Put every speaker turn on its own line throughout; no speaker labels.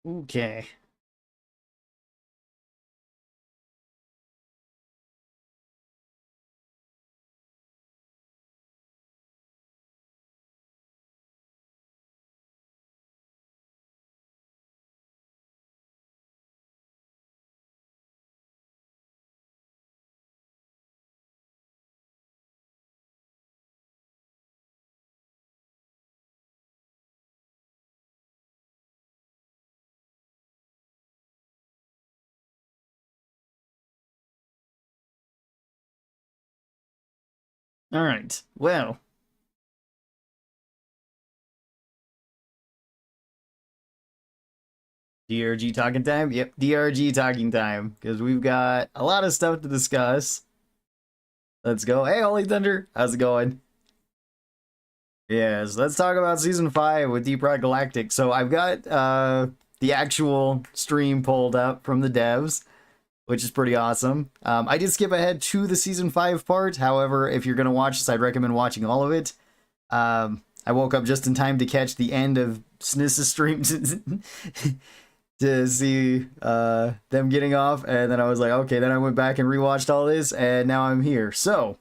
Okay. All right. Well. DRG talking time? Yep, DRG talking time. Because we've got a lot of stuff to discuss. Let's go. Hey, Holy Thunder. How's it going? Yes, let's talk about Season 5 with Deep Rock Galactic. So I've got the actual stream pulled up from the devs, which is pretty awesome. I did skip ahead to the Season 5 part. However, if you're going to watch this, I'd recommend watching all of it. I woke up just in time to catch the end of SNIS's stream to see them getting off, and then I was like, okay, then I went back and rewatched all this, and now I'm here. So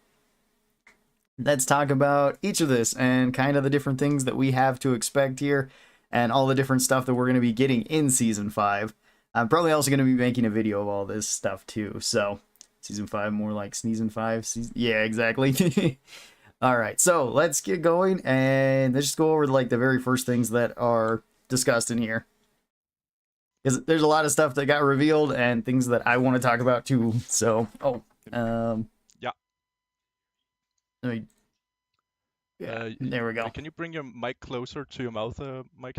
let's talk about each of this and kind of the different things that we have to expect here and all the different stuff that we're going to be getting in Season 5. I'm probably also going to be making a video of all this stuff too. So Season 5, more like Season 5. Yeah, exactly. All right, so let's get going and let's just go over like the very first things that are discussed in here. Because there's a lot of stuff that got revealed and things that I want to talk about too. So,
yeah.
There we go.
Can you bring your mic closer to your mouth, Mike?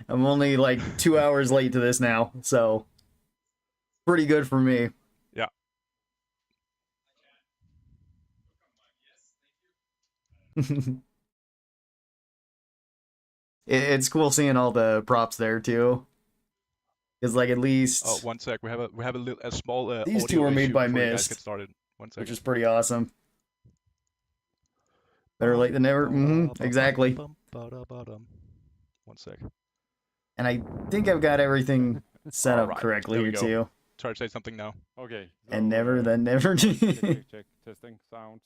I'm only like 2 hours late to this now, so pretty good for me.
Yeah.
It's cool seeing all the props there too. Because like at least.
Oh, 1 sec. We have a small.
These two were made by Mist,
get started. 1 second.
Which is pretty awesome. Better late than never. Exactly.
1 sec.
And I think I've got everything set up
right.
correctly here too.
Try to say something now.
Okay. So,
And never, then never.
check. Testing. Sound.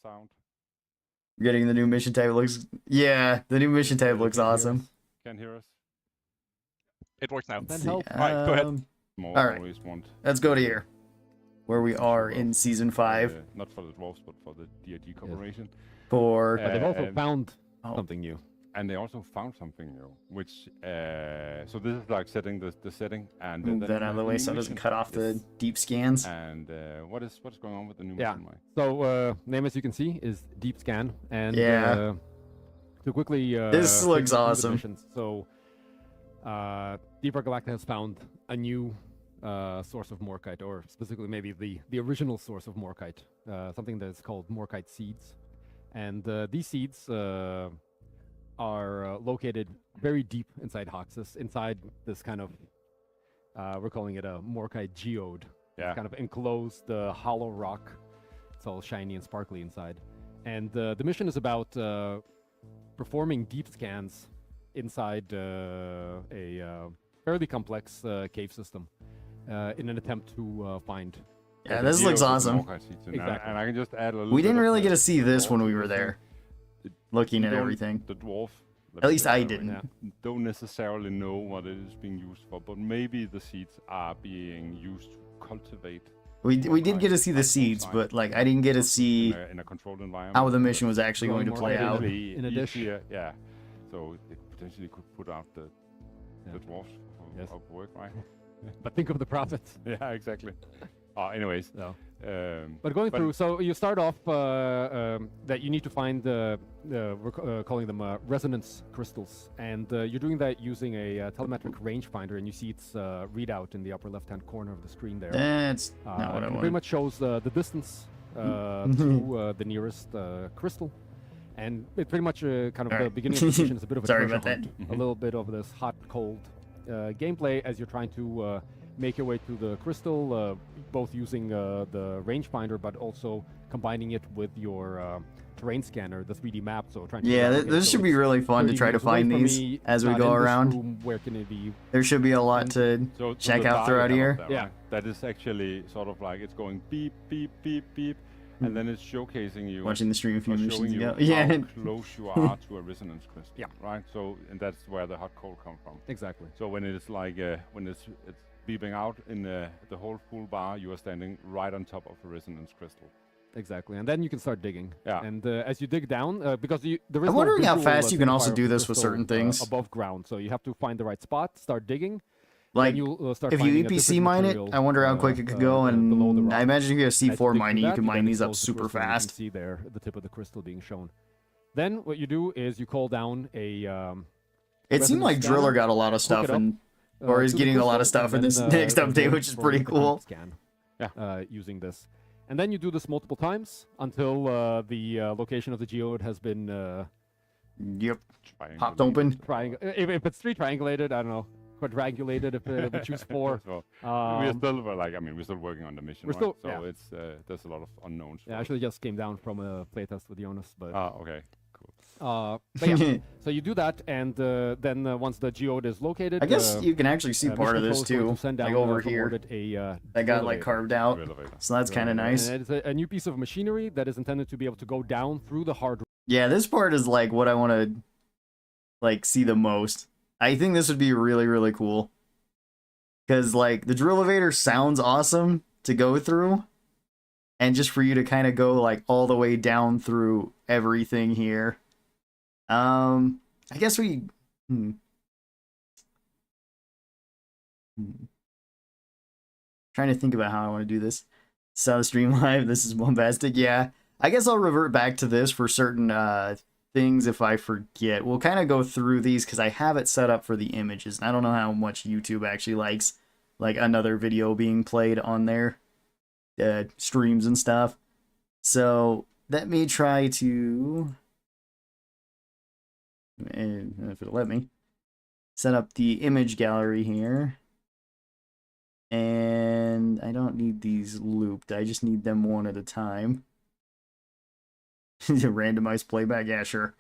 Getting the new mission type looks. Yeah, the new mission type looks awesome.
Can hear us?
It works now.
Let's
All right, go ahead.
More
All right.
always want.
Let's go to here, where we are in Season 5.
Not for the dwarves, but for the DRG Corporation.
For
But they've also
and-
found something new.
And they also found something new, which so this is like setting the setting and
move that out of the way so it doesn't cut off the deep scans.
And what's going on with the new
Yeah.
mission, Mike?
So name, as you can see, is Deep Scan, and
Yeah.
to quickly
This
quickly
looks
do the
awesome.
missions. So Deep Rock Galactic has found a new source of Morkite, or specifically maybe the original source of Morkite, something that is called Morkite seeds, and these seeds are located very deep inside Hoxus, inside this kind of we're calling it a Morkite geode.
Yeah.
It's kind of enclosed hollow rock. It's all shiny and sparkly inside. And the mission is about performing deep scans inside a fairly complex cave system in an attempt to find.
Yeah, this looks awesome.
Exactly.
And I can just add a little.
We didn't
bit of
really
the
get to see this
dwarf
when we were
thing.
there, looking at
You don't-
everything.
The dwarf.
At least I
uh,
didn't.
Don't necessarily know what it is being used for, but maybe the seeds are being used to cultivate.
We did get to see the seeds, but like I didn't get to see
in a controlled environment.
how the mission was actually going to
Growing
play
more
out.
Potentially
in a dish.
easier, yeah. So it potentially could put out the dwarfs
Yes.
of work, right?
But think of the profits.
Yeah, exactly. Anyways,
No.
um,
But going through, so you start off that you need to find we're calling them resonance crystals, and you're doing that using a telemetric rangefinder, and you see its readout in the upper left-hand corner of the screen there.
That's not what I
It pretty
wanted.
much shows the distance to the nearest crystal, and it pretty much kind of the
Alright.
beginning of the mission is a bit of a
Sorry
treasure
about that.
hunt, a little bit of this hot cold gameplay as you're trying to make your way to the crystal, both using the rangefinder, but also combining it with your terrain scanner, the 3D map. So trying to
Yeah,
figure out, okay,
this
so
should be
it's
really fun to
30
try to
meters away
find
from
these
me,
as we
not
go
in this
around.
room, where can it be?
There should be a lot to
So
check
the
out
dial
throughout
you have
here.
up there,
Yeah.
right? That is actually sort of like it's going beep, beep, beep, beep, and then it's showcasing you.
Watching the stream a few
or
missions
showing you
ago.
how
Yeah.
close you are to a resonance crystal.
Yeah.
Right. So and that's where the hot cold come from.
Exactly.
So when it's like when it's beeping out in the whole full bar, you are standing right on top of a resonance crystal.
Exactly, and then you can start digging.
Yeah.
And as you dig down, because there is
I'm
no
wondering how
visual,
fast you can also
signifier
do
of the
this with
crystal,
certain things.
above ground. So you have to find the right spot, start digging.
Like,
then you'll start
if you
finding a
EPC
different
mine it,
material,
I wonder how quick it could go.
below the
And I
rock.
imagine if you have
As you
C4
dig through
mining, you
that,
can mine
then
these up
expose the
super
crystal, and you can
fast.
see there the tip of the crystal being shown. Then what you do is you call down a.
It seemed
resonance
like Driller
scanner,
got a lot of
hook
stuff,
it up,
and or is
to the
getting a lot of
crystal,
stuff in
and
this
then,
next update,
go
which is
for
pretty
the
cool.
deep Scan,
Yeah.
using this. And then you do this multiple times until the location of the geode has been
Yep, popped
Triangulate.
open.
if it's triangulated, I don't know, quadrangulated if we choose 4.
So we are
Um,
still like we're still working on the mission.
we're
right?
still-
so
yeah.
it's there's a lot of unknowns.
yeah, I
for us.
actually just came down from a playtest with Jonas, but
Okay. Cool.
but yeah. So you do that, and then once the geode is located,
I guess you can actually see part of
Mission
this
Control is going
too,
to send
like
down,
over
from
here.
orbit a
That got like
elevator.
carved out,
Elevator.
so that's kind of nice.
And it's a new piece of machinery that is intended to be able to go down through the hard.
Yeah, this part is like what I want to like see the most. I think this would be really, really cool. Because like the drill elevator sounds awesome to go through. And just for you to kind of go like all the way down through everything here. I guess we trying to think about how I want to do this. Saw the stream live. This is bombastic. Yeah. I guess I'll revert back to this for certain things if I forget. We'll kind of go through these because I have it set up for the images. And I don't know how much YouTube actually likes like another video being played on their streams and stuff. So let me try to, and if it'll let me, set up the image gallery here. And I don't need these looped. I just need them one at a time. Randomized playback, yeah, sure.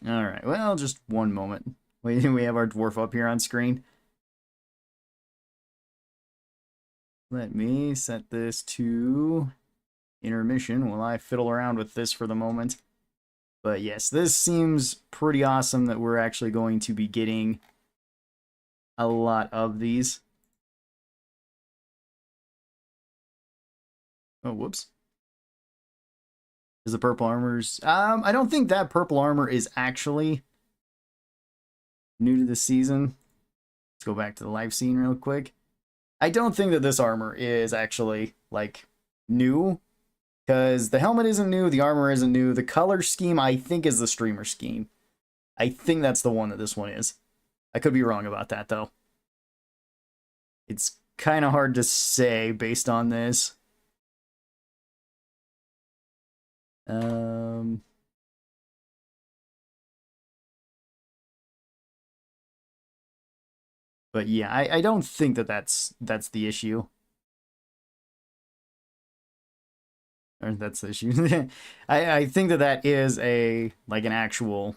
All right. Well, just one moment. We have our dwarf up here on screen. Let me set this to intermission while I fiddle around with this for the moment. But yes, this seems pretty awesome that we're actually going to be getting a lot of these. Oh, whoops. Is the purple armors... I don't think that purple armor is actually new to the season. Let's go back to the live scene real quick. I don't think that this armor is actually, like, new. Because the helmet isn't new, the armor isn't new. The color scheme, I think, is the streamer scheme. I think that's the one that this one is. I could be wrong about that, though. It's kind of hard to say based on this. But yeah, I don't think that that's the issue. Or that's the issue. I think that is a like an actual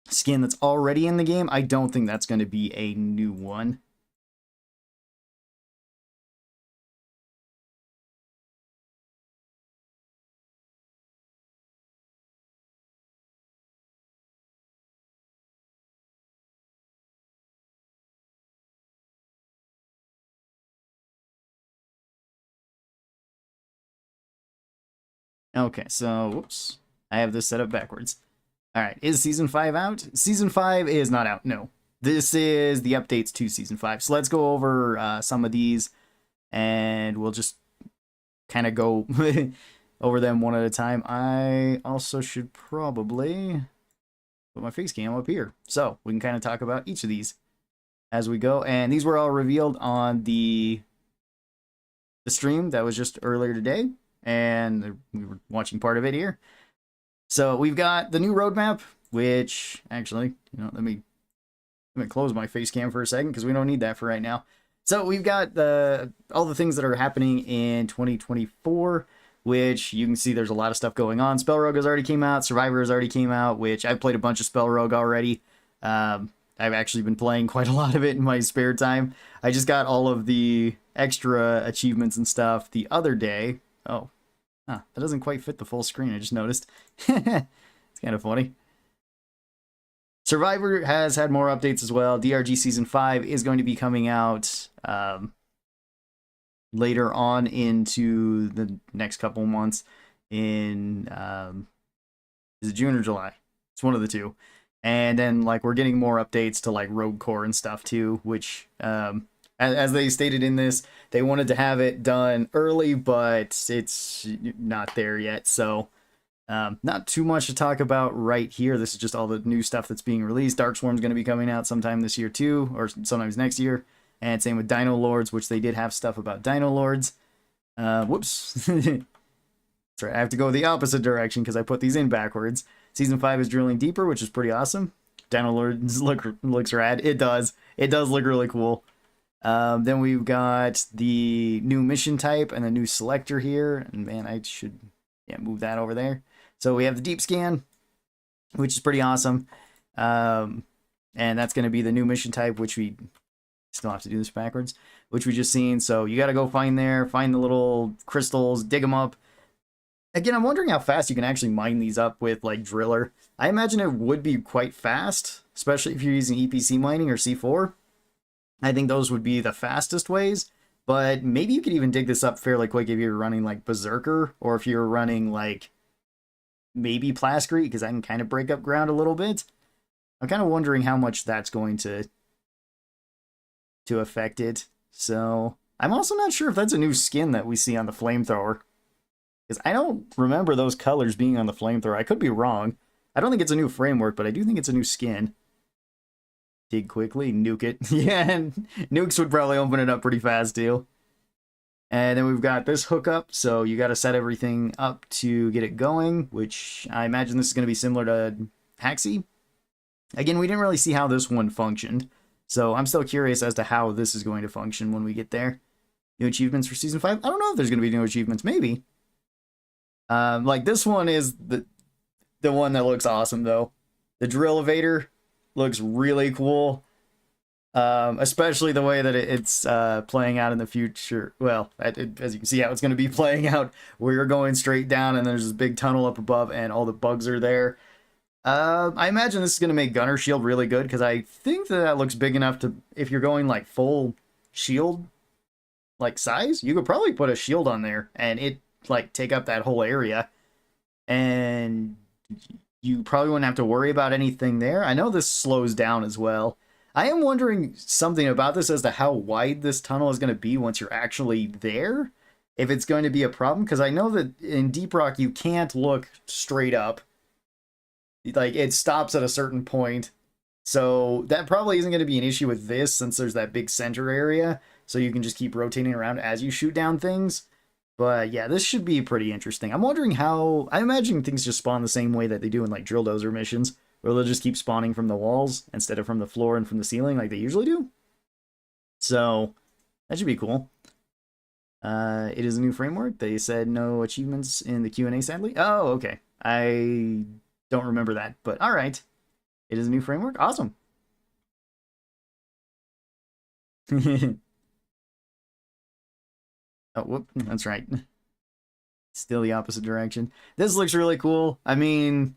skin that's already in the game. I don't think that's going to be a new one. Okay, so, whoops. I have this set up backwards. Alright, is Season 5 out? Season 5 is not out, no. This is the updates to Season 5. So let's go over some of these, and we'll just kind of go over them one at a time. I also should probably put my face cam up here, so we can kind of talk about each of these as we go. And these were all revealed on the stream that was just earlier today. And we were watching part of it here. So we've got the new roadmap, which actually, let me close my face cam for a second because we don't need that for right now. So we've got all the things that are happening in 2024, which you can see there's a lot of stuff going on. Spell Rogue has already came out. Survivor has already came out, which I've played a bunch of Spell Rogue already. I've actually been playing quite a lot of it in my spare time. I just got all of the extra achievements and stuff the other day. Oh, that doesn't quite fit the full screen, I just noticed. It's kind of funny. Survivor has had more updates as well. DRG Season 5 is going to be coming out later on into the next couple months in, is it June or July? It's one of the two. And then, like, we're getting more updates to, like, Rogue Core and stuff, too, which, as they stated in this, they wanted to have it done early, but it's not there yet, so not too much to talk about right here. This is just all the new stuff that's being released. Darkswarm's going to be coming out sometime this year, too, or sometimes next year, and same with Dino Lords, which they did have stuff about Dino Lords. Whoops. That's right, I have to go the opposite direction because I put these in backwards. Season 5 is drilling deeper, which is pretty awesome. Dino Lords looks rad. It does. It does look really cool. Then we've got the new mission type and the new selector here. And man, I should move that over there. So we have the deep scan, which is pretty awesome. And that's going to be the new mission type, which we still have to do this backwards, which we just seen. So you got to go find the little crystals, dig them up. Again, I'm wondering how fast you can actually mine these up with, like, Driller. I imagine it would be quite fast, especially if you're using EPC mining or C4. I think those would be the fastest ways, but maybe you could even dig this up fairly quick if you're running, like, Berserker, or if you're running, like, maybe Plascrete, because I can kind of break up ground a little bit. I'm kind of wondering how much that's going to affect it. So, I'm also not sure if that's a new skin that we see on the flamethrower. Because I don't remember those colors being on the flamethrower. I could be wrong. I don't think it's a new framework, but I do think it's a new skin. Dig quickly, nuke it. Yeah, and nukes would probably open it up pretty fast, too. And then we've got this hookup, so you got to set everything up to get it going, which I imagine this is going to be similar to Haxi. Again, we didn't really see how this one functioned, so I'm still curious as to how this is going to function when we get there. New achievements for Season 5? I don't know if there's going to be new achievements. Maybe. Like, this one is the one that looks awesome, though. The drill elevator looks really cool. Especially the way that it's playing out in the future. Well, as you can see how it's going to be playing out, where you're going straight down and there's this big tunnel up above and all the bugs are there. I imagine this is going to make Gunner Shield really good, because I think that looks big enough to, if you're going, like, full shield, like, size, you could probably put a shield on there and it, like, take up that whole area, and you probably wouldn't have to worry about anything there. I know this slows down as well. I am wondering something about this as to how wide this tunnel is going to be once you're actually there, if it's going to be a problem, because I know that in Deep Rock you can't look straight up. Like, it stops at a certain point, so that probably isn't going to be an issue with this, since there's that big center area, so you can just keep rotating around as you shoot down things. But yeah, this should be pretty interesting. I'm wondering how... I imagine things just spawn the same way that they do in, like, Drill Dozer missions, where they'll just keep spawning from the walls instead of from the floor and from the ceiling like they usually do. So, that should be cool. It is a new framework. They said no achievements in the Q&A, sadly. Oh, okay. I don't remember that, but alright. It is a new framework. Awesome. Oh, whoop, that's right. Still the opposite direction. This looks really cool. I mean,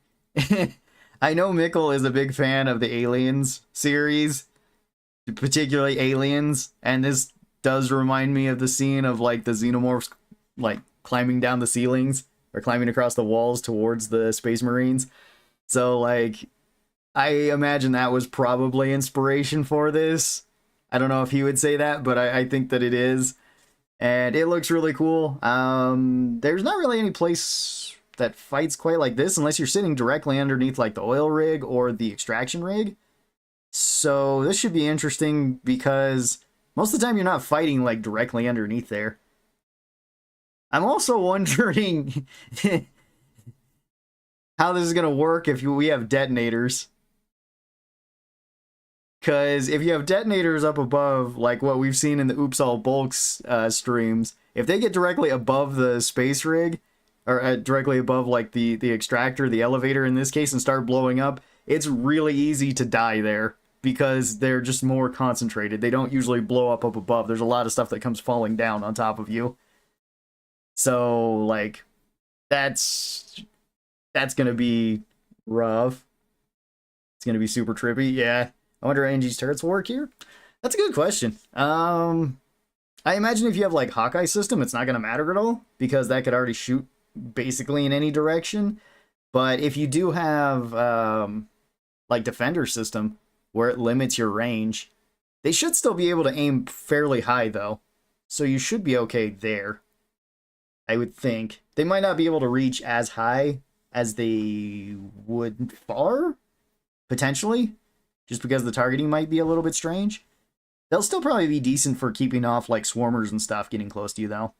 I know Mikkel is a big fan of the Aliens series, particularly Aliens, and this does remind me of the scene of, like, the xenomorphs, like, climbing down the ceilings, or climbing across the walls towards the Space Marines. So, like, I imagine that was probably inspiration for this. I don't know if he would say that, but I think that it is. And it looks really cool. There's not really any place that fights quite like this unless you're sitting directly underneath, like, the oil rig or the extraction rig. So this should be interesting because most of the time you're not fighting, like, directly underneath there. I'm also wondering how this is going to work if we have detonators. Because if you have detonators up above, like what we've seen in the Oops All Bulks streams, if they get directly above the space rig, or directly above like the extractor, the elevator in this case, and start blowing up, it's really easy to die there because they're just more concentrated. They don't usually blow up above. There's a lot of stuff that comes falling down on top of you. So, like, that's going to be rough. It's going to be super trippy. Yeah. I wonder if NG's turrets will work here? That's a good question. I imagine if you have, like, Hawkeye system, it's not going to matter at all because that could already shoot basically in any direction. But if you do have, like, Defender system where it limits your range, they should still be able to aim fairly high, though. So you should be okay there. I would think. They might not be able to reach as high as they would far, potentially, just because the targeting might be a little bit strange. They'll still probably be decent for keeping off, like, swarmers and stuff getting close to you, though.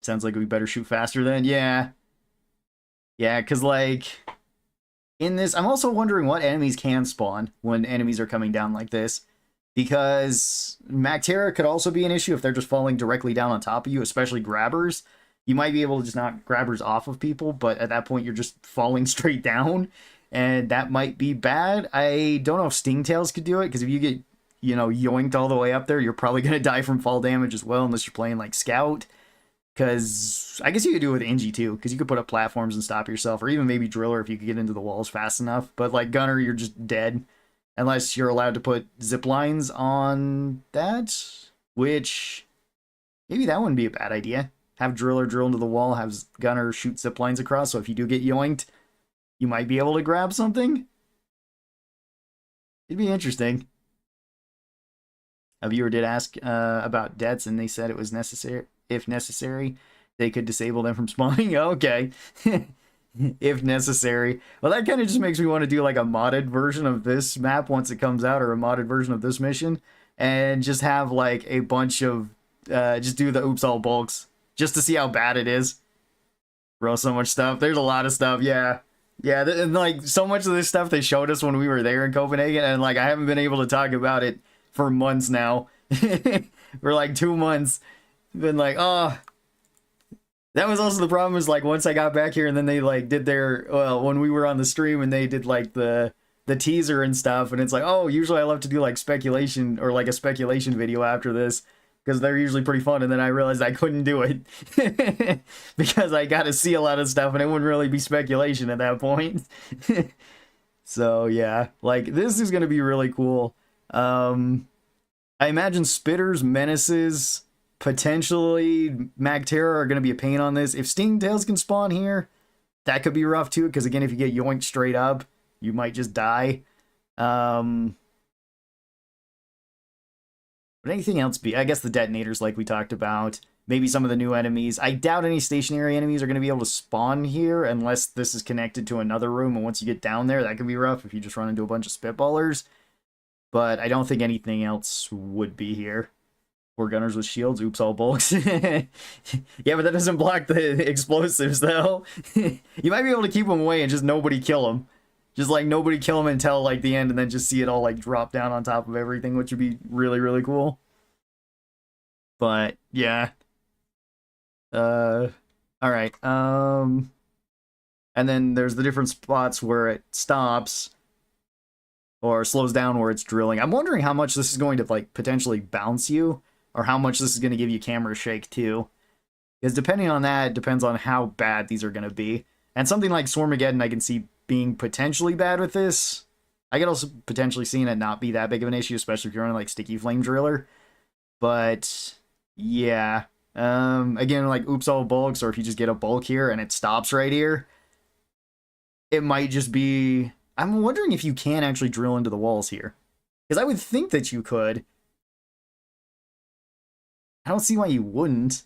Sounds like we better shoot faster then. Yeah. Yeah, because, like, in this, I'm also wondering what enemies can spawn when enemies are coming down like this. Because Mactera could also be an issue if they're just falling directly down on top of you, especially grabbers. You might be able to just knock grabbers off of people, but at that point you're just falling straight down, and that might be bad. I don't know if Stingtails could do it, because if you get, you know, yoinked all the way up there, you're probably going to die from fall damage as well, unless you're playing like Scout. Because I guess you could do it with Ingi too, because you could put up platforms and stop yourself, or even maybe Driller if you could get into the walls fast enough. But like Gunner, you're just dead. Unless you're allowed to put zip lines on that, which maybe that wouldn't be a bad idea. Have Driller drill into the wall, have Gunner shoot zip lines across, so if you do get yoinked, you might be able to grab something. It'd be interesting. A viewer did ask about debts, and they said it was necessary. If necessary, they could disable them from spawning. Okay. If necessary. Well, that kind of just makes me want to do like a modded version of this map once it comes out, or a modded version of this mission, and just have like a bunch of just do the Oops All Bulks just to see how bad it is. Bro, so much stuff. There's a lot of stuff. Yeah, and like so much of this stuff they showed us when we were there in Copenhagen, and like I haven't been able to talk about it for months now. For like 2 months. Been like, oh. That was also the problem, is like once I got back here and then they like did their, well, when we were on the stream and they did like the teaser and stuff, and it's like, oh, usually I love to do like speculation or like a speculation video after this because they're usually pretty fun, and then I realized I couldn't do it because I got to see a lot of stuff and it wouldn't really be speculation at that point. So yeah, like this is going to be really cool. I imagine Spitters, Menaces, potentially Mactera are going to be a pain on this. If Stingtails can spawn here, that could be rough too, because again, if you get yoinked straight up, you might just die. But anything else I guess the detonators, like we talked about. Maybe some of the new enemies. I doubt any stationary enemies are going to be able to spawn here unless this is connected to another room, and once you get down there, that could be rough if you just run into a bunch of spitballers. But I don't think anything else would be here. 4 gunners with shields, Oops All Bulks. Yeah, but that doesn't block the explosives, though. You might be able to keep them away and just nobody kill them. Just, like, nobody kill them until, like, the end, and then just see it all, like, drop down on top of everything, which would be really, really cool. But, yeah. Alright, and then there's the different spots where it stops, or slows down where it's drilling. I'm wondering how much this is going to, like, potentially bounce you, or how much this is going to give you camera shake, too. Because depending on that, it depends on how bad these are going to be. And something like Swarmageddon I can see being potentially bad with this. I could also potentially see it not be that big of an issue, especially if you're running like Sticky Flame Driller. But, yeah. Again, like Oops All Bulks, or if you just get a bulk here and it stops right here, it might just be... I'm wondering if you can actually drill into the walls here. Because I would think that you could. I don't see why you wouldn't.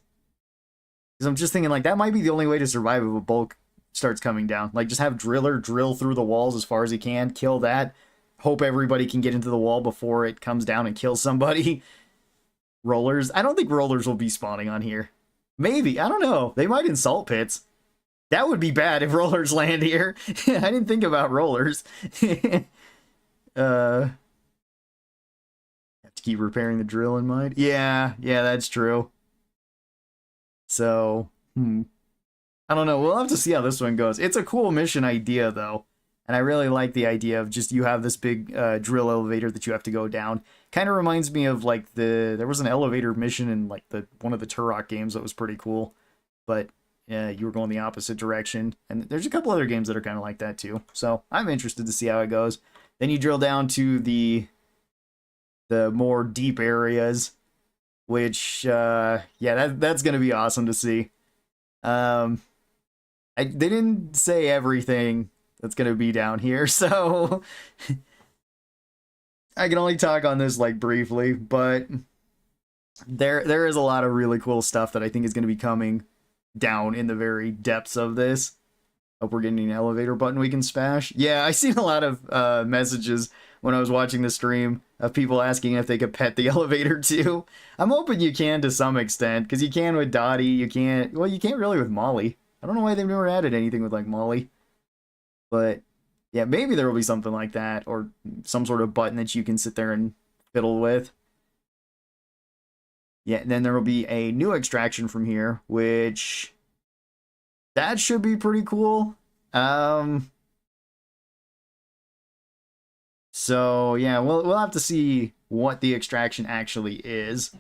Because I'm just thinking, like, that might be the only way to survive if a bulk starts coming down. Like, just have Driller drill through the walls as far as he can, kill that, hope everybody can get into the wall before it comes down and kills somebody. Rollers. I don't think rollers will be spawning on here. Maybe. I don't know. They might in salt pits. That would be bad if rollers land here. I didn't think about rollers. Have to keep repairing the drill in mind. Yeah, that's true. So, I don't know. We'll have to see how this one goes. It's a cool mission idea, though. And I really like the idea of just you have this big drill elevator that you have to go down. Kind of reminds me of like there was an elevator mission in like one of the Turok games that was pretty cool. But you were going the opposite direction. And there's a couple other games that are kind of like that too. So I'm interested to see how it goes. Then you drill down to the more deep areas, which that's gonna be awesome to see. They didn't say everything that's gonna be down here, so I can only talk on this like briefly, but there is a lot of really cool stuff that I think is gonna be coming down in the very depths of this. Hope we're getting an elevator button we can smash. Yeah, I seen a lot of messages when I was watching the stream of people asking if they could pet the elevator too. I'm hoping you can to some extent, because you can with Dottie, you can't really with Molly. I don't know why they've never added anything with like Molly. But yeah, maybe there will be something like that, or some sort of button that you can sit there and fiddle with. Yeah, and then there will be a new extraction from here, which that should be pretty cool. So yeah, we'll have to see what the extraction actually is,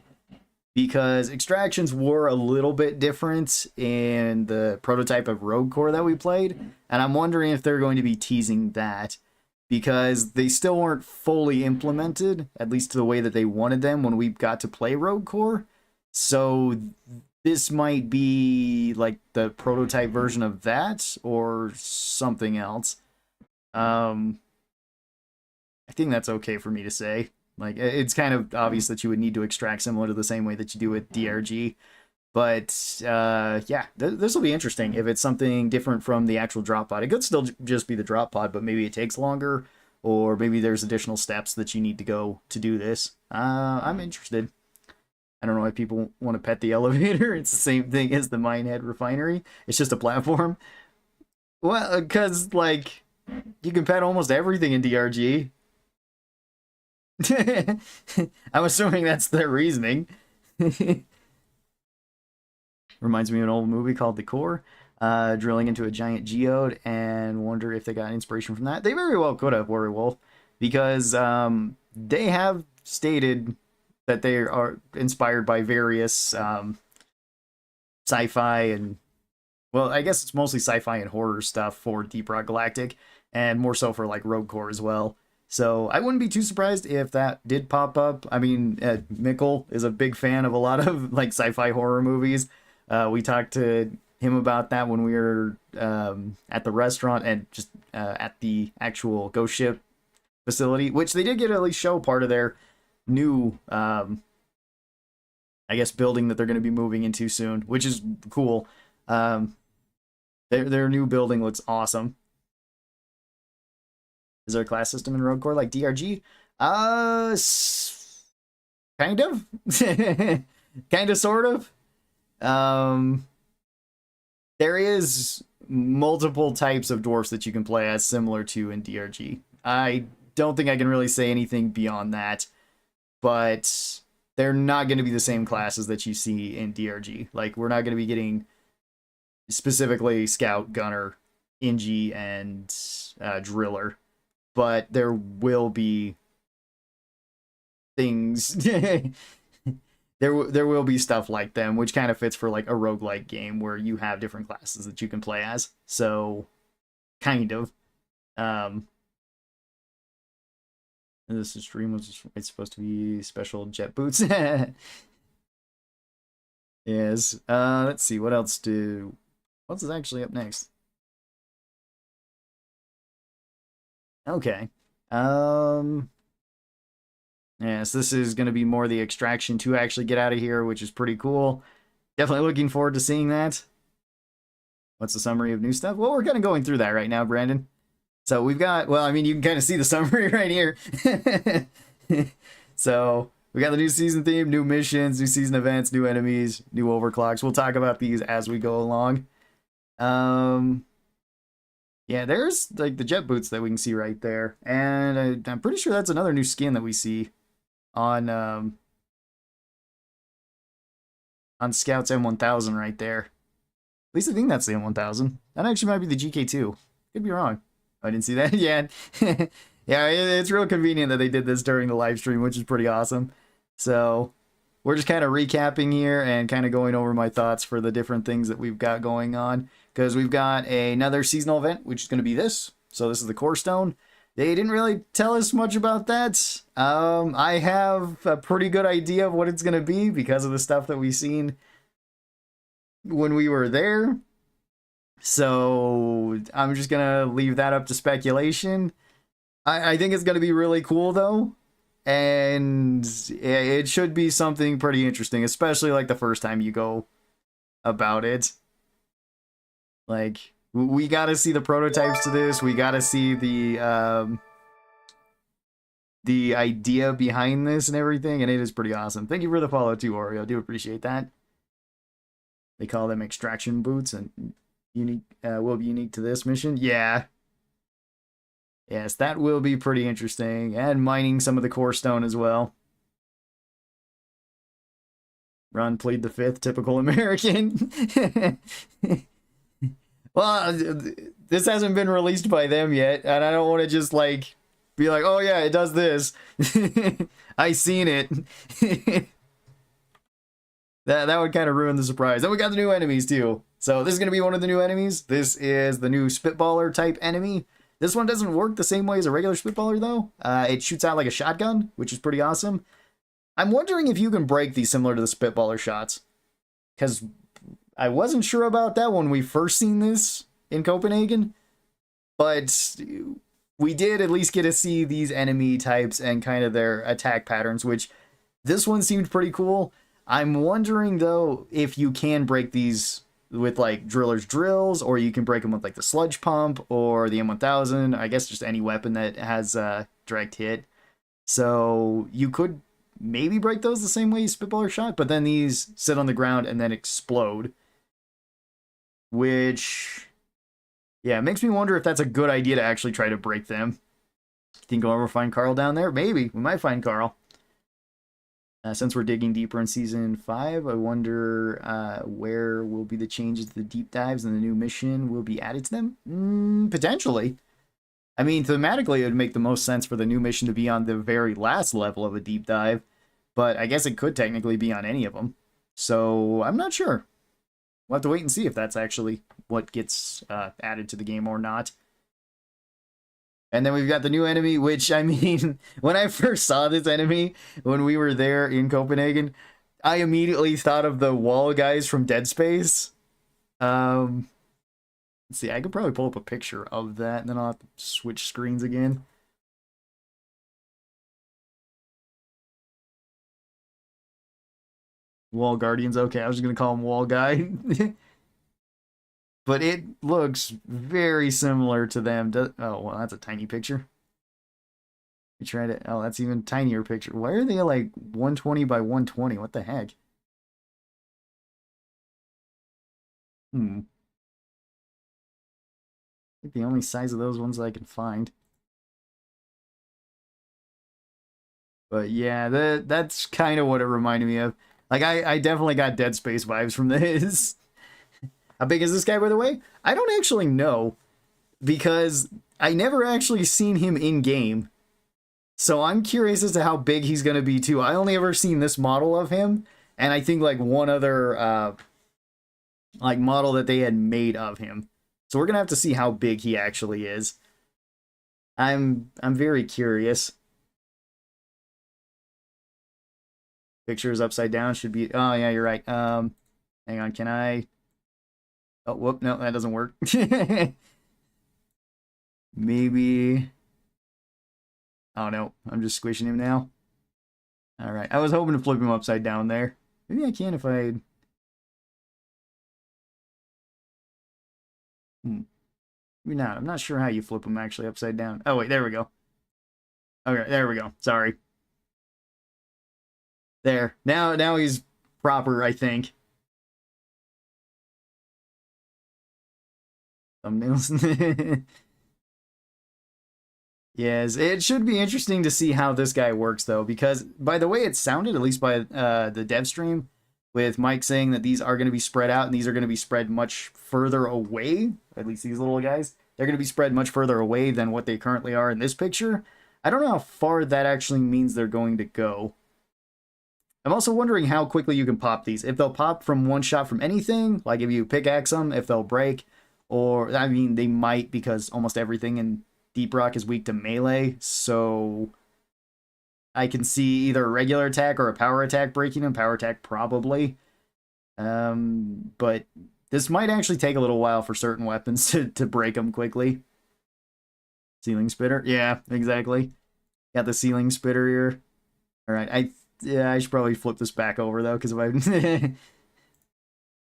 because extractions were a little bit different in the prototype of Rogue Core that we played, and I'm wondering if they're going to be teasing that, because they still weren't fully implemented, at least to the way that they wanted them when we got to play Rogue Core. So this might be like the prototype version of that or something else. I think that's okay for me to say. Like, it's kind of obvious that you would need to extract similar to the same way that you do with DRG. But, yeah, this will be interesting if it's something different from the actual drop pod. It could still just be the drop pod, but maybe it takes longer, or maybe there's additional steps that you need to go to do this. I'm interested. I don't know why people want to pet the elevator. It's the same thing as the Minehead Refinery. It's just a platform. Well, because, like, you can pet almost everything in DRG. I'm assuming that's their reasoning. Reminds me of an old movie called The Core. Drilling into a giant geode, and wonder if they got inspiration from that. They very well could have, Warrior Wolf, because they have stated that they are inspired by various sci-fi and, well, I guess it's mostly sci-fi and horror stuff for Deep Rock Galactic, and more so for like Rogue Core as well. So I wouldn't be too surprised if that did pop up. I mean, Mikkel is a big fan of a lot of like sci-fi horror movies. We talked to him about that when we were at the restaurant and just at the actual Ghost Ship facility, which they did get to at least show part of their new, I guess, building that they're going to be moving into soon, which is cool. Their new building looks awesome. Is there a class system in Rogue Core like DRG? Kind of. Kind of, sort of. There is multiple types of dwarfs that you can play as, similar to in DRG. I don't think I can really say anything beyond that, but they're not going to be the same classes that you see in DRG. Like, we're not going to be getting specifically Scout, Gunner, Ingi, and Driller. But there will be things. there will be stuff like them, which kind of fits for like a roguelike game where you have different classes that you can play as. So, kind of. This stream was it's supposed to be special jet boots. Yes. Let's see. What's actually up next? Okay. Yes, this is going to be more the extraction to actually get out of here, which is pretty cool. Definitely looking forward to seeing that. What's the summary of new stuff? Well, we're kind of going through that right now, Brandon. So we've got, well, I mean, you can kind of see the summary right here. So we got the new season theme, new missions, new season events, new enemies, new overclocks. We'll talk about these as we go along. Yeah, there's like the jet boots that we can see right there, and I'm pretty sure that's another new skin that we see on Scouts M1000 right there. At least I think that's the M1000. That actually might be the GK2. Could be wrong. I didn't see that. Yeah, yeah, it's real convenient that they did this during the live stream, which is pretty awesome. So we're just kind of recapping here and kind of going over my thoughts for the different things that we've got going on. Because we've got another seasonal event, which is going to be this. So this is the Core Stone. They didn't really tell us much about that. I have a pretty good idea of what it's going to be because of the stuff that we've seen when we were there. So I'm just going to leave that up to speculation. I think it's going to be really cool, though. And it should be something pretty interesting, especially like the first time you go about it. Like, we got to see the prototypes to this. We got to see the idea behind this and everything, and it is pretty awesome. Thank you for the follow too, Oreo. I do appreciate that. They call them extraction boots, and unique will be unique to this mission. Yeah. Yes, that will be pretty interesting. And mining some of the core stone as well. Run, plead the fifth, typical American. Well, this hasn't been released by them yet, and I don't want to just like be like, oh yeah, it does this. I seen it. That would kind of ruin the surprise. Then we got the new enemies too. So this is going to be one of the new enemies. This is the new Spitballer type enemy. This one doesn't work the same way as a regular Spitballer though. It shoots out like a shotgun, which is pretty awesome. I'm wondering if you can break these similar to the Spitballer shots. Because I wasn't sure about that when we first seen this in Copenhagen. But we did at least get to see these enemy types and kind of their attack patterns, which this one seemed pretty cool. I'm wondering, though, if you can break these with, like, Driller's drills, or you can break them with, like, the Sludge Pump or the M1000. I guess just any weapon that has direct hit. So you could maybe break those the same way you Spitballer shot, but then these sit on the ground and then explode. Which, yeah, it makes me wonder if that's a good idea to actually try to break them. Think we'll ever find Karl down there? Maybe. We might find Karl. Since we're digging deeper in Season 5, I wonder where will be the changes to the deep dives and the new mission will be added to them? Potentially. I mean, thematically, it would make the most sense for the new mission to be on the very last level of a deep dive, but I guess it could technically be on any of them. So, I'm not sure. We'll have to wait and see if that's actually what gets added to the game or not. And then we've got the new enemy, which, I mean, when I first saw this enemy, when we were there in Copenhagen, I immediately thought of the wall guys from Dead Space. Let's see, I could probably pull up a picture of that, and then I'll have to switch screens again. Wall Guardians, okay, I was just going to call him Wall Guy. But it looks very similar to them. Oh, well, that's a tiny picture. We tried to... Oh, that's even tinier picture. Why are they like 120 by 120? What the heck? I think the only size of those ones I can find. But yeah, that's kind of what it reminded me of. Like, I definitely got Dead Space vibes from this. How big is this guy, by the way? I don't actually know, because I never actually seen him in-game. So I'm curious as to how big he's going to be, too. I only ever seen this model of him, and I think, like, one other, like, model that they had made of him. So we're going to have to see how big he actually is. I'm very curious. Pictures upside down should be... Oh, yeah, you're right. Hang on, can I... Oh, whoop, no, that doesn't work. Maybe... Oh, no, I'm just squishing him now. Alright, I was hoping to flip him upside down there. Maybe I can if I... Maybe not. I'm not sure how you flip him actually upside down. Oh, wait, there we go. Okay, there we go. Sorry. There. Now he's proper, I think. thumbnails. Yes, it should be interesting to see how this guy works, though, because by the way it sounded, at least by the dev stream, with Mike saying that these are going to be spread out and these are going to be spread much further away, at least these little guys, they're going to be spread much further away than what they currently are in this picture. I don't know how far that actually means they're going to go. I'm also wondering how quickly you can pop these. If they'll pop from one shot from anything, like if you pickaxe them, if they'll break, or, I mean, they might, because almost everything in Deep Rock is weak to melee, so I can see either a regular attack or a power attack breaking them. Power attack probably. But this might actually take a little while for certain weapons to break them quickly. Ceiling spitter? Yeah, exactly. Got the ceiling spitter here. Alright, I should probably flip this back over, though, because if I... if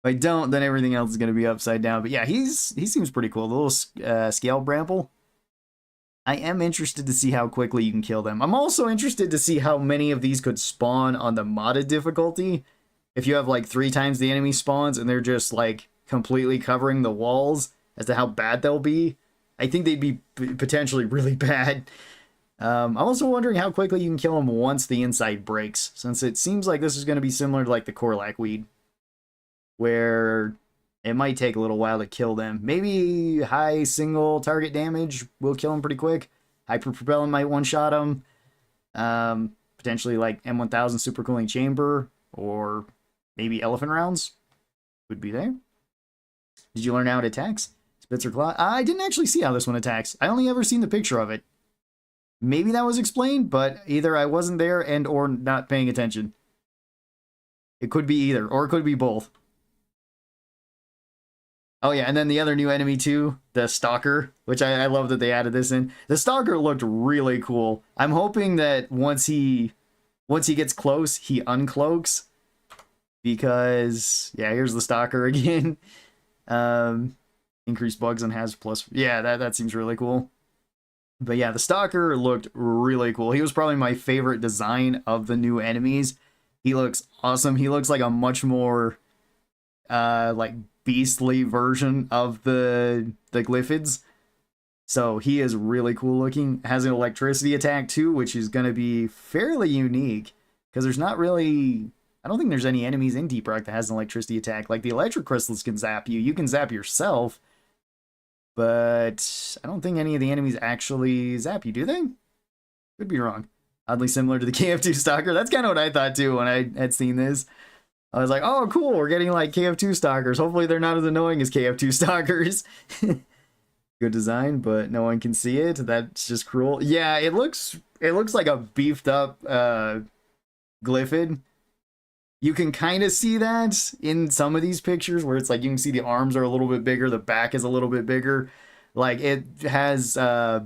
I don't, then everything else is going to be upside down. But yeah, he seems pretty cool. The little Scalebramble. I am interested to see how quickly you can kill them. I'm also interested to see how many of these could spawn on the modded difficulty. If you have like 3 times the enemy spawns and they're just like completely covering the walls, as to how bad they'll be. I think they'd be potentially really bad. I'm also wondering how quickly you can kill them once the inside breaks, since it seems like this is going to be similar to like the Korlak weed, where it might take a little while to kill them. Maybe high single target damage will kill them pretty quick. Hyper propellant might one-shot them. Potentially like M1000 supercooling chamber, or maybe elephant rounds would be there. Did you learn how it attacks? Spitzer Claw? I didn't actually see how this one attacks. I only ever seen the picture of it. Maybe that was explained, but either I wasn't there and or not paying attention. It could be either, or it could be both. Oh yeah, and then the other new enemy too, the Stalker, which I love that they added this in. The Stalker looked really cool. I'm hoping that once he gets close, he uncloaks. Because, yeah, here's the Stalker again. Increased bugs and has plus... Yeah, that seems really cool. But yeah, the Stalker looked really cool. He was probably my favorite design of the new enemies. He looks awesome. He looks like a much more, like, beastly version of the Glyphids. So he is really cool looking. Has an electricity attack too, which is going to be fairly unique. Because there's not really... I don't think there's any enemies in Deep Rock that has an electricity attack. Like, the electric crystals can zap you. You can zap yourself. But I don't think any of the enemies actually zap you, do they? Could be wrong. Oddly similar to the KF2 Stalker. That's kind of what I thought too when I had seen this. I was like, oh, cool, we're getting like KF2 Stalkers. Hopefully they're not as annoying as KF2 Stalkers. Good design, but no one can see it. That's just cruel. Yeah, it looks like a beefed up Glyphid. You can kind of see that in some of these pictures where it's like you can see the arms are a little bit bigger, the back is a little bit bigger. Like, it has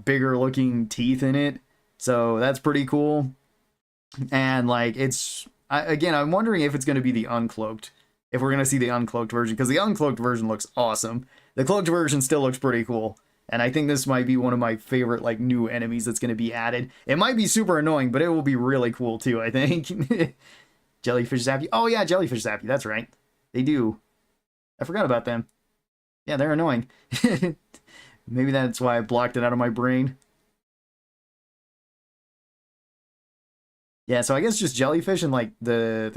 bigger looking teeth in it. So that's pretty cool. And like, again, I'm wondering if it's going to be the uncloaked. If we're going to see the uncloaked version, because the uncloaked version looks awesome. The cloaked version still looks pretty cool. And I think this might be one of my favorite like new enemies that's going to be added. It might be super annoying, but it will be really cool too, I think. Jellyfish zap you. Oh yeah, jellyfish zap you. That's right. They do. I forgot about them. Yeah, they're annoying. Maybe that's why I blocked it out of my brain. Yeah, so I guess just jellyfish and like the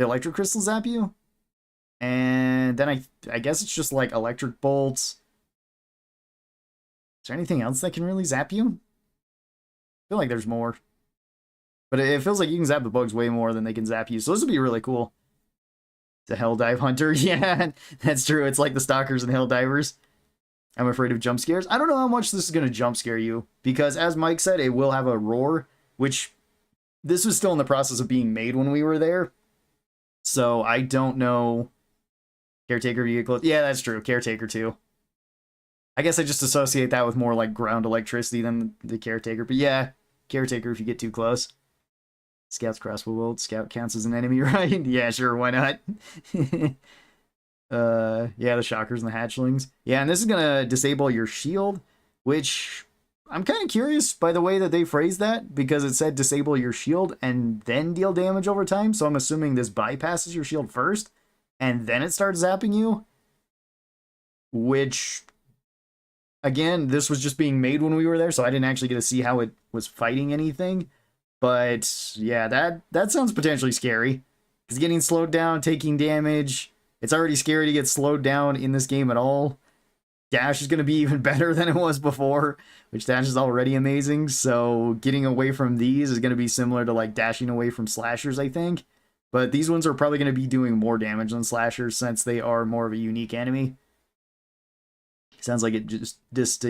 electric crystal zap you. And then I guess it's just like electric bolts. Is there anything else that can really zap you? I feel like there's more. But it feels like you can zap the bugs way more than they can zap you. So this would be really cool. The Helldive Hunter. Yeah, that's true. It's like the Stalkers and Helldivers. I'm afraid of jump scares. I don't know how much this is going to jump scare you. Because as Mike said, it will have a roar. Which, this was still in the process of being made when we were there. So I don't know. Caretaker vehicle. Yeah, that's true. Caretaker too. I guess I just associate that with more like ground electricity than the Caretaker. But yeah, Caretaker if you get too close. Scout's crossbow bolt. Scout counts as an enemy, right? Yeah, sure, why not? Yeah, the shockers and the hatchlings. Yeah, and this is gonna disable your shield, which I'm kind of curious by the way that they phrased that, because it said disable your shield and then deal damage over time, so I'm assuming this bypasses your shield first, and then it starts zapping you. which, again, this was just being made when we were there, so I didn't actually get to see how it was fighting anything. But yeah, that sounds potentially scary. Because getting slowed down, taking damage, it's already scary to get slowed down in this game at all. Dash is going to be even better than it was before, which dash is already amazing. So getting away from these is going to be similar to like dashing away from slashers, I think. But these ones are probably going to be doing more damage than slashers since they are more of a unique enemy. Sounds like it just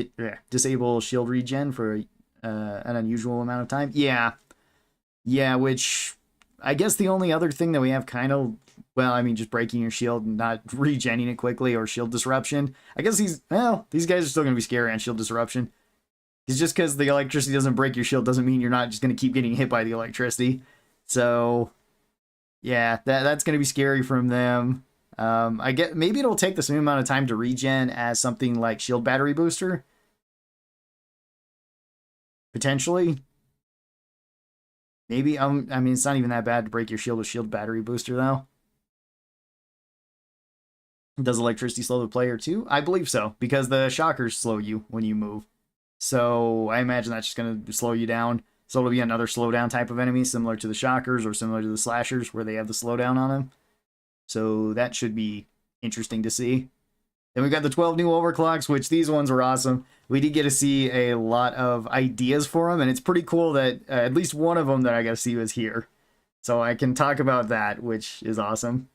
disable shield regen for an unusual amount of time. Yeah, which I guess the only other thing that we have kind of, well, I mean, just breaking your shield and not regenning it quickly or shield disruption. I guess these guys are still going to be scary on shield disruption. It's just because the electricity doesn't break your shield doesn't mean you're not just going to keep getting hit by the electricity. So, yeah, that's going to be scary from them. I get maybe it'll take the same amount of time to regen as something like shield battery booster. Potentially. Maybe, I mean, it's not even that bad to break your shield with shield battery booster, though. Does electricity slow the player, too? I believe so, because the shockers slow you when you move. So, I imagine that's just going to slow you down. So, it'll be another slowdown type of enemy, similar to the shockers or similar to the slashers, where they have the slowdown on them. So, that should be interesting to see. Then we've got the 12 new overclocks, which these ones were awesome. We did get to see a lot of ideas for them, and it's pretty cool that at least one of them that I got to see was here. So I can talk about that, which is awesome.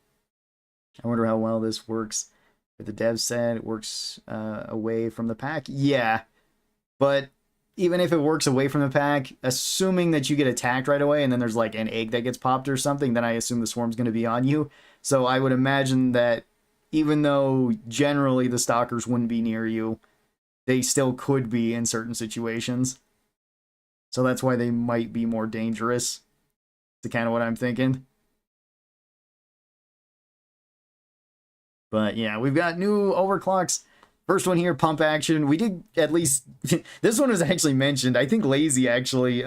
I wonder how well this works. But the devs said it works away from the pack. Yeah, but even if it works away from the pack, assuming that you get attacked right away and then there's like an egg that gets popped or something, then I assume the swarm's going to be on you. So I would imagine that even though generally the stalkers wouldn't be near you, they still could be in certain situations. So that's why they might be more dangerous. That's kind of what I'm thinking. But yeah, we've got new overclocks. First one here, pump action. We did at least... this one was actually mentioned. I think Lazy actually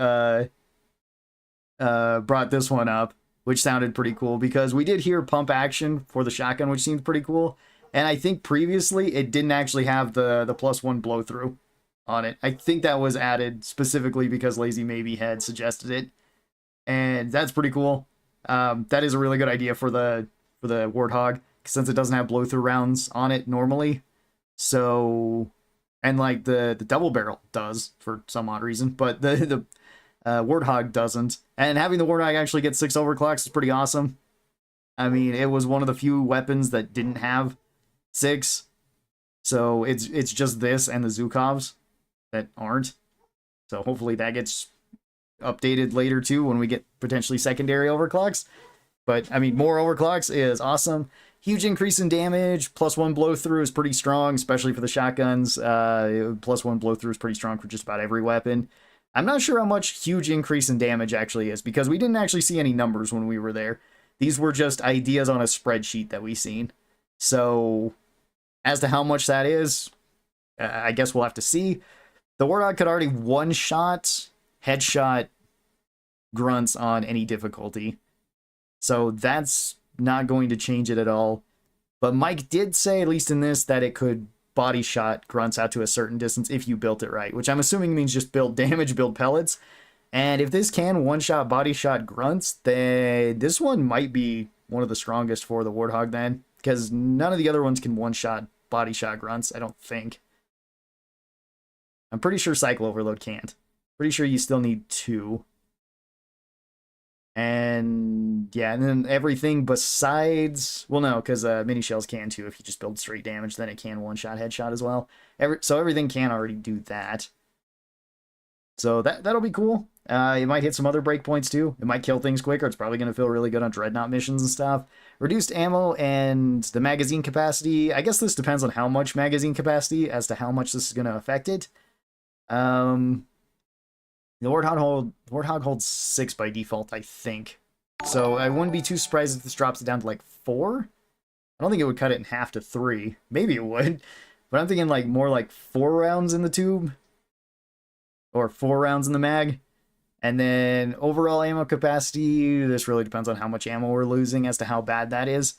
brought this one up, which sounded pretty cool, because we did hear pump action for the shotgun, which seemed pretty cool. And I think previously it didn't actually have the +1 blow through on it. I think that was added specifically because Lazy Maybe had suggested it. And that's pretty cool. That is a really good idea for the Warthog, since it doesn't have blow through rounds on it normally. So, and like the double barrel does for some odd reason, but the Warthog doesn't. And having the Warthog actually get 6 overclocks is pretty awesome. I mean, it was one of the few weapons that didn't have 6. So it's just this and the Zhukovs that aren't. So hopefully that gets updated later too when we get potentially secondary overclocks. But I mean, more overclocks is awesome. Huge increase in damage. +1 blow through is pretty strong, especially for the shotguns. +1 blow through is pretty strong for just about every weapon. I'm not sure how much huge increase in damage actually is, because we didn't actually see any numbers when we were there. These were just ideas on a spreadsheet that we seen. So as to how much that is, I guess we'll have to see. The Warthog could already one-shot, headshot grunts on any difficulty. So that's not going to change it at all. But Mike did say, at least in this, that it could body shot grunts out to a certain distance if you built it right, which I'm assuming means just build damage, build pellets. And if this can one-shot body shot grunts, then this one might be one of the strongest for the Warthog then, because none of the other ones can one-shot body shot grunts, I don't think. I'm pretty sure Cycle Overload can't. Pretty sure you still need 2. And yeah, and then everything besides, well, no, because mini shells can too. If you just build straight damage, then it can one-shot headshot as well. So everything can already do that. So that'll be cool. It might hit some other breakpoints too. It might kill things quicker. It's probably going to feel really good on Dreadnought missions and stuff. Reduced ammo and the magazine capacity. I guess this depends on how much magazine capacity as to how much this is going to affect it. The Warthog holds 6 by default, I think. So I wouldn't be too surprised if this drops it down to like 4. I don't think it would cut it in half to 3. Maybe it would. But I'm thinking like more like 4 rounds in the tube. Or 4 rounds in the mag. And then overall ammo capacity, this really depends on how much ammo we're losing as to how bad that is.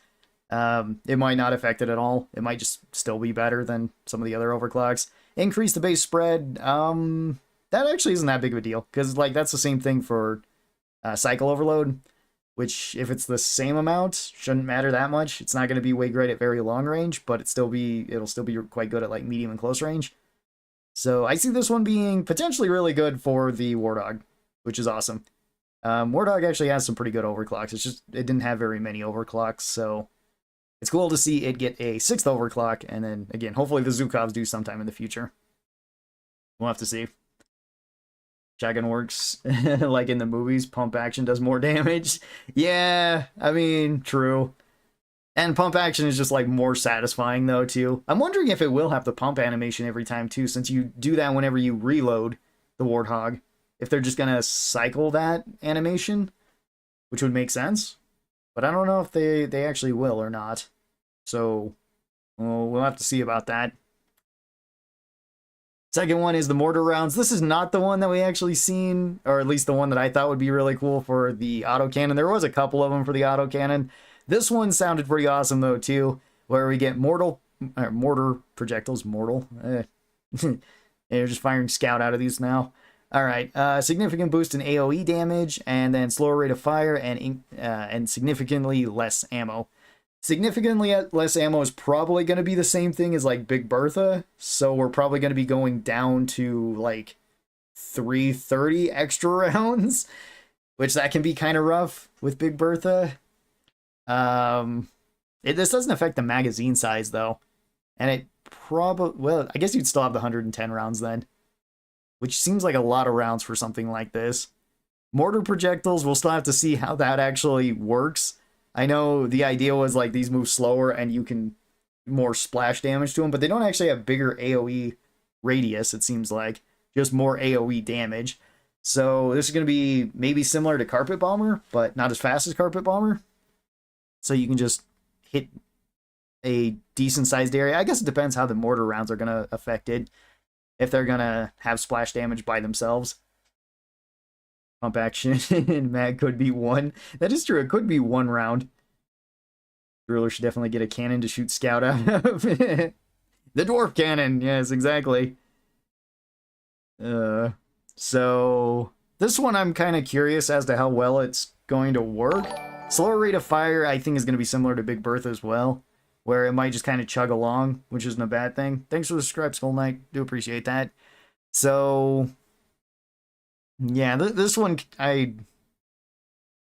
It might not affect it at all. It might just still be better than some of the other overclocks. Increase the base spread. That actually isn't that big of a deal, because like that's the same thing for cycle overload, which if it's the same amount, shouldn't matter that much. It's not going to be way great at very long range, but it'll still be quite good at like medium and close range. So I see this one being potentially really good for the Warthog, which is awesome. Warthog actually has some pretty good overclocks. It's just it didn't have very many overclocks, so it's cool to see it get a 6th overclock, and then again, hopefully the Zhukovs do sometime in the future. We'll have to see. Shotgun works like in the movies. Pump action does more damage. Yeah, I mean, true. And pump action is just like more satisfying though too. I'm wondering if it will have the pump animation every time too, since you do that whenever you reload the Warthog. If they're just gonna cycle that animation, which would make sense. But I don't know if they actually will or not. So we'll have to see about that. Second one is the mortar rounds. This is not the one that we actually seen, or at least the one that I thought would be really cool for the autocannon. There was a couple of them for the autocannon. This one sounded pretty awesome though too, where we get mortar projectiles. They're just firing scout out of these now. All right, significant boost in AoE damage, and then slower rate of fire, and significantly less ammo. Significantly less ammo is probably going to be the same thing as like Big Bertha, so we're probably going to be going down to like 330 extra rounds, which that can be kind of rough with Big Bertha. This doesn't affect the magazine size though, and it probably, well, I guess you'd still have the 110 rounds then, which seems like a lot of rounds for something like this. Mortar projectiles, we'll still have to see how that actually works. I know the idea was like these move slower and you can more splash damage to them, but they don't actually have bigger AoE radius, it seems like. Just more AoE damage. So this is going to be maybe similar to Carpet Bomber, but not as fast as Carpet Bomber. So you can just hit a decent sized area. I guess it depends how the mortar rounds are going to affect it. If they're going to have splash damage by themselves. Pump action and mag could be 1. That is true. It could be 1 round. Driller should definitely get a cannon to shoot scout out of. The dwarf cannon. Yes, exactly. So this one I'm kind of curious as to how well it's going to work. Slower rate of fire I think is going to be similar to Big Bertha as well, where it might just kind of chug along, which isn't a bad thing. Thanks for the subscribe, Skull Knight. Do appreciate that. So yeah, this one, I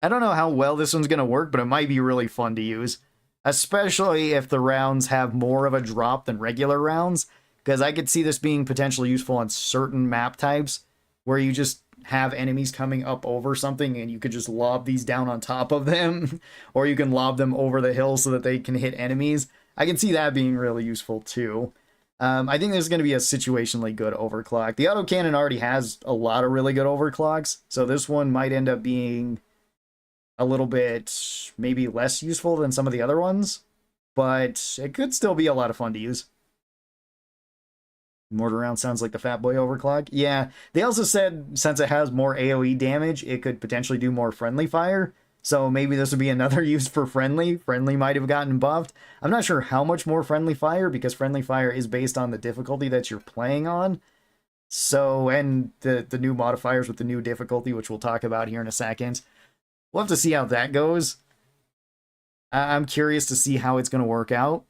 don't know how well this one's going to work, but it might be really fun to use. Especially if the rounds have more of a drop than regular rounds. Because I could see this being potentially useful on certain map types, where you just have enemies coming up over something and you could just lob these down on top of them. Or you can lob them over the hill so that they can hit enemies. I can see that being really useful too. I think there's going to be a situationally good overclock. The autocannon already has a lot of really good overclocks, so this one might end up being a little bit maybe less useful than some of the other ones, but it could still be a lot of fun to use. Mortar round sounds like the Fat Boy overclock. Yeah, they also said since it has more AoE damage, it could potentially do more friendly fire. So maybe this would be another use for friendly. Friendly might have gotten buffed. I'm not sure how much more friendly fire, because friendly fire is based on the difficulty that you're playing on. So, and the new modifiers with the new difficulty, which we'll talk about here in a second. We'll have to see how that goes. I'm curious to see how it's going to work out.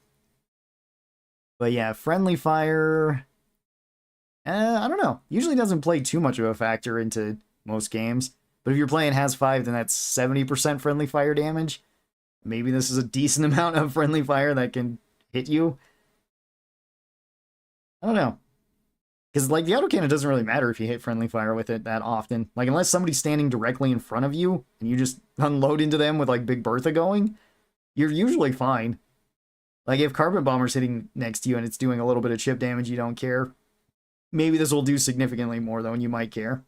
But yeah, friendly fire, I don't know. Usually doesn't play too much of a factor into most games. But if you're playing Has 5, then that's 70% friendly fire damage. Maybe this is a decent amount of friendly fire that can hit you. I don't know. Because, like, the autocannon doesn't really matter if you hit friendly fire with it that often. Like, unless somebody's standing directly in front of you, and you just unload into them with, like, Big Bertha going, you're usually fine. Like, if Carpet Bomber's hitting next to you and it's doing a little bit of chip damage, you don't care. Maybe this will do significantly more, though, and you might care.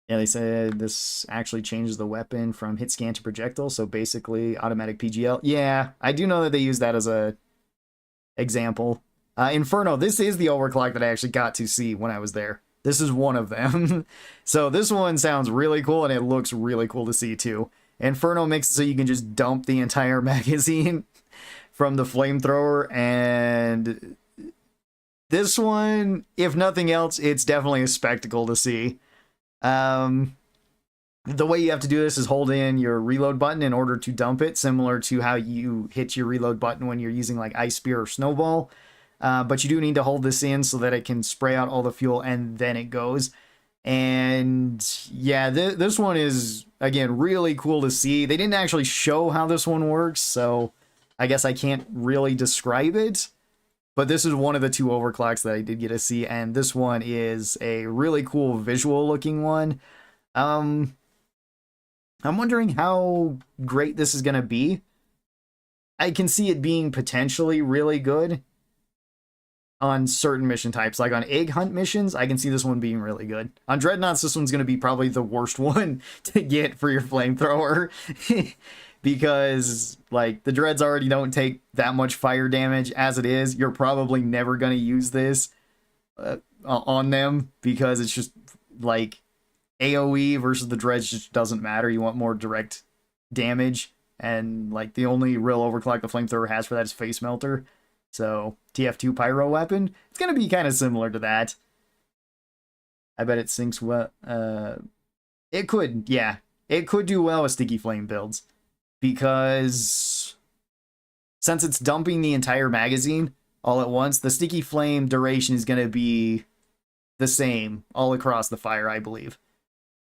Yeah, they said this actually changes the weapon from hit scan to projectile, so basically automatic PGL. Yeah, I do know that they use that as a example. Inferno, this is the overclock that I actually got to see when I was there. This is one of them. So this one sounds really cool, and it looks really cool to see too. Inferno makes it so you can just dump the entire magazine from the flamethrower, and this one, if nothing else, it's definitely a spectacle to see. The way you have to do this is hold in your reload button in order to dump it, similar to how you hit your reload button when you're using like Ice Spear or Snowball. But you do need to hold this in so that it can spray out all the fuel and then it goes. And yeah, this one is, again, really cool to see. They didn't actually show how this one works, so I guess I can't really describe it. But this is one of the 2 overclocks that I did get to see, and this one is a really cool visual looking one. I'm wondering how great this is going to be. I can see it being potentially really good on certain mission types. Like on egg hunt missions, I can see this one being really good. On dreadnoughts, this one's going to be probably the worst one to get for your flamethrower. Because, like, the dreads already don't take that much fire damage as it is. You're probably never going to use this on them because it's just, like, AoE versus the dreads just doesn't matter. You want more direct damage, and like the only real overclock the flamethrower has for that is face melter. So TF2 pyro weapon, it's gonna be kind of similar to that. I bet it sinks well. It could do well with sticky flame builds, because since it's dumping the entire magazine all at once, the sticky flame duration is gonna be the same all across the fire, I believe.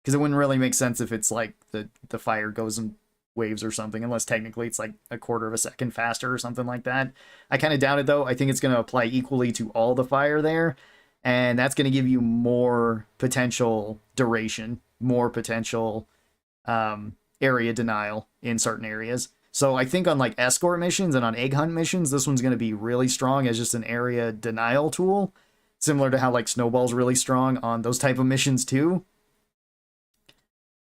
Because it wouldn't really make sense if it's like the fire goes in waves or something, unless technically it's like a quarter of a second faster or something like that. I kind of doubt it though. I think it's going to apply equally to all the fire there, and that's going to give you more potential duration, more potential area denial in certain areas. So I think on like escort missions and on egg hunt missions, this one's going to be really strong as just an area denial tool, similar to how like Snowball's really strong on those type of missions too.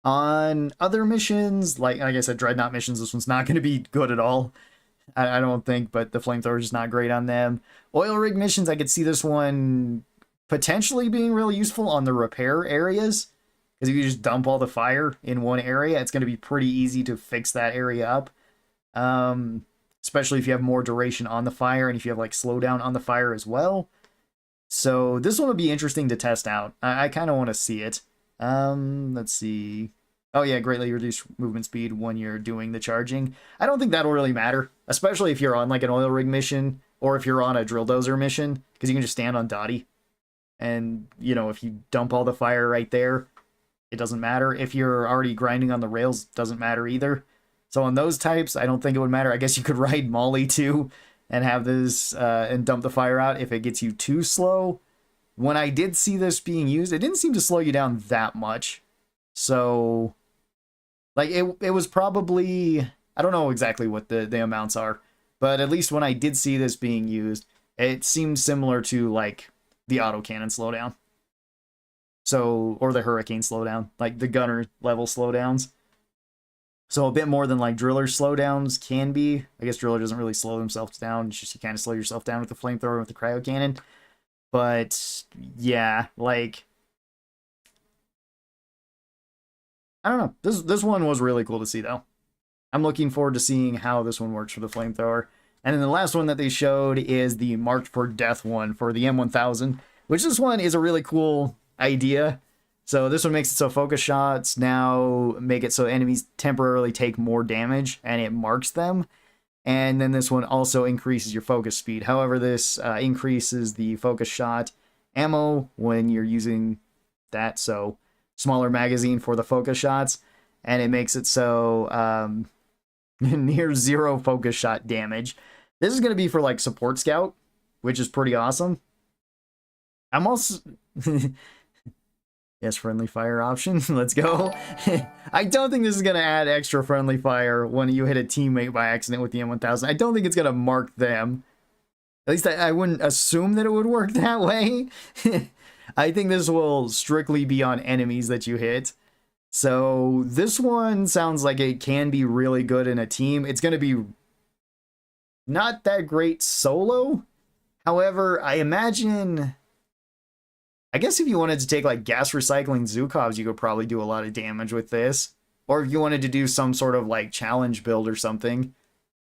On other missions, like I said, dreadnought missions, this one's not going to be good at all. I don't think, but the flamethrower is not great on them. Oil rig missions, I could see this one potentially being really useful on the repair areas, because if you just dump all the fire in one area, it's going to be pretty easy to fix that area up. Especially if you have more duration on the fire and if you have like slowdown on the fire as well. So this one would be interesting to test out. I kind of want to see it. Let's see. Oh yeah, greatly reduced movement speed when you're doing the charging. I don't think that'll really matter, especially if you're on like an oil rig mission or if you're on a drill dozer mission, because you can just stand on Dottie. And, you know, if you dump all the fire right there, it doesn't matter. If you're already grinding on the rails, it doesn't matter either. So on those types, I don't think it would matter. I guess you could ride Molly too and have this and dump the fire out if it gets you too slow. When I did see this being used, it didn't seem to slow you down that much. So, like, it was probably, I don't know exactly what the amounts are, but at least when I did see this being used, it seemed similar to, like, the autocannon slowdown. So, or the hurricane slowdown, like the gunner level slowdowns. So a bit more than, like, driller slowdowns can be. I guess driller doesn't really slow themselves down. It's just you kind of slow yourself down with the flamethrower and with the cryo cannon. But yeah, like, I don't know. This one was really cool to see though. I'm looking forward to seeing how this one works for the flamethrower. And then the last one that they showed is the March for Death one for the M1000, which this one is a really cool idea. So this one makes it so focus shots now make it so enemies temporarily take more damage and it marks them. And then this one also increases your focus speed. However, this increases the focus shot ammo when you're using that. So smaller magazine for the focus shots. And it makes it so near zero focus shot damage. This is going to be for like support scout, which is pretty awesome. I'm also... Yes, friendly fire option. Let's go. I don't think this is going to add extra friendly fire when you hit a teammate by accident with the M1000. I don't think it's going to mark them. At least I wouldn't assume that it would work that way. I think this will strictly be on enemies that you hit. So this one sounds like it can be really good in a team. It's going to be not that great solo. However, I imagine... I guess if you wanted to take like gas recycling Zukovs, you could probably do a lot of damage with this. Or if you wanted to do some sort of like challenge build or something.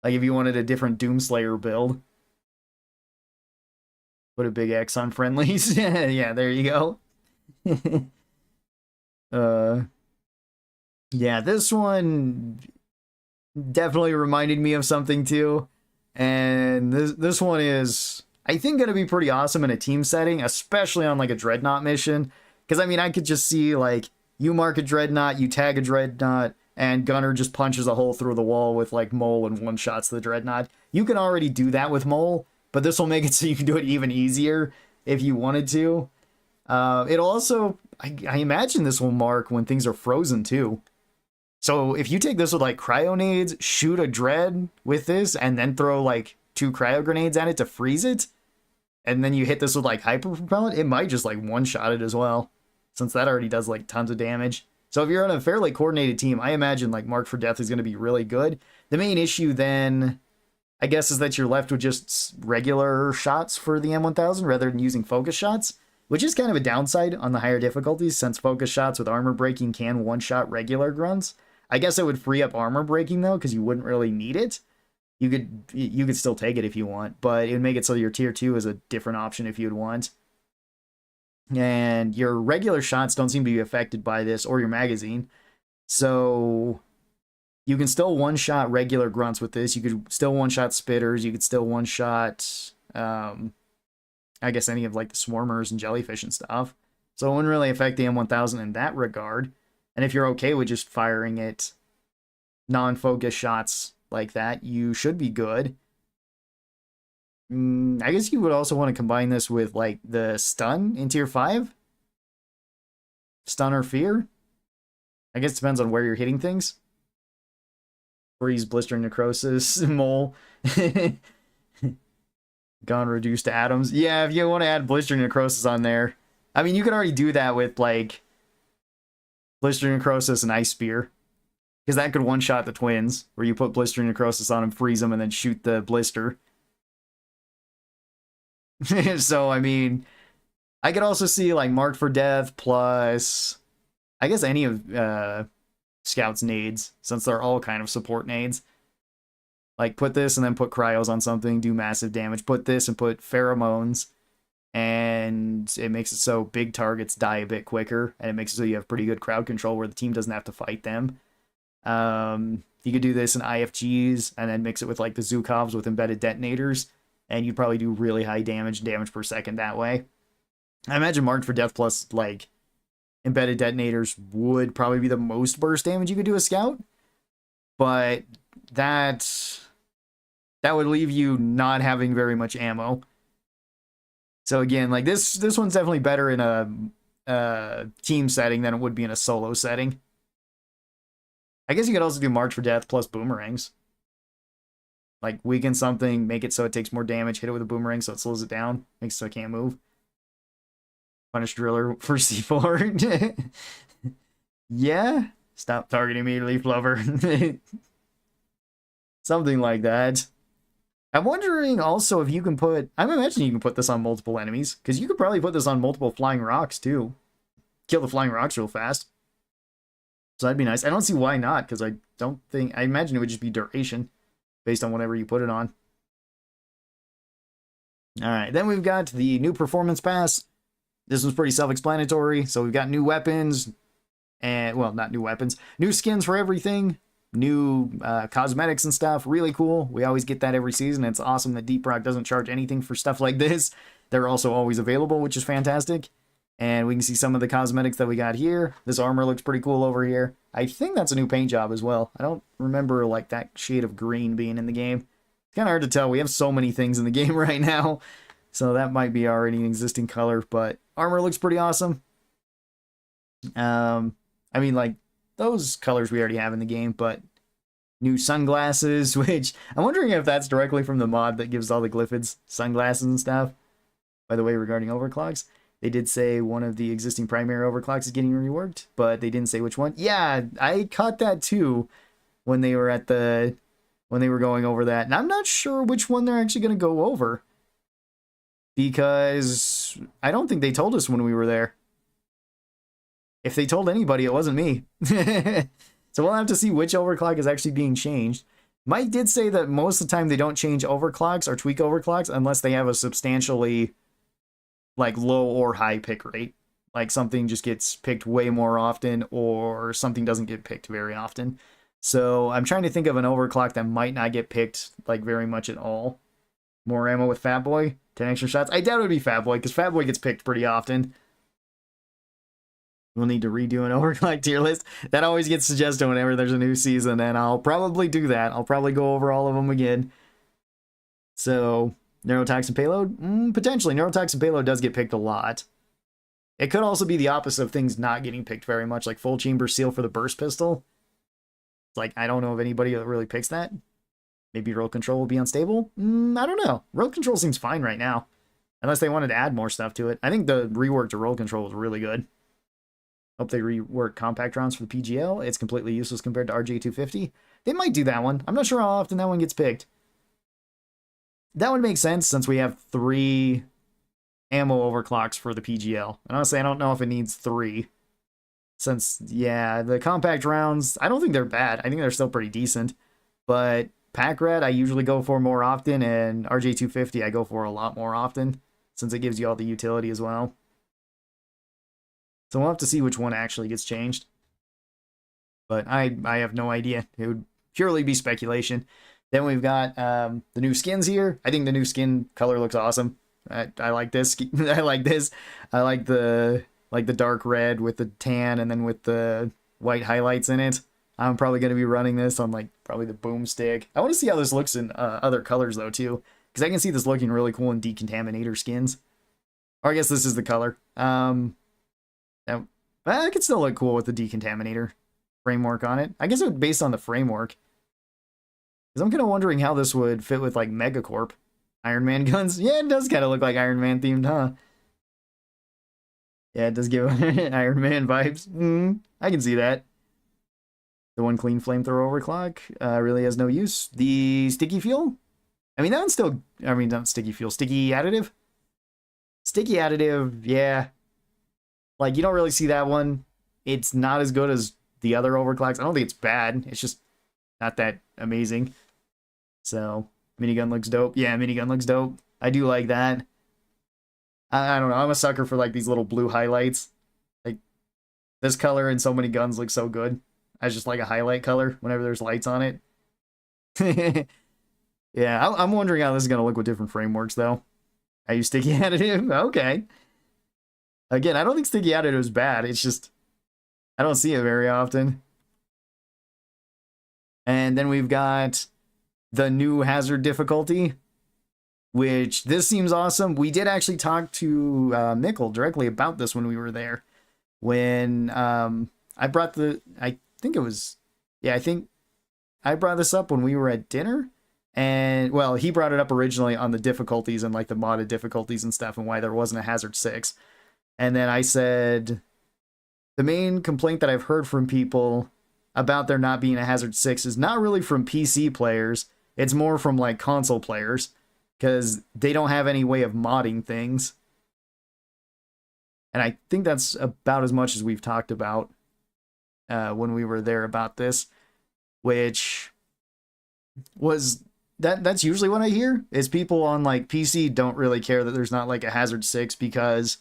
Like if you wanted a different Doomslayer build. Put a big X on friendlies. Yeah, there you go. Yeah, this one definitely reminded me of something too. And this one is, I think, going to be pretty awesome in a team setting, especially on like a Dreadnought mission. Because, I mean, I could just see like you mark a Dreadnought, you tag a Dreadnought, and Gunner just punches a hole through the wall with like Mole and one-shots the Dreadnought. You can already do that with Mole, but this will make it so you can do it even easier if you wanted to. It'll also, I imagine this will mark when things are frozen too. So if you take this with like cryo nades, shoot a dread with this, and then throw like 2 cryo grenades at it to freeze it, and then you hit this with like hyper propellant, it might just like one-shot it as well, since that already does like tons of damage. So if you're on a fairly coordinated team, I imagine like Mark for Death is going to be really good. The main issue then, I guess, is that you're left with just regular shots for the M1000 rather than using focus shots, which is kind of a downside on the higher difficulties, since focus shots with armor breaking can one-shot regular grunts. I guess it would free up armor breaking though, because you wouldn't really need it. You could still take it if you want, but it would make it so your tier 2 is a different option if you'd want. And your regular shots don't seem to be affected by this, or your magazine. So you can still one-shot regular grunts with this. You could still one-shot spitters. You could still one-shot, I guess, any of like the swarmers and jellyfish and stuff. So it wouldn't really affect the M1000 in that regard. And if you're okay with just firing it non-focus shots like that, you should be good. I guess you would also want to combine this with like the stun in tier 5. Stun or fear. I guess it depends on where you're hitting things. Freeze, blistering necrosis, mole. Gone reduced to atoms. Yeah, if you want to add blistering necrosis on there. I mean, you can already do that with like blistering necrosis and ice spear, because that could one-shot the twins, where you put blistering necrosis on them, freeze them, and then shoot the blister. So, I mean, I could also see like Marked for Death plus, I guess, any of Scout's nades, since they're all kind of support nades. Like, put this and then put cryos on something, do massive damage. Put this and put pheromones, and it makes it so big targets die a bit quicker, and it makes it so you have pretty good crowd control where the team doesn't have to fight them. You could do this in IFGs, and then mix it with like the Zhukovs with embedded detonators, and you'd probably do really high damage per second that way. I imagine Marked for Death plus like embedded detonators would probably be the most burst damage you could do a Scout, but that would leave you not having very much ammo. So again, like this one's definitely better in a team setting than it would be in a solo setting. I guess you could also do March for Death plus boomerangs. Like weaken something, make it so it takes more damage, hit it with a boomerang so it slows it down, makes it so it can't move. Punish Driller for C4. Yeah. Stop targeting me, Leaf Lover. Something like that. I'm wondering also if you can put... I'm imagining you can put this on multiple enemies, because you could probably put this on multiple flying rocks, too. Kill the flying rocks real fast. So that'd be nice. I don't see why not, because I don't think... I imagine it would just be duration, based on whatever you put it on. Alright, then we've got the new performance pass. This one's pretty self-explanatory. So we've got new weapons, and... well, not new weapons. New skins for everything. New cosmetics and stuff. Really cool. We always get that every season. It's awesome that Deep Rock doesn't charge anything for stuff like this. They're also always available, which is fantastic. And we can see some of the cosmetics that we got here. This armor looks pretty cool over here. I think that's a new paint job as well. I don't remember like that shade of green being in the game. It's kind of hard to tell. We have so many things in the game right now. So that might be already an existing color, but armor looks pretty awesome. I mean, like, those colors we already have in the game, but new sunglasses, which I'm wondering if that's directly from the mod that gives all the Glyphids sunglasses and stuff. By the way, regarding overclocks, they did say one of the existing primary overclocks is getting reworked, but they didn't say which one. Yeah, I caught that too when they were going over that, and I'm not sure which one they're actually going to go over, because I don't think they told us when we were there. If they told anybody, it wasn't me. So we'll have to see which overclock is actually being changed. Mike did say that most of the time they don't change overclocks or tweak overclocks unless they have a substantially like low or high pick rate. Like something just gets picked way more often or something doesn't get picked very often. So I'm trying to think of an overclock that might not get picked like very much at all. More ammo with Fatboy, 10 extra shots. I doubt it would be Fatboy because Fatboy gets picked pretty often. We'll need to redo an overclock tier list. That always gets suggested whenever there's a new season, and I'll probably do that. I'll probably go over all of them again. So, neurotoxin payload? Potentially. Neurotoxin payload does get picked a lot. It could also be the opposite of things not getting picked very much, like full chamber seal for the burst pistol. Like, I don't know of anybody that really picks that. Maybe road control will be unstable? I don't know. Road control seems fine right now. Unless they wanted to add more stuff to it. I think the rework to road control was really good. Hope they rework compact rounds for the PGL. It's completely useless compared to RJ250. They might do that one. I'm not sure how often that one gets picked. That would make sense since we have 3 ammo overclocks for the PGL. And honestly, I don't know if it needs 3. Since, yeah, the compact rounds, I don't think they're bad. I think they're still pretty decent. But pack rat, I usually go for more often, and RJ250 I go for a lot more often, since it gives you all the utility as well. So we'll have to see which one actually gets changed. But I have no idea. It would purely be speculation. Then we've got the new skins here. I think the new skin color looks awesome. I like this. I like this. I like the dark red with the tan and then with the white highlights in it. I'm probably going to be running this on like probably the boomstick. I want to see how this looks in other colors though too, because I can see this looking really cool in decontaminator skins. Or I guess this is the color. It could still look cool with the decontaminator framework on it. I guess it would based on the framework. Because I'm kind of wondering how this would fit with like Megacorp. Iron Man guns. Yeah, it does kind of look like Iron Man themed, huh? Yeah, it does give Iron Man vibes. I can see that. The one clean flamethrower overclock really has no use. The sticky fuel? I mean, that one's still... I mean, not sticky fuel. Sticky additive? Sticky additive, yeah. Like, you don't really see that one. It's not as good as the other overclocks. I don't think it's bad. It's just not that amazing. So, minigun looks dope. Yeah, minigun looks dope. I do like that. I don't know. I'm a sucker for, like, these little blue highlights. Like, this color in so many guns looks so good. As just, like, a highlight color whenever there's lights on it. Yeah, I'm wondering how this is going to look with different frameworks, though. I use sticky additive? Okay. Again, I don't think sticky additive is bad. It's just, I don't see it very often. And then we've got the new hazard difficulty, which this seems awesome. We did actually talk to Nickel directly about this when we were there. When I brought I think I brought this up when we were at dinner. And, well, he brought it up originally on the difficulties and, like, the modded difficulties and stuff and why there wasn't a Hazard 6. And then I said, the main complaint that I've heard from people about there not being a Hazard 6 is not really from PC players. It's more from, like, console players. Because they don't have any way of modding things. And I think that's about as much as we've talked about when we were there about this. Which was... That's usually what I hear, is people on, like, PC don't really care that there's not, like, a Hazard 6 because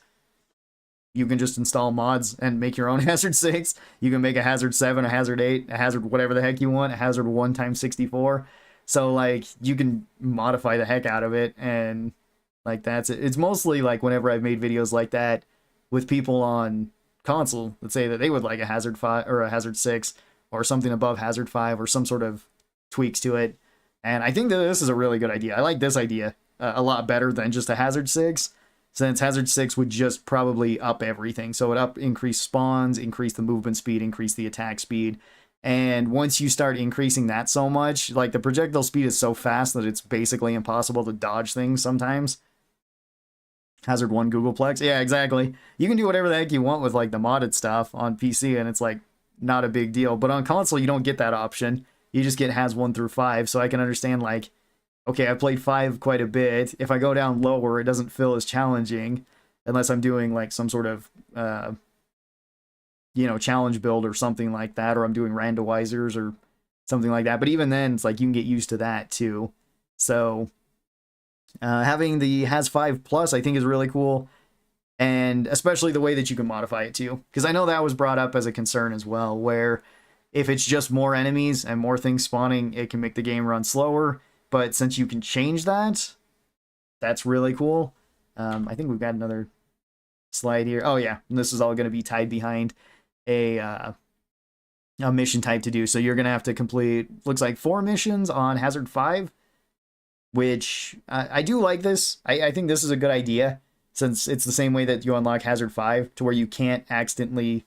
you can just install mods and make your own Hazard 6. You can make a Hazard 7, a Hazard 8, a Hazard whatever the heck you want, a Hazard 1 times 64. So, like, you can modify the heck out of it, and, like, that's it. It's mostly, like, whenever I've made videos like that with people on console that say that they would like a Hazard 5 or a Hazard 6 or something above Hazard 5 or some sort of tweaks to it. And I think that this is a really good idea. I like this idea a lot better than just a Hazard 6, since Hazard 6 would just probably up everything. So it increase spawns, increase the movement speed, increase the attack speed. And once you start increasing that so much, like the projectile speed is so fast that it's basically impossible to dodge things sometimes. Hazard 1 Googleplex. Yeah, exactly. You can do whatever the heck you want with like the modded stuff on PC and it's like not a big deal. But on console, you don't get that option. You just get Haz 1 through 5, so I can understand, like, okay, I played 5 quite a bit. If I go down lower, it doesn't feel as challenging, unless I'm doing, like, some sort of challenge build or something like that, or I'm doing randomizers or something like that. But even then, it's like you can get used to that too. So having the has 5 plus, I think, is really cool. And especially the way that you can modify it too. Because I know that was brought up as a concern as well, where if it's just more enemies and more things spawning, it can make the game run slower. But since you can change that, that's really cool. I think we've got another slide here. Oh yeah, and this is all going to be tied behind a mission type to do. So you're going to have to complete, looks like 4 missions on Hazard 5, which I do like this. I think this is a good idea, since it's the same way that you unlock Hazard 5, to where you can't accidentally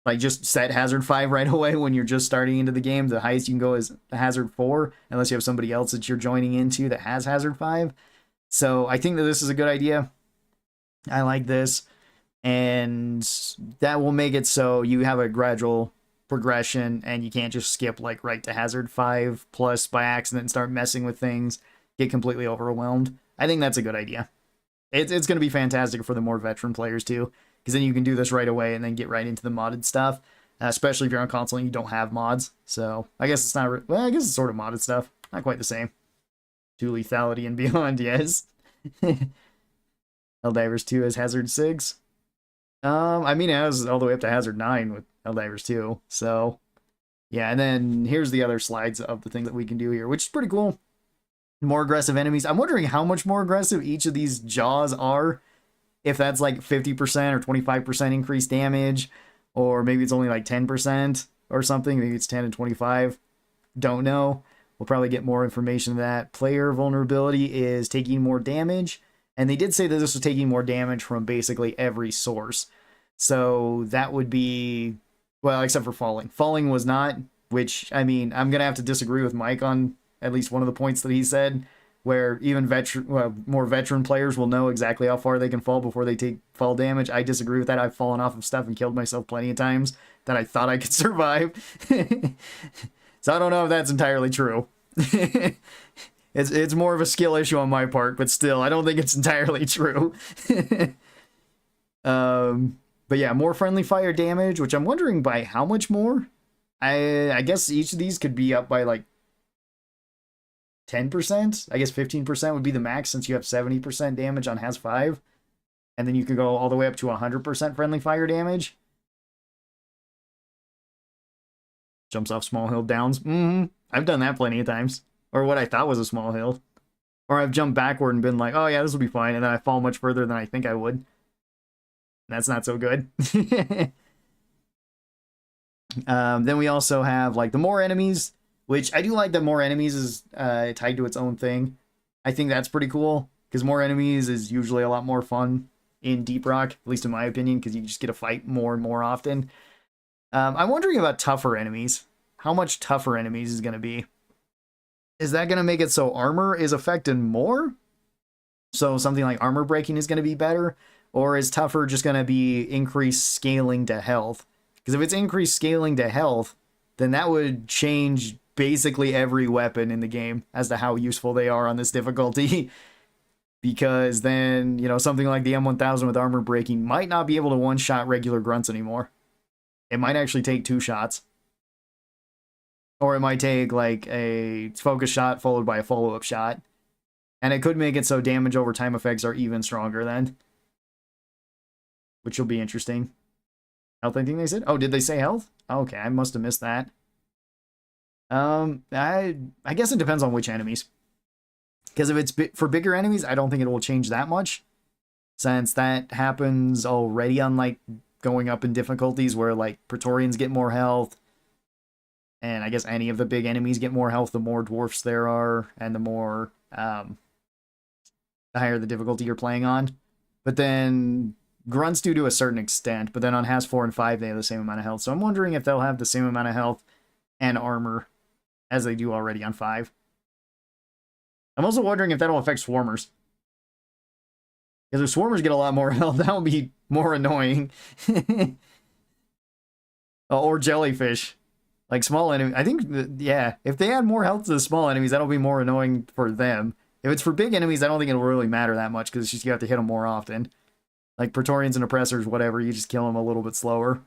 like just set Hazard 5 right away when you're just starting into the game. The highest you can go is Hazard 4, unless you have somebody else that you're joining into that has Hazard 5. So I think that this is a good idea. I like this. And that will make it so you have a gradual progression and you can't just skip like right to Hazard 5 plus by accident and start messing with things, get completely overwhelmed. I think that's a good idea. It's going to be fantastic for the more veteran players too, because then you can do this right away and then get right into the modded stuff, especially if you're on console and you don't have mods. So I guess it's not, well, I guess it's sort of modded stuff. Not quite the same. To lethality and beyond, yes. Helldivers 2 has Hazard 6. I mean, it has all the way up to Hazard 9 with Helldivers 2. So, yeah, and then here's the other slides of the things that we can do here, which is pretty cool. More aggressive enemies. I'm wondering how much more aggressive each of these jaws are. If that's like 50% or 25% increased damage, or maybe it's only like 10% or something. Maybe it's 10 and 25. Don't know. We'll probably get more information on that. Player vulnerability is taking more damage. And they did say that this was taking more damage from basically every source. So that would be, well, except for falling. Falling was not, which, I mean, I'm going to have to disagree with Mike on at least one of the points that he said, where even more veteran players will know exactly how far they can fall before they take fall damage. I disagree with that. I've fallen off of stuff and killed myself plenty of times that I thought I could survive. So I don't know if that's entirely true. It's more of a skill issue on my part, but still, I don't think it's entirely true. But yeah, more friendly fire damage, which I'm wondering by how much more? I guess each of these could be up by like 10%. I guess 15% would be the max, since you have 70% damage on Has 5. And then you could go all the way up to 100% friendly fire damage. Jumps off small hill downs. I've done that plenty of times. Or what I thought was a small hill. Or I've jumped backward and been like, oh yeah, this will be fine. And then I fall much further than I think I would. That's not so good. Then we also have like the more enemies, which I do like that more enemies is tied to its own thing. I think that's pretty cool, because more enemies is usually a lot more fun in Deep Rock, at least in my opinion, because you just get to fight more and more often. I'm wondering about tougher enemies. How much tougher enemies is going to be? Is that going to make it so armor is affected more? So something like armor breaking is going to be better? Or is tougher just going to be increased scaling to health? Because if it's increased scaling to health, then that would change basically every weapon in the game as to how useful they are on this difficulty. Because then, something like the M1000 with armor breaking might not be able to one-shot regular grunts anymore. It might actually take 2 shots. Or it might take like a focus shot followed by a follow-up shot. And it could make it so damage over time effects are even stronger then. Which will be interesting. Health, I think they said? Oh, did they say health? Okay, I must have missed that. I guess it depends on which enemies. Because if it's for bigger enemies, I don't think it will change that much. Since that happens already on like going up in difficulties where like Praetorians get more health. And I guess any of the big enemies get more health the more dwarfs there are, and the more, the higher the difficulty you're playing on. But then grunts do to a certain extent, but then on Has 4 and 5 they have the same amount of health. So I'm wondering if they'll have the same amount of health and armor as they do already on 5. I'm also wondering if that'll affect swarmers. Because if swarmers get a lot more health, that would be more annoying. Or jellyfish. Like small enemies, I think, yeah, if they add more health to the small enemies, that'll be more annoying for them. If it's for big enemies, I don't think it'll really matter that much, because it's just you have to hit them more often. Like Praetorians and Oppressors, whatever, you just kill them a little bit slower.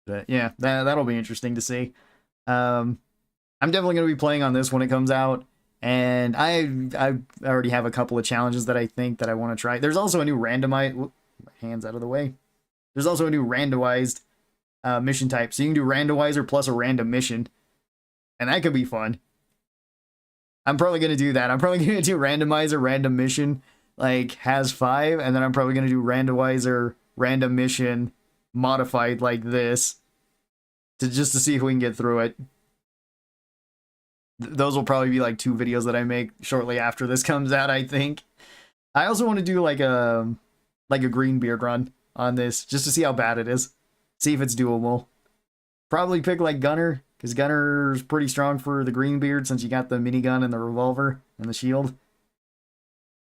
But yeah, that'll be interesting to see. I'm definitely going to be playing on this when it comes out. And I already have a couple of challenges that I think that I want to try. There's also a new randomized... Hands out of the way. There's also a new randomized mission type. So you can do randomizer plus a random mission. And that could be fun. I'm probably going to do that. I'm probably going to do randomizer, random mission, like has 5. And then I'm probably going to do randomizer, random mission, modified like this. Just to see if we can get through it. Those will probably be like 2 videos that I make shortly after this comes out, I think. I also want to do like a green beard run on this, just to see how bad it is. See if it's doable. Probably pick like Gunner, because Gunner's pretty strong for the green beard since you got the minigun and the revolver and the shield.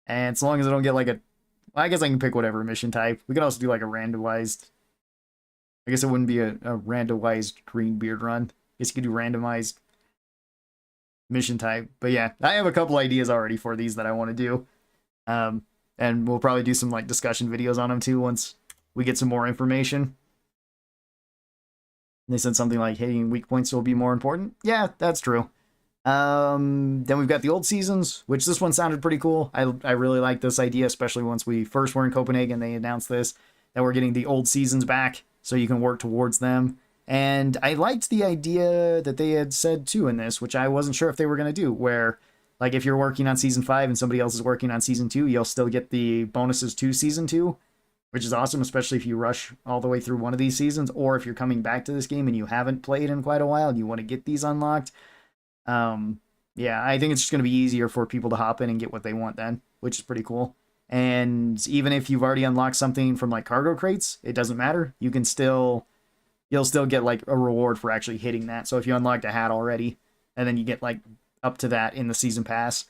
And so long as I don't get like a... Well, I guess I can pick whatever mission type. We could also do like a randomized... I guess it wouldn't be a randomized green beard run. I guess you could do randomized mission type. But yeah, I have a couple ideas already for these that I want to do. And we'll probably do some like discussion videos on them too once we get some more information. They said something like hitting weak points will be more important. Yeah, that's true. Then we've got the old seasons, which this one sounded pretty cool. I really like this idea, especially once we first were in Copenhagen. They announced this, that we're getting the old seasons back so you can work towards them. And I liked the idea that they had said too in this, which I wasn't sure if they were going to do, where like if you're working on season 5 and somebody else is working on season 2, you'll still get the bonuses to season 2, which is awesome, especially if you rush all the way through one of these seasons, or if you're coming back to this game and you haven't played in quite a while and you want to get these unlocked. Yeah, I think it's just going to be easier for people to hop in and get what they want then, which is pretty cool. And even if you've already unlocked something from like cargo crates, it doesn't matter. You can still, you'll still get like a reward for actually hitting that. So if you unlocked a hat already, and then you get like up to that in the season pass,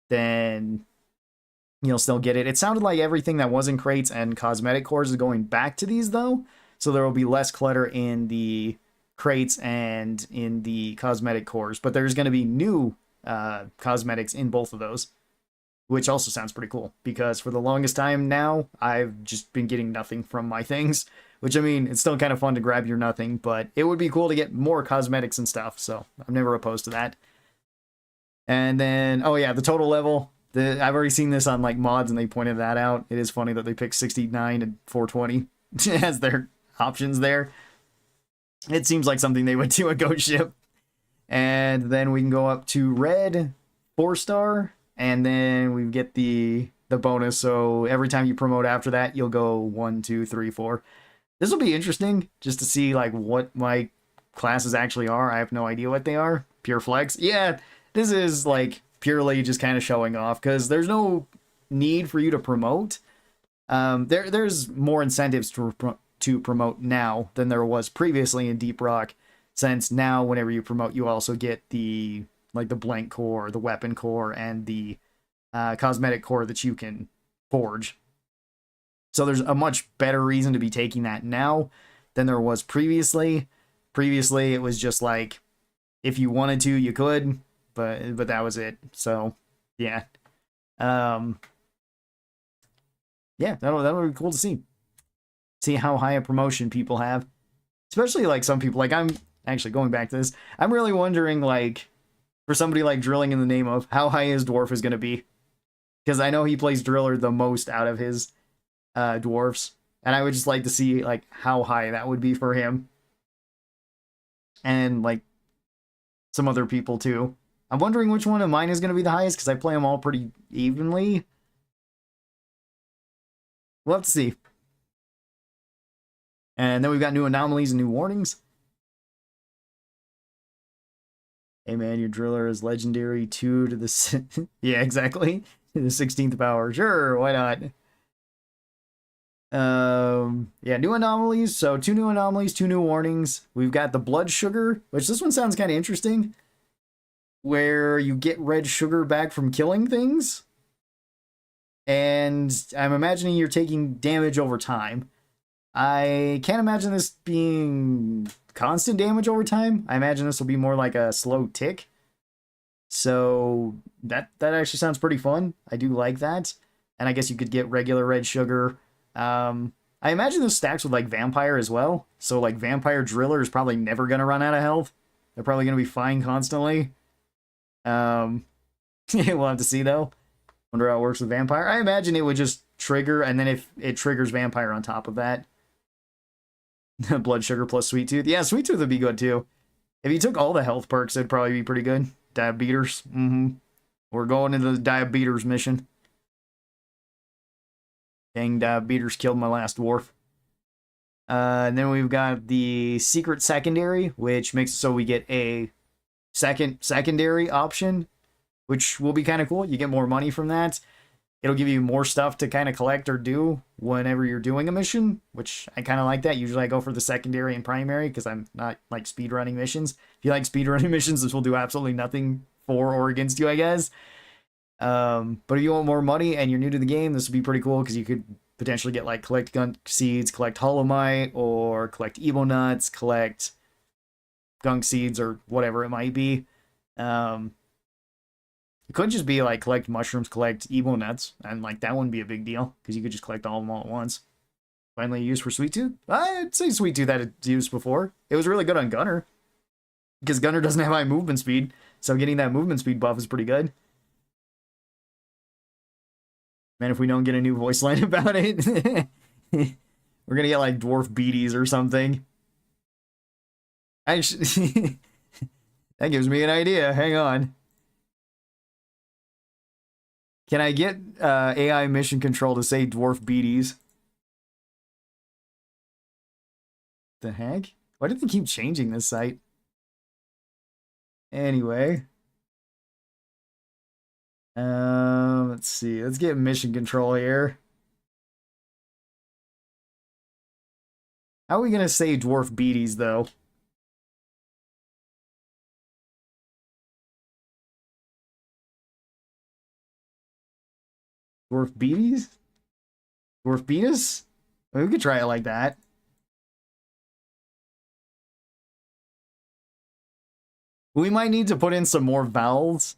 then you'll still get it. It sounded like everything that was in crates and cosmetic cores is going back to these though. So there will be less clutter in the crates and in the cosmetic cores, but there's going to be new cosmetics in both of those, which also sounds pretty cool, because for the longest time now, I've just been getting nothing from my things, which, I mean, it's still kind of fun to grab your nothing, but it would be cool to get more cosmetics and stuff, so I'm never opposed to that. And then, oh yeah, the total level. I've already seen this on like mods, and they pointed that out. It is funny that they picked 69 and 420 as their options there. It seems like something they would do a Ghost Ship. And then we can go up to red, 4-star, and then we get the bonus. So every time you promote after that, you'll go 1, 2, 3, 4. This will be interesting just to see like what my classes actually are. I have no idea what they are. Pure flex. Yeah, this is like purely just kind of showing off, because there's no need for you to promote. There's more incentives to promote now than there was previously in Deep Rock, since now whenever you promote, you also get the like the blank core, the weapon core, and the cosmetic core that you can forge. So there's a much better reason to be taking that now than there was previously. Previously, it was just like, if you wanted to, you could, but that was it. So, yeah. Yeah, that'll be cool to see. See how high a promotion people have. Especially, like, some people, like, I'm actually going back to this. I'm really wondering, like, for somebody like Drilling in the Name of, how high his dwarf is going to be. Because I know he plays Driller the most out of his dwarves. And I would just like to see, like, how high that would be for him. And, like, some other people, too. I'm wondering which one of mine is going to be the highest, because I play them all pretty evenly. We'll have to see. And then we've got new anomalies and new warnings. Hey man, your driller is legendary 2 to the... yeah, exactly. The 16th power. Sure, why not? Yeah, new anomalies. So 2 new anomalies, 2 new warnings. We've got the blood sugar, which this one sounds kind of interesting, where you get red sugar back from killing things. And I'm imagining you're taking damage over time. I can't imagine this being constant damage over time. I imagine this will be more like a slow tick. So that actually sounds pretty fun. I do like that. And I guess you could get regular red sugar. I imagine this stacks with like vampire as well. So like vampire driller is probably never going to run out of health. They're probably going to be fine constantly. We'll have to see though. Wonder how it works with vampire. I imagine it would just trigger, and then if it triggers vampire on top of that. Blood sugar plus sweet tooth. Yeah, sweet tooth would be good too. If you took all the health perks, it'd probably be pretty good. Diabetes. We're going into the diabetes mission. Dang, diabetes killed my last dwarf. And then we've got the secret secondary, which makes it so we get a secondary option, which will be kind of cool. You get more money from that. It'll give you more stuff to kind of collect or do whenever you're doing a mission, which I kind of like that. Usually I go for the secondary and primary because I'm not like speedrunning missions. If you like speedrunning missions, this will do absolutely nothing for or against you, I guess. But if you want more money and you're new to the game, this would be pretty cool because you could potentially get like collect gunk seeds, collect holomite, or collect Evo nuts, collect gunk seeds, or whatever it might be. It could just be like collect mushrooms, collect Evo nuts, and like that wouldn't be a big deal because you could just collect all of them all at once. Finally used for Sweet Tooth? I'd say Sweet Tooth had it used before. It was really good on Gunner because Gunner doesn't have high movement speed, so getting that movement speed buff is pretty good. Man, if we don't get a new voice line about it, we're gonna get like dwarf beaties or something. Actually, that gives me an idea. Hang on. Can I get AI mission control to say dwarf beaties? The heck? Why did they keep changing this site? Anyway. Let's see. Let's get mission control here. How are we gonna say dwarf beaties though? Dwarf beaties? Dwarf beatus? I mean, we could try it like that. We might need to put in some more vowels.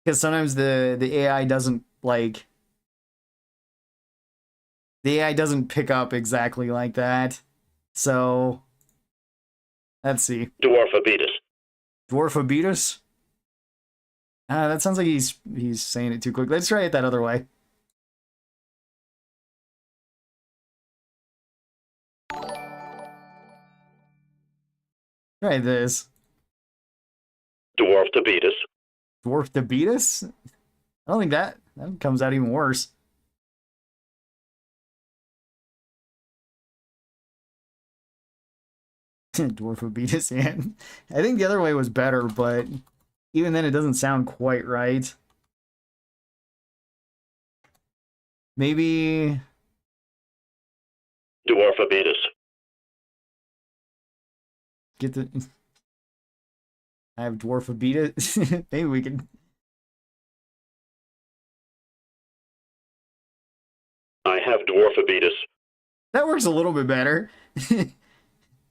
Because sometimes the AI doesn't, like... The AI doesn't pick up exactly like that. So... Let's see.
Dwarfabetus.
Dwarfabetus? That sounds like he's saying it too quick. Let's try it that other way. Try this.
Dwarftabetus.
Dwarftabetus? I don't think that comes out even worse. Dwarfabetus, yeah. I think the other way was better, but even then it doesn't sound quite right. Maybe...
Dwarfabetus.
Get the... I have Dwarfabetus. Maybe we can...
I have Dwarfabetus.
That works a little bit better.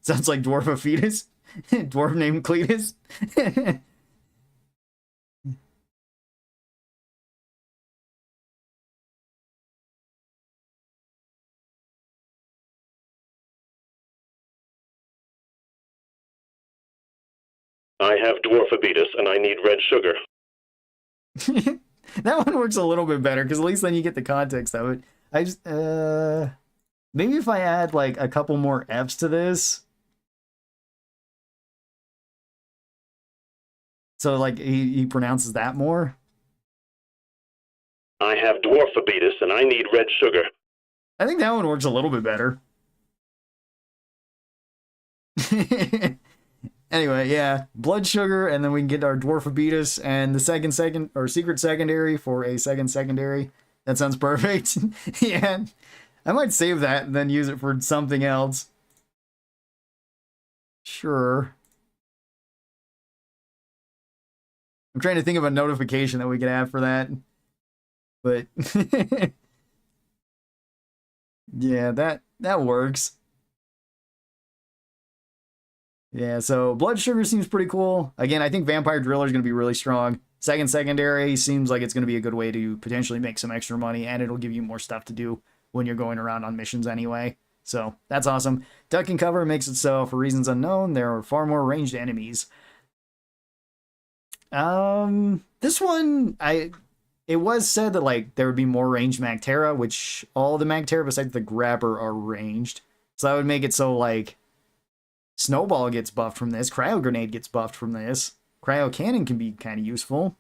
Sounds like Dwarfafetus. Dwarf named Cletus.
I have Dwarfabetus and I need red sugar.
That one works a little bit better because at least then you get the context of it. I just maybe if I add like a couple more F's to this, so like he pronounces that more.
I have Dwarfabetus and I need red sugar.
I think that one works a little bit better. Anyway, yeah, blood sugar, and then we can get our Dwarfabetus and the second or secret secondary for a second secondary. That sounds perfect. Yeah, I might save that and then use it for something else. Sure. I'm trying to think of a notification that we could have for that. But yeah, that works. Yeah, so blood sugar seems pretty cool. Again, I think vampire driller is going to be really strong. Secondary seems like it's going to be a good way to potentially make some extra money, and it'll give you more stuff to do when you're going around on missions anyway. So that's awesome. Duck and cover makes it so, for reasons unknown, there are far more ranged enemies. This one, it was said that like there would be more ranged Magterra, which all the Magterra besides the grabber are ranged. So that would make it so like Snowball gets buffed from this, Cryo Grenade gets buffed from this, Cryo Cannon can be kind of useful.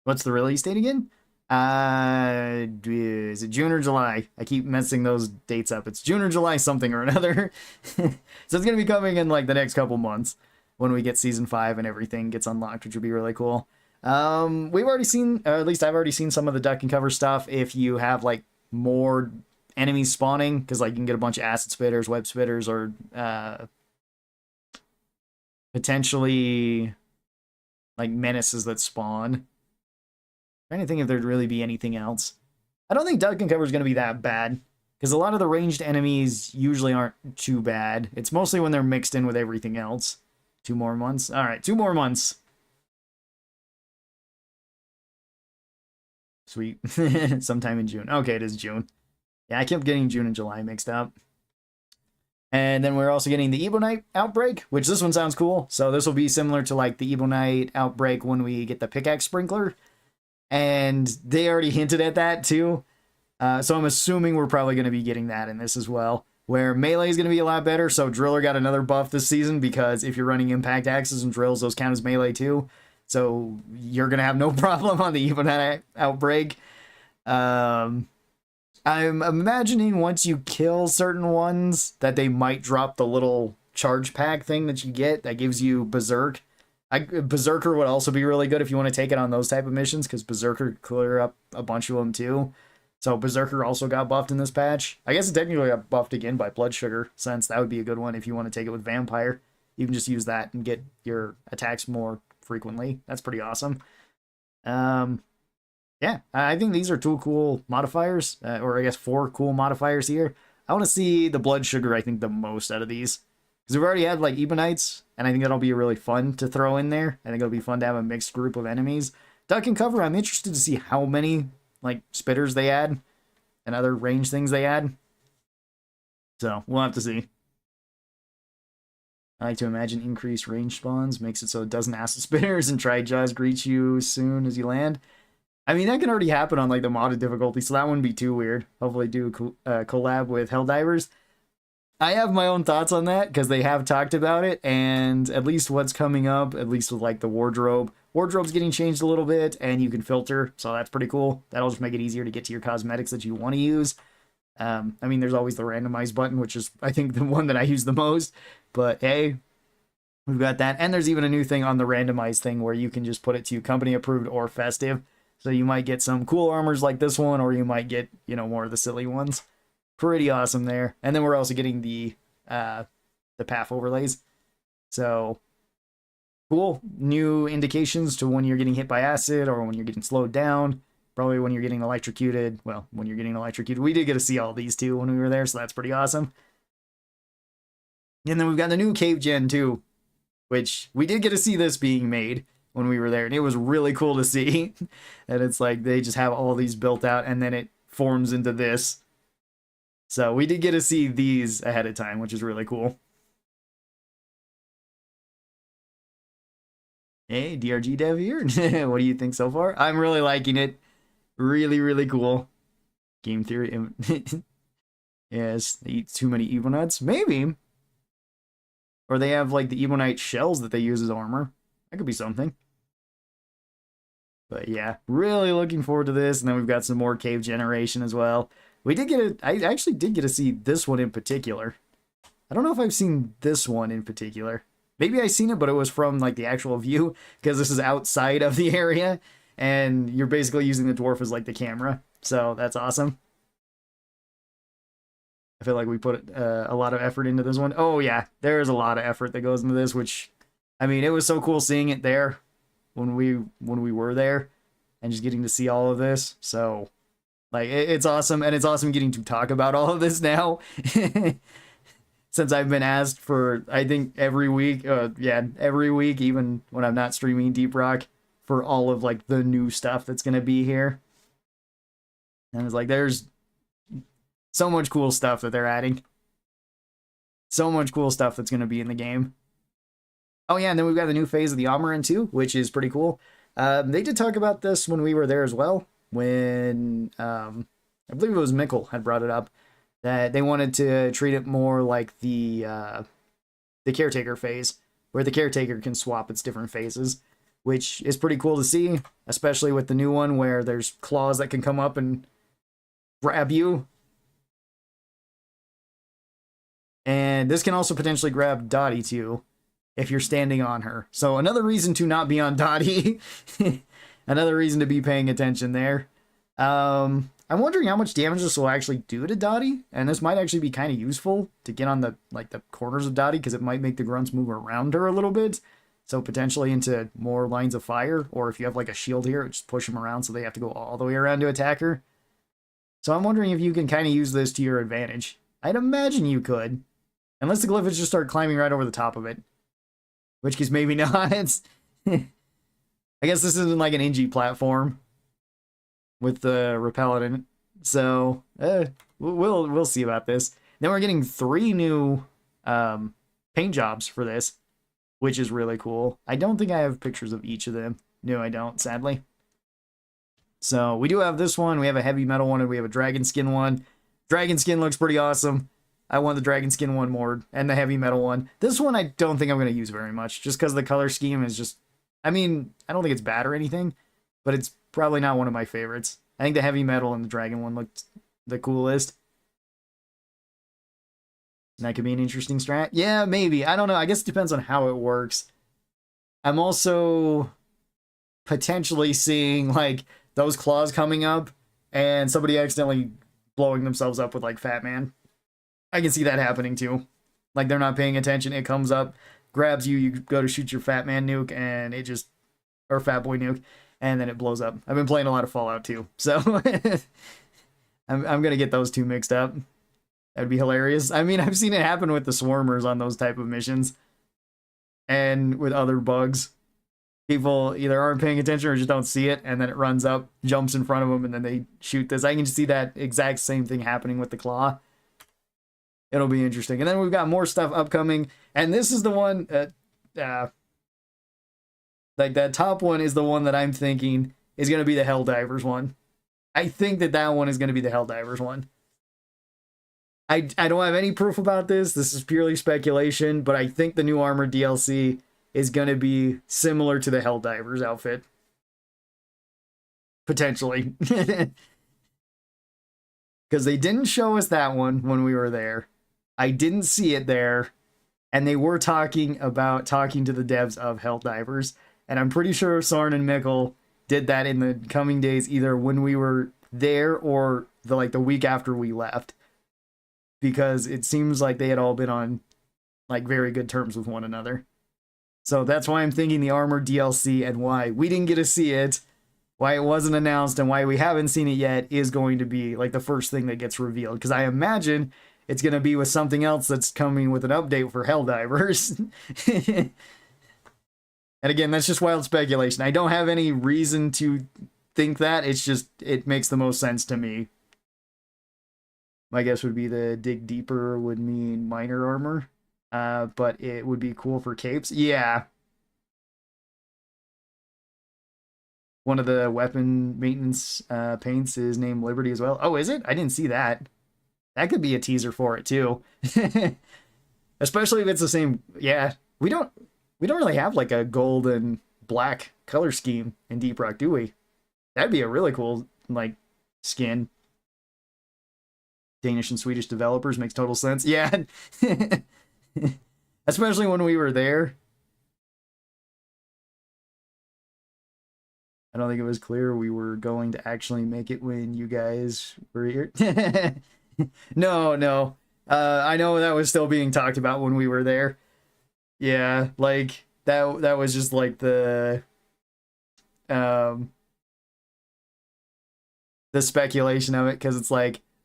What's the release date again? Is it June or July? I keep messing those dates up. It's June or July something or another. So it's gonna be coming in like the next couple months when we get season 5 and everything gets unlocked, which would be really cool. We've already seen, or at least I've already seen some of the duck and cover stuff. If you have like more enemies spawning, because like you can get a bunch of acid spitters, web spitters, or potentially like menaces that spawn. I'm trying to think if there'd really be anything else. I don't think duck and cover is going to be that bad, because a lot of the ranged enemies usually aren't too bad. It's mostly when they're mixed in with everything else. 2 more months. All right, 2 more months. Sweet. Sometime in June. Okay, it is June. Yeah, I kept getting June and July mixed up. And then we're also getting the Ebonite Outbreak, which this one sounds cool. So this will be similar to like the Ebonite Outbreak when we get the Pickaxe Sprinkler. And they already hinted at that too. So I'm assuming we're probably going to be getting that in this as well. Where melee is going to be a lot better. So Driller got another buff this season, because if you're running impact axes and drills, those count as melee too. So you're going to have no problem on the Ebonite Outbreak. I'm imagining once you kill certain ones that they might drop the little charge pack thing that you get that gives you Berserk. Berserker would also be really good if you want to take it on those type of missions, because Berserker clear up a bunch of them too. So Berserker also got buffed in this patch. I guess it technically got buffed again by Blood Sugar, since that would be a good one if you want to take it with Vampire. You can just use that and get your attacks more frequently. That's pretty awesome. Yeah, I think these are 2 cool modifiers, or I guess 4 cool modifiers here. I want to see the Blood Sugar, I think, the most out of these. Because we've already had, like, Ebonites, and I think that'll be really fun to throw in there. I think it'll be fun to have a mixed group of enemies. Duck and cover, I'm interested to see how many, like, spitters they add, and other range things they add. So, we'll have to see. I like to imagine increased range spawns makes it so it doesn't acid spitters and try jaws greet you as soon as you land. I mean, that can already happen on like the modded difficulty, so that wouldn't be too weird. Hopefully do a collab with Helldivers. I have my own thoughts on that, because they have talked about it, and at least what's coming up, at least with like the wardrobe. Wardrobe's getting changed a little bit, and you can filter, so that's pretty cool. That'll just make it easier to get to your cosmetics that you want to use. I mean, there's always the randomize button, which is, I think, the one that I use the most. But hey, we've got that. And there's even a new thing on the randomize thing where you can just put it to company approved or festive. So you might get some cool armors like this one, or you might get, you know, more of the silly ones. Pretty awesome there. And then we're also getting the path overlays. So cool. New indications to when you're getting hit by acid or when you're getting slowed down. Probably when you're getting electrocuted. Well, when you're getting electrocuted. We did get to see all these too when we were there, so that's pretty awesome. And then we've got the new cave gen too, which we did get to see this being made when we were there, and it was really cool to see. And it's like they just have all these built out, and then it forms into this. So we did get to see these ahead of time, which is really cool. Hey, DRG Dev here. What do you think so far? I'm really liking it. Really, really cool. Game theory. Yes, they eat too many Ebonites. Maybe. Or they have like the Ebonite shells that they use as armor. That could be something. But yeah, really looking forward to this. And then we've got some more cave generation as well. We did get I actually did get to see this one in particular. I don't know if I've seen this one in particular. Maybe I've seen it, but it was from like the actual view, because this is outside of the area. And you're basically using the dwarf as like the camera. So that's awesome. I feel like we put a lot of effort into this one. Oh yeah, there is a lot of effort that goes into this, which, I mean, it was so cool seeing it there when we were there and just getting to see all of this. So like, it's awesome. And it's awesome getting to talk about all of this now. since I've been asked for, I think every week, every week, even when I'm not streaming Deep Rock, for all of like the new stuff that's gonna be here. And it's like, there's so much cool stuff that they're adding. So much cool stuff that's gonna be in the game. Oh yeah, and then we've got the new phase of the Omen too, which is pretty cool. They did talk about this when we were there as well, when I believe it was Mikkel had brought it up, that they wanted to treat it more like the caretaker phase, where the caretaker can swap its different phases, which is pretty cool to see, especially with the new one where there's claws that can come up and grab you. And this can also potentially grab Dottie too, if you're standing on her. So another reason to not be on Dottie. Another reason to be paying attention there. I'm wondering how much damage this will actually do to Dottie, and this might actually be kind of useful to get on the corners of Dottie, because it might make the grunts move around her a little bit, so potentially into more lines of fire, or if you have like a shield here, just push them around so they have to go all the way around to attack her. So I'm wondering if you can kind of use this to your advantage. I'd imagine you could, unless the glyphids just start climbing right over the top of it, which case maybe not. I guess this isn't like an NG platform with the repellent in it. So we'll see about this. Then we're getting 3 new paint jobs for this, which is really cool. I don't think I have pictures of each of them. No, I don't, sadly. So we do have this one. We have a heavy metal one, and we have a dragon skin one. Dragon skin looks pretty awesome. I want the dragon skin one more, and the heavy metal one. This one I don't think I'm going to use very much, just because the color scheme is just... I mean, I don't think it's bad or anything, but it's probably not one of my favorites. I think the heavy metal and the dragon one looked the coolest. And that could be an interesting strat. Yeah, maybe. I don't know. I guess it depends on how it works. I'm also potentially seeing, like, those claws coming up and somebody accidentally blowing themselves up with, like, Fat Man. I can see that happening, too. Like, they're not paying attention. It comes up, grabs you, you go to shoot your Fat Man nuke, and it just... or Fat Boy nuke, and then it blows up. I've been playing a lot of Fallout, too, so... I'm gonna get those two mixed up. That'd be hilarious. I mean, I've seen it happen with the Swarmers on those type of missions. And with other bugs. People either aren't paying attention or just don't see it, and then it runs up, jumps in front of them, and then they shoot this. I can just see that exact same thing happening with the claw. It'll be interesting. And then we've got more stuff upcoming, and this is the one... like, that top one is the one that I'm thinking is going to be the Helldivers one. I think that one is going to be the Helldivers one. I don't have any proof about this. This is purely speculation, but I think the new Armored DLC is going to be similar to the Helldivers outfit. Potentially. Because they didn't show us that one when we were there. I didn't see it there. And they were talking to the devs of Helldivers. And I'm pretty sure Soren and Mikkel did that in the coming days, either when we were there or the week after we left. Because it seems like they had all been on very good terms with one another. So that's why I'm thinking the Armored DLC, and why we didn't get to see it, why it wasn't announced, and why we haven't seen it yet is going to be the first thing that gets revealed. Because I imagine it's going to be with something else that's coming with an update for Helldivers. And again, that's just wild speculation. I don't have any reason to think that. It's just, it makes the most sense to me. My guess would be the dig deeper would mean minor armor. But it would be cool for capes. Yeah. One of the weapon maintenance paints is named Liberty as well. Oh, is it? I didn't see that. That could be a teaser for it too. Especially if it's the same. Yeah, we don't really have a gold and black color scheme in Deep Rock, do we? That'd be a really cool skin. Danish and Swedish developers makes total sense. Yeah. Especially when we were there. I don't think it was clear we were going to actually make it when you guys were here. No. I know that was still being talked about when we were there. Yeah, that was just the speculation of it, because it's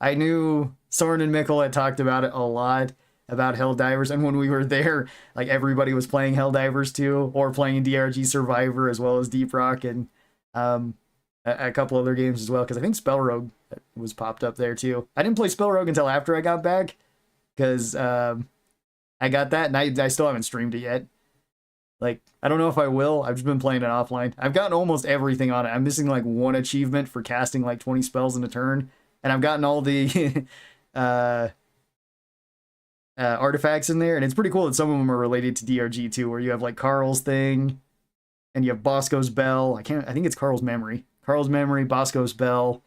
I knew Soren and Mikkel had talked about it a lot, about Helldivers, and when we were there, like everybody was playing Helldivers too, or playing DRG Survivor as well as Deep Rock, and a couple other games as well, because I think Spell Rogue was popped up there too. I didn't play Spell Rogue until after I got back, because I got that, and I still haven't streamed it yet. Like, I don't know if I will. I've just been playing it offline. I've gotten almost everything on it. I'm missing like one achievement for casting like 20 spells in a turn, and I've gotten all the artifacts in there, and it's pretty cool that some of them are related to DRG too, where you have like Karl's thing, and you have Bosco's Bell. I think it's Karl's Memory. Karl's Memory, Bosco's Bell.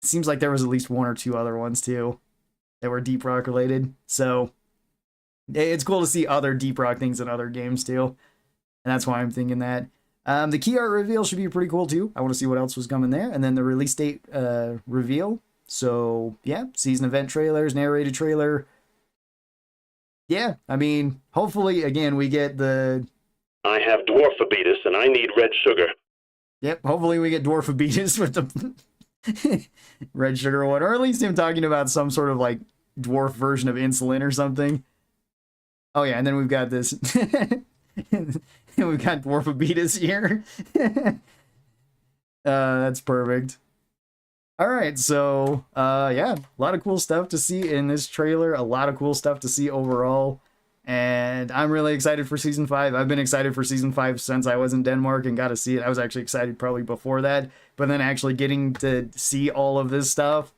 It seems like there was at least one or two other ones too that were Deep Rock related. So it's cool to see other Deep Rock things in other games too, and that's why I'm thinking that. The key art reveal should be pretty cool too. I want to see what else was coming there, and then the release date reveal. So yeah, season event trailers, narrated trailer. Yeah, I mean, hopefully again we get the.
I have dwarfabetus and I need red sugar.
Yep, hopefully we get dwarfabetus with the red sugar one, or at least him talking about some sort of like dwarf version of insulin or something. Oh yeah, and then we've got this. We've got dwarfabetus here. That's perfect. All right, so yeah, a lot of cool stuff to see in this trailer. A lot of cool stuff to see overall. And I'm really excited for Season 5. I've been excited for Season 5 since I was in Denmark and got to see it. I was actually excited probably before that. But then actually getting to see all of this stuff,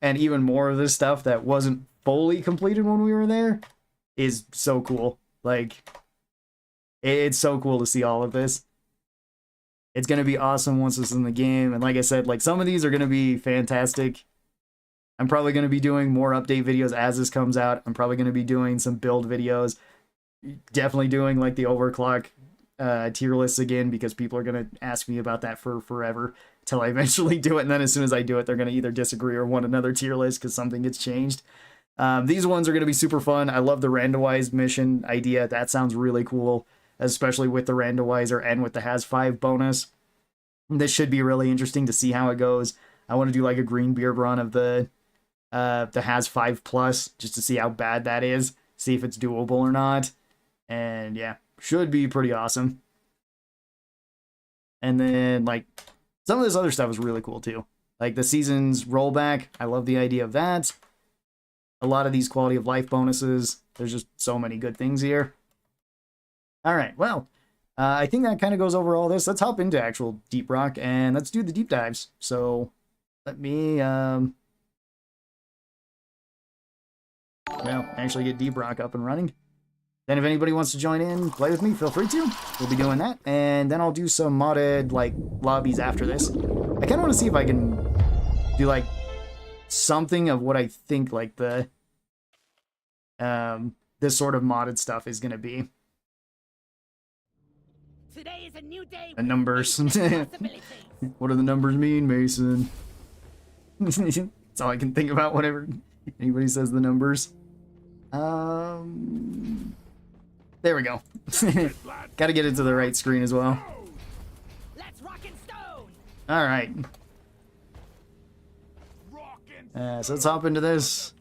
and even more of this stuff that wasn't fully completed when we were there, is so cool. Like, it's so cool to see all of this. It's going to be awesome once it's in the game. And like I said, like some of these are going to be fantastic. I'm probably going to be doing more update videos as this comes out. I'm probably going to be doing some build videos. Definitely doing like the overclock tier lists again, because people are going to ask me about that for forever till I eventually do it. And then as soon as I do it, they're going to either disagree or want another tier list because something gets changed. These ones are going to be super fun. I love the randomized mission idea. That sounds really cool, especially with the randomizer and with the has 5 bonus. This should be really interesting to see how it goes. I want to do like a green beard run of the has 5 plus, just to see how bad that is, see if it's doable or not. And yeah, should be pretty awesome. And then like some of this other stuff is really cool too. Like the season's rollback. I love the idea of that. A lot of these quality of life bonuses. There's just so many good things here. All right, well, I think that kind of goes over all this. Let's hop into actual Deep Rock and let's do the deep dives. So let me, well, actually get Deep Rock up and running. Then if anybody wants to join in, play with me, feel free to. We'll be doing that. And then I'll do some modded, like, lobbies after this. I kind of want to see if I can do, like, something of what I think, like, the, this sort of modded stuff is going to be.
Today is a new day.
The numbers. What do the numbers mean, Mason? That's all I can think about whenever anybody says the numbers. There we go. Got to get it to the right screen as well.
Let's rock and stone.
All right. So let's hop into this.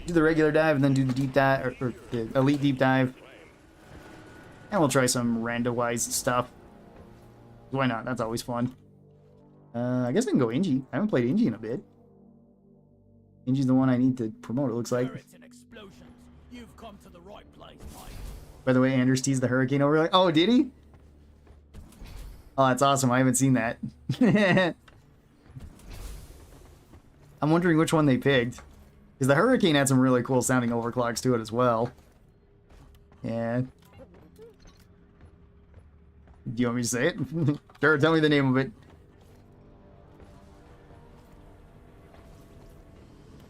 Do the regular dive and then do the deep dive, or the elite deep dive. And we'll try some randomized stuff. Why not? That's always fun. I guess I can go Ingy. I haven't played Ingy in a bit. Ingy's the one I need to promote, it looks like.
You've come to the right place, Mike.
By the way, Anders teased the hurricane over. Like, oh, did he? Oh, that's awesome. I haven't seen that. I'm wondering which one they picked. Because the hurricane had some really cool sounding overclocks to it as well. Yeah. Do you want me to say it? Sure, tell me the name of it.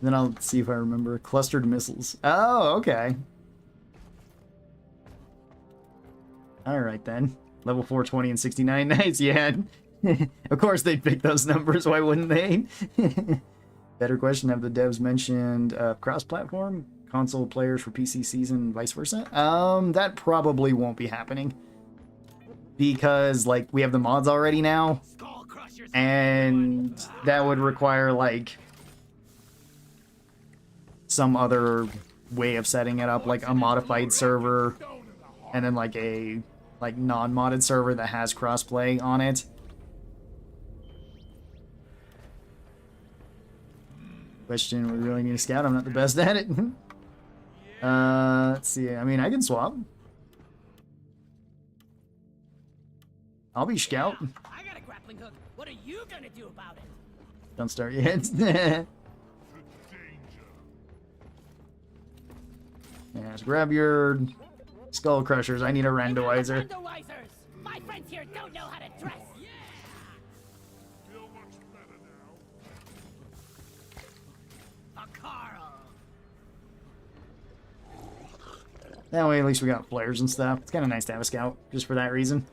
Then I'll see if I remember. Clustered missiles. Oh, okay. Alright then. Level 420 and 69. Nice, yeah. Of course they'd pick those numbers, why wouldn't they? Better question, have the devs mentioned cross-platform? Console players for PC season, vice versa? That probably won't be happening. Because, like, we have the mods already now. And that would require, like... some other way of setting it up, like a modified server, and then like a non-modded server that has crossplay on it. Question, we really need a scout? I'm not the best at it. Let's see. I mean, I can swap. I'll be scout.
I got a grappling hook. What are you gonna do about it?
Don't start yet. Yeah, just grab your skull crushers. I need a randomizer.
Randomizers! My friends here don't know how to dress. A Karl.
That way, at least we got flares and stuff. It's kind of nice to have a scout, just for that reason.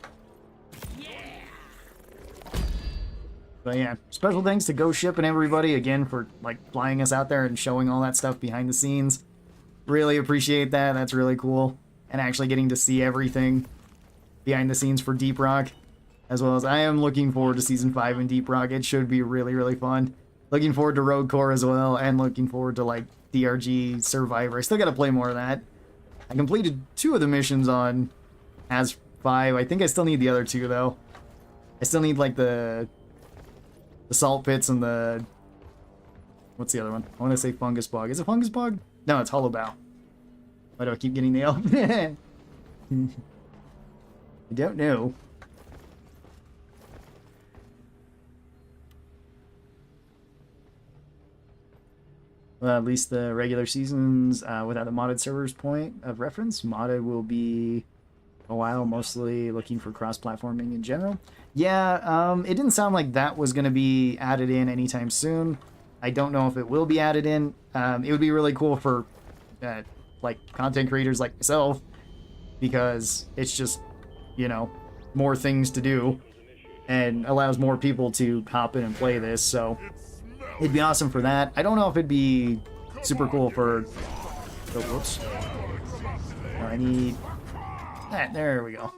But yeah, special thanks to Ghost Ship and everybody again for like flying us out there and showing all that stuff behind the scenes. Really appreciate that. That's really cool. And actually getting to see everything behind the scenes for Deep Rock. As well as I am looking forward to Season 5 in Deep Rock. It should be really, really fun. Looking forward to Rogue Core as well. And looking forward to like DRG Survivor. I still gotta play more of that. I completed 2 of the missions on As 5. I think I still need the other 2 though. I still need like the salt pits and the... What's the other one? I want to say fungus bog. Is it fungus bog? No, it's hollow bow. Why do I keep getting nailed? I don't know. Well, at least the regular seasons without the modded servers point of reference. Modded will be a while, mostly looking for cross-platforming in general. Yeah, it didn't sound like that was going to be added in anytime soon. I don't know if it will be added in. It would be really cool for like content creators like myself, because it's just, you know, more things to do and allows more people to hop in and play this. So it'd be awesome for that. I don't know if it'd be super cool for... Oh, whoops. Oh, I need... there we go.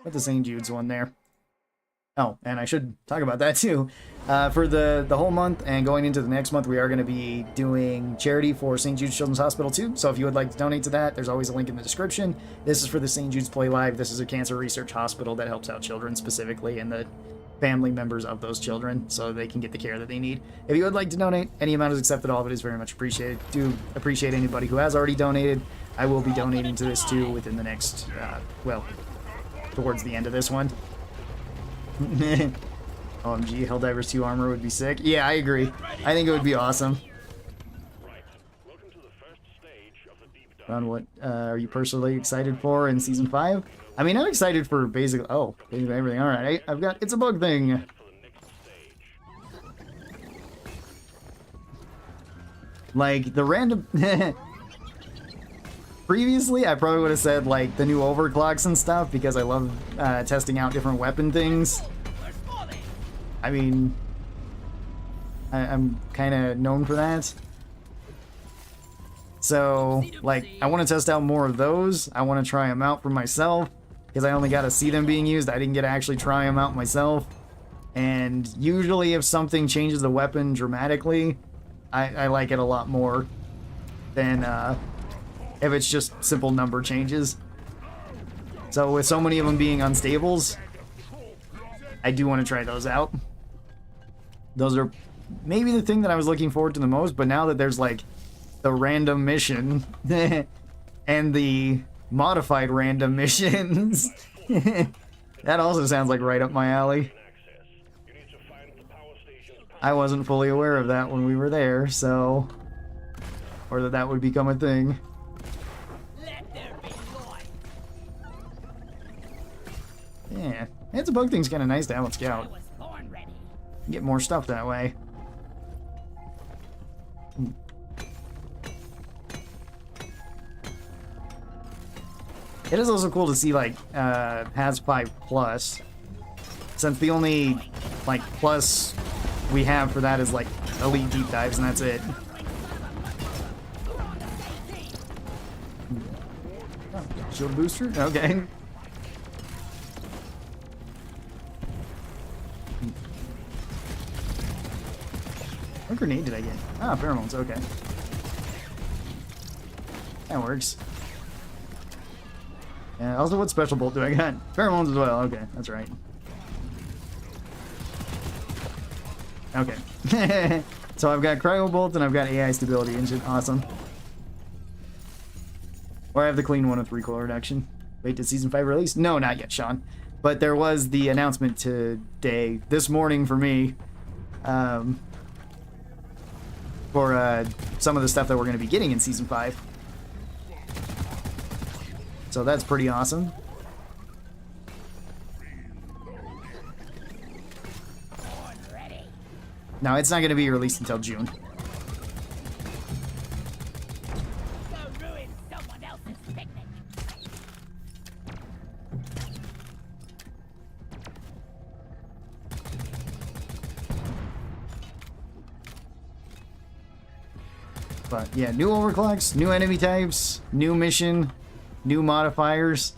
Put the St. Jude's one there. Oh, and I should talk about that too. For the whole month and going into the next month, we are going to be doing charity for St. Jude's Children's Hospital too. So if you would like to donate to that, there's always a link in the description. This is for the St. Jude's Play Live. This is a cancer research hospital that helps out children specifically and the family members of those children so they can get the care that they need. If you would like to donate, any amount is accepted. All of it is very much appreciated. Do appreciate anybody who has already donated. I will be donating to this too within the next, well, towards the end of this one. OMG, Helldivers 2 armor would be sick. Yeah, I agree. I think it would be awesome. Ron, what are you personally excited for in Season 5? I mean, I'm excited for basically... Oh, basically everything. Alright, I've got... It's a bug thing. Like, the random... Previously, I probably would have said, like, the new overclocks and stuff, because I love testing out different weapon things. I mean, I'm kind of known for that. So, like, I want to test out more of those. I want to try them out for myself, because I only got to see them being used. I didn't get to actually try them out myself. And usually if something changes the weapon dramatically, I like it a lot more than if it's just simple number changes. So with so many of them being unstables, I do want to try those out. Those are maybe the thing that I was looking forward to the most, but now that there's like the random mission and the modified random missions, that also sounds like right up my alley. I wasn't fully aware of that when we were there, so... Or that that would become a thing. Yeah, it's a bug thing's kind of nice to have on Scout. Get more stuff that way. It is also cool to see, like, has 5 plus. Since the only, like, plus we have for that is, like, elite deep dives, and that's it. Oh, shield booster? Okay. What grenade did I get? Ah, pheromones, okay. That works. Yeah, also, what special bolt do I got? Pheromones as well. Okay, that's right. Okay. So I've got Cryo Bolt and I've got AI Stability Engine. Awesome. Or I have the clean one with recoil reduction. Wait, did Season 5 release? No, not yet, Sean. But there was the announcement today, this morning for me, for some of the stuff that we're going to be getting in Season 5. So that's pretty awesome. Now, it's not going to be released until June.
Go ruin someone else's picnic.
But yeah, new overclocks, new enemy types, new mission, new modifiers.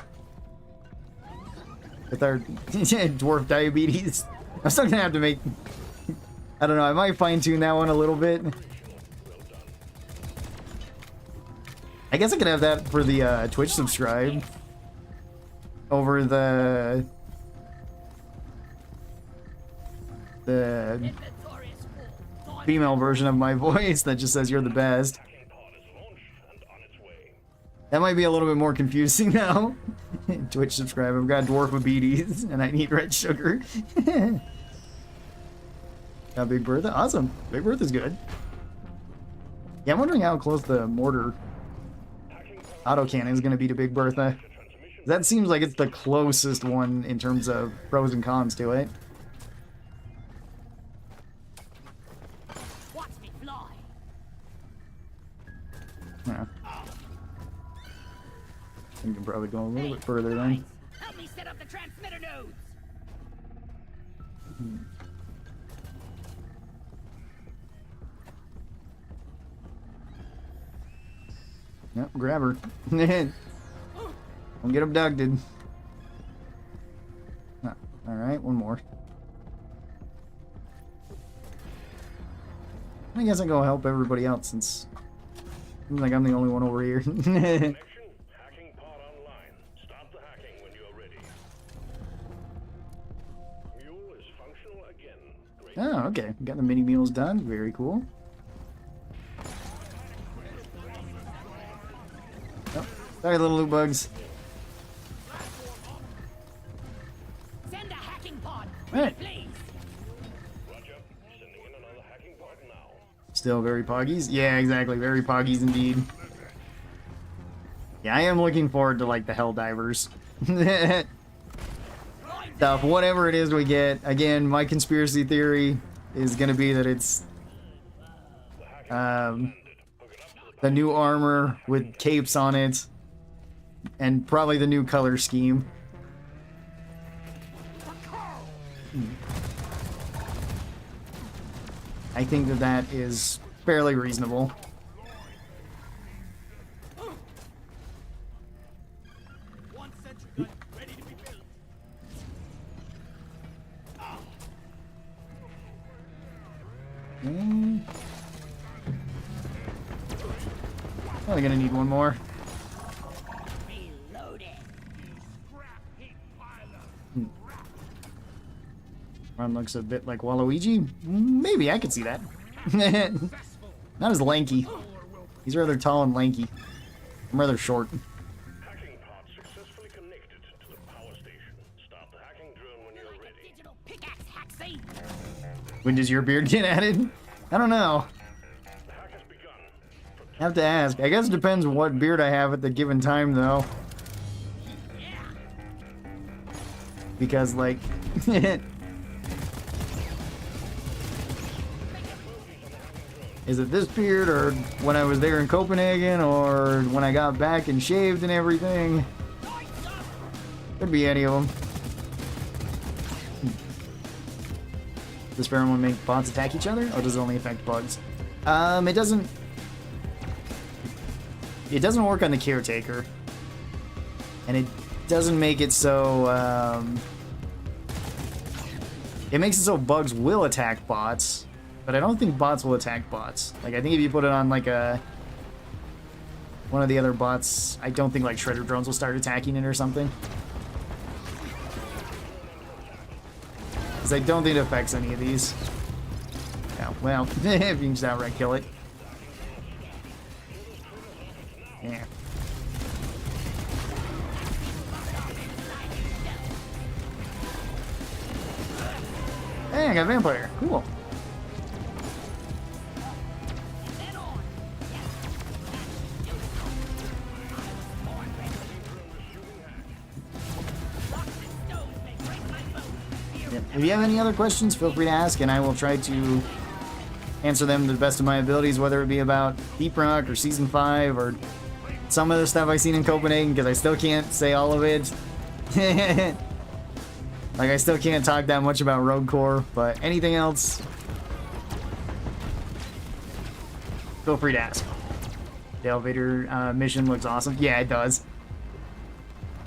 With our dwarf diabetes. I'm still gonna have to make... I don't know, I might fine-tune that one a little bit. I guess I could have that for the Twitch subscribe. Over the female version of my voice that just says you're the best. That might be a little bit more confusing now. Twitch subscribe. I've got dwarfabetes and I need red sugar. Got Big Bertha. Awesome. Big Bertha's good. Yeah, I'm wondering how close the Mortar autocannon is going to be to Big Bertha. That seems like it's the closest one in terms of pros and cons to it.
Watch me fly.
Yeah. We can probably go a little bit further then.
Help me set up the transmitter nodes.
Yep, grab her. Don't get abducted. Ah, alright, one more. I guess I go help everybody else since seems like I'm the only one over here.
Hacking pod online. Stop the hacking when you're ready. Mule is functional again. Great.
Oh, okay. Got the mini mules done. Very cool. Oh, sorry, little loot bugs.
Send a hacking pod.
Alright.
Please.
Roger. Sending in another hacking pod now.
Still very poggies? Yeah, exactly. Very poggies indeed. Yeah, I am looking forward to, like, the Helldivers. Stuff, whatever it is we get. Again, my conspiracy theory is going to be that it's the new armor with capes on it. And probably the new color scheme. I think that that is fairly reasonable.
One sentry gun ready to be built.
Probably gonna need one more.
Reloaded.
Ron looks a bit like Waluigi. Maybe I could see that. Not as lanky. He's rather tall and lanky. I'm rather short.
Hacking pod successfully connected to the power station. Start the hacking drone when you're
Like a
ready.
digital pickaxe hack scene.
When does your beard get added? I don't know.
The hack has begun.
Have to ask. I guess it depends what beard I have at the given time, though. Because, like... Is it this beard, or when I was there in Copenhagen, or when I got back and shaved and everything? Could be any of them. Does pheromone make bots attack each other, or does it only affect bugs? It doesn't... It doesn't work on the caretaker. And it doesn't make it so, It makes it so bugs will attack bots. But I don't think bots will attack bots. Like, I think if you put it on, like, a one of the other bots, I don't think like shredder drones will start attacking it or something. Because I don't think it affects any of these. Yeah, well, if you can just outright kill it. Yeah. Hey, I got a vampire. Cool. Yep. If you have any other questions, feel free to ask, and I will try to answer them to the best of my abilities, whether it be about Deep Rock or Season 5 or some of the stuff I've seen in Copenhagen, because I still can't say all of it. Like, I still can't talk that much about Rogue Core, but anything else, feel free to ask. The elevator mission looks awesome. Yeah, it does.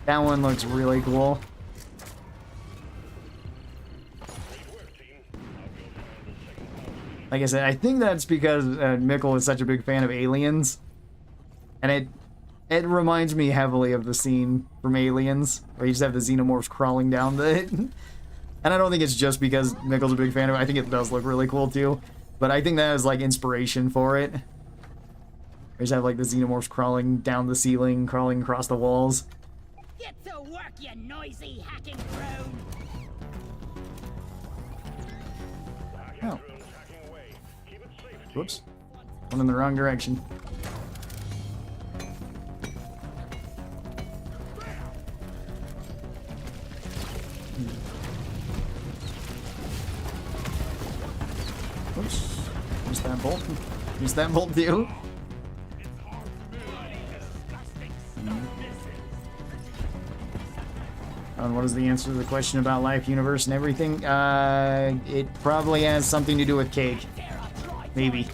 That one looks really cool. Like I said, I think that's because Mikkel is such a big fan of Aliens. And it reminds me heavily of the scene from Aliens, where you just have the xenomorphs crawling down the... And I don't think it's just because Mikkel's a big fan of it. I think it does look really cool too. But I think that was like inspiration for it. You just have like the xenomorphs crawling down the ceiling, crawling across the walls.
Get to work, you noisy hacking drone!
Oh. Whoops. Went in the wrong direction. Whoops. Missed that bolt. Missed that bolt too. And what is the answer to the question about life, universe, and everything? It probably has something to do with cake. Maybe.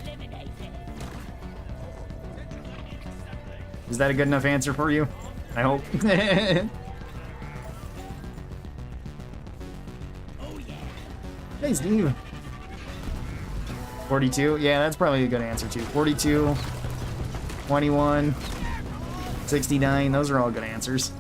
Is that a good enough answer for you? I hope. Hey, Steve. 42? Yeah, that's probably a good answer, too. 42, 21, 69. Those are all good answers.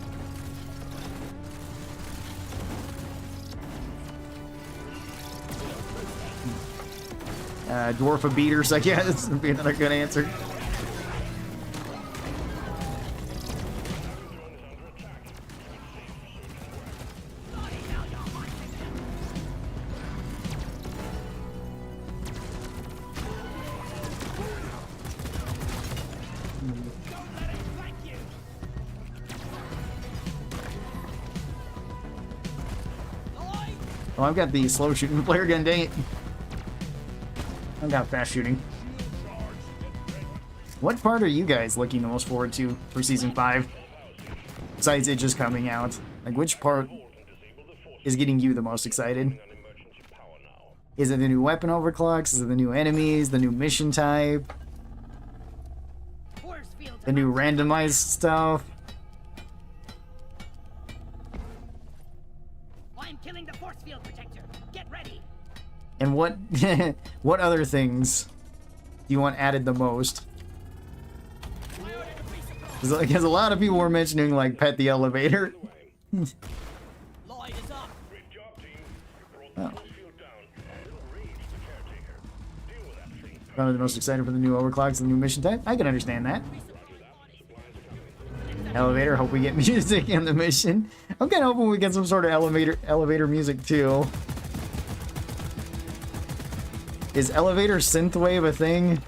Dwarf of beaters, I guess, would be another good answer. Oh, I've got the slow shooting flare gun, dang it. I've got fast shooting. What part are you guys looking the most forward to for Season 5? Besides it just coming out. Like, which part is getting you the most excited? Is it the new weapon overclocks? Is it the new enemies? The new mission type? The new randomized stuff?
I'm killing the force field protector. Get ready.
And what what other things do you want added the most? Because a lot of people were mentioning like pet the elevator.
Lloyd is up.
Oh. Probably the most excited for the new overclocks and the new mission type. I can understand that. Elevator, hope we get music in the mission. I'm kind of hoping we get some sort of elevator music too. Is elevator synthwave a thing?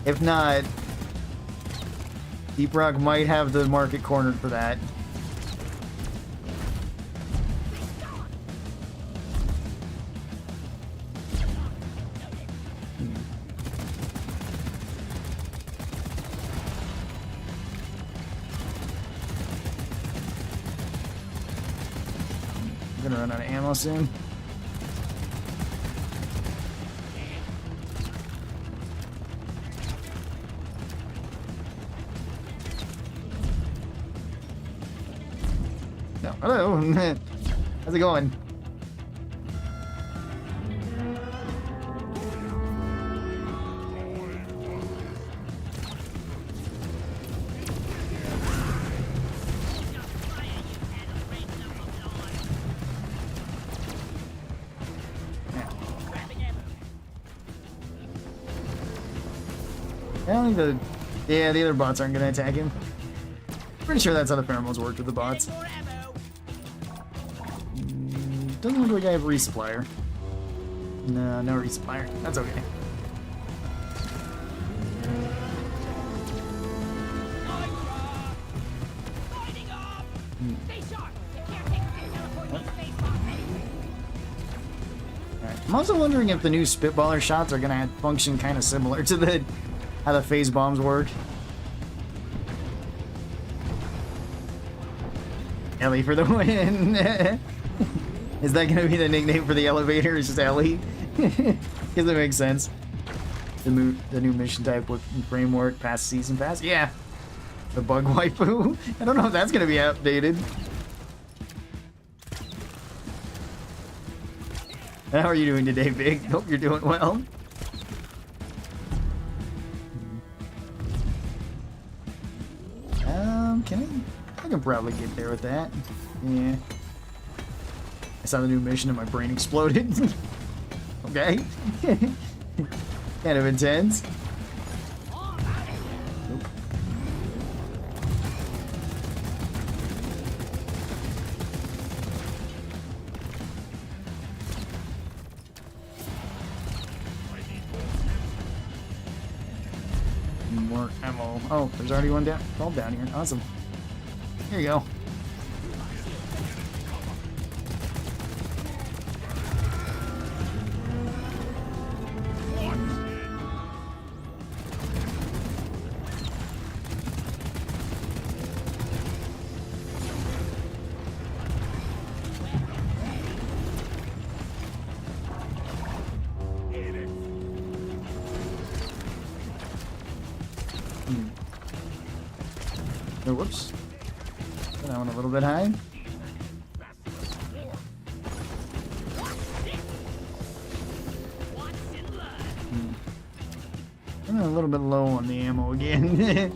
If not, Deep Rock might have the market cornered for that. I'm gonna run out of ammo soon. No, hello. How's it going? don't think the... Yeah, the other bots aren't gonna attack him. Pretty sure that's how the pheromones worked with the bots. Doesn't look like I have resupplier. No, no resupplier. That's okay. I'm also wondering if the new Spitballer shots are gonna function kind of similar to how the phase bombs work. Ellie for the win. Is that gonna be the nickname for the elevator? It's just Ellie. Because it makes sense. The new mission type with framework, past season pass. Yeah. The bug waifu. I don't know if that's gonna be updated. How are you doing today, Big? Hope you're doing well. I can probably get there with that. Yeah. I saw the new mission and my brain exploded. Okay. Kind of intense. Nope. More ammo. Oh, there's already one down. All down here. Awesome. Here you go. Oh, whoops. Put that one a little bit high. I'm a little bit low on the ammo again.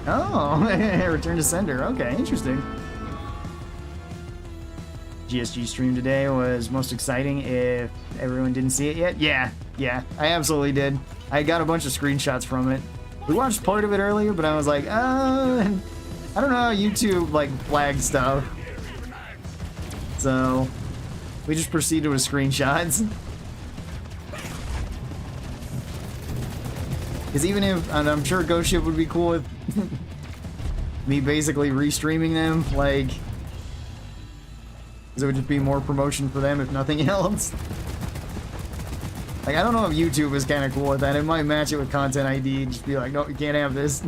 Oh, return to sender. Okay, interesting. GSG stream today was most exciting if everyone didn't see it yet. Yeah, I absolutely did. I got a bunch of screenshots from it. We watched part of it earlier, but I was like, I don't know how YouTube like flags stuff. So we just proceeded with screenshots. Because even if, and I'm sure Ghost Ship would be cool with me basically restreaming them, like, because it would just be more promotion for them if nothing else. Like, I don't know if YouTube is kind of cool with that. It might match it with Content ID, just be like, no, you can't have this.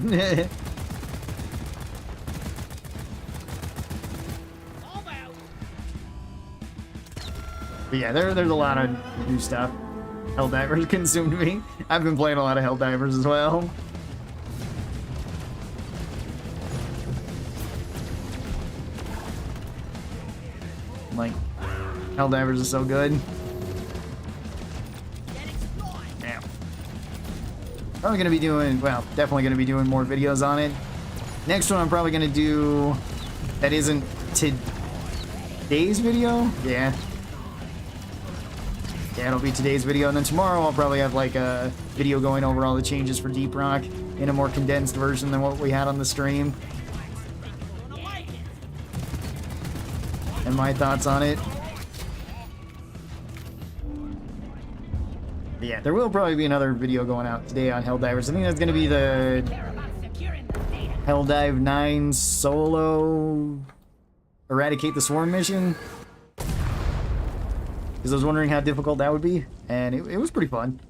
But yeah, there's a lot of new stuff. Helldivers consumed me. I've been playing a lot of Helldivers as well. Like, Helldivers is so good. Damn. Probably gonna be doing, well, definitely gonna be doing more videos on it. Next one I'm probably gonna do that isn't today's video. Yeah, it'll be today's video, and then tomorrow I'll probably have like a video going over all the changes for Deep Rock in a more condensed version than what we had on the stream. And my thoughts on it. But yeah, there will probably be another video going out today on Helldivers. I think that's going to be the Helldive 9 solo Eradicate the Swarm mission. Because I was wondering how difficult that would be, and it was pretty fun.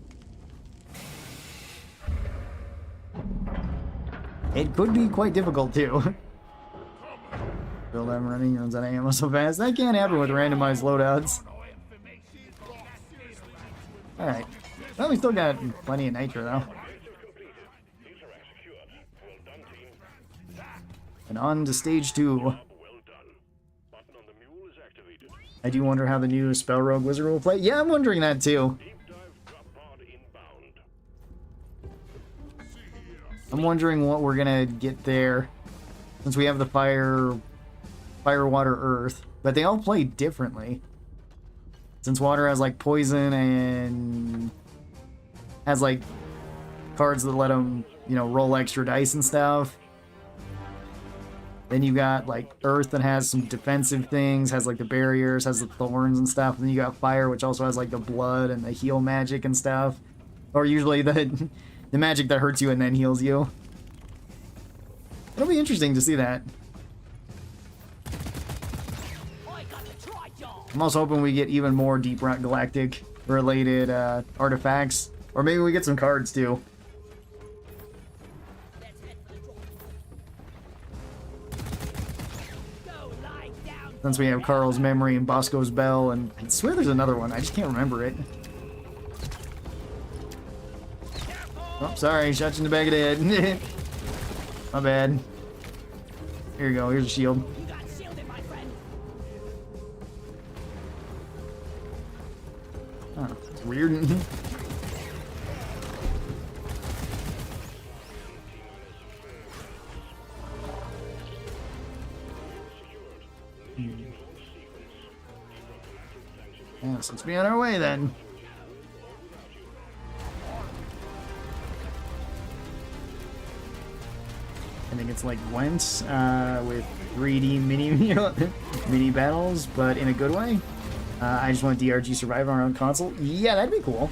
It could be quite difficult too. Build I'm running, runs out of ammo so fast. That can't happen with randomized loadouts. Alright. Well, we still got plenty of nitro though. And on to stage 2. I do wonder how the new Spell Rogue Wizard will play. Yeah, I'm wondering that too. I'm wondering what we're gonna get there, since we have the fire, water, earth, but they all play differently. Since water has like poison and has like cards that let them, you know, roll extra dice and stuff. Then you got like earth that has some defensive things, has like the barriers, has the thorns and stuff. And then you got fire, which also has like the blood and the heal magic and stuff. Or usually the magic that hurts you and then heals you. It'll be interesting to see that. I'm also hoping we get even more Deep Rock Galactic related artifacts. Or maybe we get some cards too. Since we have Karl's memory and Bosco's bell, and I swear there's another one. I just can't remember it. Oh, sorry, shot you in the back of the head. My bad. Here you go, here's a shield. Oh, it's weird. Yeah, so let's be on our way then. I think it's like Gwent with 3D mini battles, but in a good way. I just want DRG Survivor on console. Yeah, that'd be cool.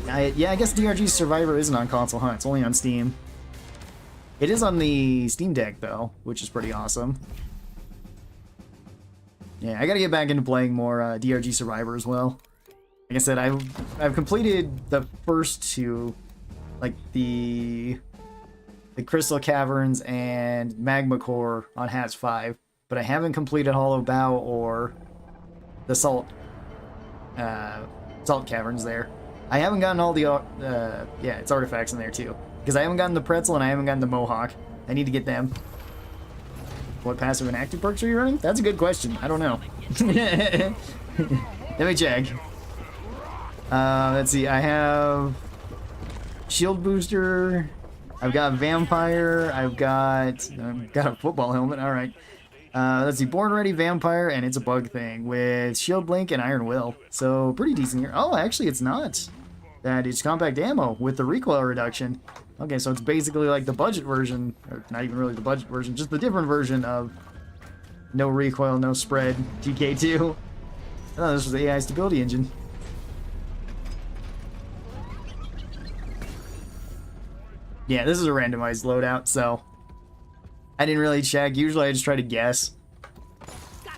Yeah, I guess DRG Survivor isn't on console, huh? It's only on Steam. It is on the Steam Deck though, which is pretty awesome. Yeah, I gotta get back into playing more DRG Survivor as well. Like I said, I've completed the first two, like the Crystal Caverns and Magma Core on HATS 5, but I haven't completed Hollow Bow or the Salt Caverns there. I haven't gotten all the yeah, it's artifacts in there too, because I haven't gotten the Pretzel and I haven't gotten the Mohawk. I need to get them. What passive and active perks are you running? That's a good question. I don't know. Let me check. Let's see. I have shield booster. I've got vampire. I've got a football helmet. All right. Let's see. Born ready vampire, and it's a bug thing with shield blink and iron will. So pretty decent here. Oh, actually, it's not. That it's compact ammo with the recoil reduction. Okay, so it's basically like the budget version, or not even really the budget version, just the different version of no recoil, no spread, GK2. Oh, this was the AI stability engine. Yeah, this is a randomized loadout, so I didn't really check. Usually I just try to guess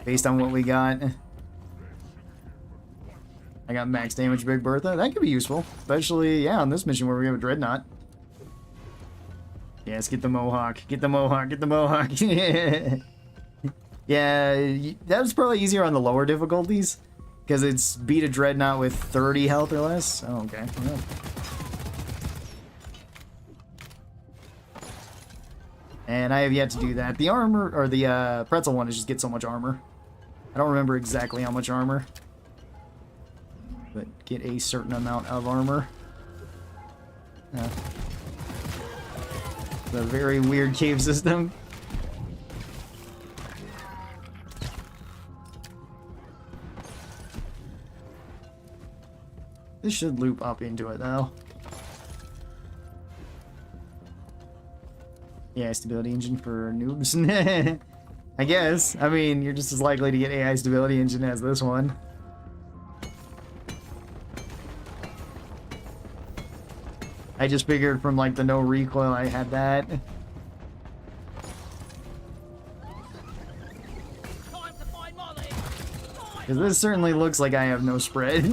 based on what we got. I got max damage Big Bertha. That could be useful, especially, yeah, on this mission where we have a Dreadnought. Yeah, let's get the Mohawk. Get the Mohawk. Get the Mohawk. Yeah, that was probably easier on the lower difficulties, because it's beat a Dreadnought with 30 health or less. Oh, okay. Yeah. And I have yet to do that. The armor, or the pretzel one is just get so much armor. I don't remember exactly how much armor, but get a certain amount of armor. The very weird cave system. This should loop up into it though. Yeah, stability engine for noobs. I guess. I mean, you're just as likely to get AI stability engine as this one. I just figured from like the no recoil I had that. Because this certainly looks like I have no spread.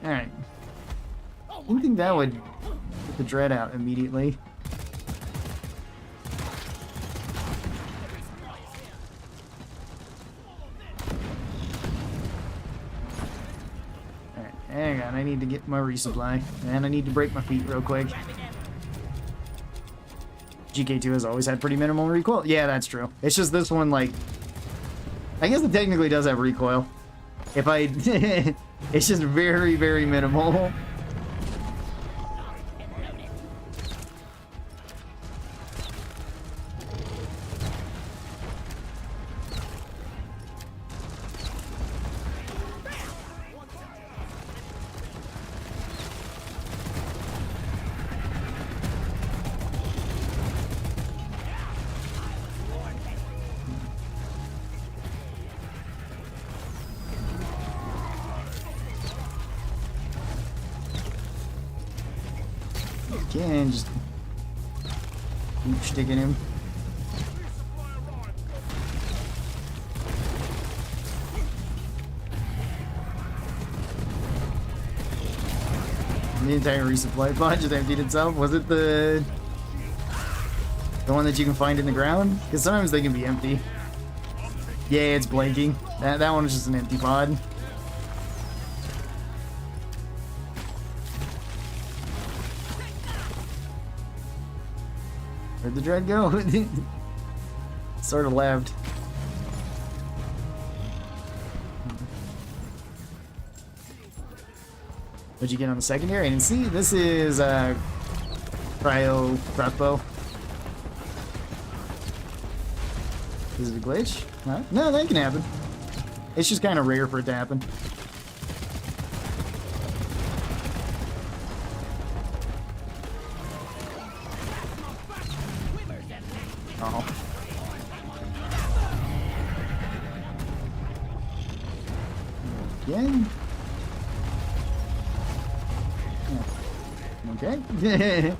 Alright. I didn't think that would get the dread out immediately. Alright, hang on, I need to get my resupply. And I need to break my feet real quick. GK2 has always had pretty minimal recoil. Yeah, that's true. It's just this one, like... I guess it technically does have recoil. If I... it's just very, very minimal. Again, just keep sticking him. The entire resupply pod just emptied itself. Was it the one that you can find in the ground? Because sometimes they can be empty. Yeah, it's blanking. That one was just an empty pod. Where'd the dread go? Sort of left. What'd you get on the secondary? I didn't see. This is cryo crossbow. Is it a glitch? Huh? No, that can happen. It's just kind of rare for it to happen. Oh. Again? Oh. Okay.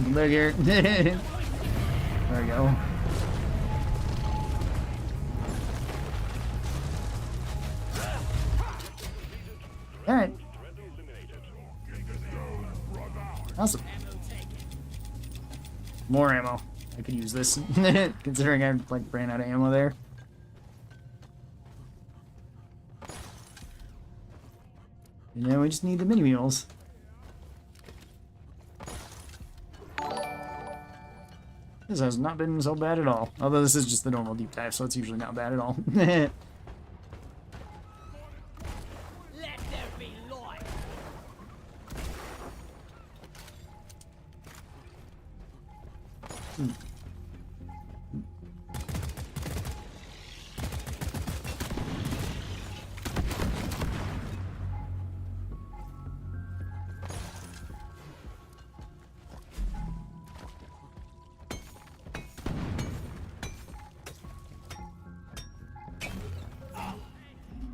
Look here. There we go. Alright. Awesome. More ammo. I could use this. Considering I like ran out of ammo there. And then we just need the mini mules. This has not been so bad at all. Although this is just the normal deep dive, so it's usually not bad at all.
Let there be light.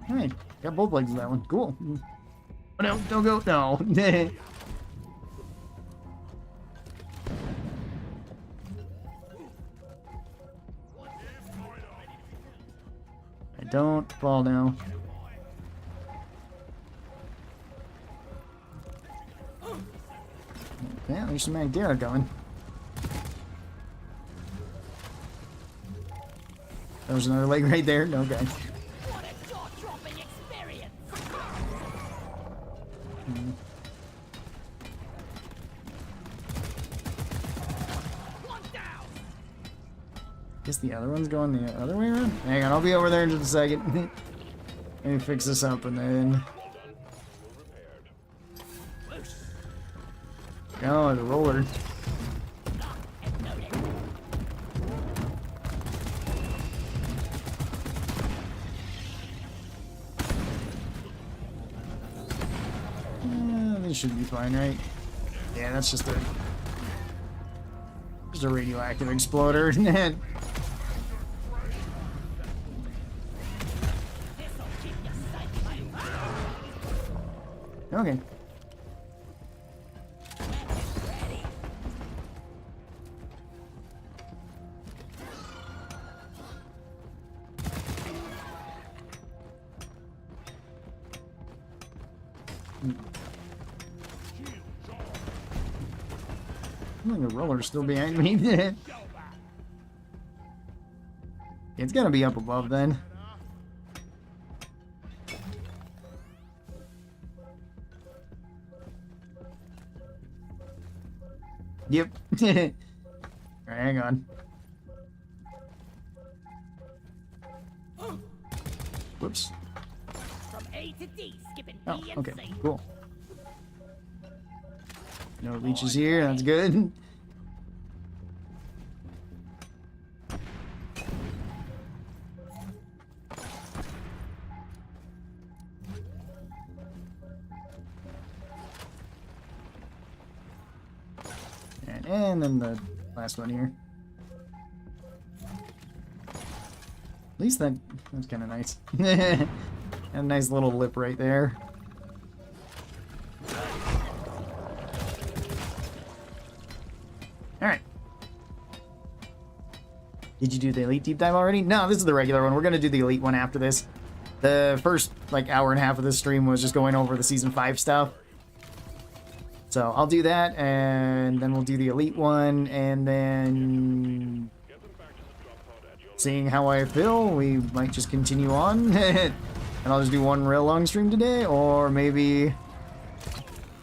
Alright, got both legs of that one. Cool. Oh no, don't go. No. I don't fall now. Okay, there's some Magdara going. There's another leg right there. Okay.
What a jaw-dropping experience. One down.
Guess the other one's going the other way around? Hang on, I'll be over there in just a second. Let me fix this up and then... Oh, the roller. This should be fine, right? Yeah, that's just a radioactive exploder. Okay. The roller's still behind me. It's gonna be up above then. Yep. Alright, hang on. Whoops.
From A to D, skipping
Oh,
B and
okay,
C.
cool. No leeches here, that's good. And then the last one here. At least that's kind of nice. And a nice little lip right there. Alright. Did you do the elite deep dive already? No, this is the regular one. We're going to do the elite one after this. The first, like, hour and a half of this stream was just going over the Season 5 stuff. So I'll do that, and then we'll do the elite one, and then seeing how I feel, we might just continue on. And I'll just do one real long stream today, or maybe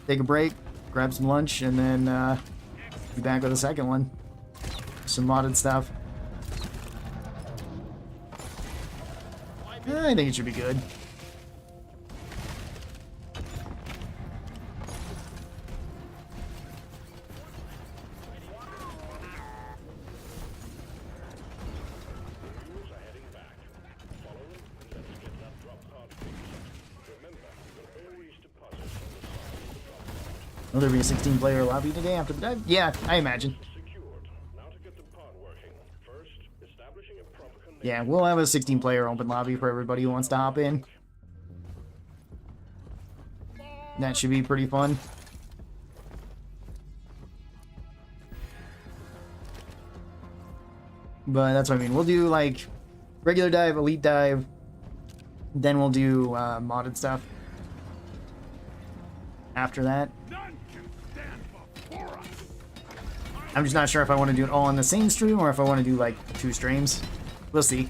take a break, grab some lunch, and then be back with a second one. Some modded stuff. I think it should be good. Will there be a 16-player lobby today after the dive? Yeah, I imagine. Yeah, we'll have a 16-player open lobby for everybody who wants to hop in. That should be pretty fun. But that's what I mean. We'll do, like, regular dive, elite dive. Then we'll do modded stuff after that. I'm just not sure if I want to do it all on the same stream or if I want to do like 2 streams. We'll see.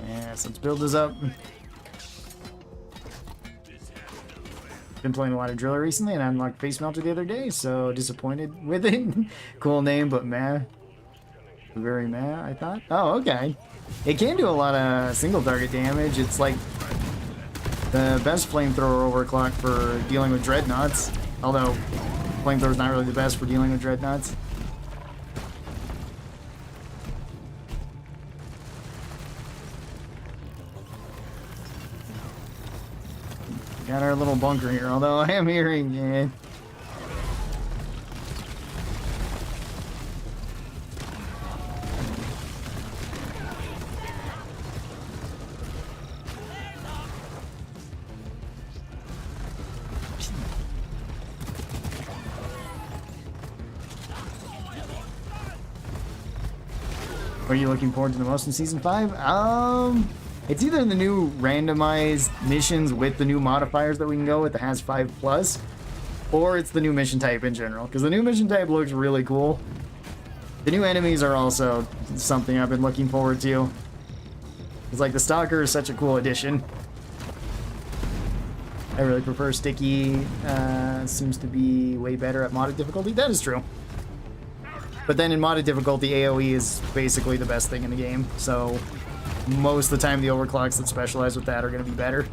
Yeah, so let's build this up. Been playing a lot of Driller recently, and I unlocked Face Melter the other day, so disappointed with it. Cool name, but meh. Very meh, I thought. Oh, okay. It can do a lot of single target damage. It's like the best flamethrower overclock for dealing with dreadnoughts. Although, flamethrower's not really the best for dealing with dreadnoughts. Got our little bunker here, although I am hearing it. What are you looking forward to the most in Season 5? It's either the new randomized missions with the new modifiers that we can go with that has 5+, or it's the new mission type in general, because the new mission type looks really cool. The new enemies are also something I've been looking forward to. It's like the Stalker is such a cool addition. I really prefer Sticky. Seems to be way better at modded difficulty. That is true. But then in modded difficulty, AoE is basically the best thing in the game, so most of the time the overclocks that specialize with that are going to be better.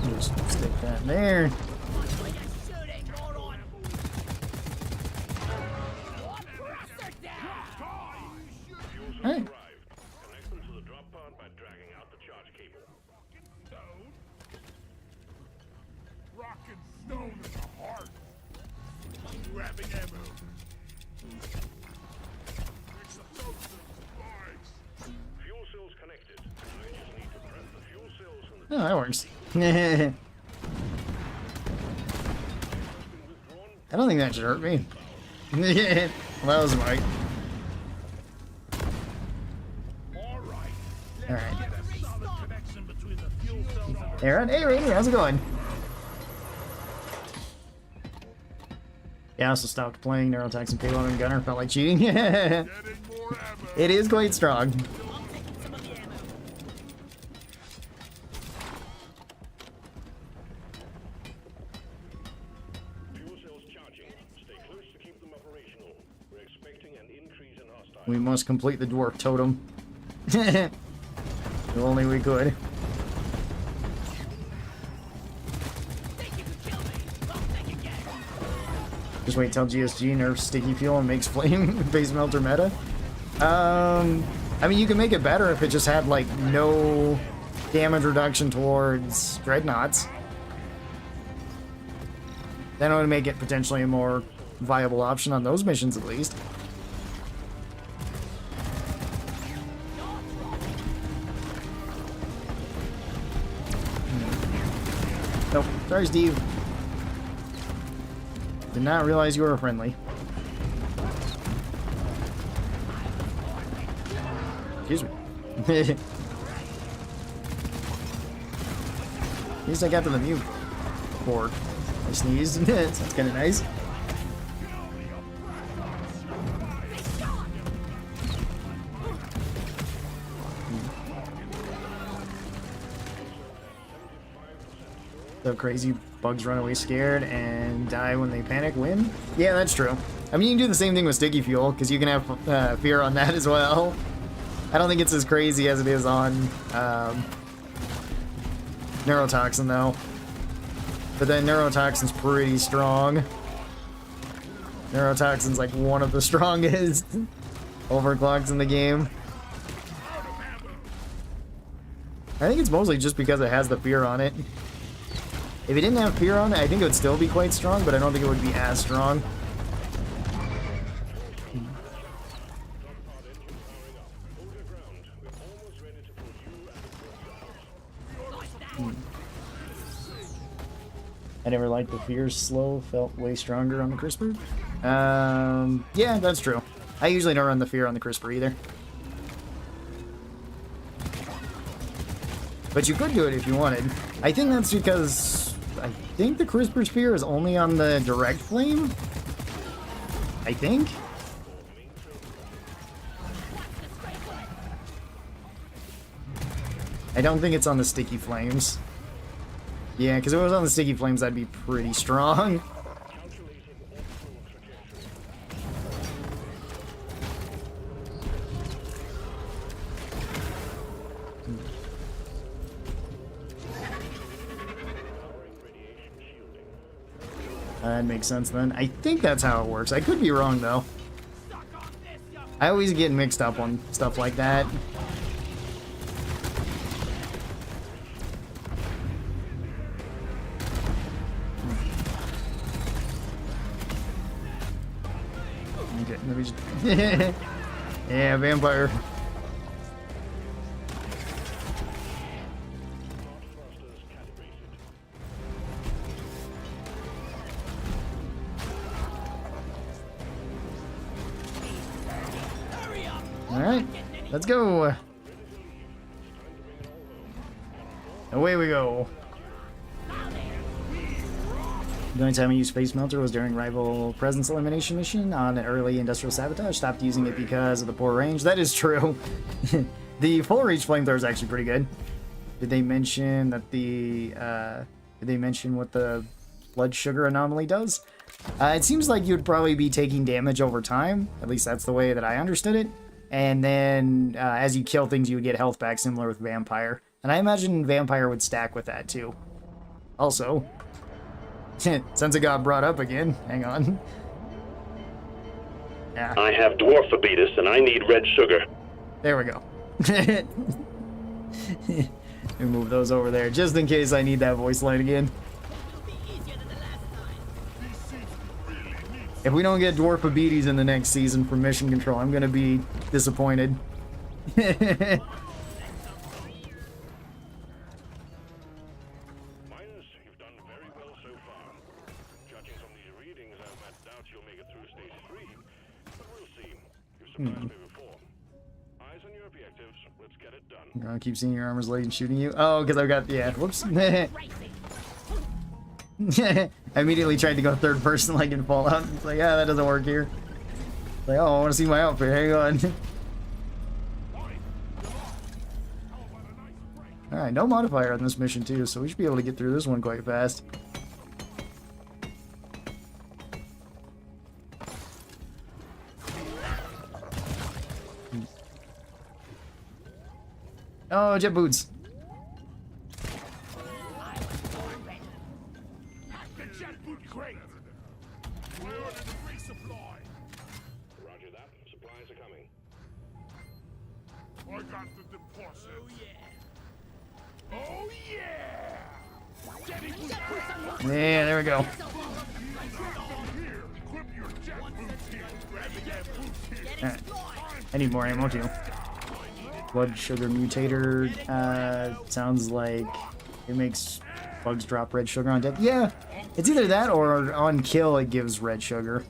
Just stick that there. Hey.
Connect them to the drop pod by dragging out the charge cable.
Rock and stone in the heart. Grabbing ammo.
Oh, that works. I don't think that should hurt me. Well, that was right. Alright. Aaron, hey Rainy, how's it going? Yeah, I also stopped playing Neurotoxin Payload and Gunner, felt like cheating. It is quite strong.
Fuel cells charging. Stay close to keep them operational. We're expecting an increase in hostile.
We must complete the dwarf totem. If only we could. Just wait till GSG nerfs sticky fuel and makes flame base melter meta. I mean, you can make it better if it just had like no damage reduction towards dreadnoughts. Then it would make it potentially a more viable option on those missions at least. Nope. Sorry, Steve. Did not realize you were friendly. Excuse me. At least I got to the mute board. I sneezed. Sounds kind of nice. So crazy bugs run away scared and die when they panic win? Yeah, that's true. I mean, you can do the same thing with sticky fuel, because you can have fear on that as well. I don't think it's as crazy as it is on Neurotoxin, though. But then Neurotoxin's pretty strong. Neurotoxin's like one of the strongest overclocks in the game. I think it's mostly just because it has the fear on it. If it didn't have fear on it, I think it would still be quite strong, but I don't think it would be as strong. I never liked the fear slow, felt way stronger on the crisper. Yeah, that's true. I usually don't run the fear on the crisper either. But you could do it if you wanted. I think that's because I think the crisper spear is only on the direct flame. I think. I don't think it's on the sticky flames. Yeah, because if it was on the sticky flames, that'd be pretty strong. That makes sense then. I think that's how it works. I could be wrong though. I always get mixed up on stuff like that. Okay, let me just... Yeah, vampire. Alright, let's go. Away we go. The only time I used Face Melter was during Rival Presence Elimination mission on an early Industrial Sabotage. Stopped using it because of the poor range. That is true. The full reach flamethrower is actually pretty good. Did they mention that the... did they mention what the blood sugar anomaly does? It seems like you'd probably be taking damage over time. At least that's the way that I understood it. And then as you kill things, you would get health back, similar with Vampire. And I imagine Vampire would stack with that too. Also, since it got brought up again, hang on. Yeah.
I have dwarfabetus and I need red sugar.
There we go. We move those over there just in case I need that voice line again. If we don't get Dwarfabetes in the next season for Mission Control, I'm gonna be disappointed.
doubt you'll make it through stage 3, but we'll see. You've surprised me before. Eyes on your objectives. Let's get it done.
I keep seeing your armor's late and shooting you. Oh, because I've got, yeah, whoops. I immediately tried to go third person like in Fallout. It's like, yeah, that doesn't work here. It's like, oh, I want to see my outfit. Hang on. Alright, no modifier on this mission too, so we should be able to get through this one quite fast. Oh, jet boots.
Roger that. Supplies are coming.
I got the deposit. Oh yeah!
Yeah, there we go.
Here, equip your jet boots here. Grab the jet boots here.
Alright. I need more ammo too. Blood sugar mutator. Sounds like it makes bugs drop red sugar on death. Yeah, it's either that or on kill it gives red sugar.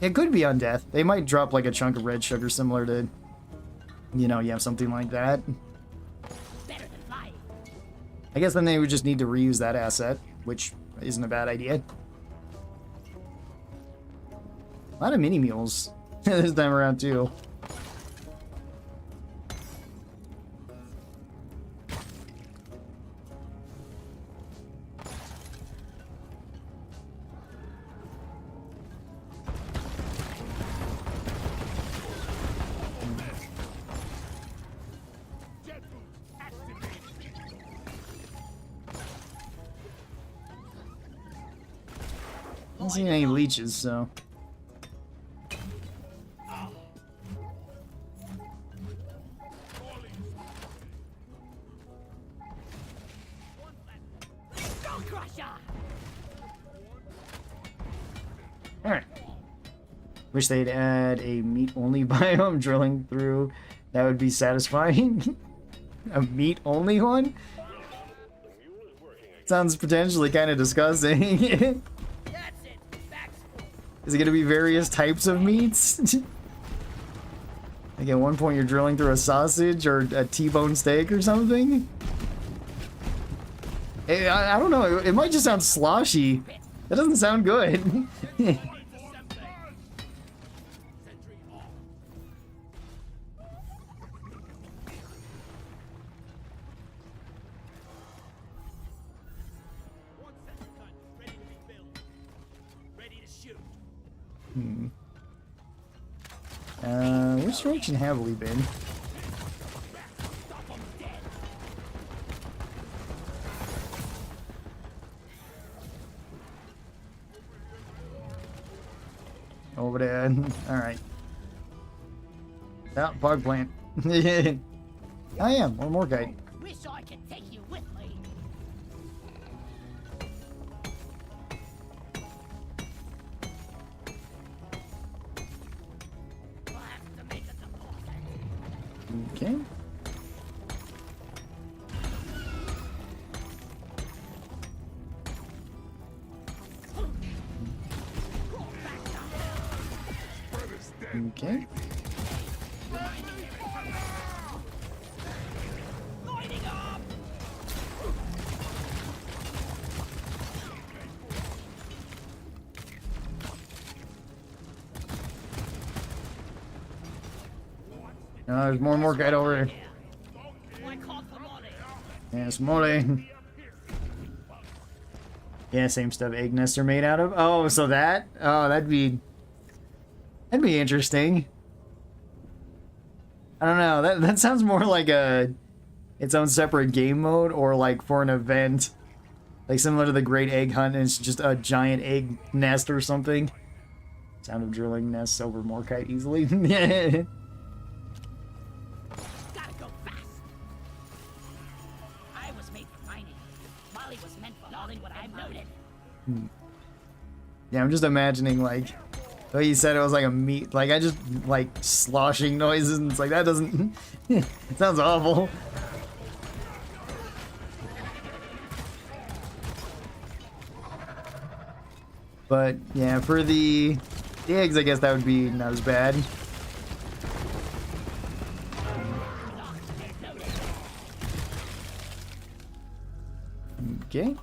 It could be on death. They might drop like a chunk of red sugar similar to, you know, yeah, something like that. I guess then they would just need to reuse that asset, which isn't a bad idea. A lot of mini mules this time around too. I don't see any leeches, so. Alright. Wish they'd add a meat-only biome drilling through. That would be satisfying. A meat-only one? Sounds potentially kind of disgusting. Is it going to be various types of meats? Like at one point you're drilling through a sausage or a T-bone steak or something? I don't know. It might just sound sloshy. That doesn't sound good. Which direction have we been? Over there. Alright. Oh, bug plant. I am. One more guy.
Wish I could take you with me. I'll have to make a deposit.
Okay. Okay.
Lighting up.
There's more and more guy over here.
I called for money.
Yes, mole. Yeah, same stuff egg nests are made out of. Oh, so that? Oh, that'd be interesting. I don't know. That sounds more like its own separate game mode, or like for an event, like similar to the Great Egg Hunt. And it's just a giant egg nest or something. Sound of drilling nests over Morkite easily. Yeah.
Gotta go fast. I was made for mining. Molly was meant for hauling what I've noted.
Yeah, I'm just imagining like the way you said it was like a meat, like I just like sloshing noises, and it's like that doesn't. It sounds awful. But yeah, for the eggs, I guess that would be not as bad. Okay.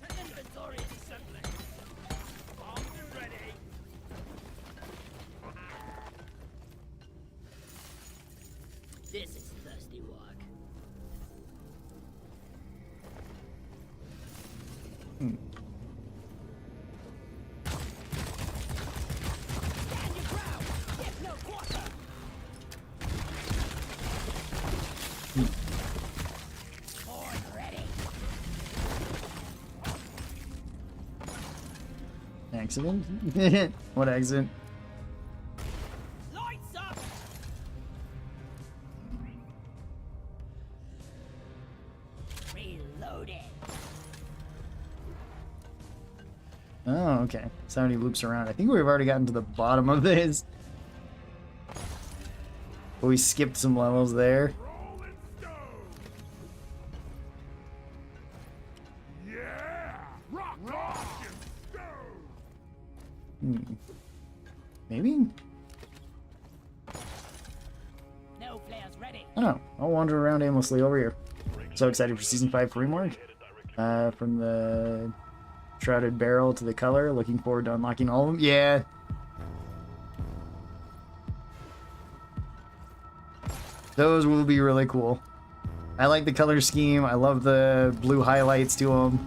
Inventory assembly. Armed and ready. This is thirsty work. Stand your ground. Give no quarter. Board ready.
Accident? What accident?
Lights up. Reloaded.
Oh, okay. So many loops around. I think we've already gotten to the bottom of this. But we skipped some levels there.
Rolling stone. Yeah. Rock, rock, and stone.
Maybe?
No flares ready.
Oh, I'll wander around aimlessly over here. So excited for Season 5 framework. From the Shrouded Barrel to the color. Looking forward to unlocking all of them. Yeah. Those will be really cool. I like the color scheme. I love the blue highlights to them.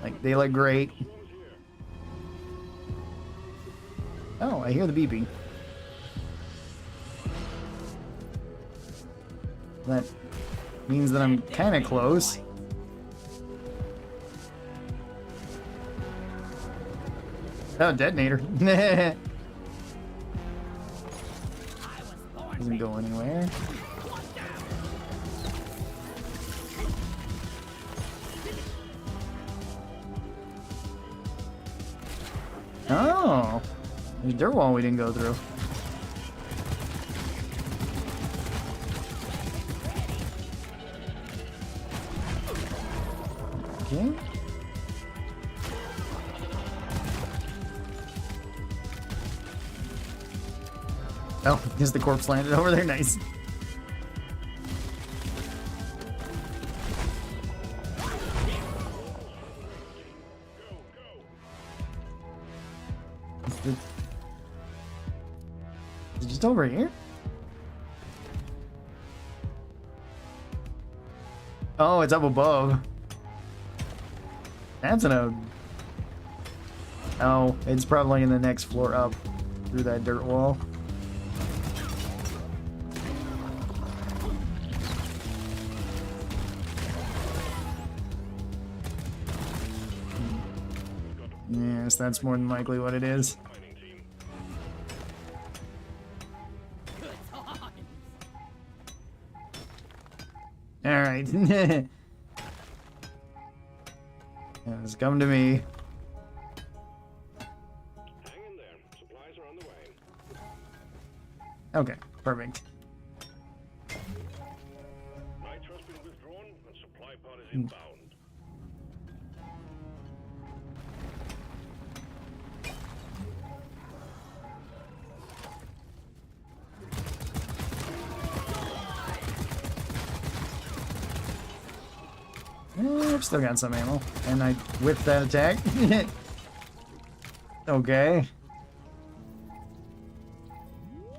Like, they look great. Oh, I hear the beeping. That means that I'm kind of close. Oh, detonator. Doesn't go anywhere. Oh, there's a dirt wall we didn't go through. Okay. Oh, because the corpse landed over there. Nice. Is it just over here? Oh, it's up above. That's an Oh, it's probably in the next floor up through that dirt wall. Yes, that's more than likely what it is.
Good times.
Alright. It's come to me.
Hang in there. Supplies are on the way.
Okay, perfect.
Nitro's been withdrawn and supply pod is inbound.
I've still got some ammo. And I whipped that attack. Okay.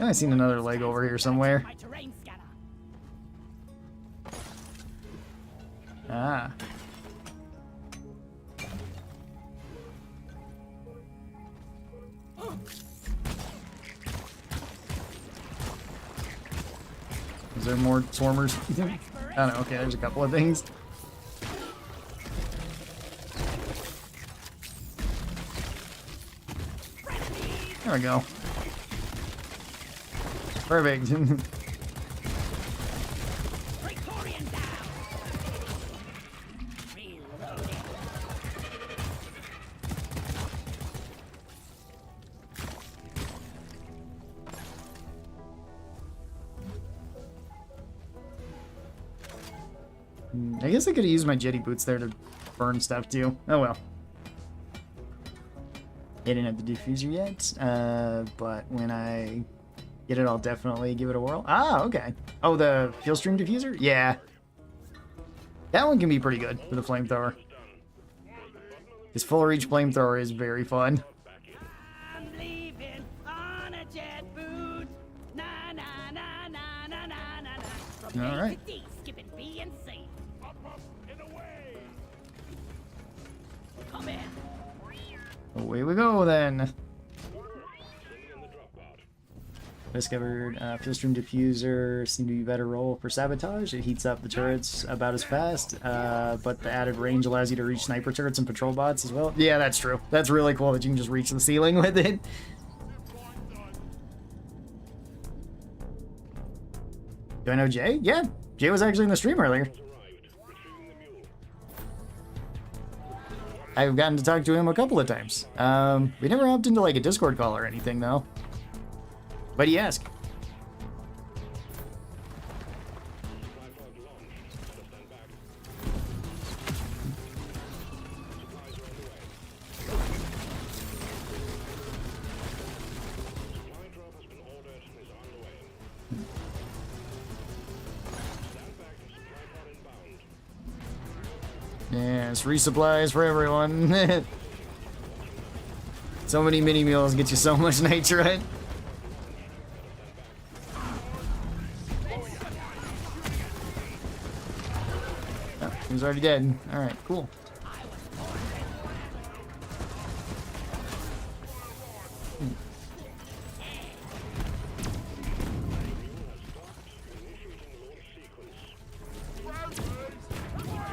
I seen another leg over here somewhere.
My terrain scanner.
Ah. Is there more swarmers? I don't know. Okay, there's a couple of things. There we go. Perfect.
Praetorian down. Reloading.
I guess I could have used my jetty boots there to burn stuff too. Oh well. I didn't have the diffuser yet, but when I get it, I'll definitely give it a whirl. Ah, okay. Oh, the fuel stream diffuser? Yeah. That one can be pretty good for the flamethrower. This full reach flamethrower is very fun.
I'm leaving on a jet boot. Na na na na na na na. From
All
A
right.
to D, skipping B and C.
Up, and away!
Come in.
Away we go then.
Sending in the drop pod.
Discovered fuel stream diffuser seemed to be a better role for sabotage. It heats up the turrets about as fast, but the added range allows you to reach sniper turrets and patrol bots as well. Yeah, that's true. That's really cool that you can just reach the ceiling with it. Do I know Jay? Yeah, Jay was actually in the stream earlier.
Arrived. Retrieving the mule.
I've gotten to talk to him a couple of times. We never hopped into like a Discord call or anything though. But he asked.
Supply pod launched. Just stand back. Supplies are on the way. Supply drop has been ordered and is on the way. Stand back. Supply pod inbound.
Yes, resupplies for everyone. So many mini meals get you so much nitrite. Oh, he was already dead. Alright, cool.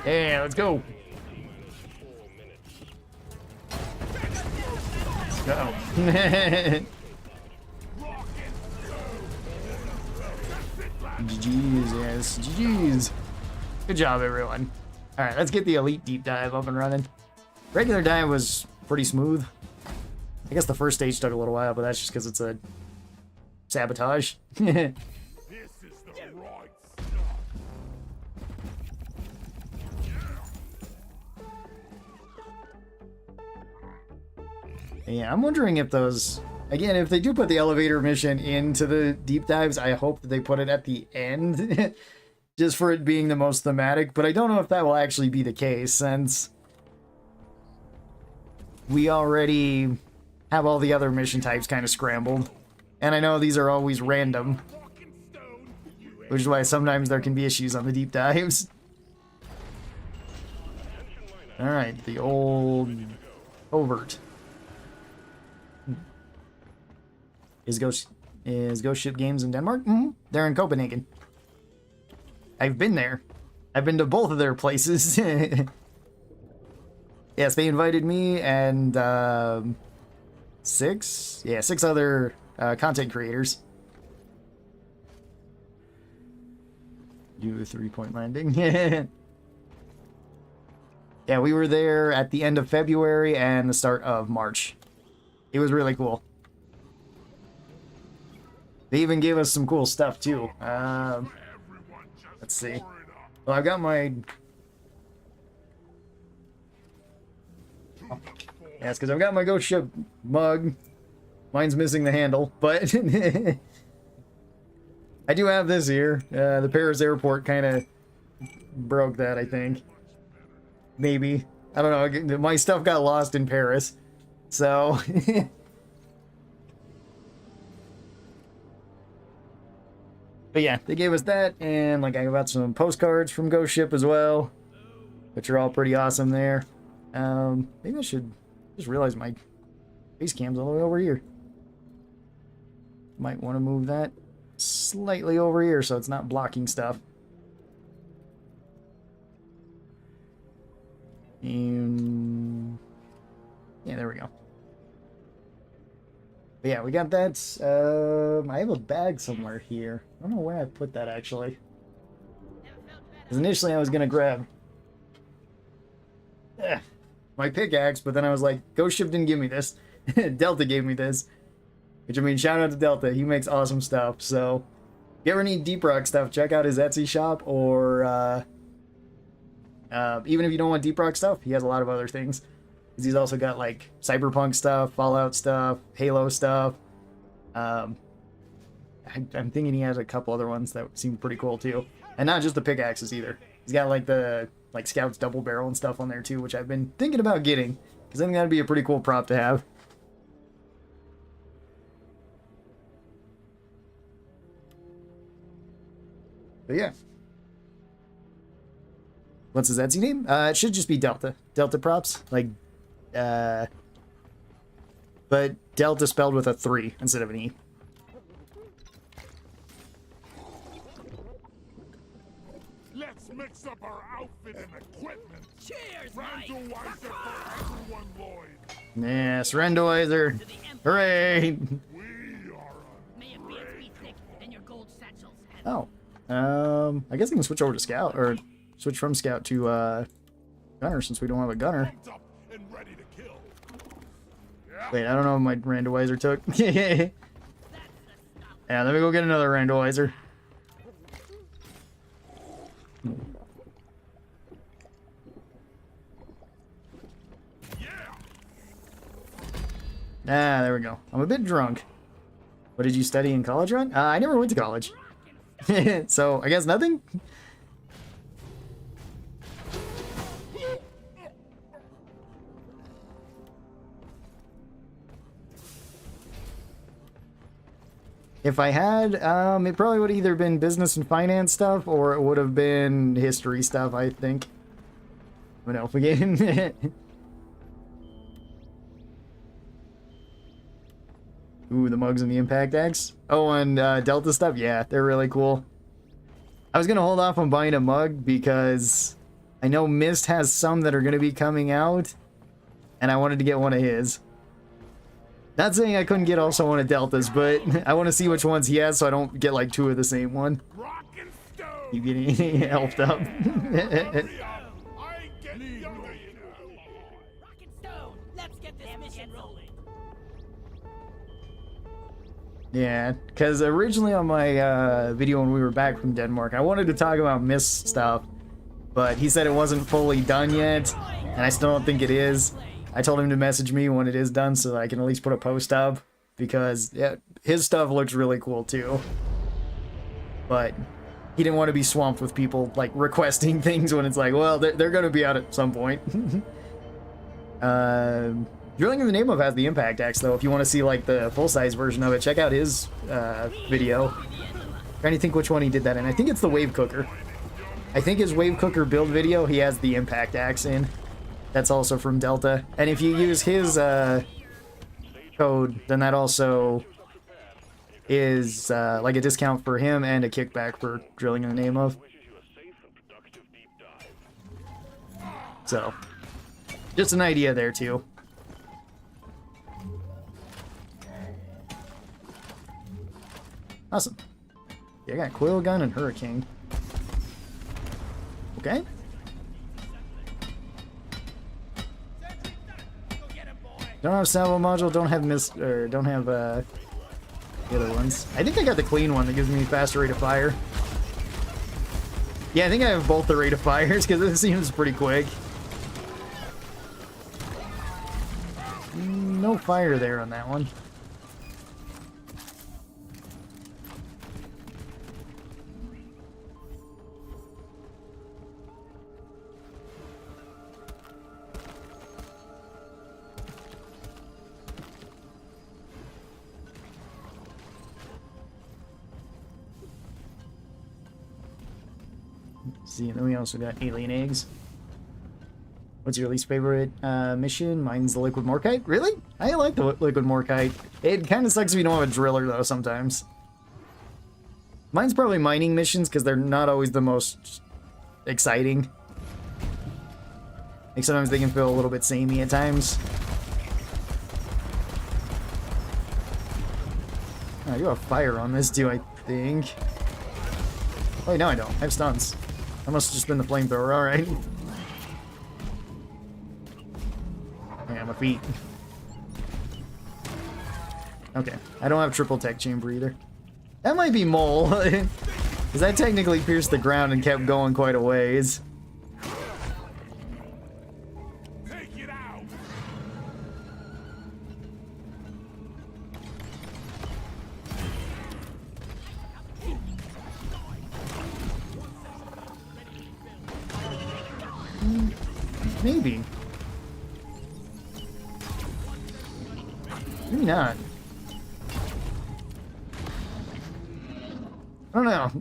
Yeah, let's go. Go. GG's, yes, GG's. Good job, everyone. All right, let's get the elite deep dive up and running. Regular dive was pretty smooth. I guess the first stage took a little while, but that's just because it's a sabotage.
This is the right stuff.
Yeah, I'm wondering if those, again, if they do put the elevator mission into the deep dives, I hope that they put it at the end, just for it being the most thematic, but I don't know if that will actually be the case, since we already have all the other mission types kind of scrambled, and I know these are always random, which is why sometimes there can be issues on the deep dives. Alright, the old overt. Is Ghost Ship Games in Denmark? Mm-hmm. They're in Copenhagen. I've been there. I've been to both of their places. Yes, they invited me and six other content creators. Do a 3-point landing. Yeah, we were there at the end of February and the start of March. It was really cool. They even gave us some cool stuff too. Let's see. Well, I've got my... Yes, because I've got my Ghost Ship mug. Mine's missing the handle, but... I do have this here. The Paris airport kind of broke that, I think. Maybe. I don't know. My stuff got lost in Paris. So... But yeah, they gave us that, and like I got some postcards from Ghost Ship as well, which are all pretty awesome there. Maybe I should just realize my face cam's all the way over here. Might want to move that slightly over here so it's not blocking stuff. And yeah, there we go. But yeah, we got that. I have a bag somewhere here. I don't know where I put that, actually. Because initially I was going to grab my pickaxe, but then I was like, Ghost Ship didn't give me this. Delta gave me this. Which, I mean, shout out to Delta. He makes awesome stuff. So, if you ever need Deep Rock stuff, check out his Etsy shop or Even if you don't want deep rock stuff, he has a lot of other things. 'Cause he's also got like Cyberpunk stuff, Fallout stuff, Halo stuff. I'm thinking he has a couple other ones that seem pretty cool too. And not just the pickaxes either. He's got like the Scout's double barrel and stuff on there too, which I've been thinking about getting. Because I think that'd be a pretty cool prop to have. But yeah. What's his Etsy name? It should just be Delta. Delta props. Like, but Delta spelled with a 3 instead of an E.
Let's mix up our outfit and equipment.
Cheers, Mike!
Randomizer for everyone, Lloyd.
Yes, Randomizer. Hooray!
We are
May it be a sweet stick and your gold satchels.
Oh. I guess I can switch over to Scout, or switch from Scout to, Gunner, since we don't have a Gunner.
pumped up and ready to kill.
Wait, I don't know if my Randomizer took. Yeah, let me go get another Randomizer. Ah, there we go. I'm a bit drunk. What did you study in college, Ron? I never went to college. So, I guess nothing? If I had, it probably would have either been business and finance stuff, or it would have been history stuff, I think. But no, again. Ooh, the mugs and the impact axe. Oh, and Delta stuff? Yeah, they're really cool. I was going to hold off on buying a mug because I know Mist has some that are going to be coming out, and I wanted to get one of his. Not saying I couldn't get also one of Delta's, but I want to see which ones he has so I don't get like 2 of the same one.
Rock and stone.
You getting helped up?
Hurry up. I ain't getting younger, you know.
Rock and stone. Let's get this mission rolling.
Yeah, because originally on my video when we were back from Denmark, I wanted to talk about Mist stuff, but he said it wasn't fully done yet, and I still don't think it is. I told him to message me when it is done so that I can at least put a post up, because yeah, his stuff looks really cool too. But he didn't want to be swamped with people like requesting things when it's like, well, they're going to be out at some point. Drilling in the Name of has the impact axe though. If you want to see like the full-size version of it, check out his video. Trying to think which one he did that in. I think it's the wave cooker. I think his wave cooker build video he has the impact axe in. That's also from Delta. And if you use his code, then that also is like a discount for him and a kickback for Drilling in the Name of. So, just an idea there too. Awesome. Yeah, I got coil gun and hurricane. Okay. Don't have salvo module, don't have don't have the other ones. I think I got the clean one that gives me faster rate of fire. Yeah, I think I have both the rate of fires because it seems pretty quick. No fire there on that one. See, and then we also got alien eggs. What's your least favorite mission? Mine's the liquid morkite. Really? I like the liquid morkite. It kind of sucks if you don't have a driller though sometimes. Mine's probably mining missions because they're not always the most exciting. Like sometimes they can feel a little bit samey at times. Oh, you have fire on this too, I think. Oh, no, I don't. I have stuns. That must have just been the flamethrower, alright. Yeah, my feet. Okay, I don't have triple tech chamber either. That might be mole, because that technically pierced the ground and kept going quite a ways. Maybe. Maybe not. I don't know.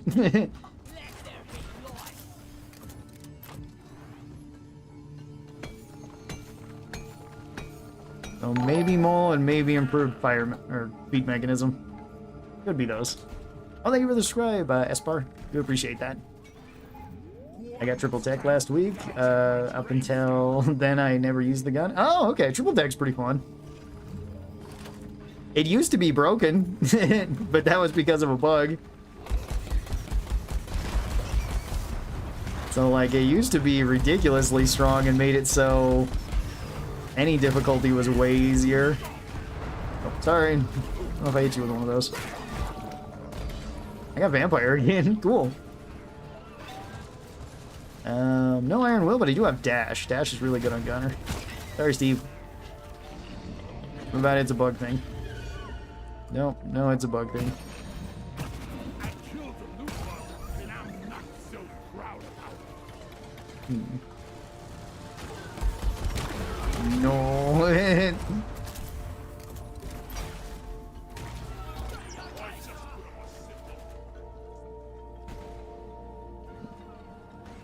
So maybe mole and maybe improved fire or beat mechanism. Could be those. Oh, thank you for the subscribe, Espar. Do appreciate that. I got triple tech last week. Up until then, I never used the gun. Oh, okay. Triple tech's pretty fun. It used to be broken, but that was because of a bug. So, like, it used to be ridiculously strong and made it so any difficulty was way easier. Oh, sorry. I don't know if I hit you with one of those. I got vampire again. Cool. No iron will, but I do have dash. Dash is really good on gunner. Sorry, Steve. What about it's a bug thing? Nope, no, it's a bug thing.
I killed the loot bug, and I'm not so proud about it.
No.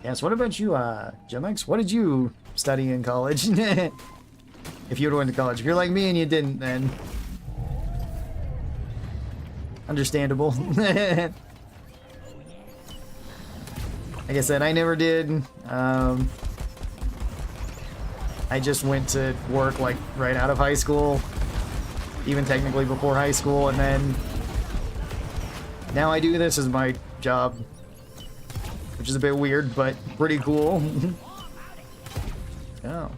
Yes, what about you, Gemex? What did you study in college? If you would went to college. If you're like me and you didn't, then understandable. Like I said, I never did. I just went to work like right out of high school, even technically before high school, and then now I do this as my job, which is a bit weird, but pretty cool. Oh.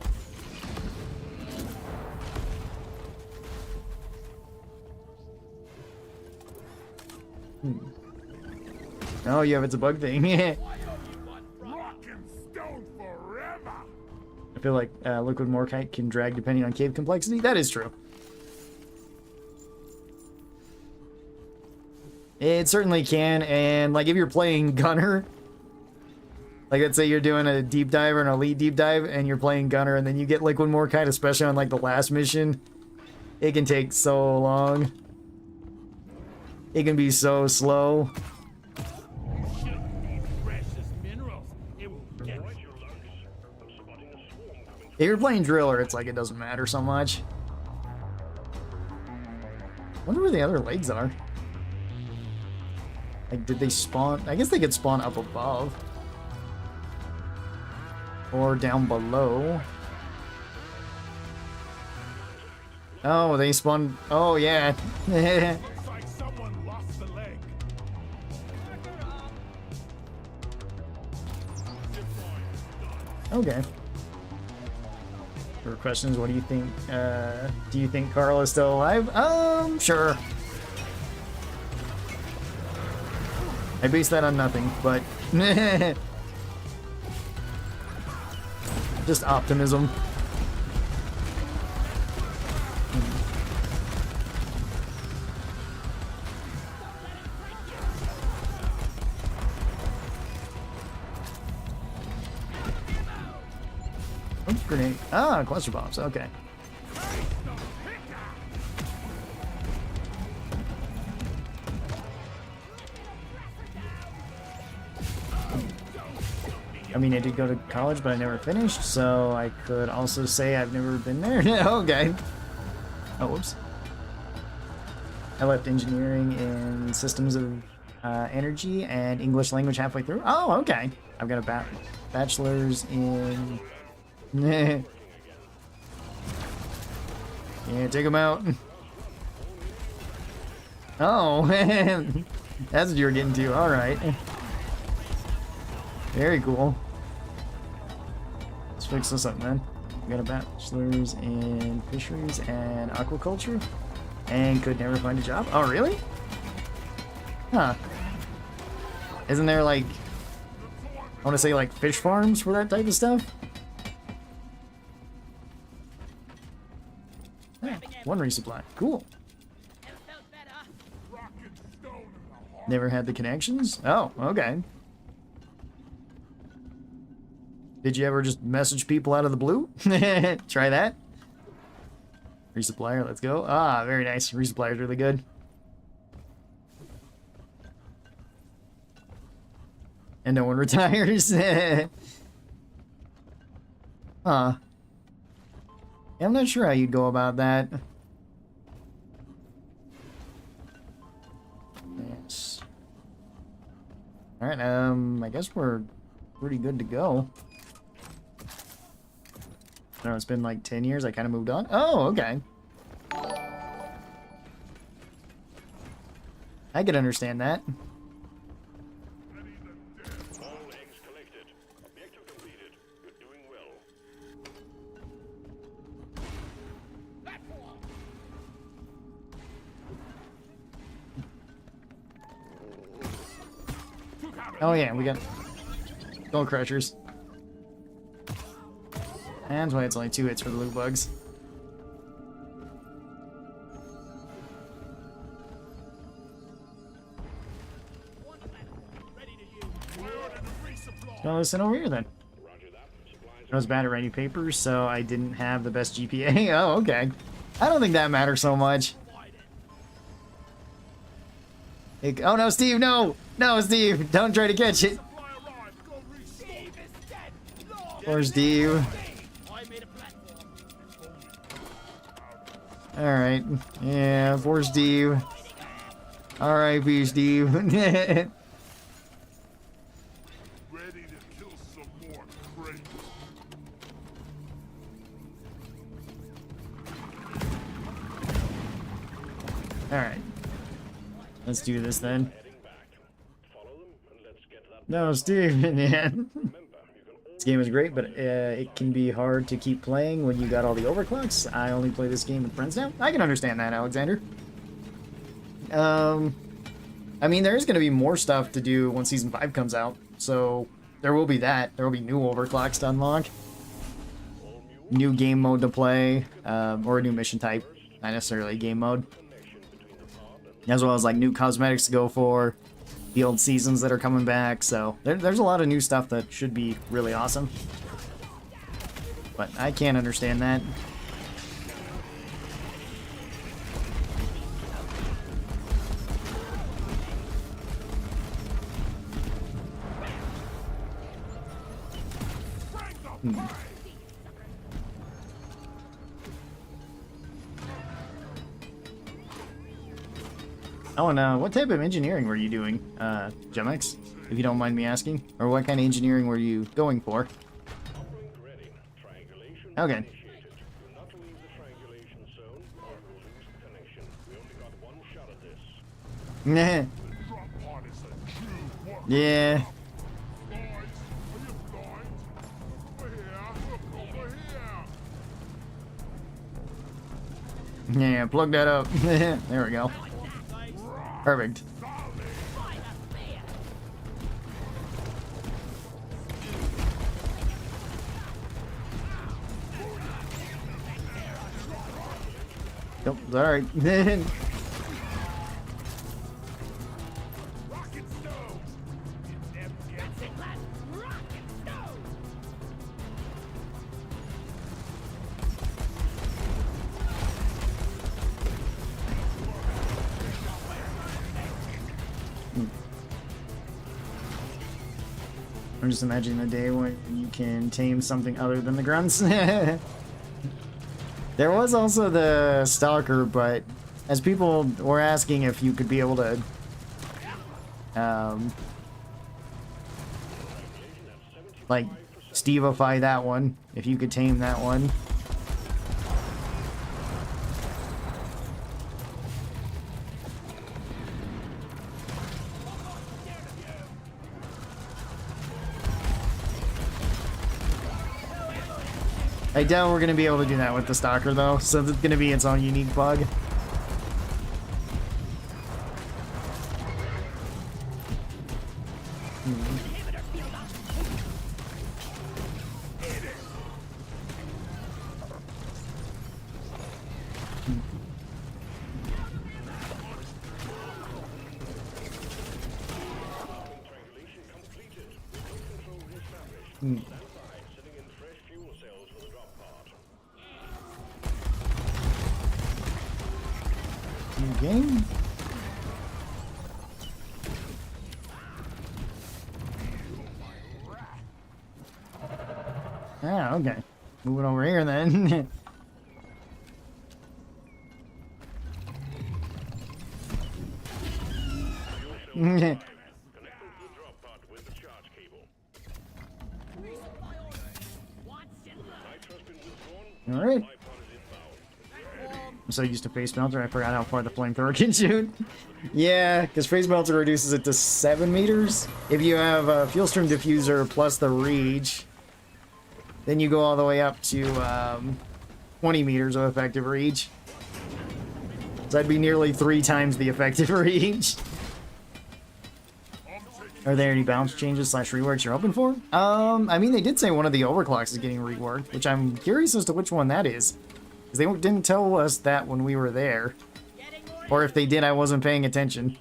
Oh, yeah, it's a bug thing.
Rock and stone forever.
I feel like liquid morkite can drag depending on cave complexity. That is true. It certainly can, and like if you're playing gunner, like let's say you're doing a deep dive or an elite deep dive and you're playing gunner and then you get liquid morkite, especially on like the last mission, it can take so long. It can be so slow. If you're playing driller, it's like it doesn't matter so much. Wonder where the other legs are. Like, did they spawn? I guess they could spawn up above. Or down below. Oh, they spawned. Oh, yeah.
Looks like someone lost a leg.
Okay. For questions, what do you think? Do you think Karl is still alive? Sure. I base that on nothing, but just optimism. Oh, grenade. Ah, cluster bombs. Okay. I mean, I did go to college, but I never finished, so I could also say I've never been there. Okay. Oh, whoops. I left engineering in systems of energy and English language halfway through. Oh, okay. I've got a bachelor's in... Yeah, take him out. Oh, man. That's what you were getting to. All right. Very cool. Let's fix this up, man. We got a bachelor's in fisheries and aquaculture and could never find a job. Oh, really? Huh. Isn't there, like, I want to say, like, fish farms for that type of stuff? Yeah, one resupply. Cool. Never had the connections? Oh, okay. Did you ever just message people out of the blue? Try that. Resupplier, let's go. Ah, very nice. Resupplier is really good. And no one retires. Huh. Yeah, I'm not sure how you'd go about that. Yes. Alright, I guess we're pretty good to go. I don't know, it's been like 10 years, I kind of moved on. Oh, okay. I could understand that.
All eggs collected. Objective completed. You're doing well.
Oh yeah, we got gold crushers. And that's why it's only 2 hits for the loot bugs. So listen over here then. I was bad at writing papers, so I didn't have the best GPA. Oh, okay. I don't think that matters so much. Oh no, Steve, no! No, Steve, don't try to catch it. Poor Steve. Alright. Yeah, poor Steve. R.I.P. Steve.
Ready to kill some more crates.
Alright. Let's do this then. No, Steve, yeah. This game is great, but it can be hard to keep playing when you got all the overclocks. I only play this game with friends now. I can understand that, Alexander. I mean, there is going to be more stuff to do when Season 5 comes out, so there will be that. There will be new overclocks to unlock. New game mode to play, or a new mission type. Not necessarily a game mode. As well as, like, new cosmetics to go for. The old seasons that are coming back, so there's a lot of new stuff that should be really awesome. But I can't understand that. Oh, and what type of engineering were you doing, Gemex, if you don't mind me asking? Or what kind of engineering were you going for? Okay. Nah. Yeah. Yeah, plug that up. There we go. Perfect. Nope, it's alright. I'm just imagining a day when you can tame something other than the grunts. There was also the Stalker, but as people were asking if you could be able to like Steve-ify that one, if you could tame that one. I doubt we're going to be able to do that with the Stalker, though, so it's going to be its own unique bug. Ah, okay. Moving over here then.
Connect to the drop pod with the charge cable. Light has been withdrawn.
Alright.
My pod is inbound.
I'm so used to Face Melter, I forgot how far the flamethrower can shoot. Yeah, because Face Melter reduces it to 7 meters. If you have a Fuel Stream Diffuser plus the reach, then you go all the way up to 20 meters of effective reach. So that'd be nearly 3 times the effective reach. Are there any balance changes / reworks you're hoping for? I mean, they did say one of the overclocks is getting reworked, which I'm curious as to which one that is. Because they didn't tell us that when we were there. Or if they did, I wasn't paying attention.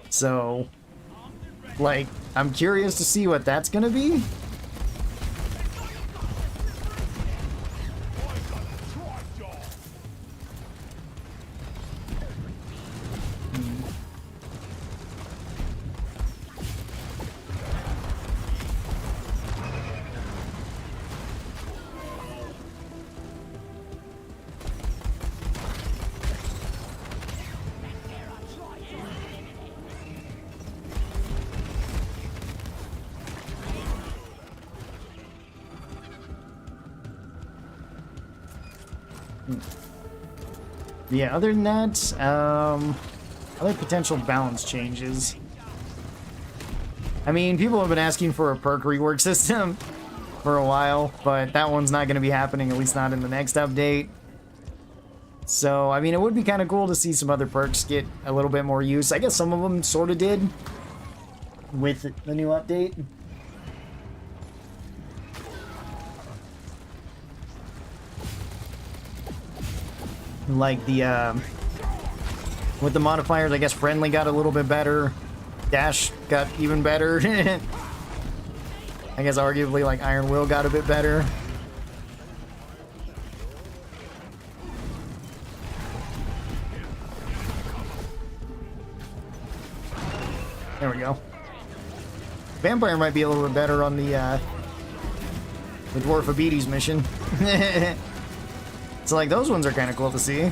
So, like, I'm curious to see what that's gonna be. Yeah, other than that, other potential balance changes. I mean, people have been asking for a perk rework system for a while, but that one's not going to be happening, at least not in the next update. So, I mean, it would be kind of cool to see some other perks get a little bit more use. I guess some of them sort of did with the new update. Like the, with the modifiers, I guess friendly got a little bit better. Dash got even better. I guess arguably like Iron Will got a bit better. There we go. Vampire might be a little bit better on the Dwarfabetes mission. So like those ones are kind of cool to see.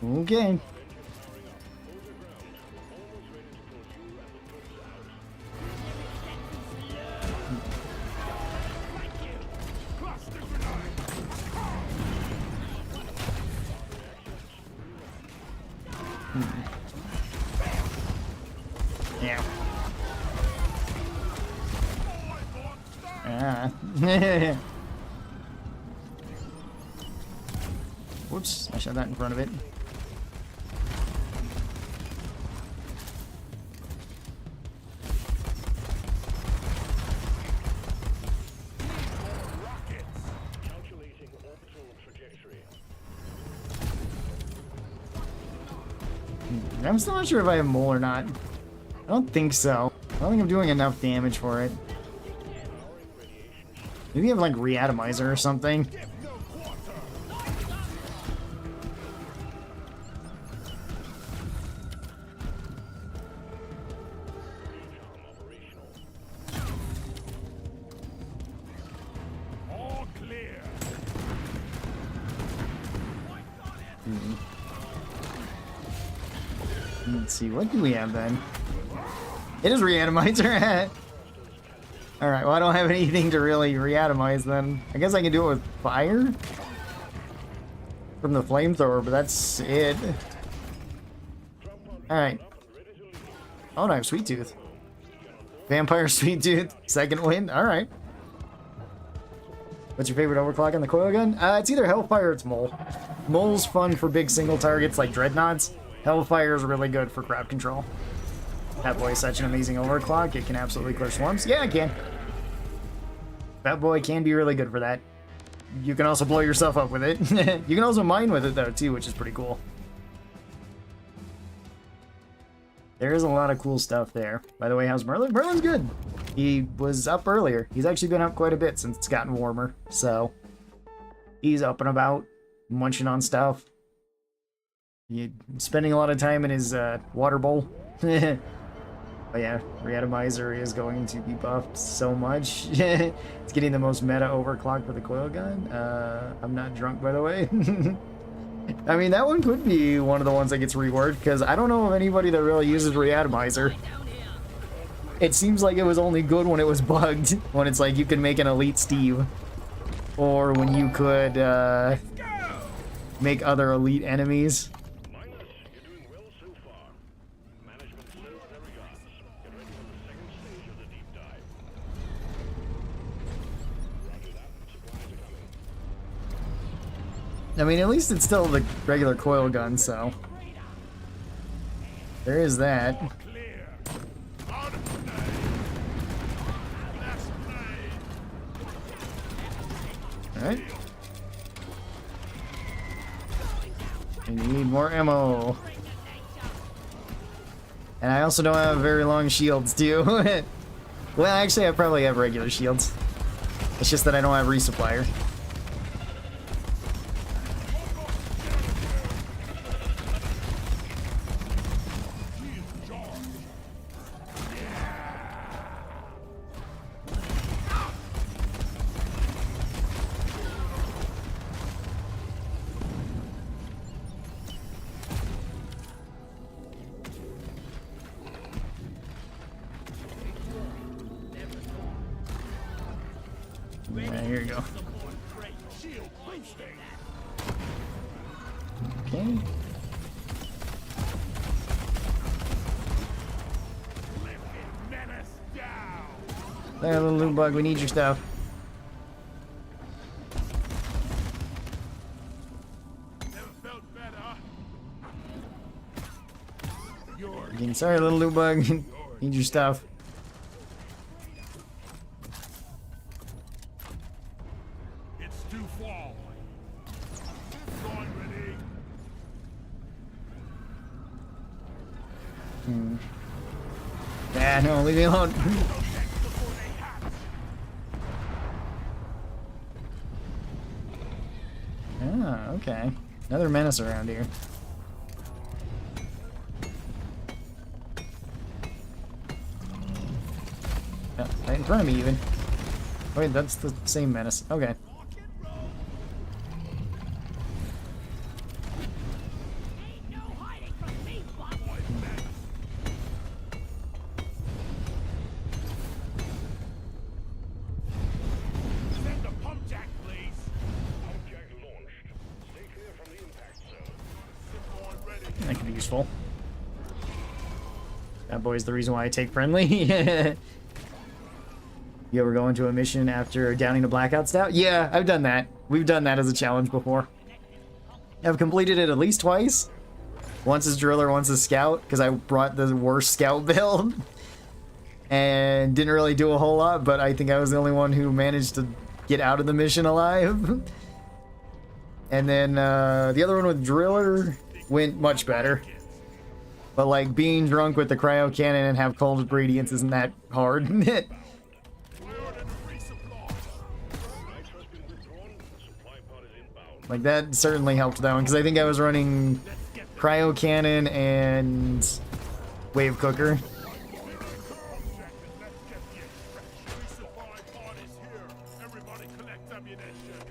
Okay. Yeah. Ah. Whoops, I shot that in front of it. I'm still not sure if I have Mole or not. I don't think so. I don't think I'm doing enough damage for it. Maybe I have like Reatomizer or something.
All clear.
Let's see, what do we have then? It is Reatomizer. Alright, well I don't have anything to really reatomize then. I guess I can do it with fire? From the flamethrower, but that's it. Alright. Oh, no, I have Sweet Tooth. Vampire Sweet Tooth, second wind, alright. What's your favorite overclock on the coil gun? It's either Hellfire or it's Mole. Mole's fun for big single targets like Dreadnoughts. Hellfire is really good for crowd control. That boy is such an amazing overclock. It can absolutely clear swarms. Yeah, it can. That boy can be really good for that. You can also blow yourself up with it. You can also mine with it though too, which is pretty cool. There is a lot of cool stuff there. By the way, how's Merlin? Merlin's good. He was up earlier. He's actually been up quite a bit since it's gotten warmer. So he's up and about, munching on stuff. He's spending a lot of time in his water bowl. But yeah, Reatomizer is going to be buffed so much. It's getting the most meta overclock for the coil gun. I'm not drunk, by the way. I mean, that one could be one of the ones that gets reworked, because I don't know of anybody that really uses Reatomizer. It seems like it was only good when it was bugged, when it's like you could make an elite Steve. Or when you could make other elite enemies. I mean, at least it's still the regular coil gun, so there is that. Alright. I need more ammo. And I also don't have very long shields, too. Well, actually, I probably have regular shields. It's just that I don't have resupplier. Yeah, here you go. Okay. There, little loot bug, we need your stuff. Sorry, little loot bug, need your stuff. Yeah, no, leave me alone. Ah, okay. Another menace around here. Yeah, right in front of me even. Wait, that's the same menace. Okay. That could be useful. That boy's the reason why I take friendly. You ever go into a mission after downing a blackout stout? Yeah, I've done that. We've done that as a challenge before. I've completed it at least twice. Once as driller, once as scout, because I brought the worst scout build. And didn't really do a whole lot, but I think I was the only one who managed to get out of the mission alive. And then the other one with driller went much better. But like being drunk with the cryo cannon and have cold gradients isn't that hard. Like that certainly helped that one, because I think I was running cryo cannon and wave cooker.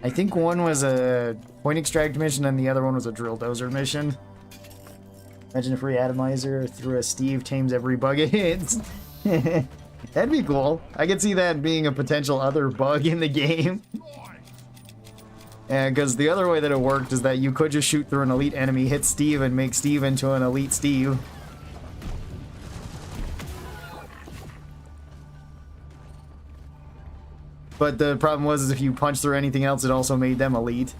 I think one was a point extract mission and the other one was a drill dozer mission. Imagine if Reatomizer through a Steve tames every bug it hits. That'd be cool. I could see that being a potential other bug in the game. Because the other way that it worked is that you could just shoot through an elite enemy, hit Steve, and make Steve into an elite Steve. But the problem was is if you punch through anything else, it also made them elite.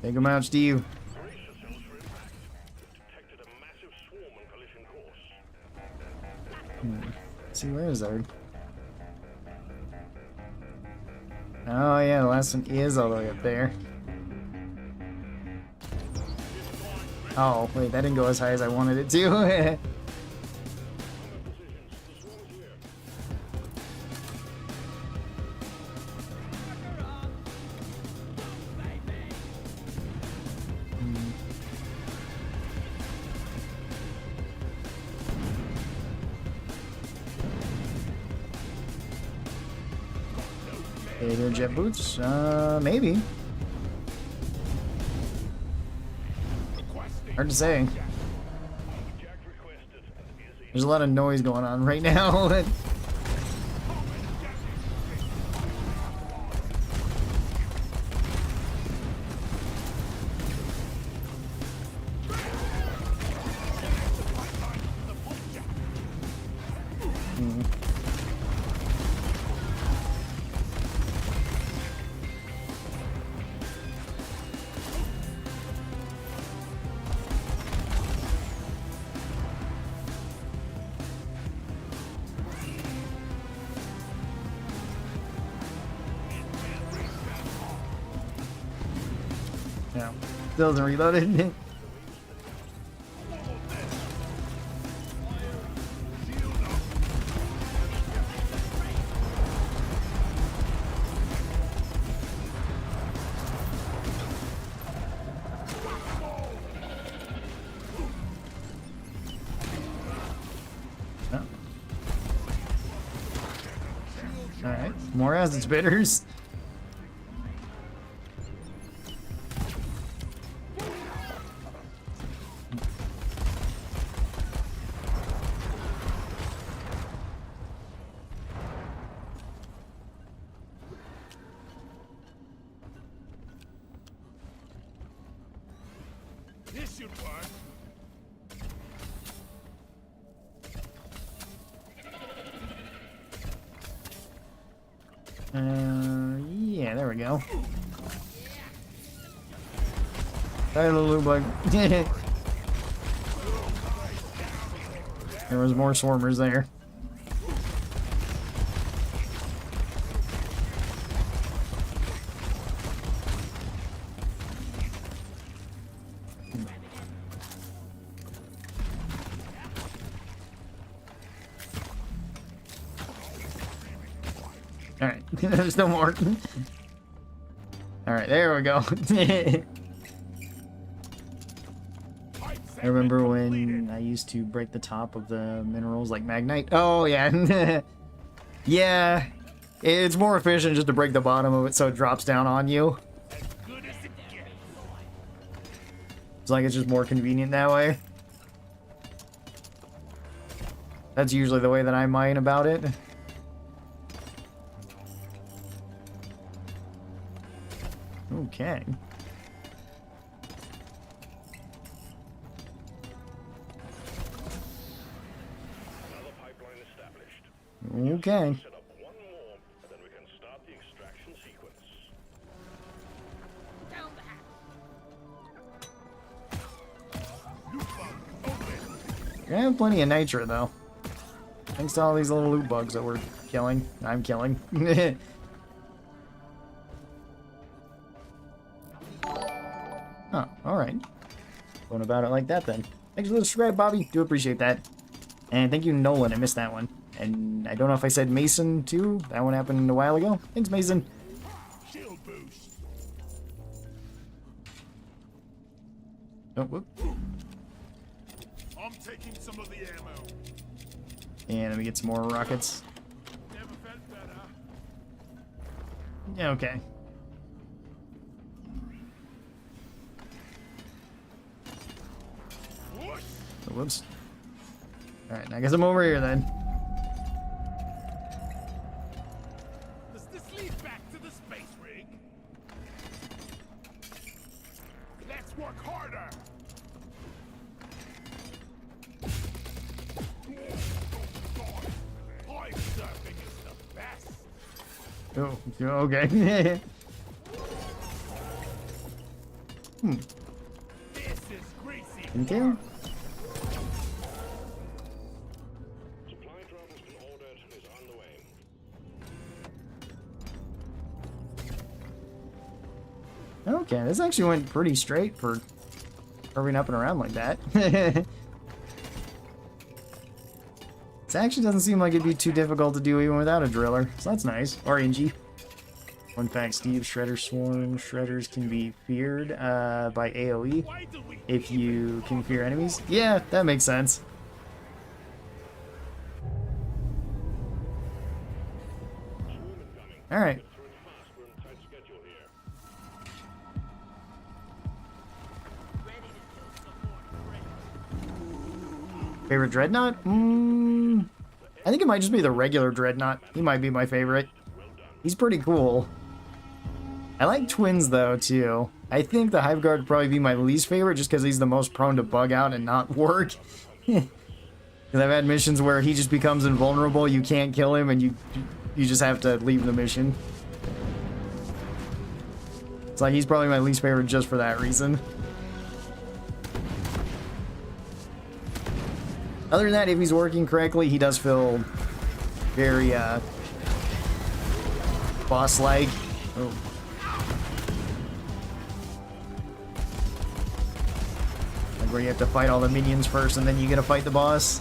Take him out, Steve.
Brace yourselves for impact. Detected a massive swarm on collision course.
Let's see, where is there? Oh yeah, the last one is all the way up there. Oh, wait, that didn't go as high as I wanted it to. Either jet boots? Maybe. Hard to say. There's a lot of noise going on right now. No, still hasn't reloaded. Oh. Alright, more acid spitters.
This should work.
Yeah, there we go. Sorry, little bug. There was more swarmers there. Alright, there's no more. Alright, there we go. I remember when I used to break the top of the minerals like Magnite. Oh, yeah. Yeah. It's more efficient just to break the bottom of it so it drops down on you.
Good as it gets.
It's like it's just more convenient that way. That's usually the way that I mine about it. Okay.
Another pipeline established.
Okay.
Set up one more, and then we can start the extraction sequence.
Down the hatch.
I have plenty of nitro though. Thanks to all these little loot bugs that we're killing. I'm killing. Oh, alright. Going about it like that then. Thanks for the subscribe, Bobby. Do appreciate that. And thank you, Nolan. I missed that one. And I don't know if I said Mason too. That one happened a while ago. Thanks, Mason.
Shield boost.
Oh, whoop.
I'm taking some of the ammo.
And let me get some more rockets.
Never felt better.
Yeah, okay.
Whoosh.
Oh, whoops. Alright, I guess I'm over here then.
Does this lead back to the space rig? Let's work harder. Pipe surfing is the best.
Oh, okay.
This is greasy.
Thank you.
Supply drop has been ordered and is on the way.
Okay, this actually went pretty straight for curving up and around like that. This actually doesn't seem like it'd be too difficult to do even without a driller, so that's nice. RNG. Fun fact, Steve, Shredder Swarm. Shredders can be feared by AoE if you can fear enemies. Yeah, that makes sense. Alright.
We're on a tight schedule here.
Favorite Dreadnought? I think it might just be the regular Dreadnought. He might be my favorite. He's pretty cool. I like twins though too. I think the Hive Guard would probably be my least favorite just because he's the most prone to bug out and not work. Because I've had missions where he just becomes invulnerable, you can't kill him, and you just have to leave the mission. It's like he's probably my least favorite just for that reason. Other than that, if he's working correctly, he does feel very boss-like. Oh. Like where you have to fight all the minions first and then you get to fight the boss.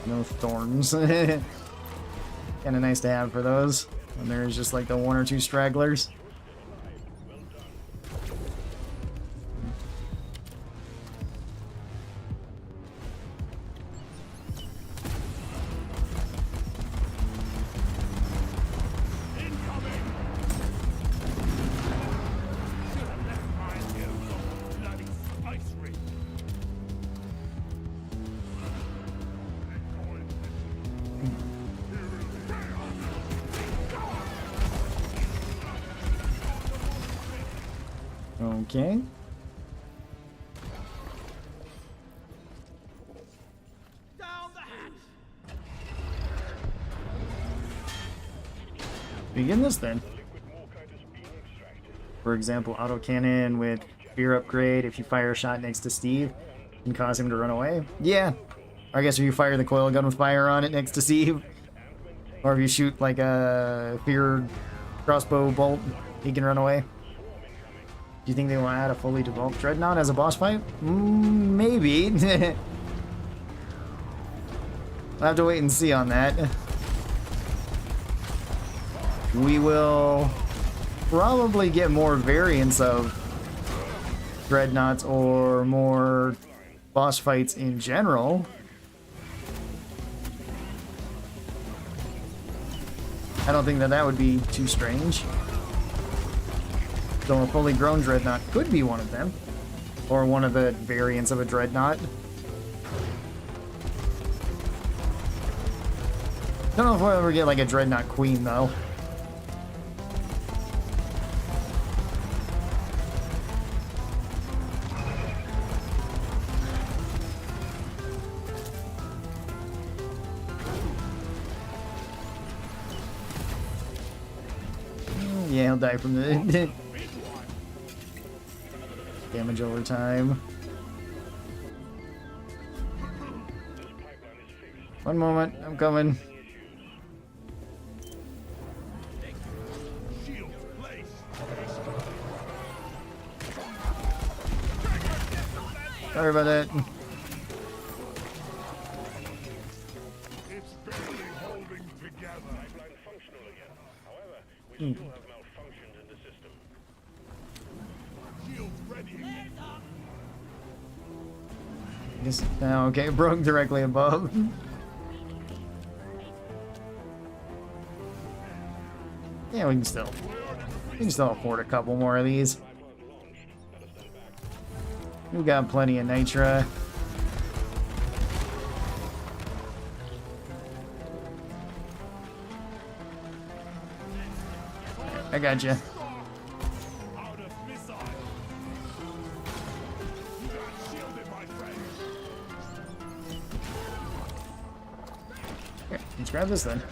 No thorns. Kinda nice to have for those. When there's just like the one or two stragglers. Okay.
Down the hatch.
Begin this then. For example, autocannon with fear upgrade. If you fire a shot next to Steve, you can cause him to run away. Yeah. Or I guess if you fire the coil gun with fire on it next to Steve. Or if you shoot like a fear crossbow bolt, he can run away. Do you think they will add a fully developed Dreadnought as a boss fight? Maybe. I'll have to wait and see on that. We will probably get more variants of Dreadnoughts or more boss fights in general. I don't think that would be too strange. So a fully grown Dreadnought could be one of them. Or one of the variants of a Dreadnought. Don't know if we'll ever get like a Dreadnought Queen though. Yeah, he'll die from the damage over time. One moment, I'm coming. Sorry about that.
It's barely holding together.
Pipeline functional again. However, we still have malfunctions in the system.
Shields ready.
Just, okay, broke directly above. Yeah, we can still afford a couple more of these. We've got plenty of Nitra. I got you.
Out of missile. You got shielded, my friend.
Here, let's grab this then.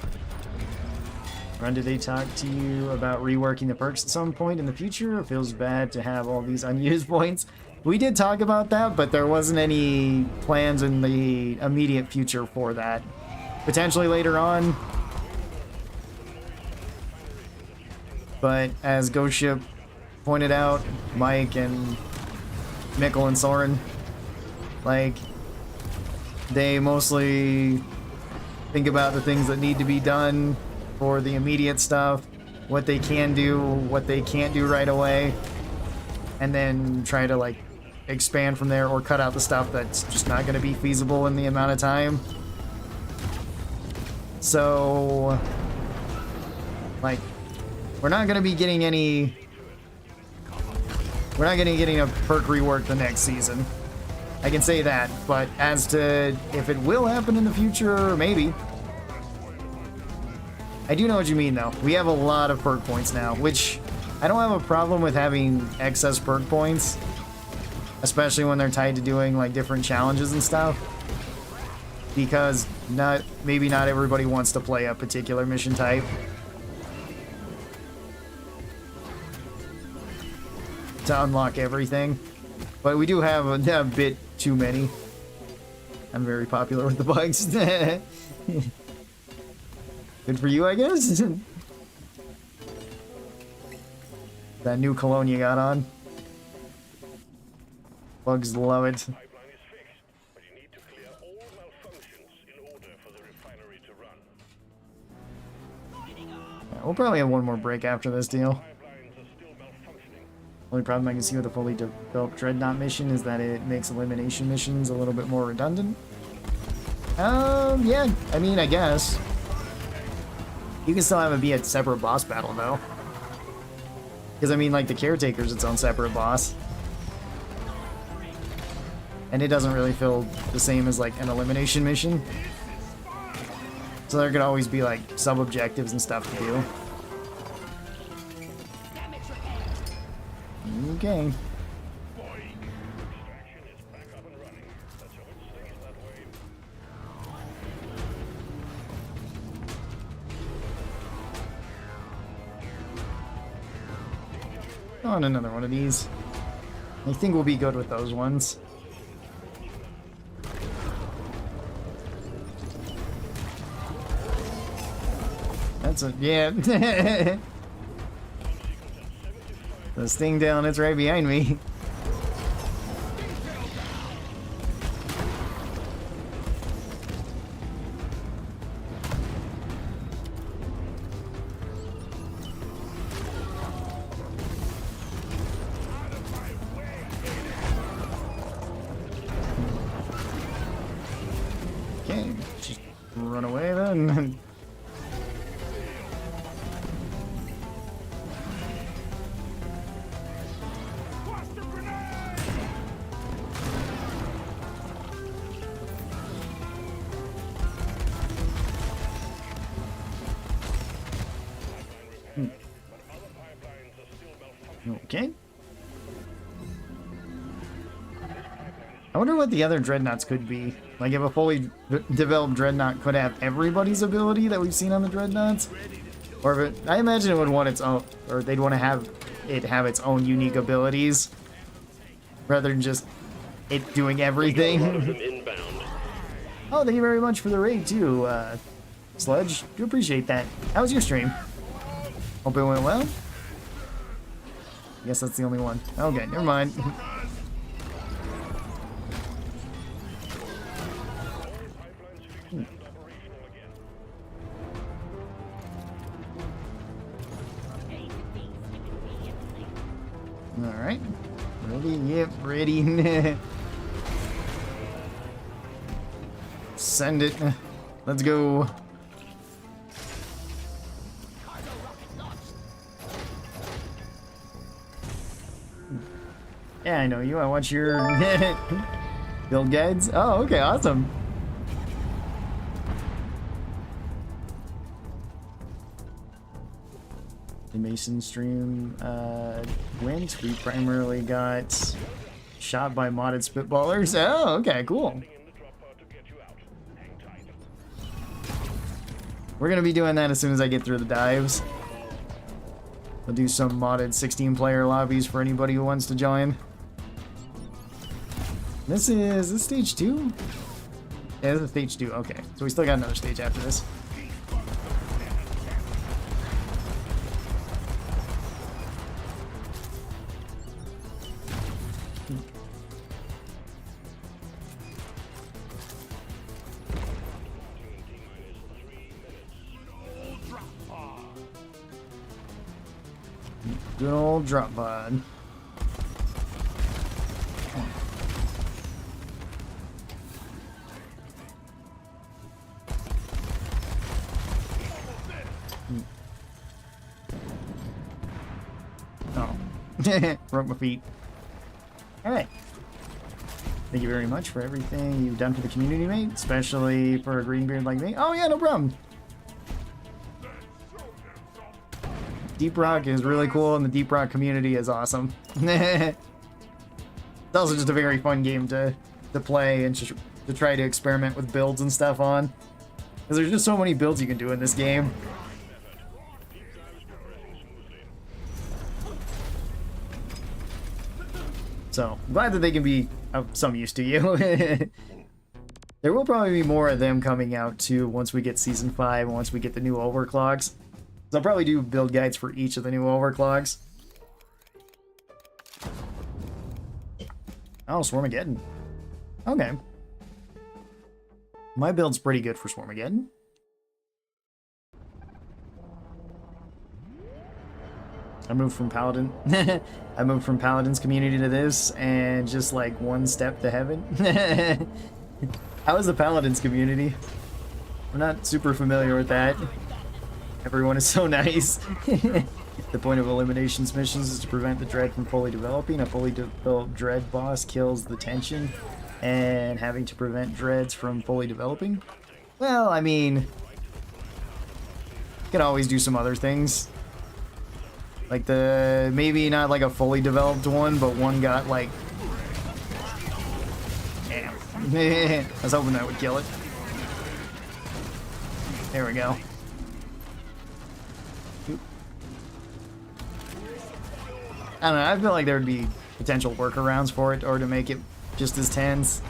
Ron, did they talk to you about reworking the perks at some point in the future? It feels bad to have all these unused points. We did talk about that, but there wasn't any plans in the immediate future for that. Potentially later on. But as Ghost Ship pointed out, Mike and Mikkel and Soren, like, they mostly think about the things that need to be done for the immediate stuff, what they can do, what they can't do right away, and then try to like expand from there or cut out the stuff that's just not going to be feasible in the amount of time. So, like, we're not going to be getting any, we're not going to be getting a perk rework the next season. I can say that, but as to if it will happen in the future, maybe. I do know what you mean, though. We have a lot of perk points now, which I don't have a problem with having excess perk points, especially when they're tied to doing like different challenges and stuff, because maybe not everybody wants to play a particular mission type. To unlock everything, but we do have a bit too many. I'm very popular with the bugs. Good for you, I guess. That new cologne you got on. Bugs love it.
Pipeline is fixed, but you need to clear all malfunctions in order for the refinery to run.
Yeah, we'll probably have one more break after this deal.
Pipelines are still malfunctioning.
Only problem I can see with the fully developed Dreadnought mission is that it makes elimination missions a little bit more redundant. Yeah, I mean, I guess. You can still have it be a separate boss battle, though. Because, I mean, like, the Caretaker's its own separate boss. And it doesn't really feel the same as, like, an elimination mission. So there could always be, like, sub-objectives and stuff to do. Okay.
Extraction is back up and running. Let's hope it stays that way.
On another one of these. I think we'll be good with those ones. That's a, yeah. This thing down, it's right behind me. Okay, just run away then. Okay. I wonder what the other dreadnoughts could be. Like if a fully developed dreadnought could have everybody's ability that we've seen on the dreadnoughts, or if it, I imagine it would want its own, or they'd want to have it have its own unique abilities, rather than just it doing everything. Oh, thank you very much for the raid too, Sludge. Do appreciate that. How was your stream? Hope it went well. Guess that's the only one. Okay, never mind. Alright. Ready? Yep, ready. Send it. Let's go. Yeah, I know you. I watch your build guides. Oh, okay, awesome. They may recent stream went, we primarily got shot by modded spitballers. Oh, okay, cool. We're gonna be doing that as soon as I get through the dives. We'll do some modded 16-player lobbies for anybody who wants to join. This is stage 2? Yeah, this is stage 2. Okay, so we still got another stage after this. Good old drop pod. Oh. Broke my feet. Alright. Thank you very much for everything you've done for the community, mate. Especially for a green beard like me. Oh yeah, no problem. Deep Rock is really cool, and the Deep Rock community is awesome. It's also just a very fun game to play and to try to experiment with builds and stuff on. Because there's just so many builds you can do in this game. So, I'm glad that they can be of some use to you. There will probably be more of them coming out too once we get Season 5 and once we get the new overclocks. So I'll probably do build guides for each of the new overclocks. Oh, Swarmageddon. Okay. My build's pretty good for Swarmageddon. I moved from Paladin. I moved from Paladin's community to this, and just like one step to heaven. How is the Paladin's community? I'm not super familiar with that. Everyone is so nice. The point of eliminations missions is to prevent the dread from fully developing. A fully developed dread boss kills the tension, and having to prevent dreads from fully developing. Well, I mean, you can always do some other things. Like maybe not like a fully developed one, but one got like... Damn. I was hoping that would kill it. There we go. I don't know, I feel like there would be potential workarounds for it, or to make it just as tense.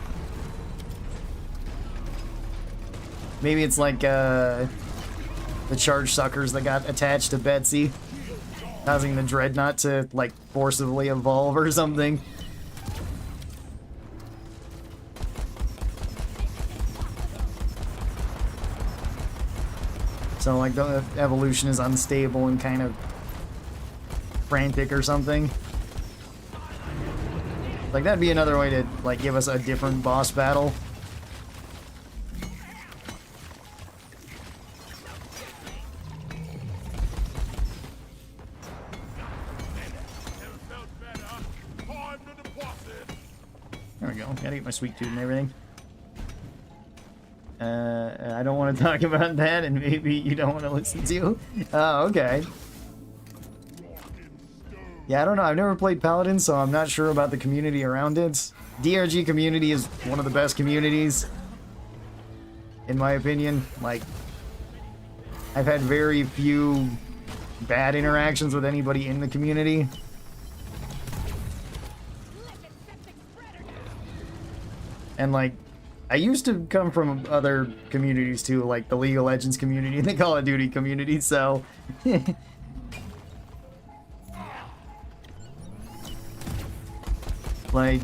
Maybe it's like the charge suckers that got attached to Betsy, causing the Dreadnought to like forcibly evolve or something. So like the evolution is unstable and kind of frantic or something. Like that'd be another way to like give us a different boss battle. There we go. Gotta get my sweet tooth and everything. I don't want to talk about that, and maybe you don't want to listen to. Oh, okay. Yeah, I don't know. I've never played Paladin, so I'm not sure about the community around it. DRG community is one of the best communities, in my opinion. Like, I've had very few bad interactions with anybody in the community. And like, I used to come from other communities too, like the League of Legends community and the Call of Duty community, so... Like,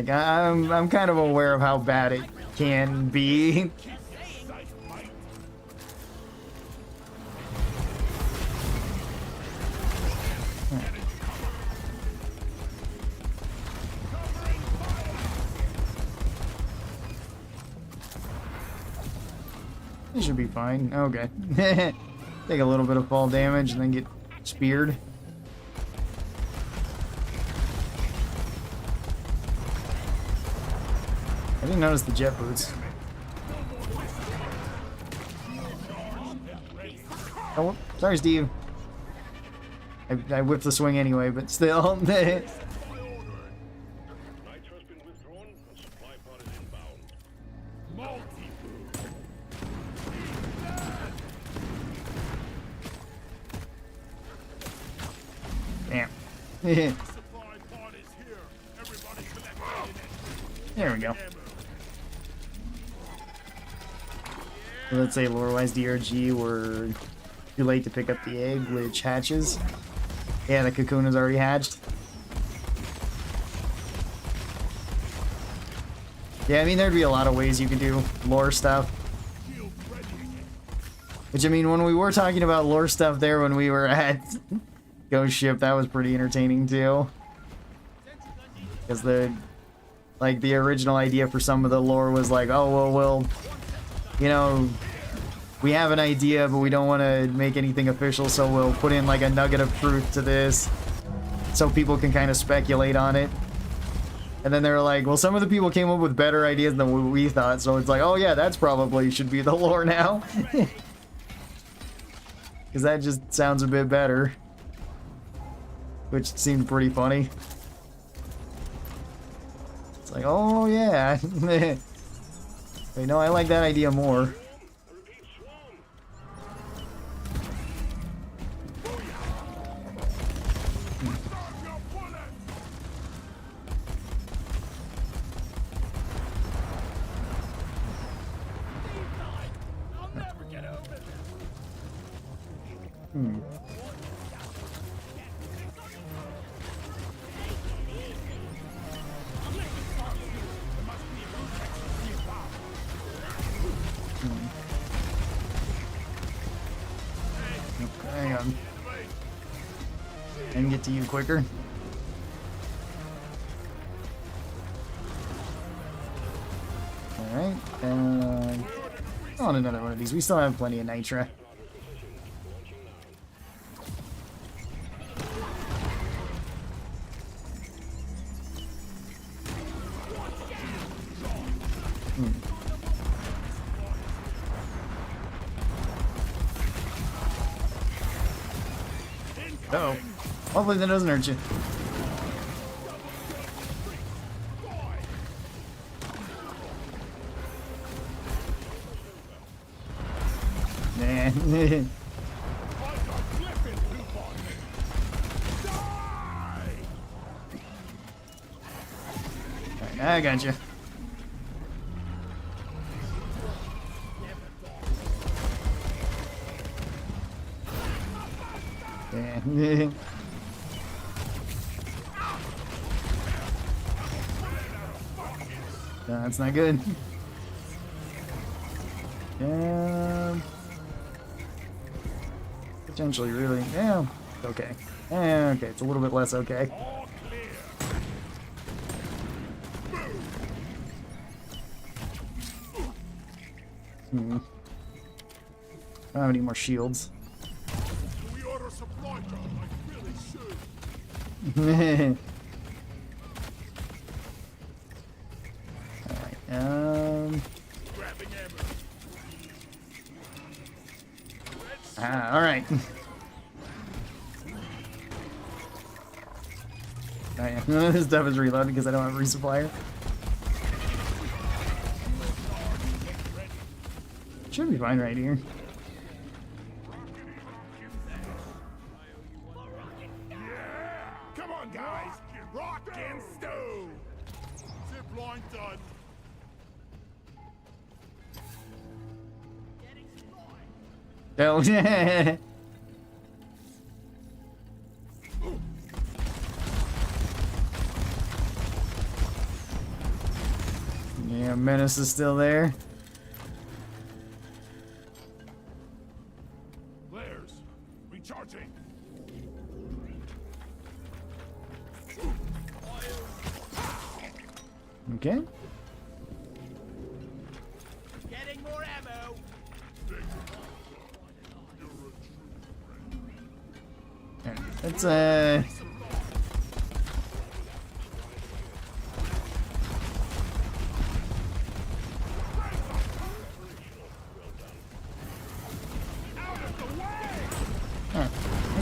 I'm kind of aware of how bad it can be. It should be fine. Okay. Take a little bit of fall damage and then get speared. I didn't notice the jet boots. Oh, sorry, Steve. I whipped the swing anyway, but still.
Nitro has been withdrawn and supply pod is inbound.
Damn.
Supply pod is here. Everybody collect in it.
There we go. So let's say lore-wise DRG were too late to pick up the egg, which hatches. Yeah, the cocoon is already hatched. Yeah, I mean, there'd be a lot of ways you could do lore stuff. Which, I mean, when we were talking about lore stuff there when we were at Ghost Ship, that was pretty entertaining too. Because the original idea for some of the lore was like, oh, well, you know, we have an idea, but we don't want to make anything official, so we'll put in like a nugget of truth to this so people can kind of speculate on it. And then they were like, well, some of the people came up with better ideas than what we thought, so it's like, oh yeah, that's probably should be the lore now. Because that just sounds a bit better. Which seemed pretty funny. It's like, oh yeah. Wait, no, I like that idea more. Hang on. And get to you quicker. Alright, on another one of these. We still have plenty of nitra. Uh-oh. Hopefully that doesn't hurt you. Nah. Alright, I got you. Yeah. No, that's not good. Potentially, really. Yeah. Okay. Okay, it's a little bit less okay. I don't have any more shields.
We order supply drop. I really should.
Alright,
Grabbing ammo.
alright. Oh yeah, none of this stuff is reloaded because I don't have a resupplier. Should be fine right here.
Come on, guys. Rock and stove. Zip line done.
Oh, yeah. Yeah, Menace is still there.
Flares. Recharging.
Okay.
Getting more ammo.
Let's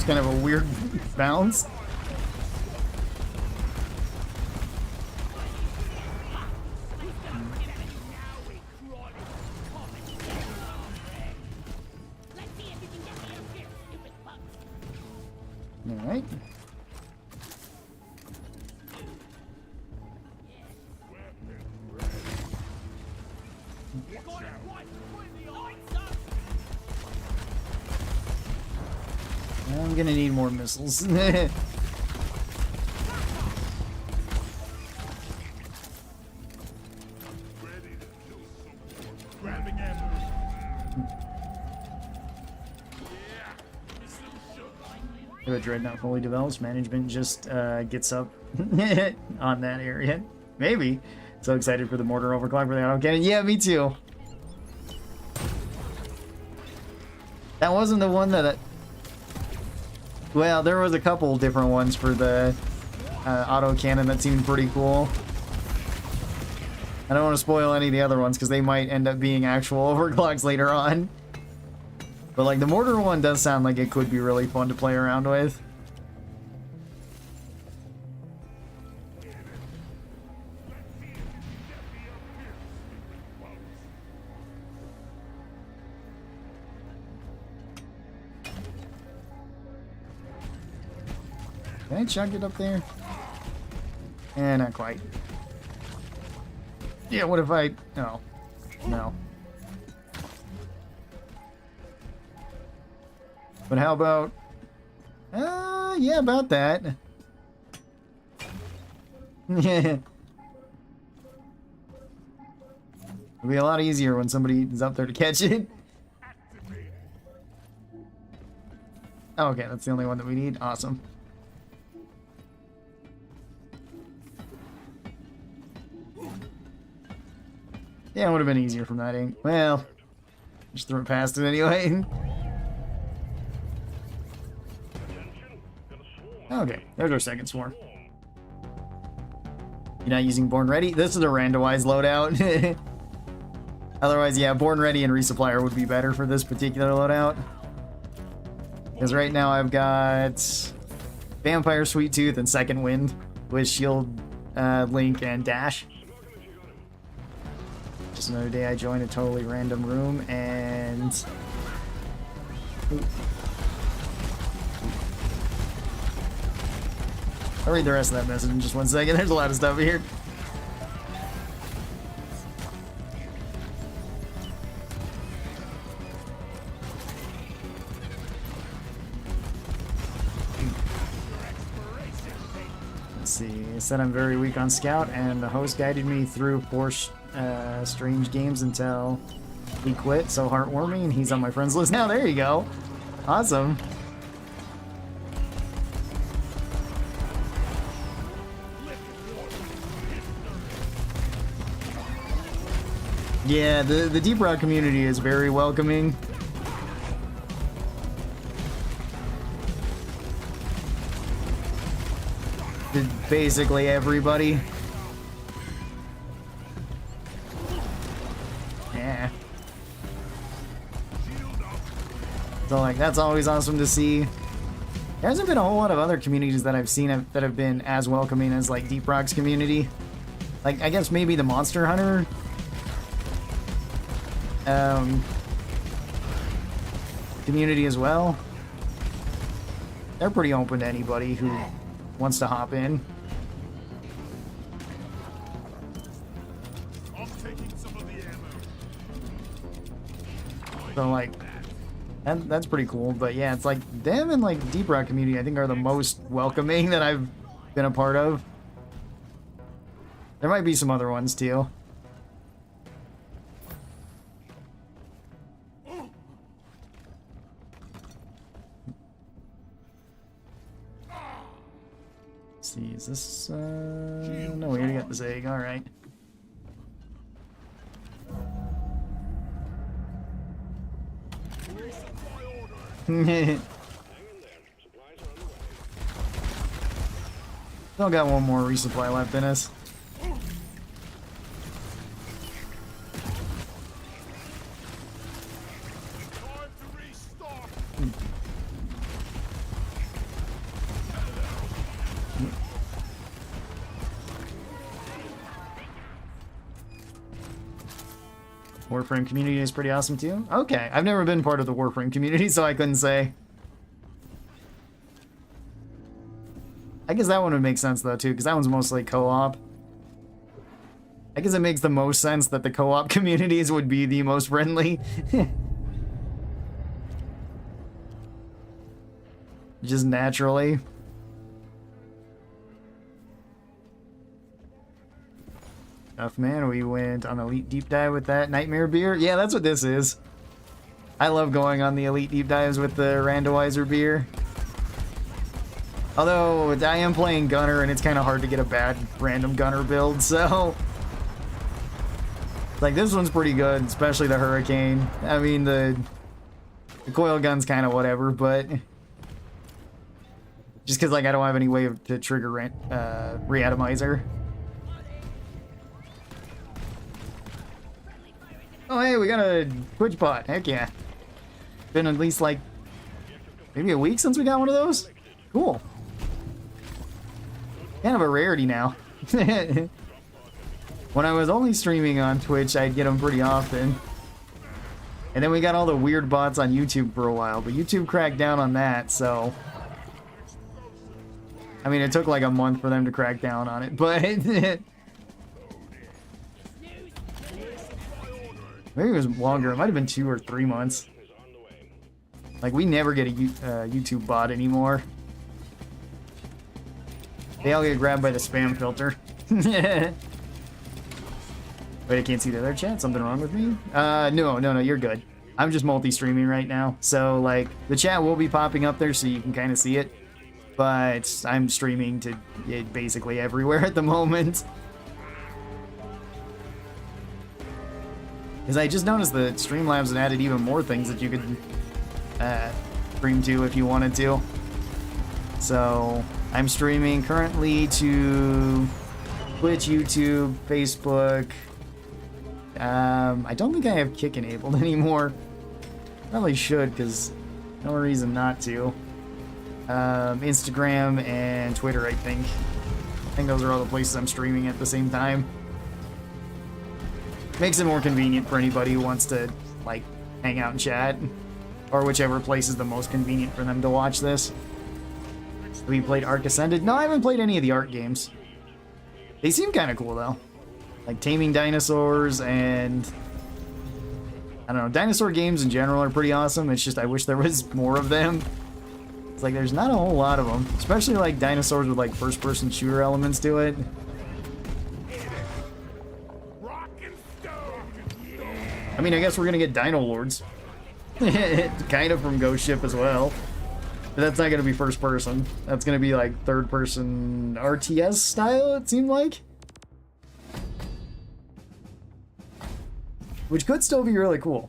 kind of a weird bounce. Alright. I'm gonna need more missiles.
Grabbing ammo.
If a dreadnought fully develops, management just gets up on that area. Maybe. So excited for the mortar overclock for the autocannon. Yeah, me too. That wasn't the one that... Well, there was a couple different ones for the autocannon that seemed pretty cool. I don't want to spoil any of the other ones because they might end up being actual overclocks later on. But like the mortar one does sound like it could be really fun to play around with. Can I chuck it up there? Eh, not quite. Yeah, what if I... Oh. No. But how about... yeah, about that. It'll be a lot easier when somebody is up there to catch it. Okay, that's the only one that we need. Awesome. Yeah, it would have been easier from that ink. Well, just threw it past it anyway. Okay, there's our second swarm. You're not using Born Ready? This is a randomized loadout. Otherwise, yeah, Born Ready and Resupplier would be better for this particular loadout. Because right now I've got Vampire, Sweet Tooth, and Second Wind with Shield, Link, and Dash. Just another day I joined a totally random room and... I'll read the rest of that message in just 1 second. There's a lot of stuff here. Let's see. It said I'm very weak on Scout, and the host guided me through 4 strange games until he quit. So heartwarming, and he's on my friends list now. There you go. Awesome. Yeah, the Deep Rock community is very welcoming. To basically everybody. Yeah. So like, that's always awesome to see. There hasn't been a whole lot of other communities that I've seen that have been as welcoming as like Deep Rock's community. Like, I guess maybe the Monster Hunter community as well. They're pretty open to anybody who wants to hop in.
I'm taking some of the ammo.
So like, that's pretty cool. But yeah, it's like them and like Deep Rock community I think are the most welcoming that I've been a part of. There might be some other ones too. See, is this, no, we already got this egg, alright. Still got one more resupply left in us.
Time to restock.
Warframe community is pretty awesome too. Okay, I've never been part of the Warframe community, so I couldn't say. I guess that one would make sense though too, because that one's mostly co-op. I guess it makes the most sense that the co-op communities would be the most friendly. Just naturally. Tough man, we went on Elite Deep Dive with that Nightmare beer. Yeah, that's what this is. I love going on the Elite Deep Dives with the randomizer beer. Although, I am playing Gunner, and it's kind of hard to get a bad random Gunner build, so... Like, this one's pretty good, especially the Hurricane. I mean, the coil gun's kind of whatever, but... Just because, like, I don't have any way to trigger Reatomizer. Oh, hey, we got a Twitch bot. Heck yeah. Been at least, like, maybe a week since we got one of those? Cool. Kind of a rarity now. When I was only streaming on Twitch, I'd get them pretty often. And then we got all the weird bots on YouTube for a while, but YouTube cracked down on that, so... I mean, it took like a month for them to crack down on it, but... Maybe it was longer. It might have been 2 or 3 months. Like, we never get a YouTube bot anymore. They all get grabbed by the spam filter. Wait, I can't see the other chat. Something wrong with me? No, you're good. I'm just multi-streaming right now. So, like, the chat will be popping up there so you can kind of see it. But I'm streaming to it basically everywhere at the moment. Because I just noticed that Streamlabs had added even more things that you could stream to if you wanted to. So I'm streaming currently to Twitch, YouTube, Facebook. I don't think I have Kick enabled anymore. Probably should, because no reason not to. Instagram and Twitter, I think. I think those are all the places I'm streaming at the same time. Makes it more convenient for anybody who wants to, like, hang out and chat. Or whichever place is the most convenient for them to watch this. Have you played Ark Ascended? No, I haven't played any of the Ark games. They seem kind of cool, though. Like, taming dinosaurs and... I don't know, dinosaur games in general are pretty awesome. It's just I wish there was more of them. It's like, there's not a whole lot of them. Especially, like, dinosaurs with, like, first-person shooter elements to it. I mean, I guess we're gonna get Dino Lords. Kind of from Ghost Ship as well. But that's not gonna be first person. That's gonna be like third person RTS style, it seemed like. Which could still be really cool.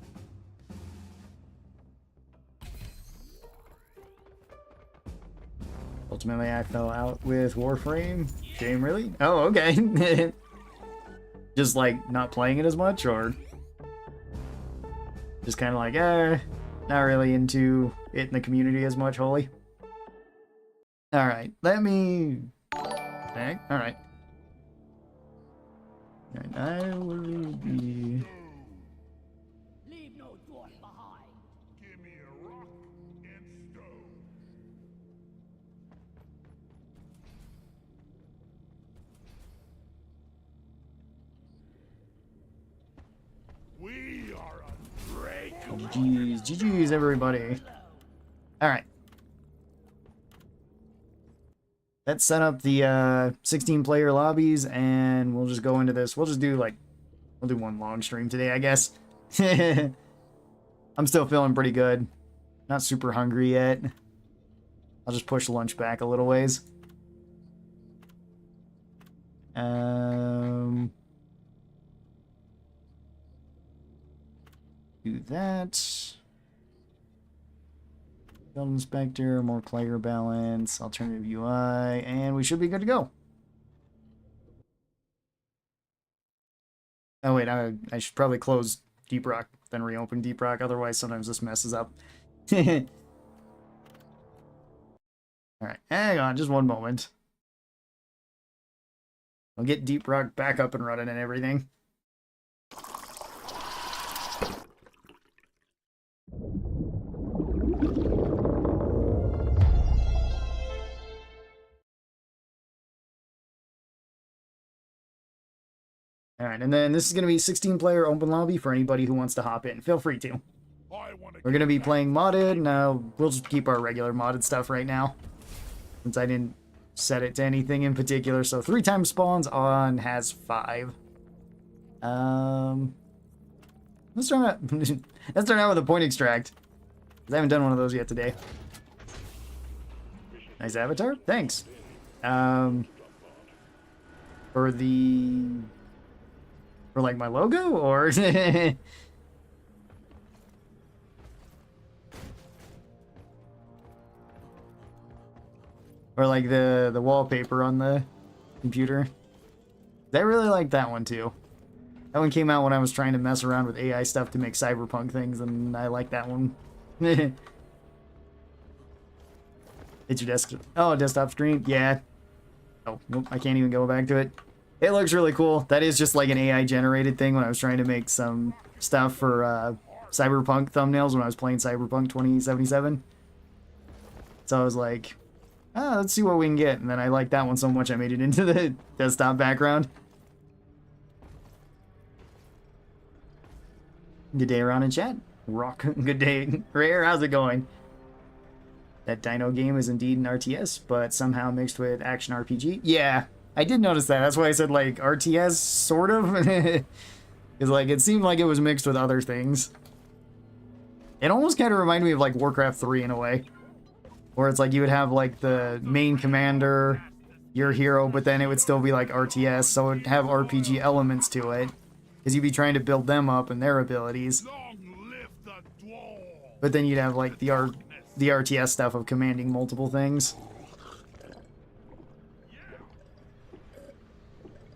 Ultimately, I fell out with Warframe. Shame, really? Oh, okay. Just like not playing it as much, or... Just kind of like, not really into it in the community as much, Holy. Alright, let me... Okay, alright. And I will be...
Leave no dwarf behind.
Give me a rock and stone. We are unbreakable.
GG's, everybody. Alright. Let's set up the 16-player lobbies, and we'll just go into this. We'll just do, like, we'll do one long stream today, I guess. I'm still feeling pretty good. Not super hungry yet. I'll just push lunch back a little ways. Do that. Build inspector, more player balance, alternative UI, and we should be good to go. Oh wait, I should probably close Deep Rock, then reopen Deep Rock, otherwise sometimes this messes up. Alright, hang on, just one moment. I'll get Deep Rock back up and running and everything. Alright, and then this is going to be 16-player open lobby for anybody who wants to hop in. Feel free to.
I want to
We're going to be playing modded. No, we'll just keep our regular modded stuff right now, since I didn't set it to anything in particular. So 3 times spawns on has 5. Let's start out. Let's start out with a point extract. I haven't done one of those yet today. Nice avatar. Thanks. For like my logo or or like the wallpaper on the computer. I really like that one too. That one came out when I was trying to mess around with AI stuff to make cyberpunk things, and I like that one. It's your desktop screen? Yeah. Oh, nope, I can't even go back to it. It looks really cool. That is just like an AI generated thing when I was trying to make some stuff for cyberpunk thumbnails when I was playing Cyberpunk 2077. So I was like, let's see what we can get. And then I liked that one so much I made it into the desktop background. Good day around in chat. Rock. Good day. Rare, how's it going? That Dino game is indeed an RTS, but somehow mixed with action RPG. Yeah, I did notice that. That's why I said like RTS, sort of. Because like it seemed like it was mixed with other things. It almost kind of reminded me of like Warcraft 3 in a way. Where it's like you would have like the main commander, your hero, but then it would still be like RTS, so it would have RPG elements to it. Because you'd be trying to build them up and their abilities.
long live the dwarf.
But then you'd have like the RTS stuff of commanding multiple things.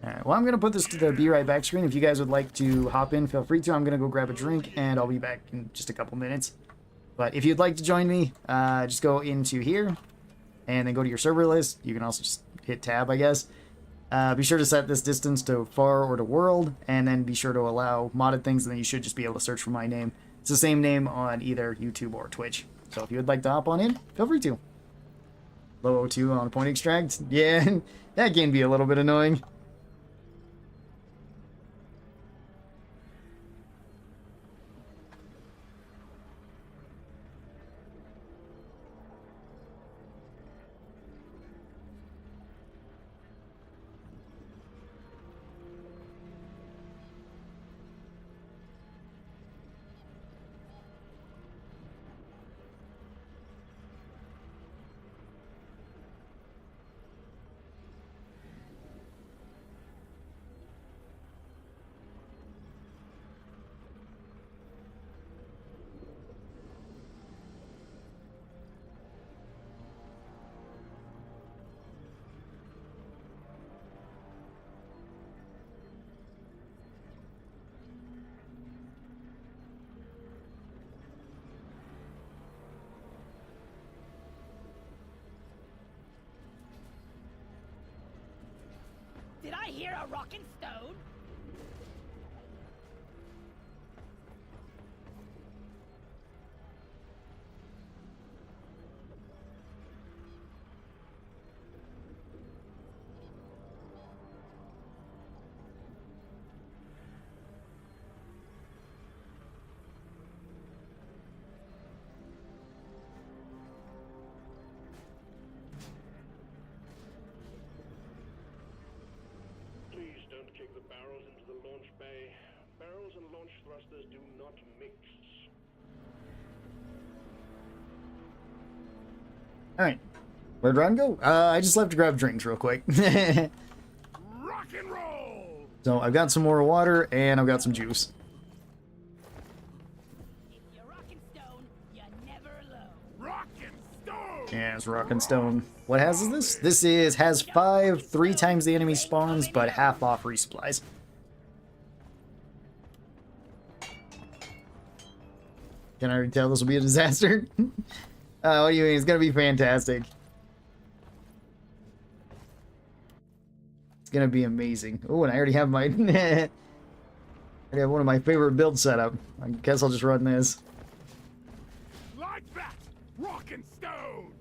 Alright, well I'm going to put this to the be right back screen. If you guys would like to hop in, feel free to. I'm going to go grab a drink and I'll be back in just a couple minutes. But if you'd like to join me, just go into here and then go to your server list. You can also just hit tab, I guess. Be sure to set this distance to far or to world, and then be sure to allow modded things, and then you should just be able to search for my name. It's the same name on either YouTube or Twitch. So if you would like to hop on in, feel free to. Low O2 on point extract. Yeah, that can be a little bit annoying.
Did I hear a rockin' stone?
Please don't kick the barrels into the launch bay. Barrels and launch thrusters do not mix.
Alright. Where'd Ron go? I just left to grab drinks real quick.
Rock and roll.
So I've got some more water, and I've got some juice.
If you're rockin' stone, you're never alone.
Rock and stone.
Yeah, it's rock and stone. What is this? This has 5, 3 times the enemy spawns, but half off resupplies. Can I already tell this will be a disaster? What do you mean? It's gonna be fantastic. It's gonna be amazing. Oh, and I already have my... I already have one of my favorite builds set up. I guess I'll just run this.
Like that. Rock and stone.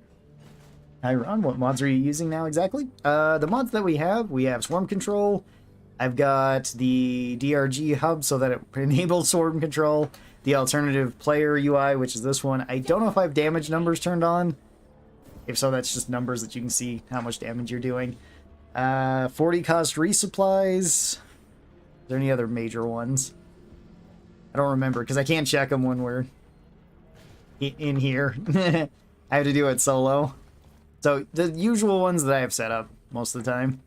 Hi Ron, what mods are you using now exactly? The mods that we have Swarm Control, I've got the DRG hub so that it enables swarm control. The alternative player UI, which is this one. I don't know if I have damage numbers turned on. If so, that's just numbers that you can see how much damage you're doing. 40 cost resupplies. Is there any other major ones? I don't remember because I can't check them when we're in here. I have to do it solo. So the usual ones that I have set up most of the time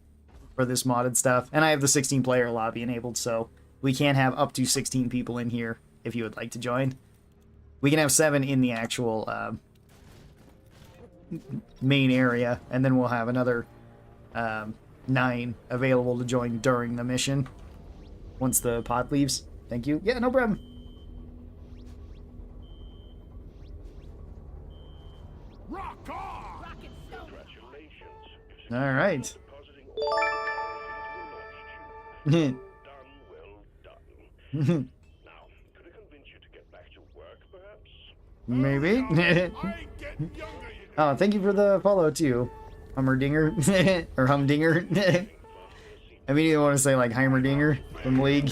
for this modded stuff. And I have the 16 player lobby enabled, so we can have up to 16 people in here if you would like to join. We can have 7 in the actual main area, and then we'll have another 9 available to join during the mission once the pod leaves. Thank you. Yeah, no problem.
Rock on!
Rocket stone.
Congratulations.
All right.
Depositing all into the launch tube. Done, well done. Now, could I convince you to get back to work, perhaps?
Maybe.
I ain't getting younger, you know.
Oh, thank you for the follow too, Hummerdinger or Humdinger. I mean, you want to say like Heimerdinger from League.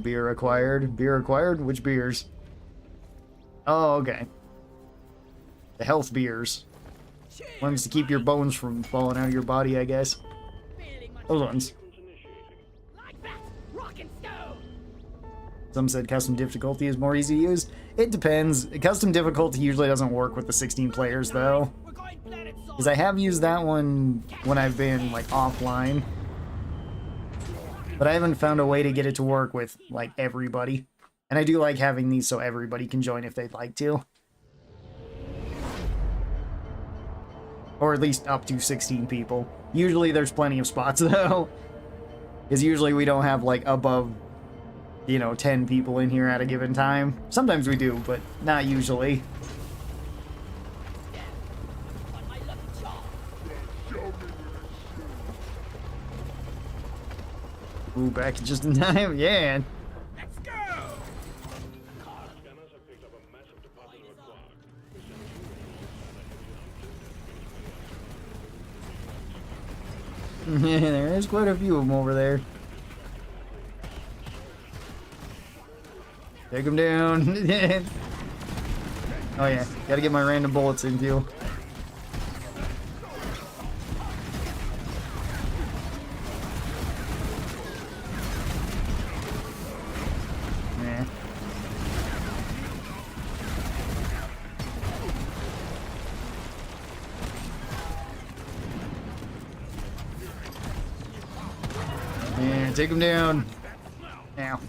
Beer acquired. Beer acquired. Which beers? Oh, okay. The health beers. Ones to keep your bones from falling out of your body, I guess.
Feeling much
Those ones.
like that. Rocket stone.
Some said custom difficulty is more easy to use. It depends. Custom difficulty usually doesn't work with the 16 players, though.
We're going planet Sol.
Because I have used that one when I've been, like, offline. But I haven't found a way to get it to work with, like, everybody. And I do like having these so everybody can join if they'd like to. Or at least up to 16 people. Usually there's plenty of spots, though. Because usually we don't have, like, above, you know, 10 people in here at a given time. Sometimes we do, but not usually.
On my lucky charm.
Ooh, back just in time. Yeah.
Let's go.
Scanners have picked up a massive deposit of quark.
There is quite a few of them over there. Take them down. Oh yeah, gotta get my random bullets in too. Yeah. Yeah, take them down. Now.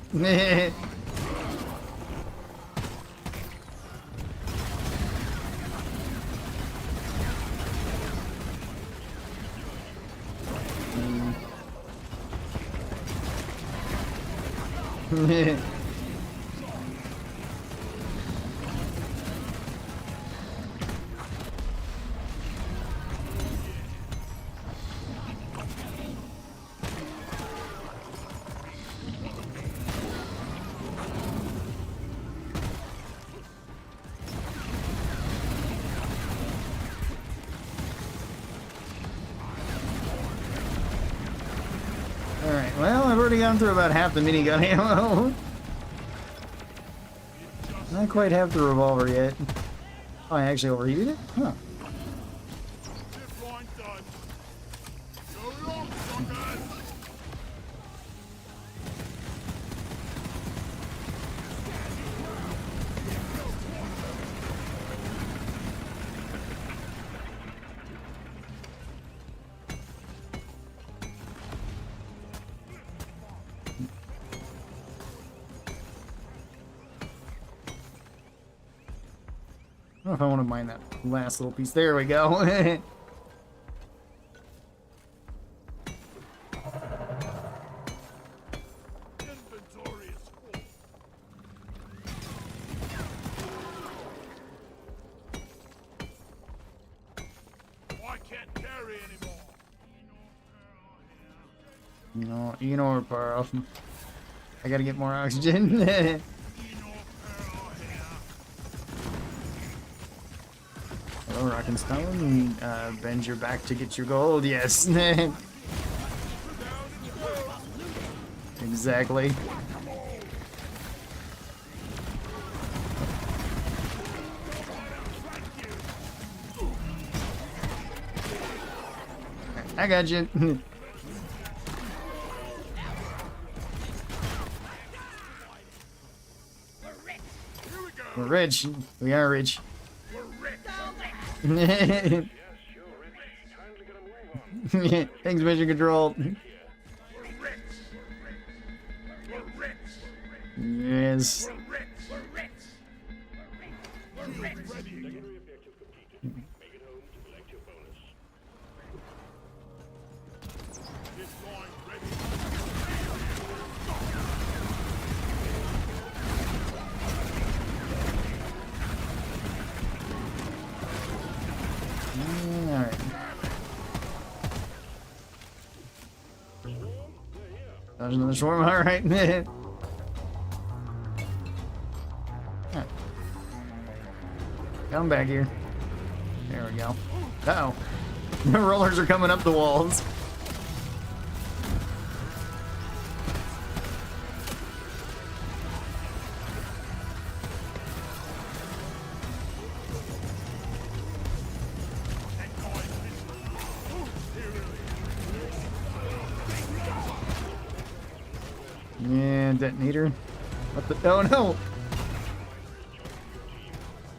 Alright, well, I've already gone through about half the minigun ammo. Not quite half the revolver yet. Oh, I actually overheated it? Huh.
Zip line done. Go long, suckers!
I don't know if I want to mine that last little piece. There we go.
Inventory is full. I can't carry anymore.
You know, Pearl. I gotta get more oxygen. rock and stone. Bend your back to get your gold. Yes. Exactly. I got you. We're rich. We are rich.
Yes, you're rich. Time to get a move on.
Thanks, Mission Control. Yes.
Secondary objective completed. Make it home to collect your bonus.
This line ready.
Alright. There's another swarm, alright. Alright. Come back here. There we go. Uh-oh. The rollers are coming up the walls. Yeah, detonator. What the? Oh no!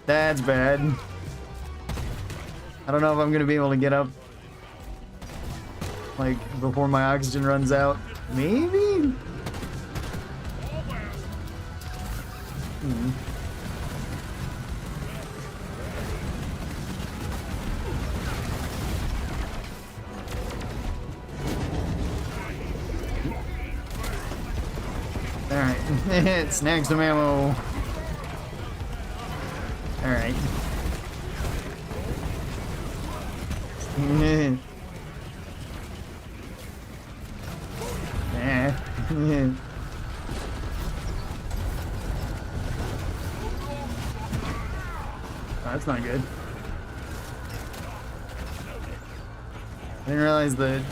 That's bad. I don't know if I'm gonna be able to get up, like, before my oxygen runs out. Maybe? Alright. Snag some ammo. Alright. Oh, that's not good. I didn't realize the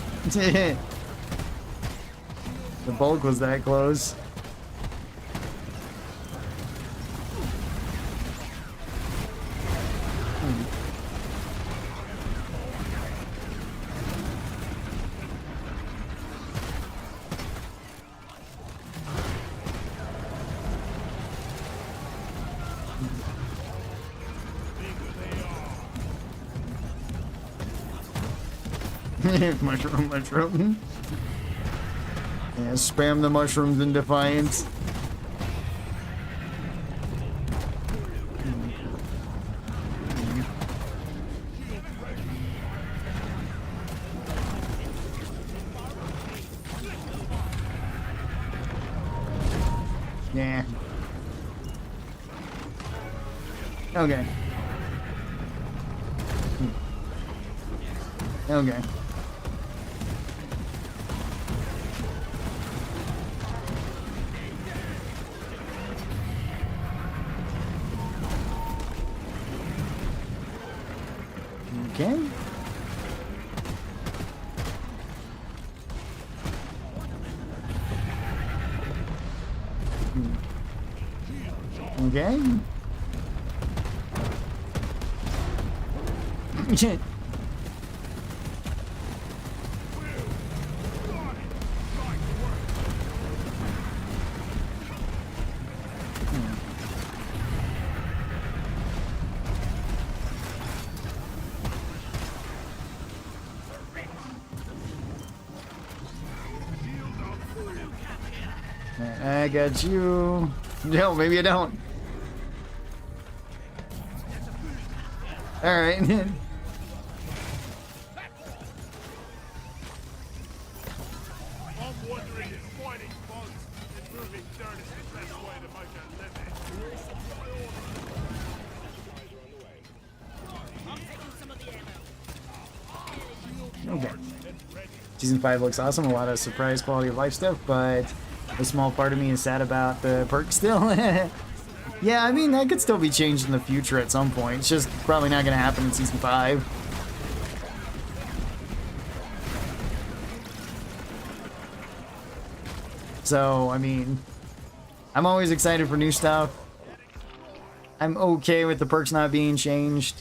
the bulk was that close. Mushroom, mushroom. Yeah, spam the mushrooms in defiance. Yeah. Okay. Okay. Okay. Okay. I got you. No, maybe I don't. All right.
I'm wondering if fighting bugs and moving dirt is the best way to make a living.
I'm taking some of the ammo.
Okay. Season 5 looks awesome. A lot of surprise quality of life stuff, but a small part of me is sad about the perks still. Yeah, I mean, that could still be changed in the future at some point. It's just probably not going to happen in Season 5. So, I mean, I'm always excited for new stuff. I'm okay with the perks not being changed.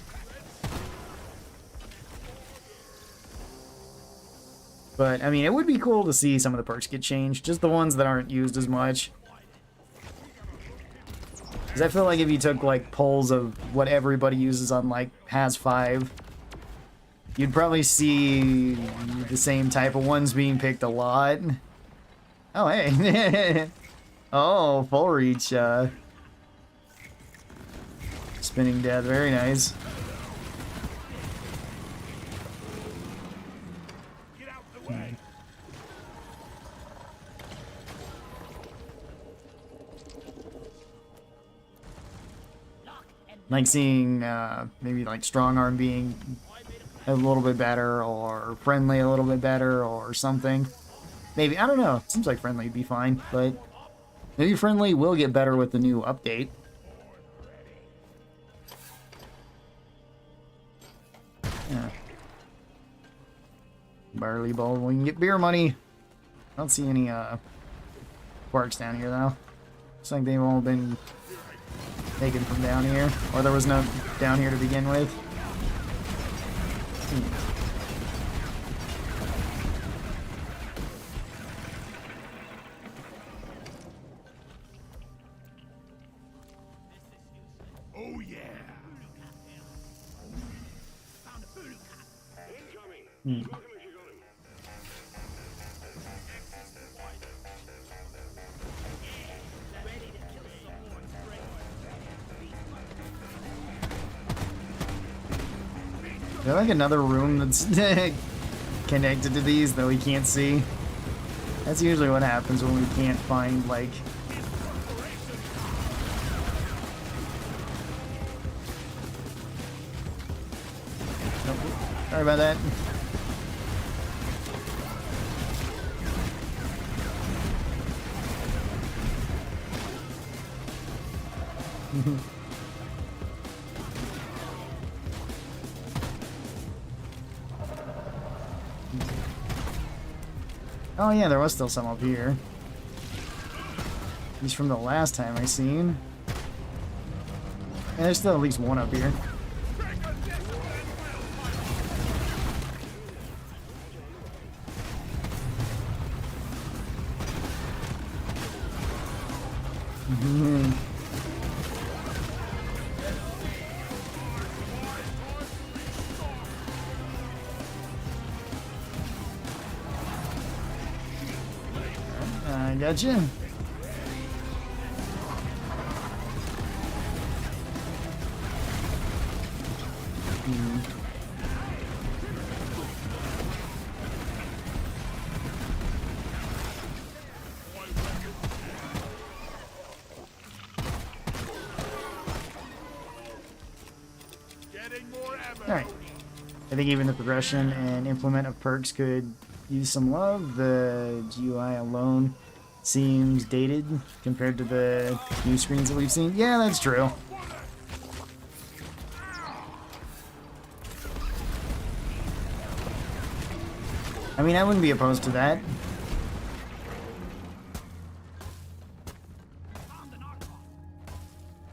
But, I mean, it would be cool to see some of the perks get changed. Just the ones that aren't used as much. Because I feel like if you took, like, polls of what everybody uses on, like, Has 5, you'd probably see the same type of ones being picked a lot. Oh, hey. Oh, full reach. Spinning death. Very nice.
Get out the way.
Like seeing maybe like strong arm being a little bit better, or friendly a little bit better, or something. Maybe, I don't know. Seems like friendly would be fine, but maybe friendly will get better with the new update. Yeah. Barley bowl. We can get beer money. I don't see any quarks down here though. Looks like they've all been taken from down here, or there was no down here to begin with.
Oh yeah.
Incoming. Fuck him if you got him.
Is there like another room that's connected to these that we can't see? That's usually what happens when we can't find, like... Nope. Sorry about that. Oh yeah, there was still some up here. At least from the last time I seen. And there's still at least one up here. I gotcha.
Getting more ammo.
Alright. I think even the progression and implement of perks could use some love. The GUI alone seems dated compared to the new screens that we've seen. Yeah, that's true. I mean, I wouldn't be opposed to that.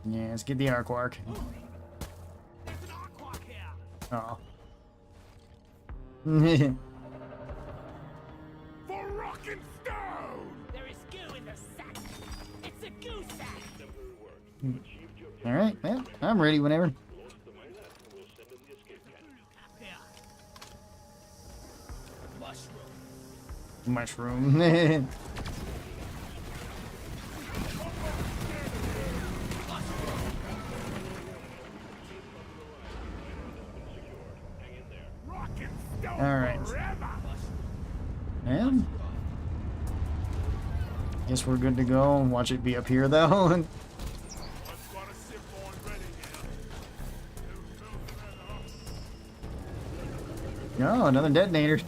Yeah, let's get the Arquark. Oh.
For rock and stone.
There is goo in the sack. It's a goo sack.
Alright, yeah, I'm ready whenever. Mushroom.
Rock and stone.
Alright.
Forever.
And guess we're good to go. Watch it be up here though.
I've got a sip on ready now.
Oh, another detonator.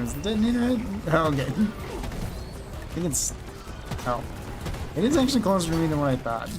Is the detonator it? Oh, okay. I think it's... Oh. It is actually closer to me than what I thought.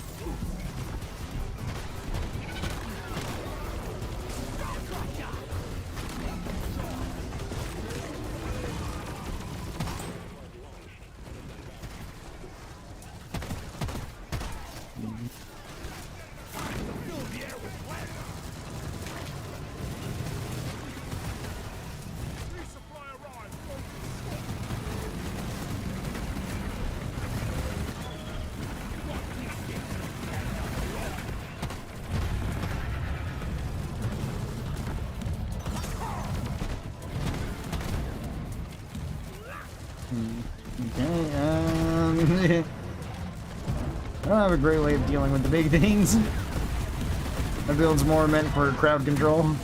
Okay, I don't have a great way of dealing with the big things. My build's more meant for crowd control.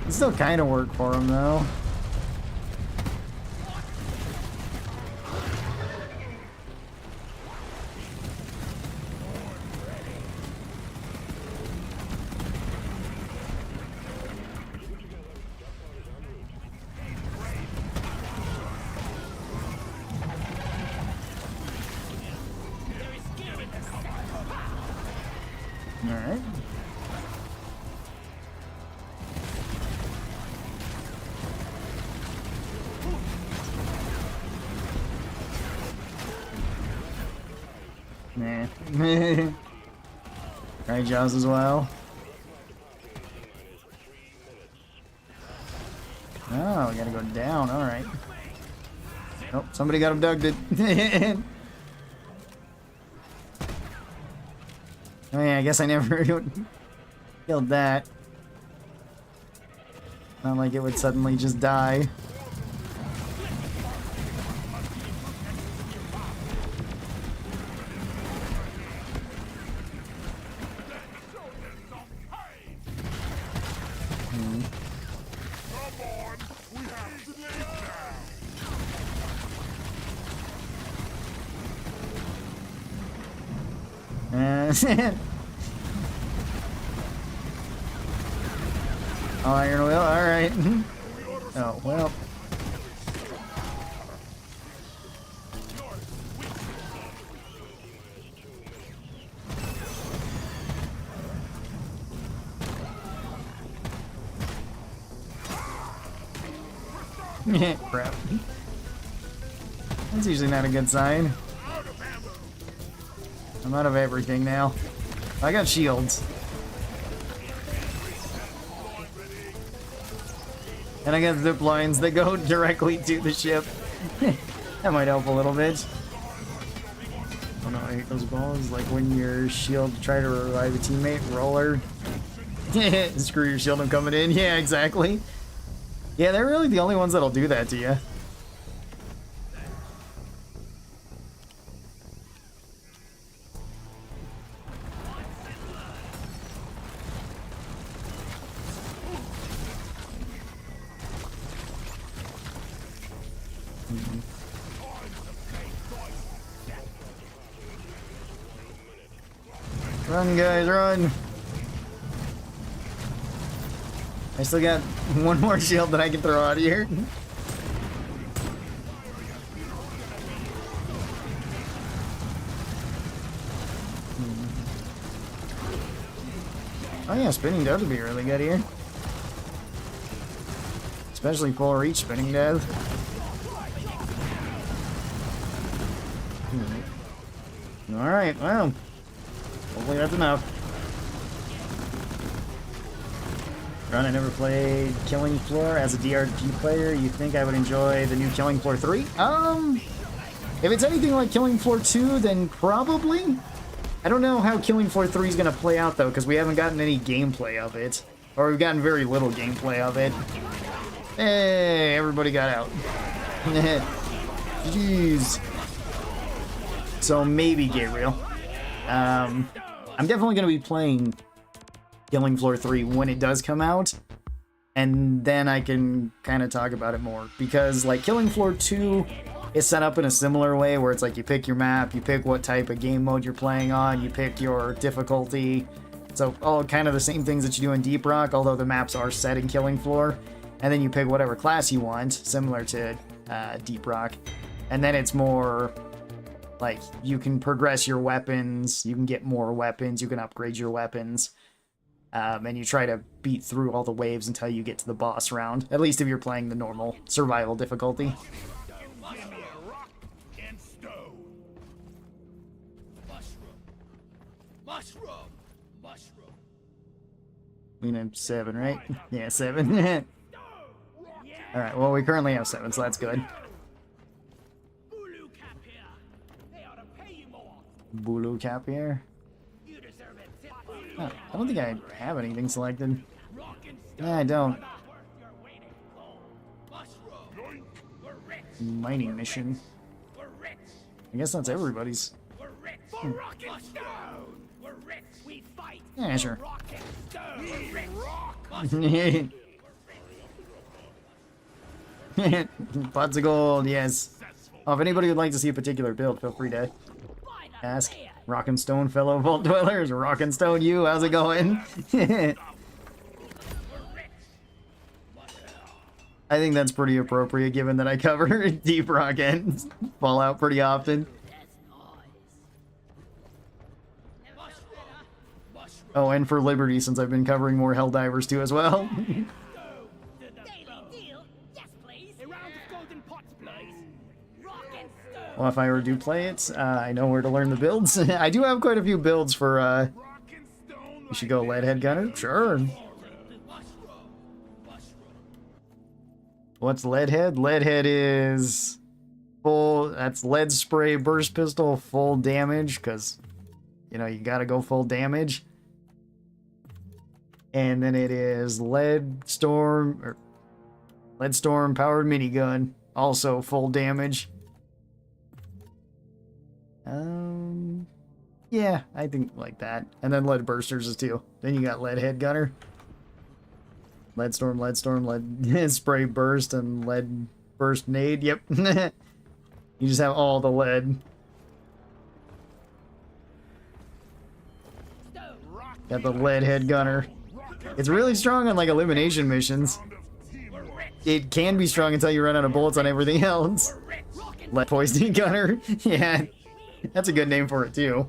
It still kind of work for him though. Alright. Nah. Right, Jaws as well. Oh, we gotta go down, alright. Oh, somebody got abducted. Oh yeah, I guess I never killed that. Not like it would suddenly just die. Oh, iron wheel, alright. Oh, well. Crap. That's usually not a good sign. I'm out of everything now. I got shields. And I got zip lines that go directly to the ship. That might help a little bit. Oh no, I hate those balls. Like when your shield try to revive a teammate, roller. Screw your shield, I'm coming in. Yeah, exactly. Yeah, they're really the only ones that'll do that to you. Run, guys, run! I still got one more shield that I can throw out of here. Oh yeah, spinning death would be really good here. Especially full reach spinning death. Alright, well. Hopefully that's enough. Ron, I never played Killing Floor as a DRG player. You think I would enjoy the new Killing Floor 3? If it's anything like Killing Floor 2, then probably. I don't know how Killing Floor 3 is going to play out, though, because we haven't gotten any gameplay of it. Or we've gotten very little gameplay of it. Hey, everybody got out. Jeez. So maybe Gabriel. I'm definitely going to be playing Killing Floor 3 when it does come out, and then I can kind of talk about it more, because like Killing Floor 2 is set up in a similar way where it's like you pick your map, you pick what type of game mode you're playing on, you pick your difficulty, so all kind of the same things that you do in Deep Rock, although the maps are set in Killing Floor. and then you pick whatever class you want, similar to Deep Rock. And then it's more like you can progress your weapons, you can get more weapons, you can upgrade your weapons, and you try to beat through all the waves until you get to the boss round, at least if you're playing the normal survival difficulty.
Give me a rock and stone.
Mushroom.
We have 7, right? Yeah, 7. Alright, well, we currently have 7, so that's good.
Bulu cap here. They ought to pay you more.
Bulu cap here.
You deserve it.
Oh, I don't think I have anything selected.
Rock and
Yeah, I don't.
you're waiting for. Mushroom. We're rich.
Mining mission.
We're rich.
I guess that's everybody's.
We're rich. For rock and stone. We're rich. We fight.
Yeah, sure.
Rock and stone. We're rich.
Pots of gold, yes. Oh, if anybody would like to see a particular build, feel free to
By the
ask.
man.
Rock and Stone, fellow Vault Dwellers. Rock and Stone, you, how's it going? I think that's pretty appropriate given that I cover Deep Rock and Fallout pretty often. Oh, and for Liberty, since I've been covering more Helldivers too as well.
Daily deal. Yes, please. A round of golden pots, please. Rock and stone.
Well, if I ever do play it, I know where to learn the builds. I do have quite a few builds for,
Rock and stone.
you should go Leadhead Gunner? Sure. What's Leadhead? Leadhead is full, that's lead spray burst pistol, full damage, because, you know, you gotta go full damage. And then it is lead storm powered minigun, also full damage. Yeah, I think like that. And then lead bursters is too. Then you got lead head gunner, lead storm, lead spray burst, and lead burst nade. Yep. You just have all the lead. Got the lead head gunner. It's really strong on like elimination missions. It can be strong until you run out of bullets on everything else. Lead poisoning gunner. Yeah, that's a good name for it too.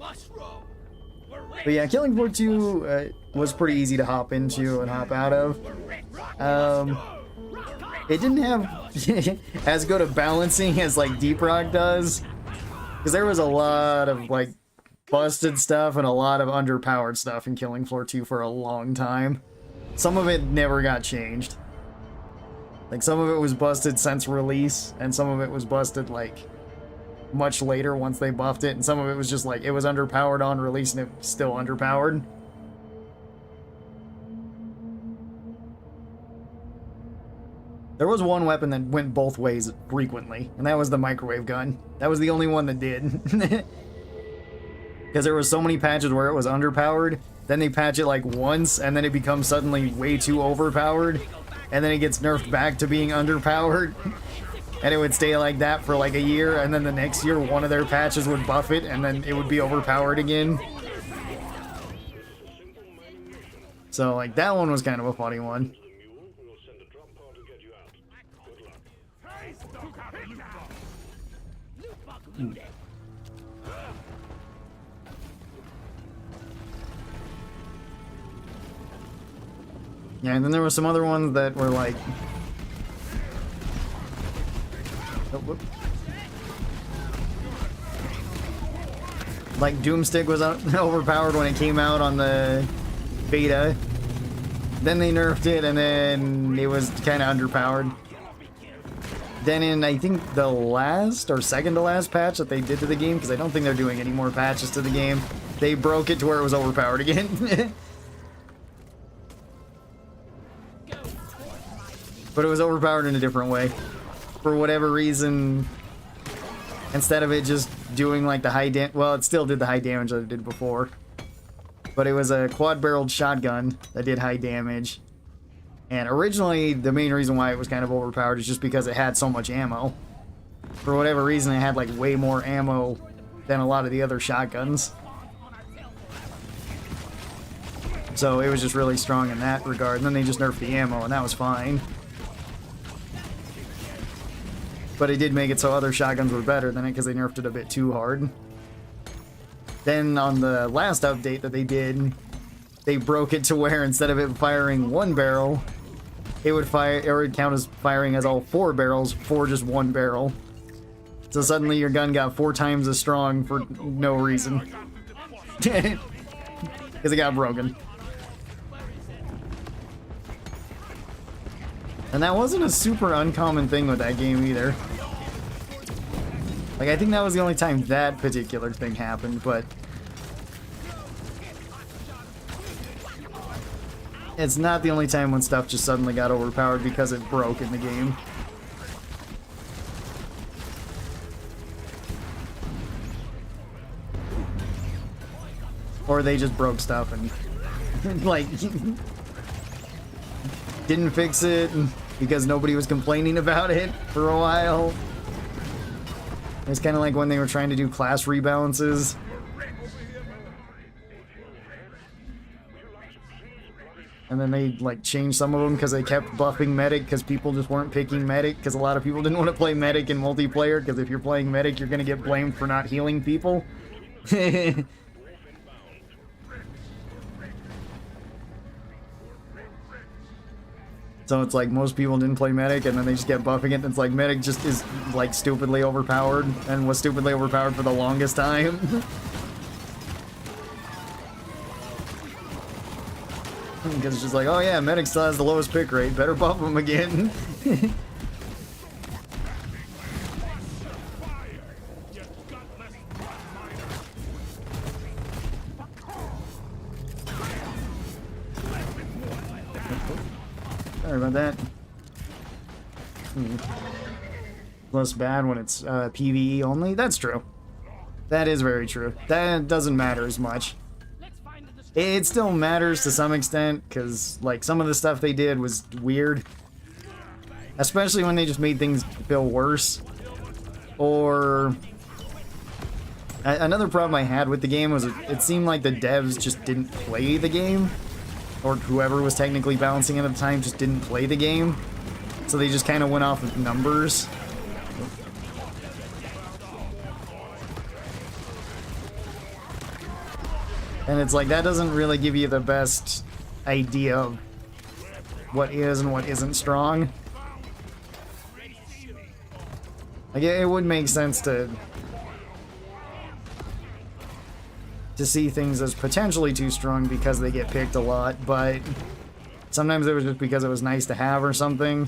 But yeah, Killing Floor 2 was pretty easy to hop into and hop out of. It didn't have as good a balancing as like Deep Rock does, because there was a lot of like busted stuff and a lot of underpowered stuff in Killing Floor 2 for a long time. Some of it never got changed. Like, some of it was busted since release, and some of it was busted, like, much later once they buffed it, and some of it was just, like, it was underpowered on release and it was still underpowered. There was one weapon that went both ways frequently, and that was the microwave gun. That was the only one that did. Because there was so many patches where it was underpowered, then they patch it like once, and then it becomes suddenly way too overpowered, and then it gets nerfed back to being underpowered, and it would stay like that for like a year, and then the next year one of their patches would buff it, and then it would be overpowered again. So like that one was kind of a funny one.
We'll send a drop pod to get you out. Good luck.
Hey, Stalker, loot box.
Yeah, and then there were some other ones that were like... Oh, whoop. Like Doomstick was overpowered when it came out on the beta. Then they nerfed it, and then it was kind of underpowered. Then in, I think, the last or second to last patch that they did to the game, because I don't think they're doing any more patches to the game, they broke it to where it was overpowered again. But it was overpowered in a different way. For whatever reason, instead of it just doing like the high damage, well, it still did the high damage that it did before. But it was a quad-barreled shotgun that did high damage. And originally, the main reason why it was kind of overpowered is just because it had so much ammo. For whatever reason, it had like way more ammo than a lot of the other shotguns. So it was just really strong in that regard. And then they just nerfed the ammo, and that was fine. but it did make it so other shotguns were better than it because they nerfed it a bit too hard. Then on the last update that they did, they broke it to where instead of it firing 1 barrel, it would fire, or it would count as firing as all 4 barrels for just 1 barrel. So suddenly your gun got 4 times as strong for no reason. Because it got broken. And that wasn't a super uncommon thing with that game either. Like, I think that was the only time that particular thing happened, but... it's not the only time when stuff just suddenly got overpowered because it broke in the game. Or they just broke stuff and, like, didn't fix it because nobody was complaining about it for a while. It's kind of like when they were trying to do class rebalances. And then they, like, changed some of them because they kept buffing medic because people just weren't picking medic because a lot of people didn't want to play medic in multiplayer because if you're playing medic, you're going to get blamed for not healing people. So it's like most people didn't play medic and then they just get buffing it and it's like medic just is like stupidly overpowered and was stupidly overpowered for the longest time. Because it's just like, oh yeah, medic still has the lowest pick rate, better buff him again. Sorry about that. Less bad when it's PvE only. That's true. That is very true. That doesn't matter as much. It still matters to some extent, because, like, some of the stuff they did was weird. Especially when they just made things feel worse. Or... another problem I had with the game was it seemed like the devs just didn't play the game. Or whoever was technically balancing it at the time just didn't play the game. So they just kind of went off of numbers. And it's like, that doesn't really give you the best idea of what is and what isn't strong. Like, it would make sense to see things as potentially too strong because they get picked a lot, but sometimes it was just because it was nice to have or something.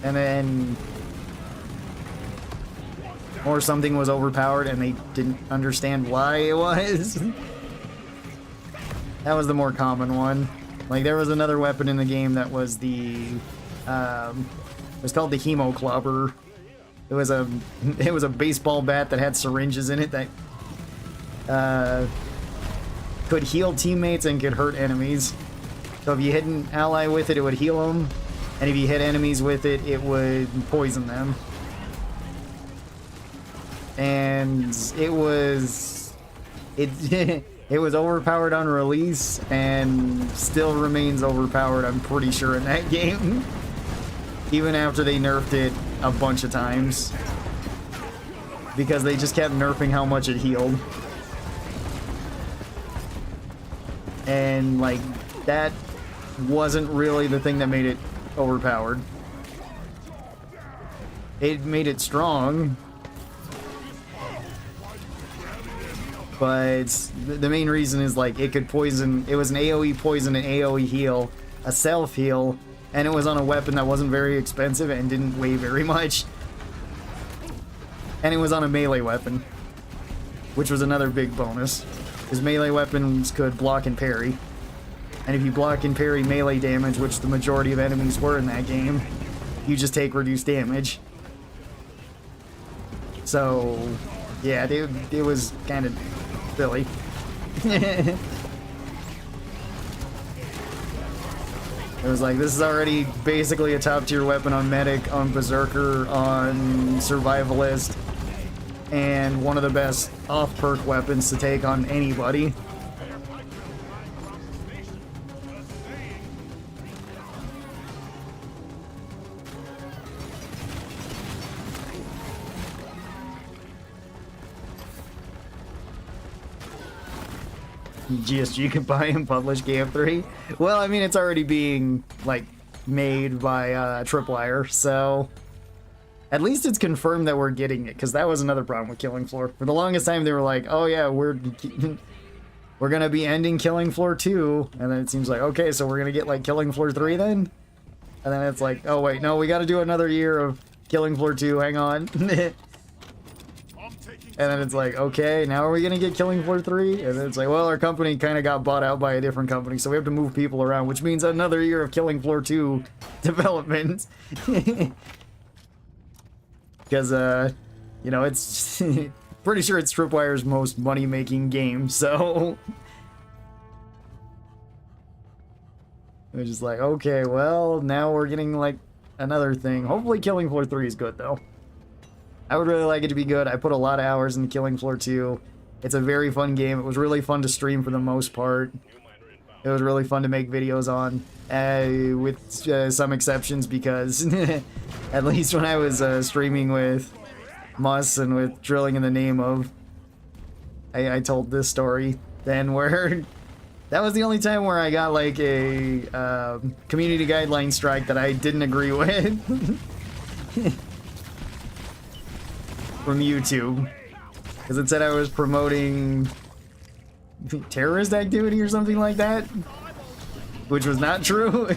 And then... or something was overpowered and they didn't understand why it was. That was the more common one. Like, there was another weapon in the game that was the... it was called the Hemo Clubber. It was a baseball bat that had syringes in it that could heal teammates and could hurt enemies. So if you hit an ally with it, it would heal them. And if you hit enemies with it, it would poison them. And it was... it was overpowered on release, and still remains overpowered, I'm pretty sure, in that game. Even after they nerfed it a bunch of times. Because they just kept nerfing how much it healed. And, like, that wasn't really the thing that made it overpowered. It made it strong. But the main reason is, like, it could poison... it was an AoE poison, an AoE heal, a self-heal, and it was on a weapon that wasn't very expensive and didn't weigh very much. And it was on a melee weapon, which was another big bonus. Because melee weapons could block and parry. And if you block and parry melee damage, which the majority of enemies were in that game, you just take reduced damage. So, yeah, it was kind of silly. It was like, this is already basically a top tier weapon on Medic, on Berserker, on Survivalist, and one of the best off-perk weapons to take on anybody. GSG could buy and publish KF3. Well, I mean, it's already being, like, made by Tripwire, so at least it's confirmed that we're getting it, because that was another problem with Killing Floor. For the longest time, they were like, oh yeah, we're gonna be ending Killing Floor 2, and then it seems like, okay, so we're gonna get, like, Killing Floor 3 then? And then it's like, oh wait, no, we gotta do another year of Killing Floor 2, hang on. And then it's like, okay, now are we gonna get Killing Floor 3? And then it's like, well, our company kind of got bought out by a different company, so we have to move people around, which means another year of Killing Floor 2 development. Because, you know, it's pretty sure it's Tripwire's most money-making game, so... It's just like, okay, well, now we're getting, like, another thing. Hopefully Killing Floor 3 is good, though. I would really like it to be good. I put a lot of hours into Killing Floor 2. It's a very fun game. It was really fun to stream for the most part. It was really fun to make videos on, with some exceptions, because at least when I was streaming with Mus and with Drilling in the Name of, I told this story then where that was the only time where I got like a community guideline strike that I didn't agree with. From YouTube, because it said I was promoting terrorist activity or something like that, which was not true.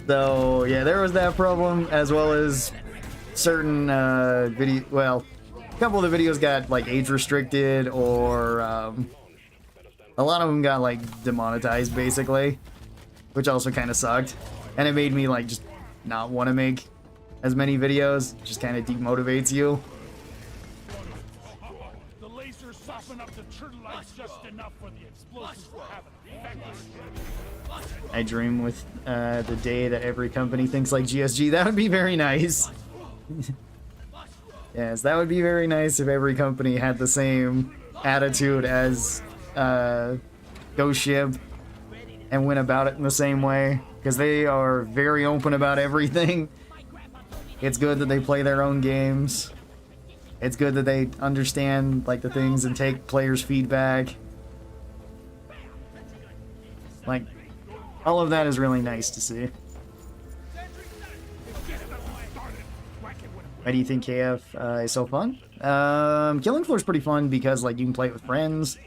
So yeah, there was that problem, as well as certain video. Well, a couple of the videos got like age restricted, or a lot of them got like demonetized, basically, which also kind of sucked, and it made me like just not want to make as many videos. Just kind of demotivates you.
The lasers soften up the turtleites just enough for the explosives to have an effect.
I dream with the day that every company thinks like GSG. That would be very nice. Yes, that would be very nice if every company had the same attitude as Ghost Ship and went about it in the same way, because they are very open about everything. It's good that they play their own games. It's good that they understand like the things and take players' feedback. Like, all of that is really nice to see. Why do you think KF is so fun? Killing Floor is pretty fun because like you can play it with friends.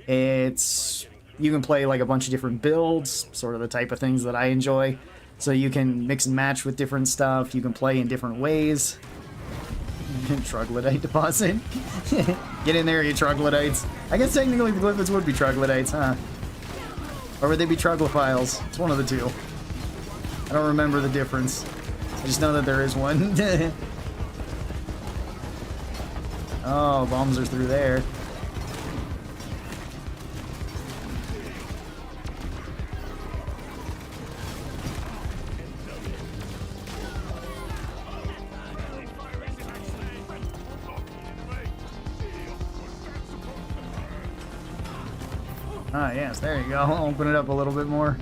You can play like a bunch of different builds, sort of the type of things that I enjoy. So you can mix and match with different stuff. You can play in different ways. Troglodyte deposit. Get in there, you troglodytes. I guess technically the Glyphids would be troglodytes, huh? Or would they be troglophiles? It's one of the two. I don't remember the difference. I just know that there is one. Oh, bombs are through there. Ah, yes, there you go. Open it up a little bit more.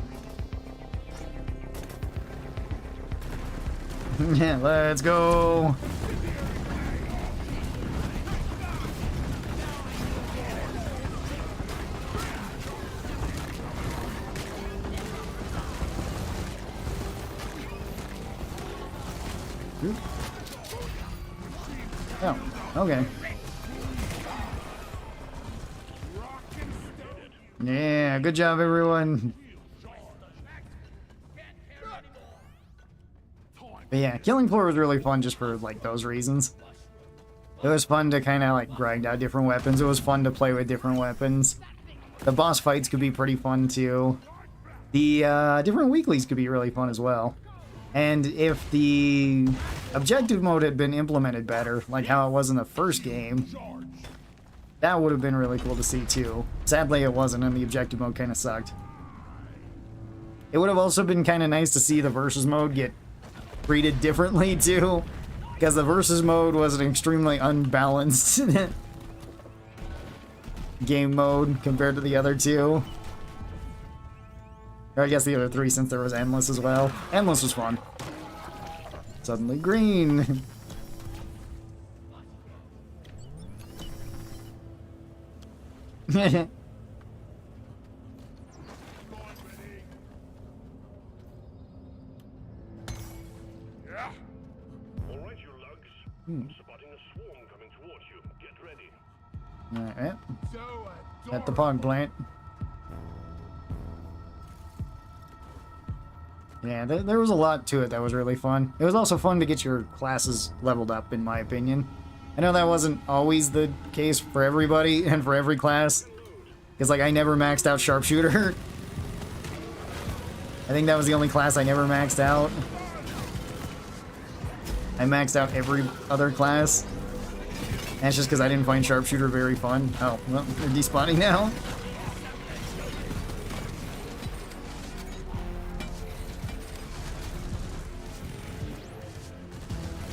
Yeah, let's go. Oh, okay. Yeah, good job, everyone. But yeah, Killing Floor was really fun just for, like, those reasons. It was fun to kind of, like, grind out different weapons. It was fun to play with different weapons. The boss fights could be pretty fun, too. The different weeklies could be really fun as well. And if the objective mode had been implemented better, like how it was in the first game, that would have been really cool to see, too. Sadly, it wasn't, and the objective mode kind of sucked. It would have also been kind of nice to see the versus mode get treated differently, too, because the versus mode was an extremely unbalanced game mode compared to the other two. Or I guess the other three, since there was Endless as well. Endless was fun. Suddenly green.
All right, you lugs. I'm spotting a swarm coming towards you. Get ready.
Alright.
So
At the pog plant. Yeah, there was a lot to it that was really fun. It was also fun to get your classes leveled up, in my opinion. I know that wasn't always the case for everybody and for every class. Because, like, I never maxed out Sharpshooter. I think that was the only class I never maxed out. I maxed out every other class. And that's just because I didn't find Sharpshooter very fun. Oh, well, they're despawning now.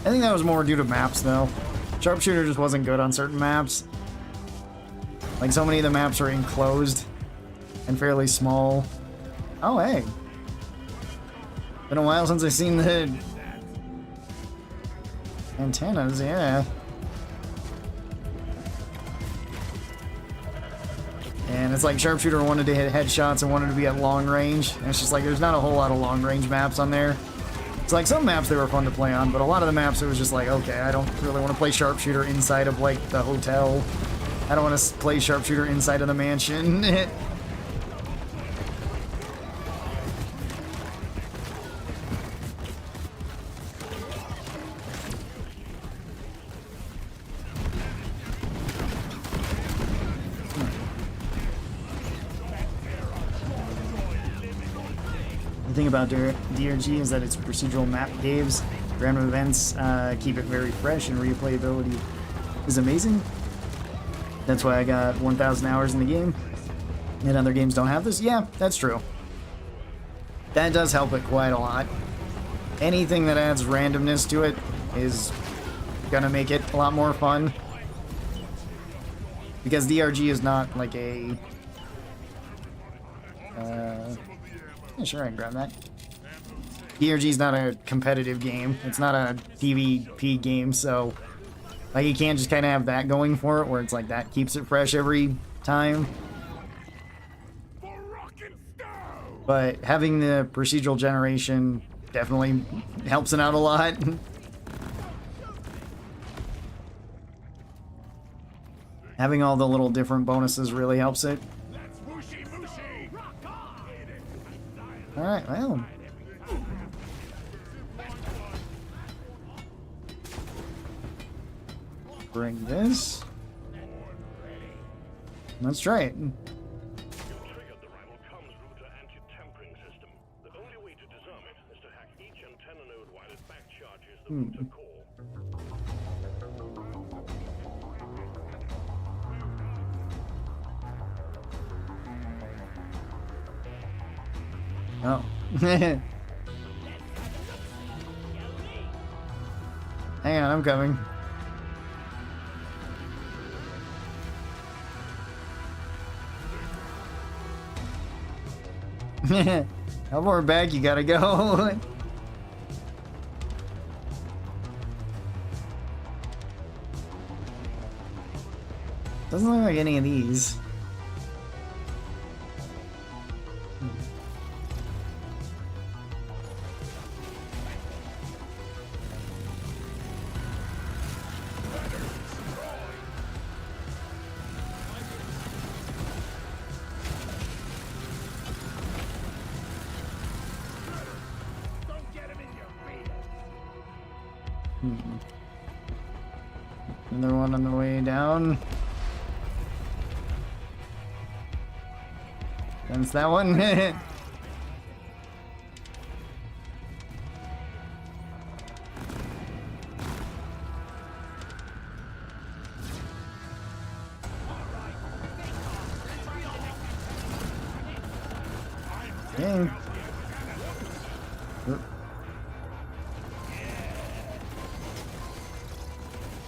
I think that was more due to maps, though. Sharpshooter just wasn't good on certain maps. Like, so many of the maps are enclosed and fairly small. Oh, hey. Been a while since I've seen the antennas, yeah. And it's like Sharpshooter wanted to hit headshots and wanted to be at long range. And it's just like, there's not a whole lot of long range maps on there. It's like some maps they were fun to play on, but a lot of the maps it was just like, okay, I don't really want to play Sharpshooter inside of like the hotel. I don't want to play Sharpshooter inside of the mansion. The thing about DRG is that it's procedural map games. Random events keep it very fresh, and replayability is amazing. That's why I got 1,000 hours in the game. And other games don't have this? Yeah, that's true. That does help it quite a lot. Anything that adds randomness to it is gonna make it a lot more fun. Because DRG is not like a... yeah, sure, I can grab that. DRG is not a competitive game. It's not a PvP game, so... like, you can't just kind of have that going for it, where it's like that keeps it fresh every time. But having the procedural generation definitely helps it out a lot. Having all the little different bonuses really helps it. Alright, well. Bring this. Let's try it.
You triggered the rival comms router anti-tampering system. The only way to disarm it is to hack each antenna node while it back charges the router core.
Oh. Hang on, I'm coming. How far back you gotta go? Doesn't look like any of these. Another one on the way down. That's that one. Dang.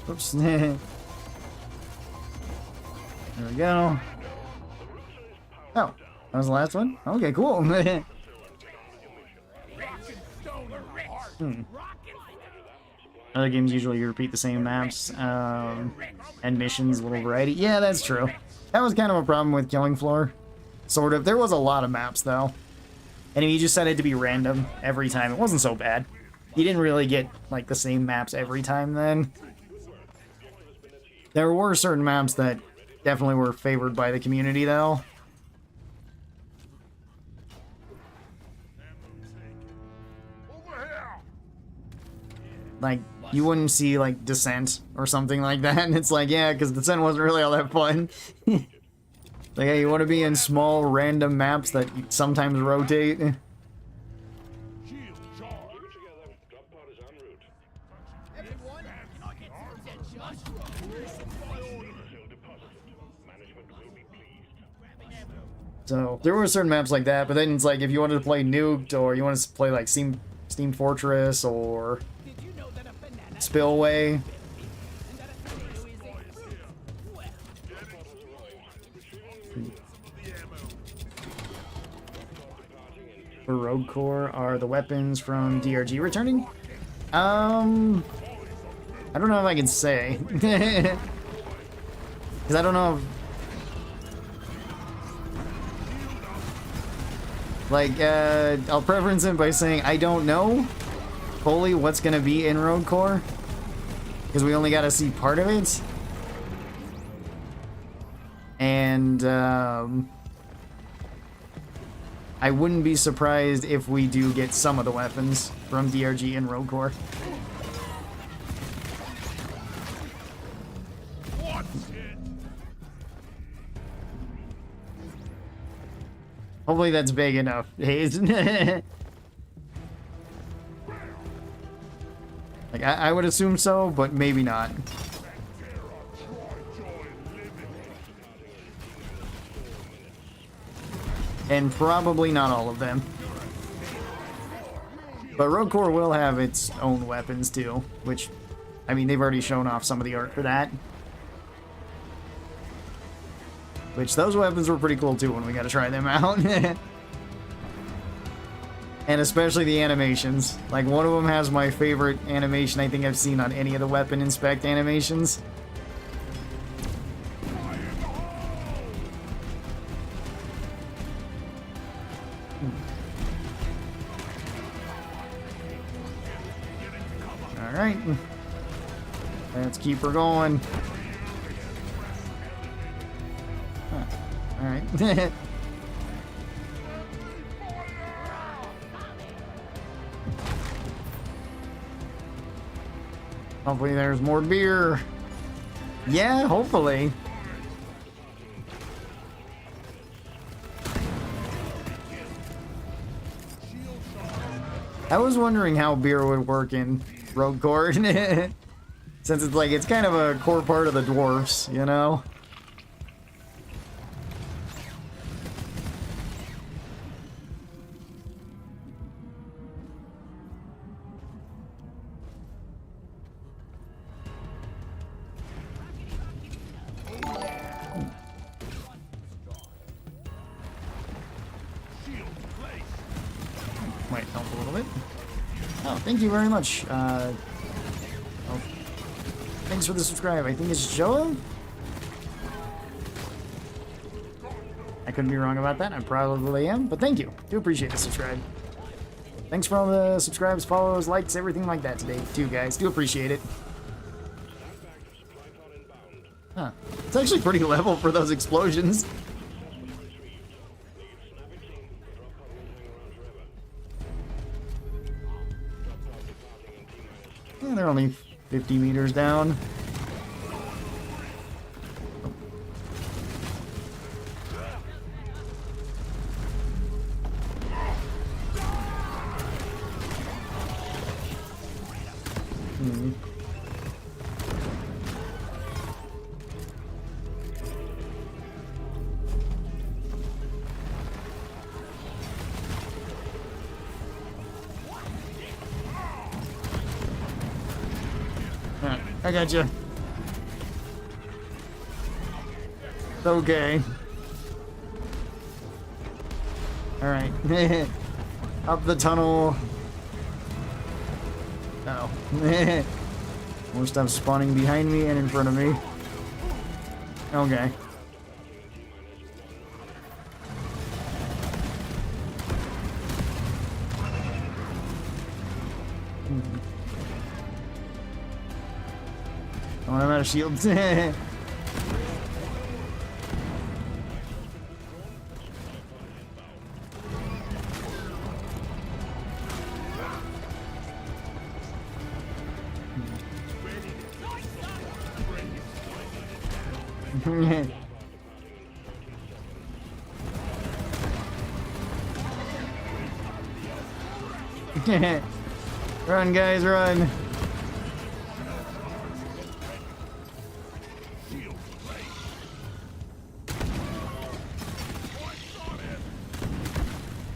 Oops. There we go. Oh, that was the last one? Okay, cool. Other games usually repeat the same maps and missions, a little variety. Yeah, that's true. That was kind of a problem with Killing Floor. Sort of. There was a lot of maps, though. And if you just set it to be random every time, it wasn't so bad. You didn't really get, like, the same maps every time then. There were certain maps that definitely were favored by the community, though. Like, you wouldn't see, like, Descent or something like that, and it's like, yeah, because Descent wasn't really all that fun. Like, hey, you want to be in small, random maps that sometimes rotate?
Keep it together. Drop pod is en route.
Everyone, can I get some attention?
Cell deposited. Management will be pleased.
So, there were certain maps like that, but then it's like, if you wanted to play Nuked, or you wanted to play, like, Steam Fortress, or
Did you know that a banana
Spillway,
and that a tomato is a fruit? Well,
for Rogue Core, are the weapons from DRG returning? I don't know if I can say. Because I don't know if... Like, I'll preference it by saying I don't know fully what's gonna be in Rogue Core. Because we only got to see part of it. And, I wouldn't be surprised if we do get some of the weapons from DRG in Rogue Core. Hopefully that's vague enough, Hayes. Like, I would assume so, but maybe not. And probably not all of them. But Rogue Core will have its own weapons too, which, I mean, they've already shown off some of the art for that. Which, those weapons were pretty cool too when we got to try them out. And especially the animations. Like, one of them has my favorite animation I think I've seen on any of the weapon inspect animations. Alright. Let's keep her going. Huh. Alright. Hopefully there's more beer. Yeah, hopefully. I was wondering how beer would work in Rogue Core. Since it's like, it's kind of a core part of the dwarfs, you know? Might help a little bit. Oh, thank you very much. Oh, thanks for the subscribe. I think it's Joa? I couldn't be wrong about that. I probably am, but thank you. Do appreciate the subscribe. Thanks for all the subscribes, follows, likes, everything like that today, too, guys. Do appreciate it. Huh. It's actually pretty level for those explosions. Yeah, they're only 50 meters down. Hmm. I got you. Okay. All right. Up the tunnel. Uh oh. More stuff spawning behind me and in front of me. Okay. Oh, I'm out of shields. Run, guys, run.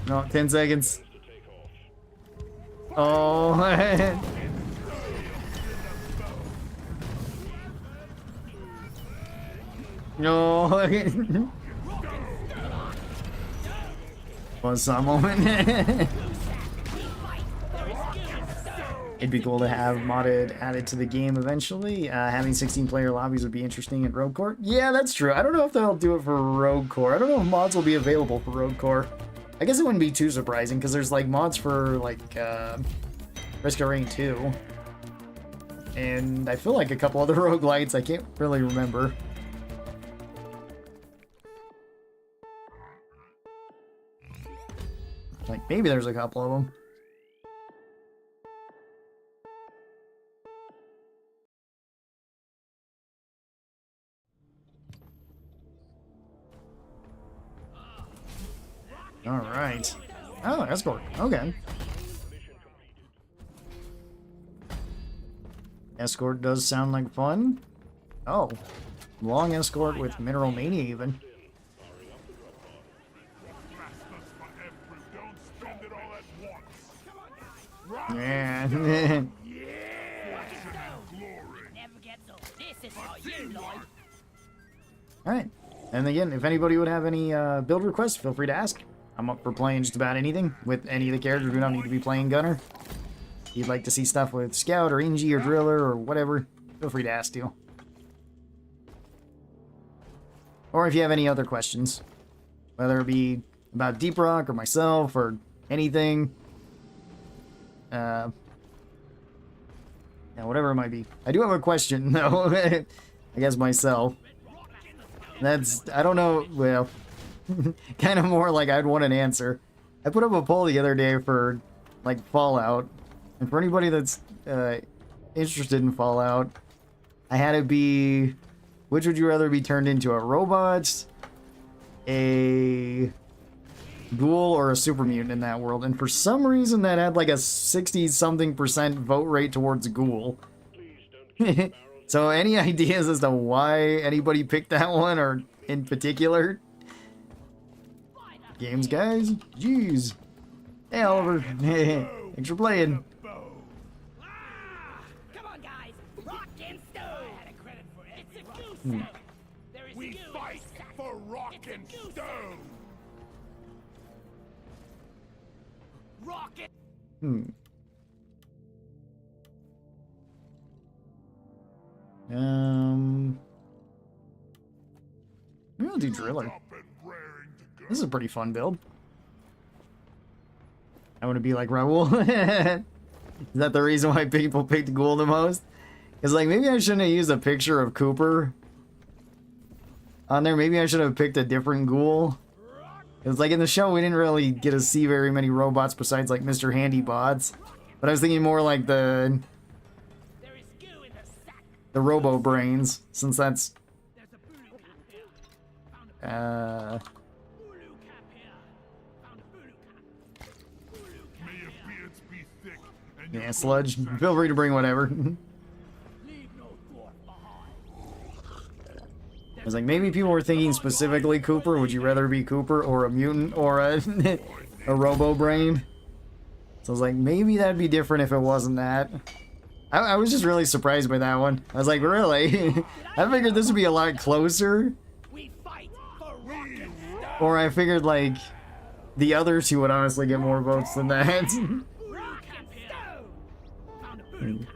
No, 10 seconds. Oh, no. Was a moment. It'd be cool to have modded added to the game eventually. Having 16-player lobbies would be interesting in Rogue Core. Yeah, that's true. I don't know if they'll do it for Rogue Core. I don't know if mods will be available for Rogue Core. I guess it wouldn't be too surprising because there's like mods for like Risk of Rain 2. And I feel like a couple other roguelites. I can't really remember. Like maybe there's a couple of them. All right. Oh, Escort. Okay. Escort does sound like fun. Oh, long Escort with Mineral Mania even. Yeah.
Never gets old. This is for you, Lloyd.
All right. And again, if anybody would have any build requests, feel free to ask. I'm up for playing just about anything with any of the characters. We don't need to be playing Gunner. If you'd like to see stuff with Scout or Ingy or Driller or whatever, feel free to ask too. Or if you have any other questions, whether it be about Deep Rock or myself or anything. Yeah, whatever it might be. I do have a question though. I guess myself. That's, I don't know, well, kind of more like I'd want an answer. I put up a poll the other day for, like, Fallout. And for anybody that's interested in Fallout, I had it be, which would you rather be turned into, a robot, a ghoul, or a super mutant in that world? And for some reason that had like a 60-something% vote rate towards ghoul. So any ideas as to why anybody picked that one, or in particular? Games, guys? Jeez. Hey, Oliver. Thanks for playing.
Come on, guys. Rock and stone. I had a credit for it. It's a goose. There is
We
goo in
fight
the sack.
for rock
It's a
and
goose.
stone.
Rocket.
Maybe I'll do Driller.
Up and raring to go.
This is a pretty fun build. I want to be like Raoul. Is that the reason why people picked Ghoul the most? It's like, maybe I shouldn't have used a picture of Cooper on there. Maybe I should have picked a different Ghoul. It was like in the show, we didn't really get to see very many robots besides like Mr. Handy Bots. But I was thinking more like the
There is goo in the sack.
Robo Brains, since that's
There's a voodoo cap here. Found a voodoo cap here. Found a voodoo cap. Voodoo cap
May your
here.
beards be thick and
yeah,
your
Sludge.
clothes
Feel free to bring whatever.
Leave no thought behind.
I was like, maybe people were thinking specifically Cooper. Would you rather be Cooper or a mutant or a Robo Brain? So I was like, maybe that'd be different if it wasn't that. I was just really surprised by that one. I was like, really? I figured this would be a lot closer.
We fight for rock and stone.
Or I figured, like, the other two would honestly get more votes than that.
Rock and stone. Found a voodoo cap.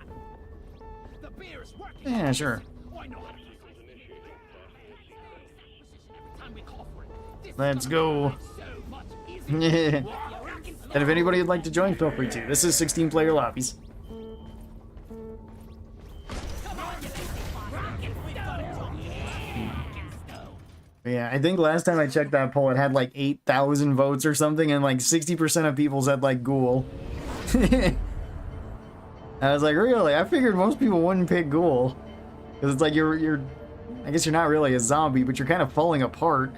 The beer
Yeah, sure.
Why not? Time we call for it. This
Let's go.
so much easier.
And if anybody would like to join, feel free to. This is 16-player lobbies. Yeah, I think last time I checked that poll, it had like 8,000 votes or something, and like 60% of people said like Ghoul. I was like, really? I figured most people wouldn't pick Ghoul. Because it's like you're... I guess you're not really a zombie, but you're kind of falling apart.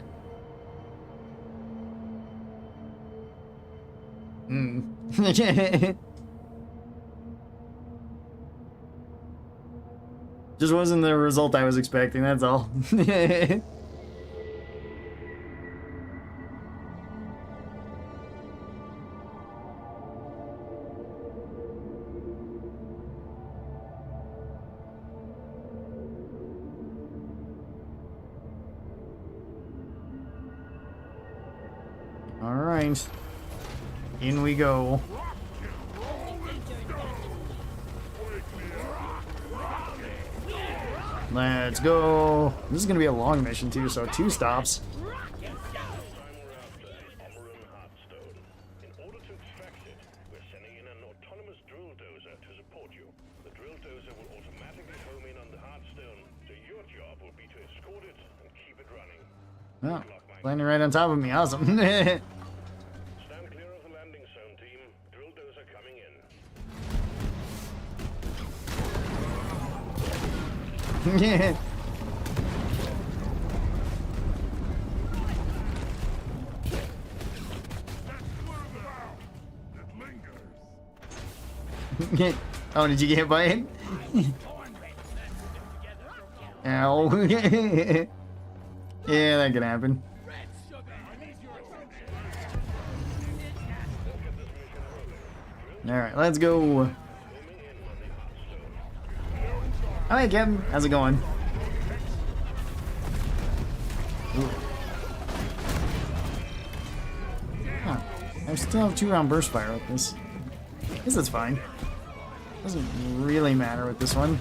Just wasn't the result I was expecting, that's all. Alright. In we go. Let's go. This is gonna be a long mission too, so 2 stops.
In order to extract it, we're sending in an autonomous drill dozer to support you. The drill dozer will automatically home in on the hardstone, so your job will be to escort it and keep it running.
Oh, landing right on top of me. Awesome.
Stand clear of the landing zone, team. Drill dozer coming in.
Yeah. Oh, did you get hit by it? Ow. Yeah, that could happen. Alright, let's go. Hi, Kevin. How's it going? Ooh. Huh. I still have 2-round burst fire with this. I guess that's fine. Doesn't really matter with this one.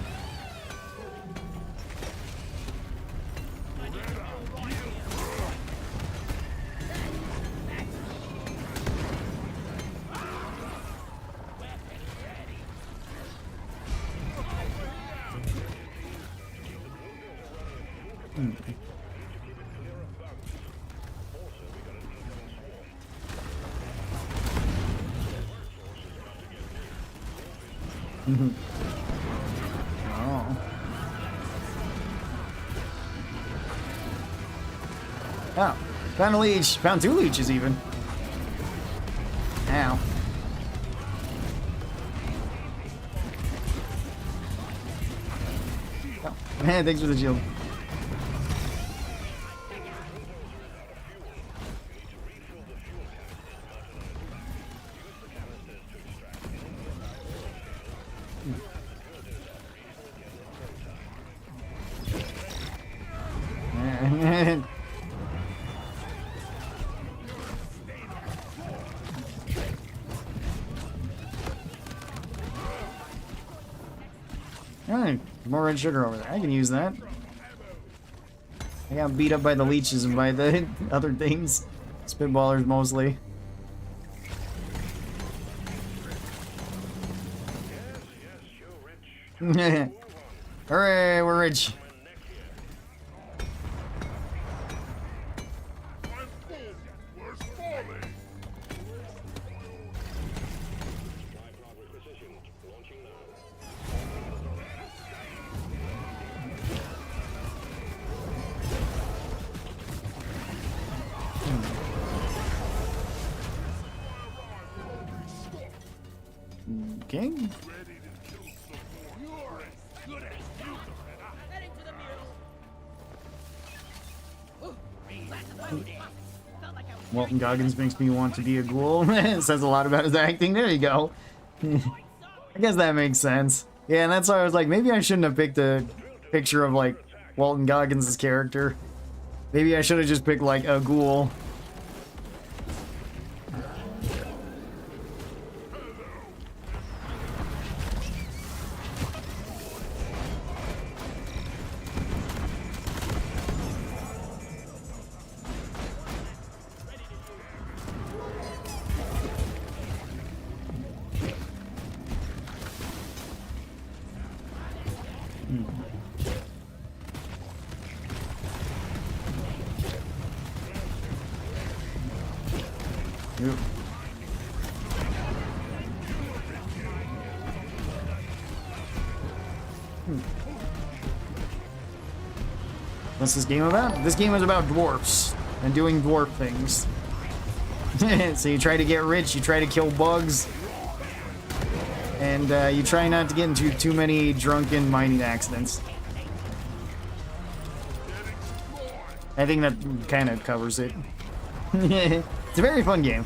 Oh. Oh, found a leech. Found 2 leeches even. Ow. Oh, man, thanks for the shield. Alright, more red sugar over there. I can use that. I got beat up by the leeches and by the other things. Spitballers mostly. Hooray, we're rich. Okay. Walton Goggins makes me want to be a ghoul. It says a lot about his acting. There you go. I guess that makes sense. Yeah, and that's why I was like, maybe I shouldn't have picked a picture of, like, Walton Goggins' character. Maybe I should have just picked, like, a ghoul. Oop. What's this game about? This game is about dwarfs and doing dwarf things. So you try to get rich, you try to kill bugs, and you try not to get into too many drunken mining accidents. I think that kind of covers it. It's a very fun game.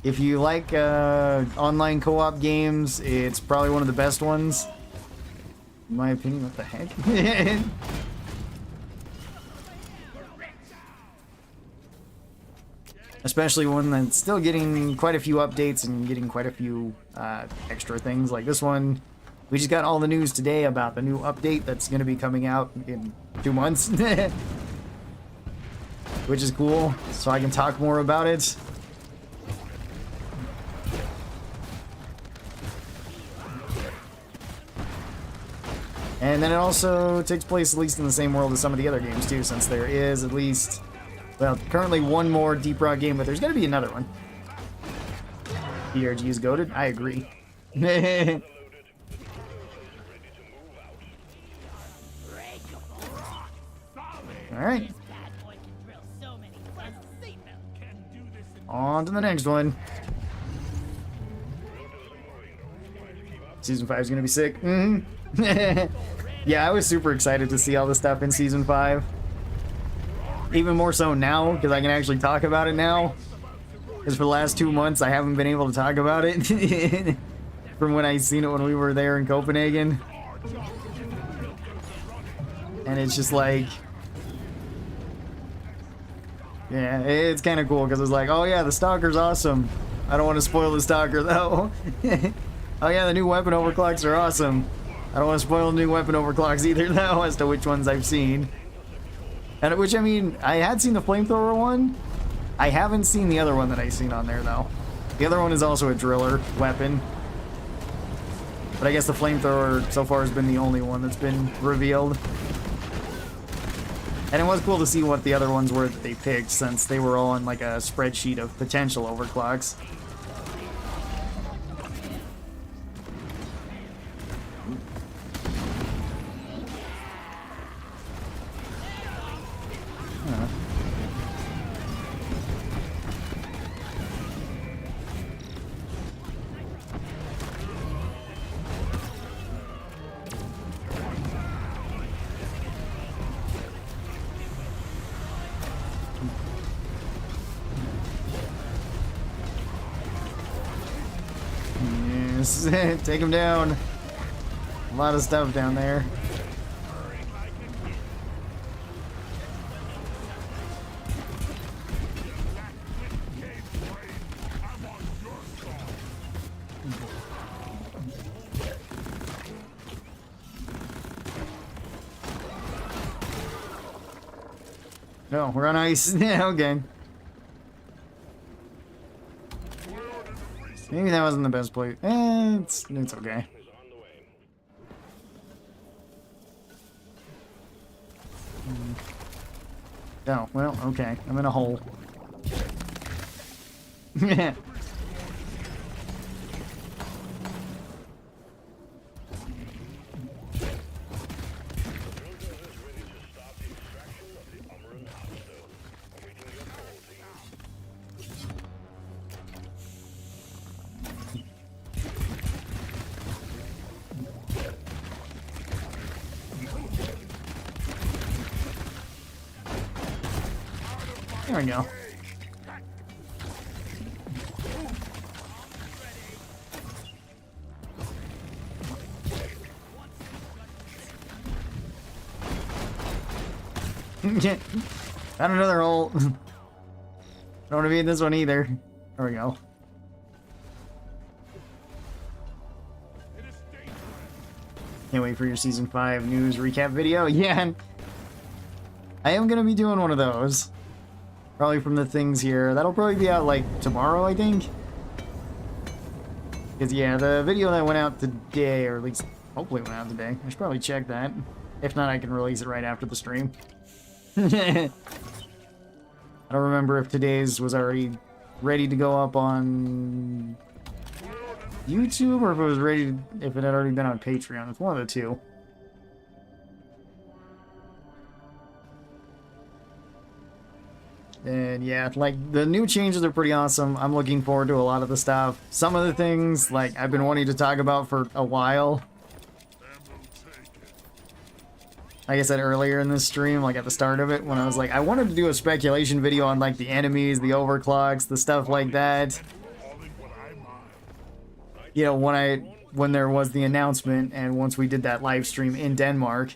If you like online co-op games, it's probably one of the best ones. In my opinion, what the heck? Especially one that's still getting quite a few updates and getting quite a few extra things. Like this one, we just got all the news today about the new update that's going to be coming out in 2 months. Which is cool, so I can talk more about it. And then it also takes place at least in the same world as some of the other games too, since there is at least, well, currently one more Deep Rock game, but there's going to be another one. ERG is goated? I agree. Alright. On to the next one. Season 5 is going to be sick. Yeah, I was super excited to see all the stuff in Season 5. Even more so now, because I can actually talk about it now. Because for the last 2 months, I haven't been able to talk about it. From when I seen it when we were there in Copenhagen. And it's just like... yeah, it's kind of cool, because it's like, oh yeah, the Stalker's awesome. I don't want to spoil the Stalker, though. Oh yeah, the new weapon overclocks are awesome. I don't want to spoil new weapon overclocks either, though, as to which ones I've seen. And which, I mean, I had seen the flamethrower one. I haven't seen the other one that I've seen on there, though. The other one is also a driller weapon. But I guess the flamethrower so far has been the only one that's been revealed. And it was cool to see what the other ones were that they picked, since they were all on like a spreadsheet of potential overclocks. Take him down. A lot of stuff down there. No, we're on ice. Yeah, okay. Maybe that wasn't the best play. It's okay. Oh, well, okay. I'm in a hole. Yeah. There we go. Found another hole. Don't want to be in this one either. There we go. Can't wait for your Season 5 news recap video. Yeah. I am going to be doing one of those. Probably from the things here. That'll probably be out, like, tomorrow, I think. Because, yeah, the video that went out today, or at least, hopefully went out today. I should probably check that. If not, I can release it right after the stream. I don't remember if today's was already ready to go up on YouTube or if it was ready, if it had already been on Patreon. It's one of the two. And yeah, like, the new changes are pretty awesome. I'm looking forward to a lot of the stuff. Some of the things, like, I've been wanting to talk about for a while. Like I said earlier in this stream, like at the start of it, when I was like, I wanted to do a speculation video on, like, the enemies, the overclocks, the stuff like that. You know, when there was the announcement, and once we did that live stream in Denmark.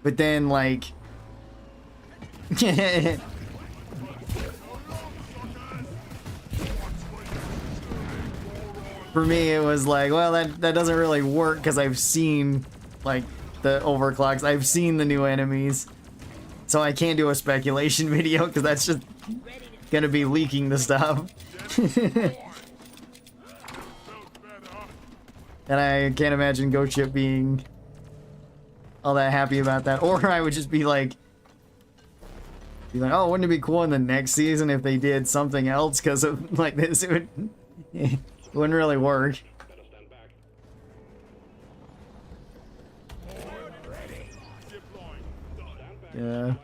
But then, like... For me, it was like, well, that doesn't really work because I've seen, like, the overclocks. I've seen the new enemies. So I can't do a speculation video because that's just gonna be leaking the stuff. And I can't imagine GoChip being all that happy about that. Or I would just be like, oh, wouldn't it be cool in the next season if they did something else? Because of, like, this, it wouldn't really work. Yeah.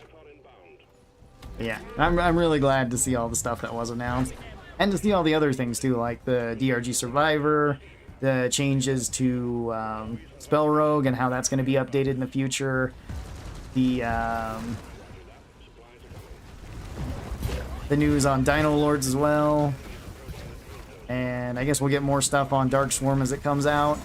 Yeah, I'm really glad to see all the stuff that was announced. And to see all the other things too, like the DRG Survivor, the changes to Spell Rogue and how that's going to be updated in the future. The news on Dino Lords as well. And I guess we'll get more stuff on Dark Swarm as it comes out.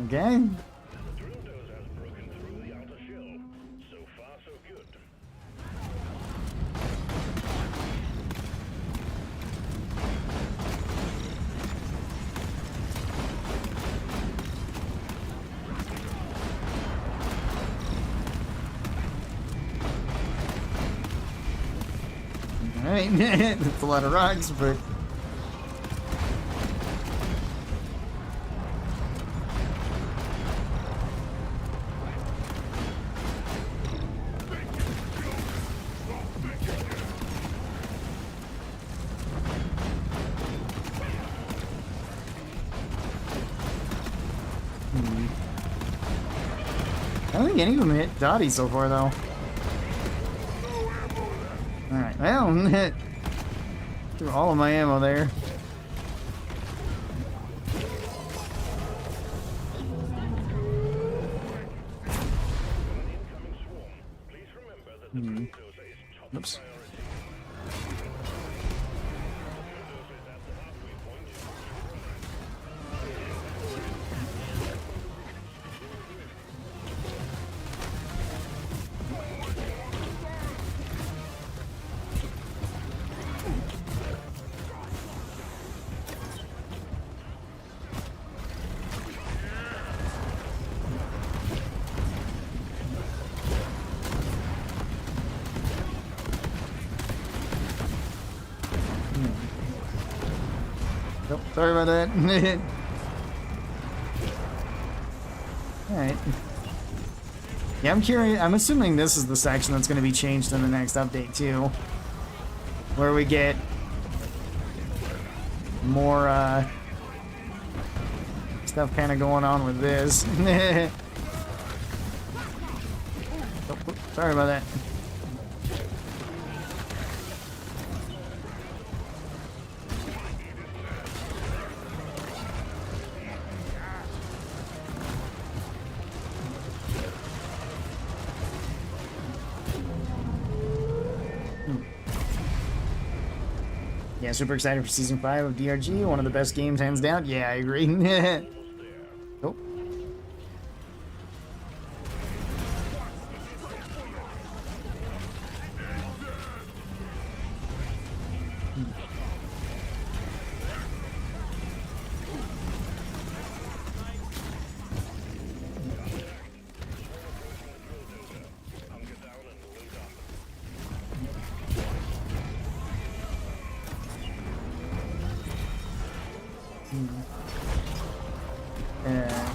Okay. Alright, that's a lot of rocks, but... I don't think any of them hit Dottie so far, though. Alright, well, threw all of my ammo there. Oops. Nope, sorry about that. Alright. Yeah, I'm curious. I'm assuming this is the section that's going to be changed in the next update, too. Where we get more, stuff kind of going on with this. Oh, sorry about that. Yeah, super excited for season 5 of DRG. One of the best games, hands down. Yeah, I agree. Oh.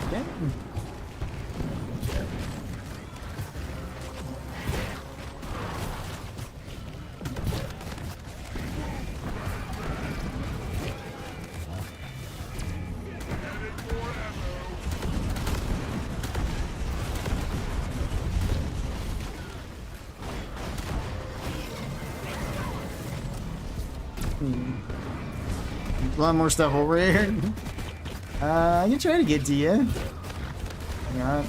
Okay. A lot more stuff over here. I can try to get to you. Yeah.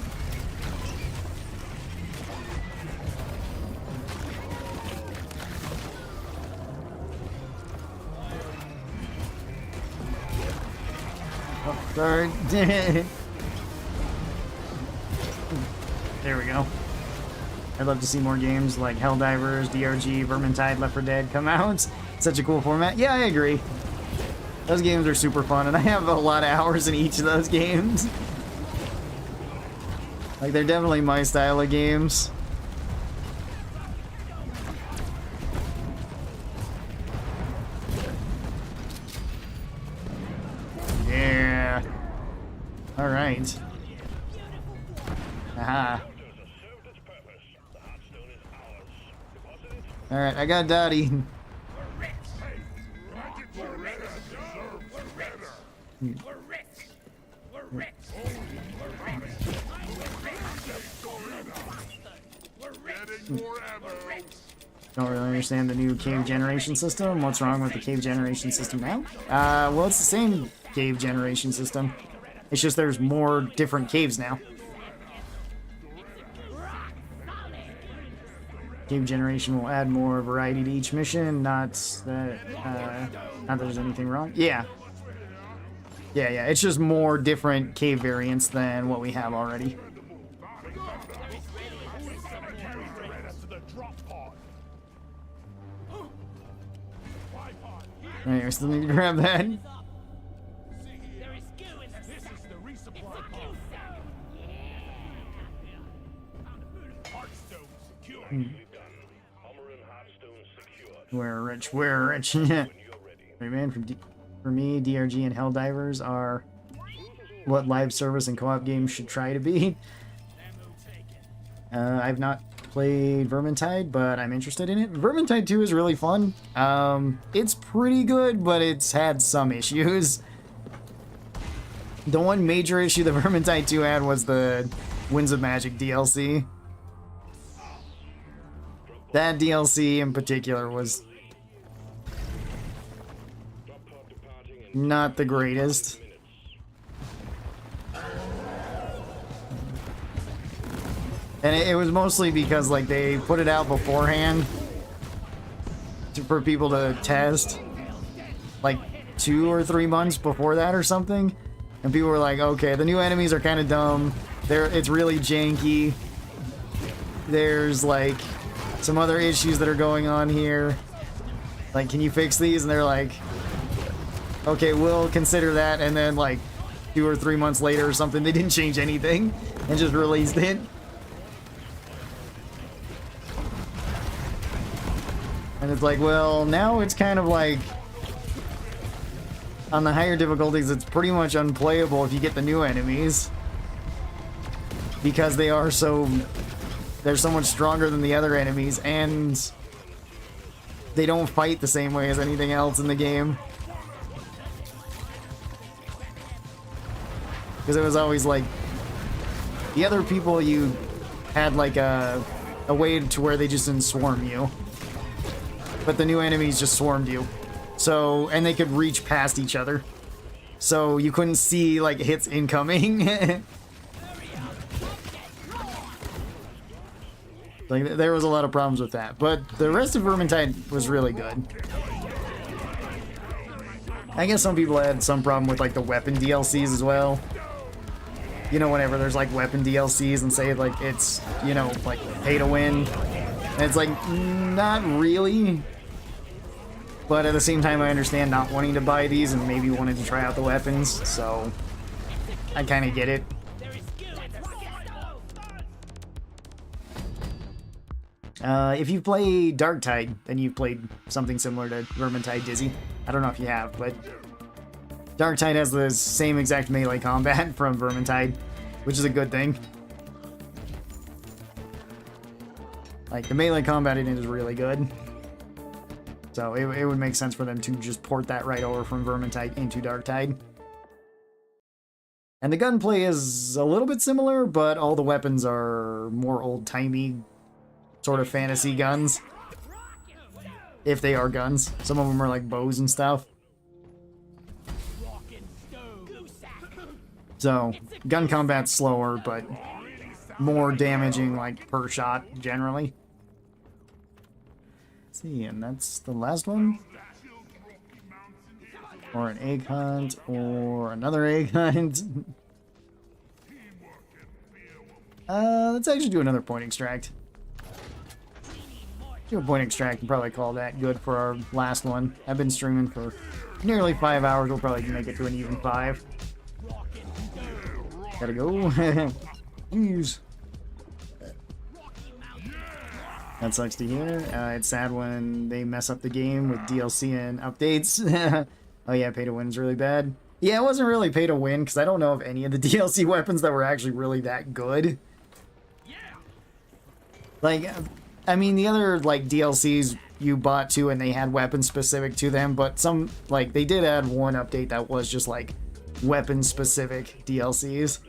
Oh, sorry. There we go. I'd love to see more games like Helldivers, DRG, Vermintide, Left 4 Dead come out. Such a cool format. Yeah, I agree. Those games are super fun, and I have a lot of hours in each of those games. Like, they're definitely my style of games. Yeah. Alright. Aha. Alright, I got Dottie. Don't really understand the new cave generation system. What's wrong with the cave generation system now? Well, it's the same cave generation system. It's just there's more different caves now. Cave generation will add more variety to each mission, not that there's anything wrong. Yeah. Yeah, it's just more different cave variants than what we have already. Alright, we still need to grab that. We're rich, we're rich. Right, man, for me, DRG and Helldivers are what live service and co-op games should try to be. I've not played Vermintide, but I'm interested in it. Vermintide 2 is really fun. It's pretty good, but it's had some issues. The one major issue that Vermintide 2 had was the Winds of Magic DLC. That DLC in particular was not the greatest. And it was mostly because, like, they put it out beforehand for people to test, like 2 or 3 months before that or something. And people were like, okay, the new enemies are kind of dumb. It's really janky. There's, like, some other issues that are going on here. Like, can you fix these? And they're like, okay, we'll consider that. And then, like, 2 or 3 months later or something, they didn't change anything and just released it. And it's like, well, now it's kind of like, on the higher difficulties, it's pretty much unplayable if you get the new enemies. Because they're so much stronger than the other enemies, and they don't fight the same way as anything else in the game. Because it was always like, the other people, you had like a way to where they just didn't swarm you. But the new enemies just swarmed you. So, and they could reach past each other. So you couldn't see like hits incoming. Like, there was a lot of problems with that. But the rest of Vermintide was really good. I guess some people had some problem with like the weapon DLCs as well. You know, whenever there's like weapon DLCs and say like it's, you know, like pay to win. And it's like, not really. But at the same time, I understand not wanting to buy these and maybe wanting to try out the weapons, so I kind of get it. If you play Darktide, then you've played something similar to Vermintide Dizzy. I don't know if you have, but Darktide has the same exact melee combat from Vermintide, which is a good thing. Like, the melee combat in it is really good. So it would make sense for them to just port that right over from Vermintide into Darktide. And the gunplay is a little bit similar, but all the weapons are more old-timey sort of fantasy guns. If they are guns. Some of them are like bows and stuff. So, gun combat's slower, but more damaging like per shot generally. Let's see, and that's the last one. Or an egg hunt, or another egg hunt. Let's actually do another point extract. Do a point extract and probably call that good for our last one. I've been streaming for nearly 5 hours. We'll probably make it to an even 5. Gotta go. Jeez. That sucks to hear. It's sad when they mess up the game with DLC and updates. Oh yeah, pay to win is really bad. Yeah, it wasn't really pay to win because I don't know of any of the DLC weapons that were actually really that good. Like, I mean, the other like DLCs you bought too, and they had weapons specific to them, but some, like, they did add one update that was just like weapon specific DLCs.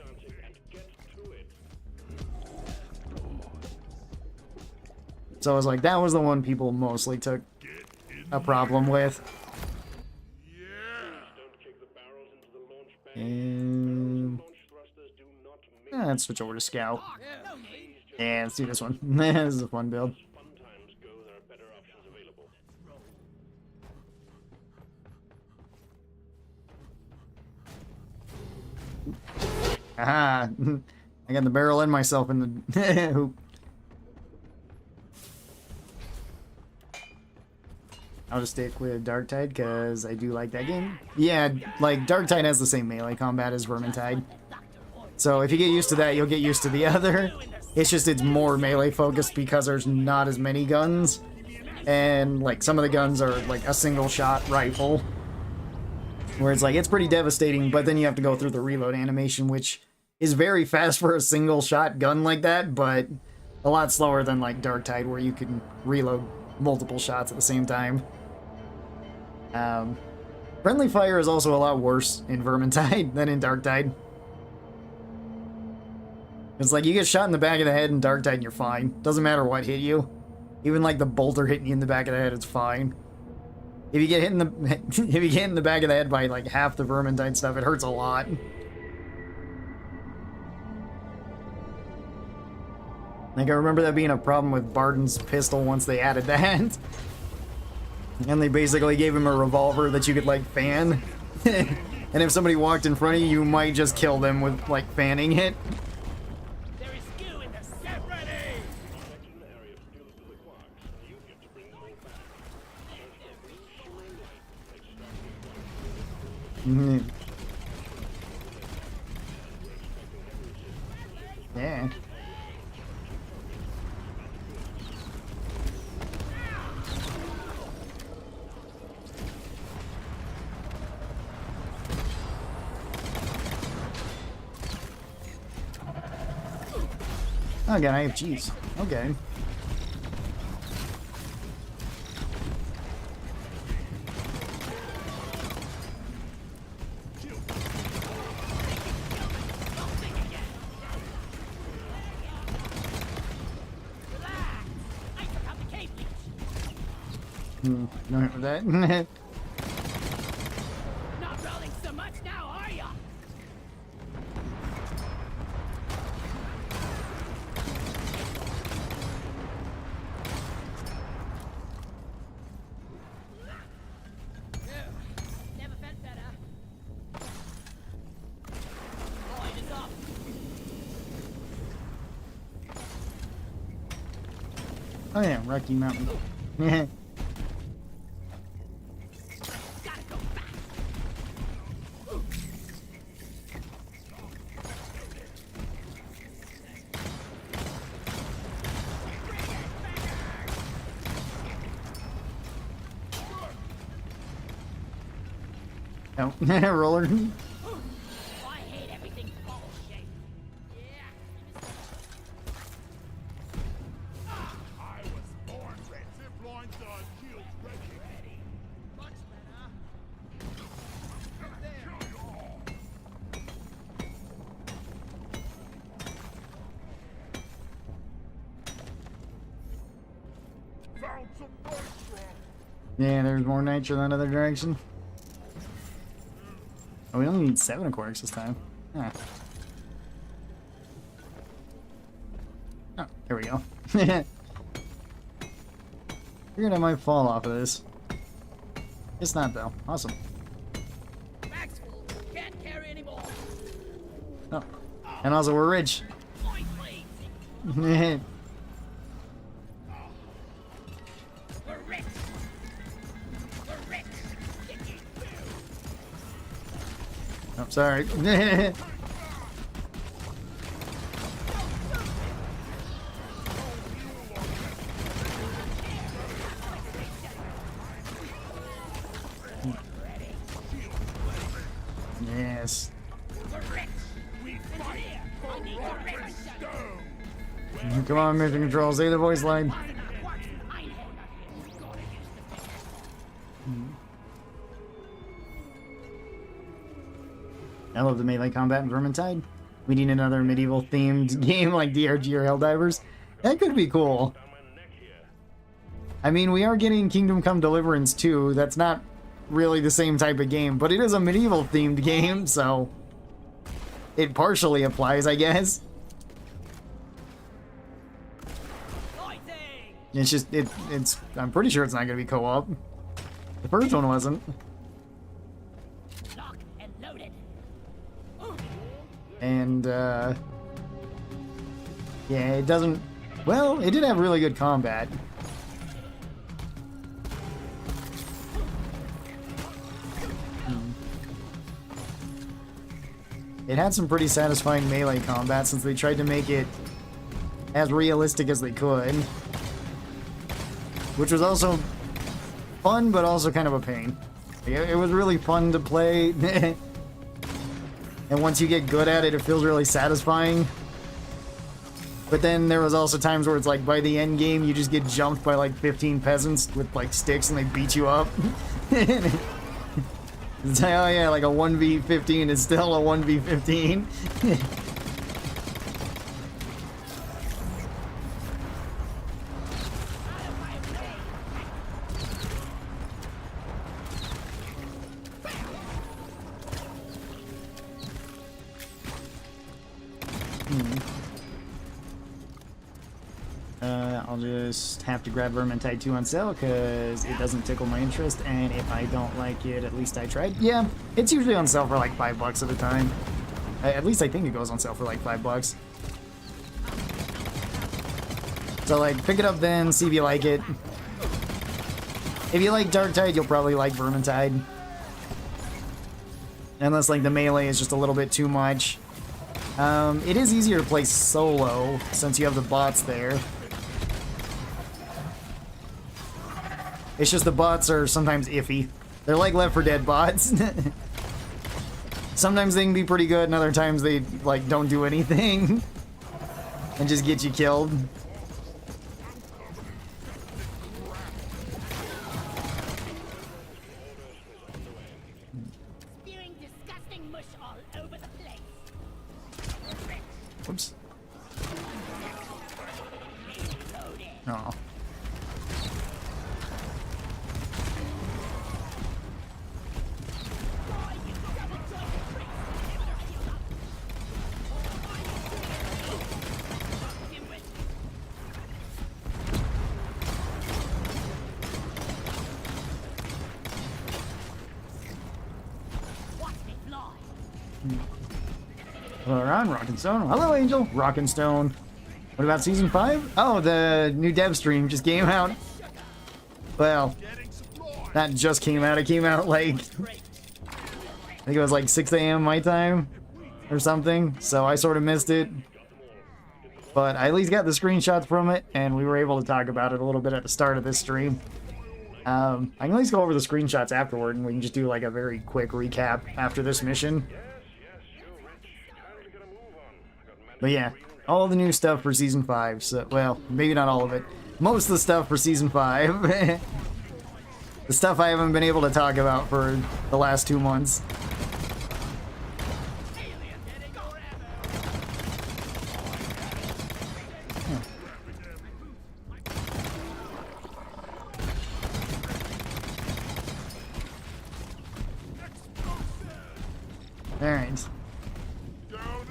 So I was like, that was the one people mostly took a problem with. And let's switch over to Scout. Yeah, let's do this one. This is a fun build. Aha! I got the barrel and myself in the hoop. I'll just stick with Darktide because I do like that game. Yeah, like Darktide has the same melee combat as Vermintide. So if you get used to that, you'll get used to the other. It's just it's more melee focused because there's not as many guns. And like some of the guns are like a single shot rifle. Where it's like, it's pretty devastating, but then you have to go through the reload animation, which is very fast for a single shot gun like that, but a lot slower than like Darktide where you can reload multiple shots at the same time. Friendly fire is also a lot worse in Vermintide than in Darktide. It's like you get shot in the back of the head in Darktide and you're fine. Doesn't matter what hit you. Even like the bolter hitting you in the back of the head, it's fine. If you get hit in the if you get hit in the back of the head by like half the Vermintide stuff, it hurts a lot. Like I remember that being a problem with Barden's pistol once they added that. And they basically gave him a revolver that you could like fan. And if somebody walked in front of you, you might just kill them with like fanning it.
There is skill in the set ready.
Yeah. Oh god, I have cheese. Okay. No hit with that.
Not rolling so much now, are ya? Never felt
Oh yeah, Rocky Mountain.
Gotta go back.
No, roller.
Oh, I hate everything ball shaped. Yeah.
I was born ready. Zip lines on, shields ready.
Much better.
Found some nitro.
Yeah, there's more nitro than other direction. Oh, we only need 7 quarks this time. Huh. Oh, there we go. Figured I might fall off of this. It's not though. Awesome.
Max full. Can't carry anymore.
Oh. And also we're rich.
Point, please.
Oh,
We're rich. We're rich.
sorry. Yes. Come on, mission control. Say the voice line. I love the melee combat in Vermintide. We need another medieval themed game like DRG or Helldivers. That could be cool. I mean, we are getting Kingdom Come Deliverance 2. That's not really the same type of game, but it is a medieval themed game, so it partially applies, I guess. It's just, it's, I'm pretty sure it's not going to be co-op. The first one wasn't.
Lock and loaded.
And, yeah, it doesn't, well, it did have really good combat. It had some pretty satisfying melee combat since they tried to make it as realistic as they could. Which was also fun, but also kind of a pain. It was really fun to play. And once you get good at it, it feels really satisfying. But then there was also times where it's like by the end game, you just get jumped by like 15 peasants with like sticks and they beat you up. It's like, oh yeah, like a 1v15 is still a 1v15. I'll just have to grab Vermintide 2 on sale because it doesn't tickle my interest, and if I don't like it, at least I tried. Yeah, it's usually on sale for like $5 at a time. At least I think it goes on sale for like $5. So like, pick it up then, see if you like it. If you like Darktide, you'll probably like Vermintide. Unless like the melee is just a little bit too much. It is easier to play solo since you have the bots there. It's just the bots are sometimes iffy. They're like Left 4 Dead bots. Sometimes they can be pretty good, and other times they like don't do anything and just get you killed.
Spewing disgusting mush all over the place.
Whoops. Oh. Hello, Ron, Rock and Stone. Hello, Angel, Rock and Stone. What about Season 5? Oh, the new dev stream just came out. Well, not just came out, it came out like, I think it was like 6 a.m. my time or something, so I sort of missed it. But I at least got the screenshots from it, and we were able to talk about it a little bit at the start of this stream. I can at least go over the screenshots afterward, and we can just do like a very quick recap after this mission. But yeah, all the new stuff for Season 5, so, well, maybe not all of it. Most of the stuff for Season 5. The stuff I haven't been able to talk about for the last 2 months. Alright.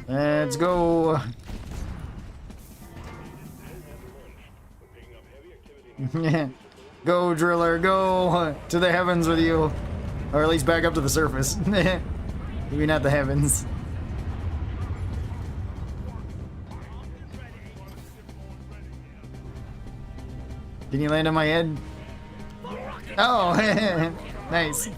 Let's go. Go, driller, go to the heavens with you. Or at least back up to the surface. Maybe not the heavens. Can you land on my head? Oh, nice.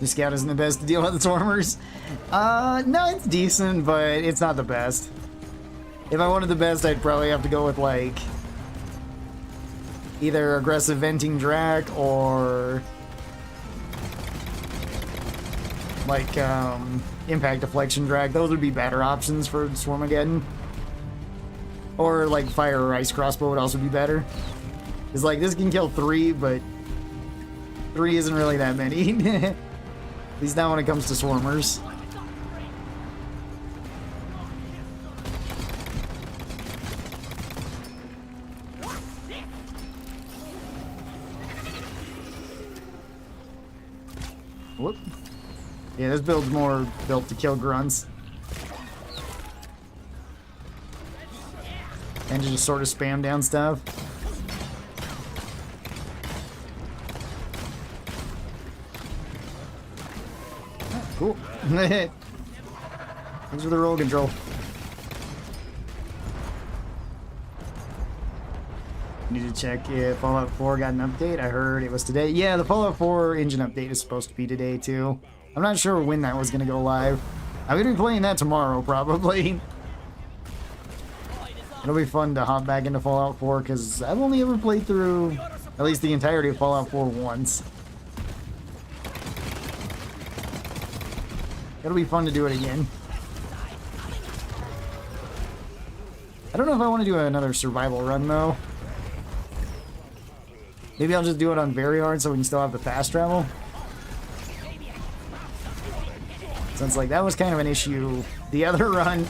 The scout isn't the best to deal with the swarmers. No, it's decent, but it's not the best. If I wanted the best, I'd probably have to go with, like, either aggressive venting drac or like impact deflection drac. Those would be better options for Swarmageddon. Or like fire or ice crossbow would also be better. It's like this can kill 3, but 3 isn't really that many. At least not when it comes to swarmers. Whoop. Yeah, this build's more built to kill grunts. And to just sort of spam down stuff. Oh, cool. Thanks for the roll control. Need to check if Fallout 4 got an update. I heard it was today. Yeah, the Fallout 4 engine update is supposed to be today too. I'm not sure when that was going to go live. I'm going to be playing that tomorrow probably. It'll be fun to hop back into Fallout 4 because I've only ever played through at least the entirety of Fallout 4 once. It'll be fun to do it again. I don't know if I want to do another survival run though. Maybe I'll just do it on very hard so we can still have the fast travel. Since like that was kind of an issue the other run,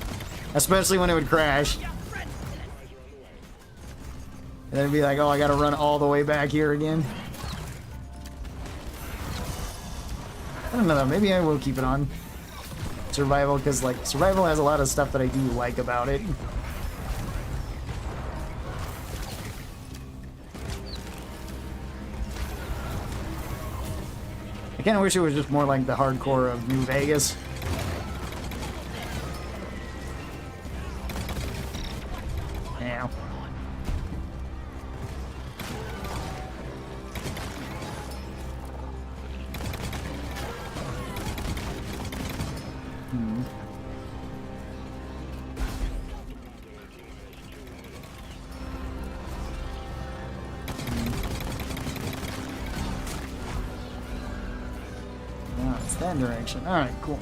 especially when it would crash. And then it'd be like, oh, I gotta run all the way back here again. I don't know though, maybe I will keep it on survival because like survival has a lot of stuff that I do like about it. I kind of wish it was just more like the hardcore of New Vegas. Ow. That direction. Alright, cool.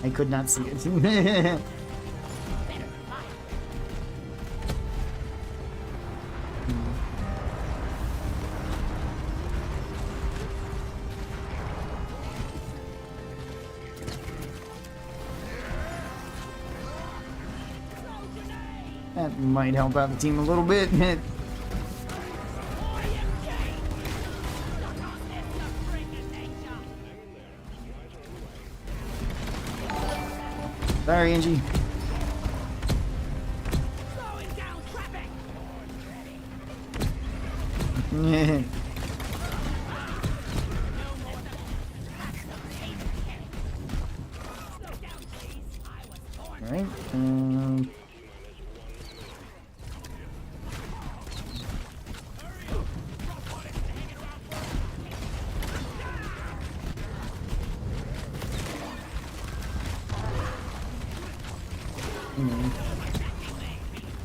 I could not see it. That might help out the team a little bit. Sorry, Angie.
Slowing down traffic.
Alright,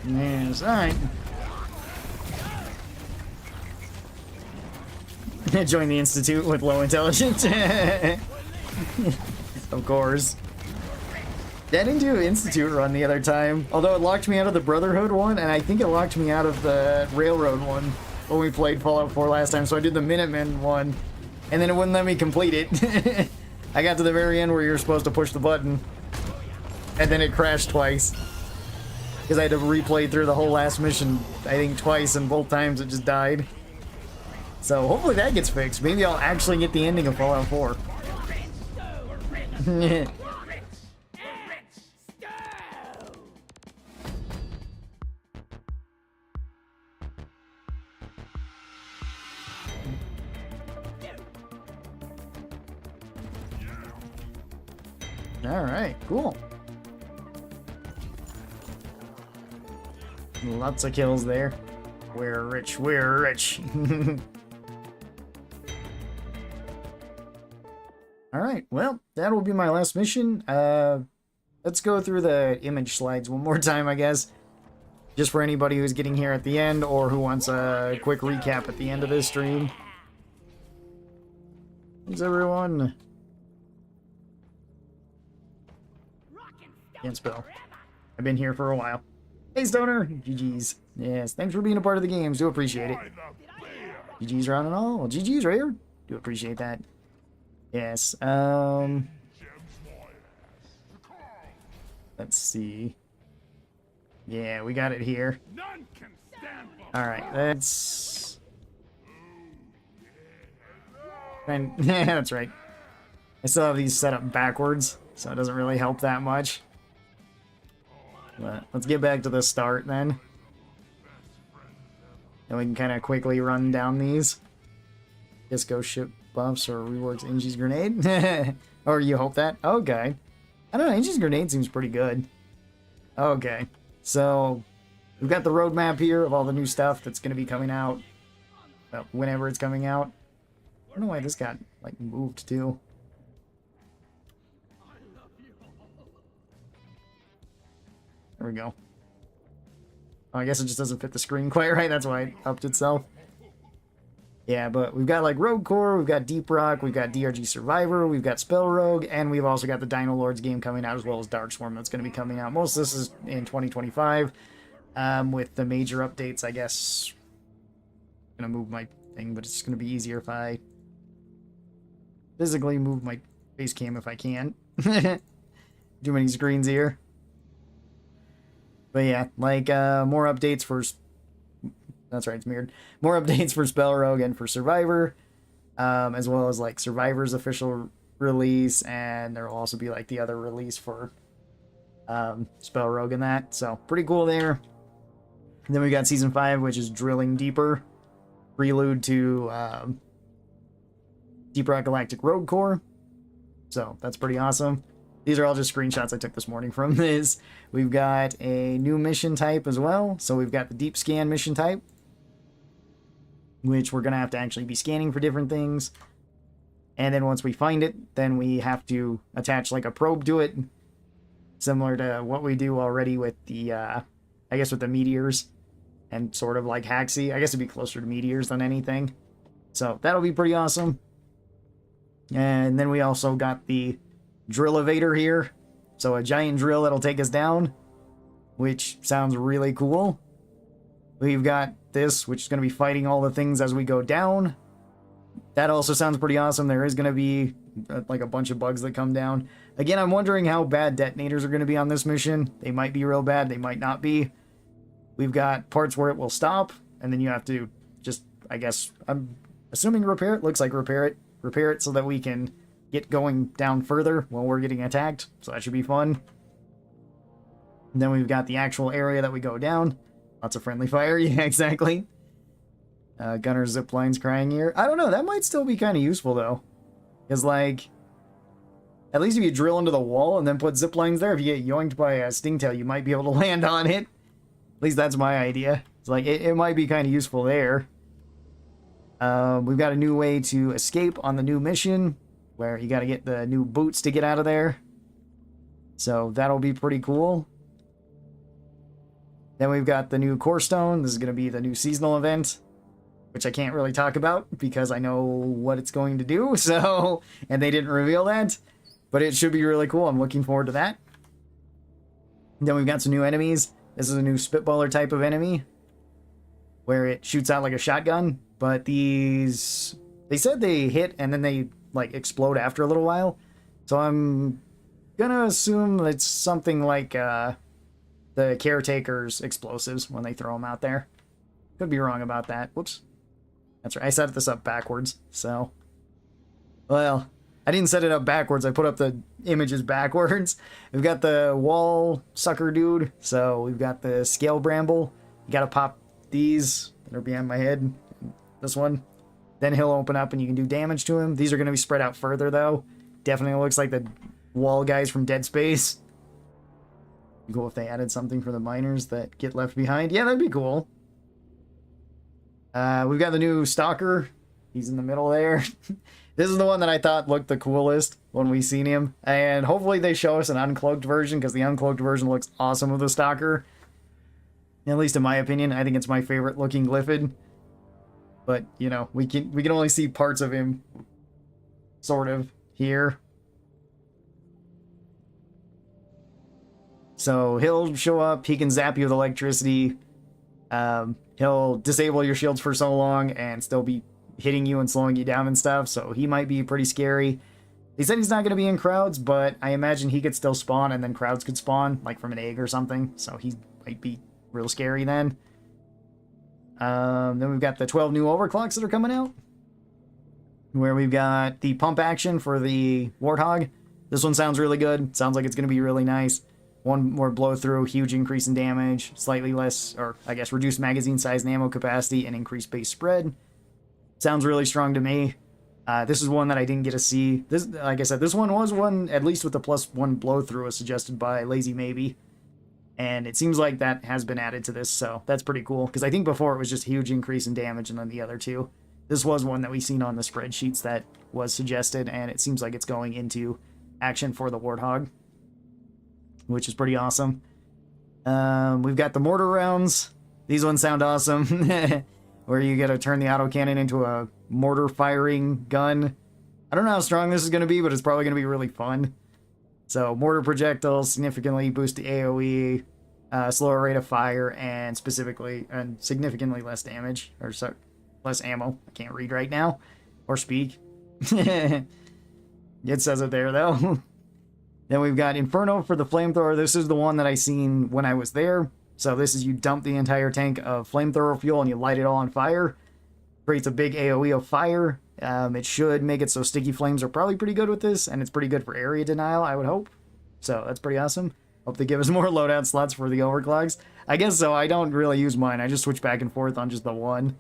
yes, alright. Join the Institute with low intelligence. Of course. I didn't do Institute run the other time, although it locked me out of the Brotherhood one, and I think it locked me out of the Railroad one when we played Fallout 4 last time, so I did the Minutemen one, and then it wouldn't let me complete it. I got to the very end where you're supposed to push the button, and then it crashed twice. Because I had to replay through the whole last mission, I think twice, and both times it just died. So hopefully that gets fixed. Maybe I'll actually get the ending of Fallout 4. Alright, cool. Lots of kills there. We're rich, we're rich. Alright, well, that will be my last mission. Let's go through the image slides one more time, I guess. Just for anybody who's getting here at the end or who wants a quick recap at the end of this stream. Thanks, everyone. Can't spell. I've been here for a while. Hey, Stoner! GG's. Yes, thanks for being a part of the games. Do appreciate it. GG's round and all. Well, GG's rare. Do appreciate that. Yes, let's see. Yeah, we got it here. Alright, that's... And, yeah, that's right. I still have these set up backwards, so it doesn't really help that much. But let's get back to the start then. And we can kind of quickly run down these. Disco ship buffs or reworks Ingie's grenade. Or you hope that? Okay. I don't know, Ingie's grenade seems pretty good. Okay. So, we've got the roadmap here of all the new stuff that's going to be coming out. Well, whenever it's coming out. I don't know why this got, like, moved too. There we go. Oh, I guess it just doesn't fit the screen quite right. That's why it upped itself. Yeah, but we've got like Rogue Core, we've got Deep Rock, we've got DRG Survivor, we've got Spell Rogue, and we've also got the Dino Lords game coming out as well as Darkstorm that's going to be coming out. Most of this is in 2025 with the major updates, I guess. I'm going to move my thing, but it's going to be easier if I physically move my face cam if I can. Too many screens here. But yeah, like more updates for... That's right, it's mirrored. More updates for Spell Rogue and for Survivor, as well as like Survivor's official release, and there will also be like the other release for Spell Rogue and that. So pretty cool there. And then we got Season 5, which is Drilling Deeper, prelude to Deep Rock Galactic Rogue Core. So that's pretty awesome. These are all just screenshots I took this morning from this. We've got a new mission type as well. So we've got the Deep Scan mission type, which we're going to have to actually be scanning for different things. And then once we find it, then we have to attach like a probe to it, similar to what we do already with the, I guess with the meteors and sort of like Haxi. I guess it'd be closer to meteors than anything. So that'll be pretty awesome. And then we also got the Drill-Evator here. So a giant drill that'll take us down, which sounds really cool. We've got this, which is going to be fighting all the things as we go down. That also sounds pretty awesome. There is going to be like a bunch of bugs that come down. Again, I'm wondering how bad detonators are going to be on this mission. They might be real bad. They might not be. We've got parts where it will stop, and then you have to just, I guess, I'm assuming repair it. Looks like repair it. Repair it so that we can get going down further while we're getting attacked. So that should be fun. And then we've got the actual area that we go down. Lots of friendly fire. Yeah, exactly. Gunner zip lines crying here. I don't know. That might still be kind of useful, though. Because, like, at least if you drill into the wall and then put zip lines there, if you get yoinked by a stingtail, you might be able to land on it. At least that's my idea. It's like, it might be kind of useful there. We've got a new way to escape on the new mission, where you got to get the new boots to get out of there. So that'll be pretty cool. Then we've got the new core stone. This is going to be the new seasonal event, which I can't really talk about because I know what it's going to do. So, and they didn't reveal that, but it should be really cool. I'm looking forward to that. Then we've got some new enemies. This is a new spitballer type of enemy where it shoots out like a shotgun, but these, they said they hit and then they like explode after a little while. So I'm gonna assume it's something like the Caretaker's explosives when they throw them out there. Could be wrong about that. Whoops. That's right. I set this up backwards, so. Well, I didn't set it up backwards. I put up the images backwards. We've got the wall sucker dude. So we've got the Scalebramble. You gotta pop these that are behind my head. This one. Then he'll open up and you can do damage to him. These are gonna be spread out further though. Definitely looks like the wall guys from Dead Space. Cool if they added something for the miners that get left behind. Yeah, that'd be cool. We've got the new Stalker. He's in the middle there. This is the one that I thought looked the coolest when we seen him. And hopefully they show us an uncloaked version, because the uncloaked version looks awesome of the Stalker. At least in my opinion. I think it's my favorite looking Glyphid. But, you know, we can only see parts of him sort of here. So he'll show up, he can zap you with electricity. He'll disable your shields for so long and still be hitting you and slowing you down and stuff, so he might be pretty scary. They said he's not going to be in crowds, but I imagine he could still spawn and then crowds could spawn, like from an egg or something, so he might be real scary then. Then we've got the 12 new overclocks that are coming out, where we've got the pump action for the Warthog. This one sounds really good. Sounds like it's going to be really nice. One more blow through, huge increase in damage, slightly less, or I guess reduced magazine size and ammo capacity, and increased base spread. Sounds really strong to me. This is one that I didn't get to see. This, like I said, this one was one, at least with the +1 blow through, as suggested by Lazy Maybe. And it seems like that has been added to this, so that's pretty cool. Because I think before it was just a huge increase in damage, and then the other two. This was one that we seen on the spreadsheets that was suggested, and it seems like it's going into action for the Warthog, which is pretty awesome. We've got the mortar rounds. These ones sound awesome. Where you get to turn the autocannon into a mortar firing gun. I don't know how strong this is going to be, but it's probably going to be really fun. So mortar projectiles significantly boost the AoE, slower rate of fire, and significantly less damage, or less ammo. I can't read right now or speak. It says it there though. Then we've got Inferno for the flamethrower. This is the one that I seen when I was there. So this is, you dump the entire tank of flamethrower fuel and you light it all on fire. Creates a big AoE of fire. It should make it so sticky flames are probably pretty good with this, and it's pretty good for area denial, I would hope. So that's pretty awesome. Hope they give us more loadout slots for the overclocks. I guess so. I don't really use mine. I just switch back and forth on just the one,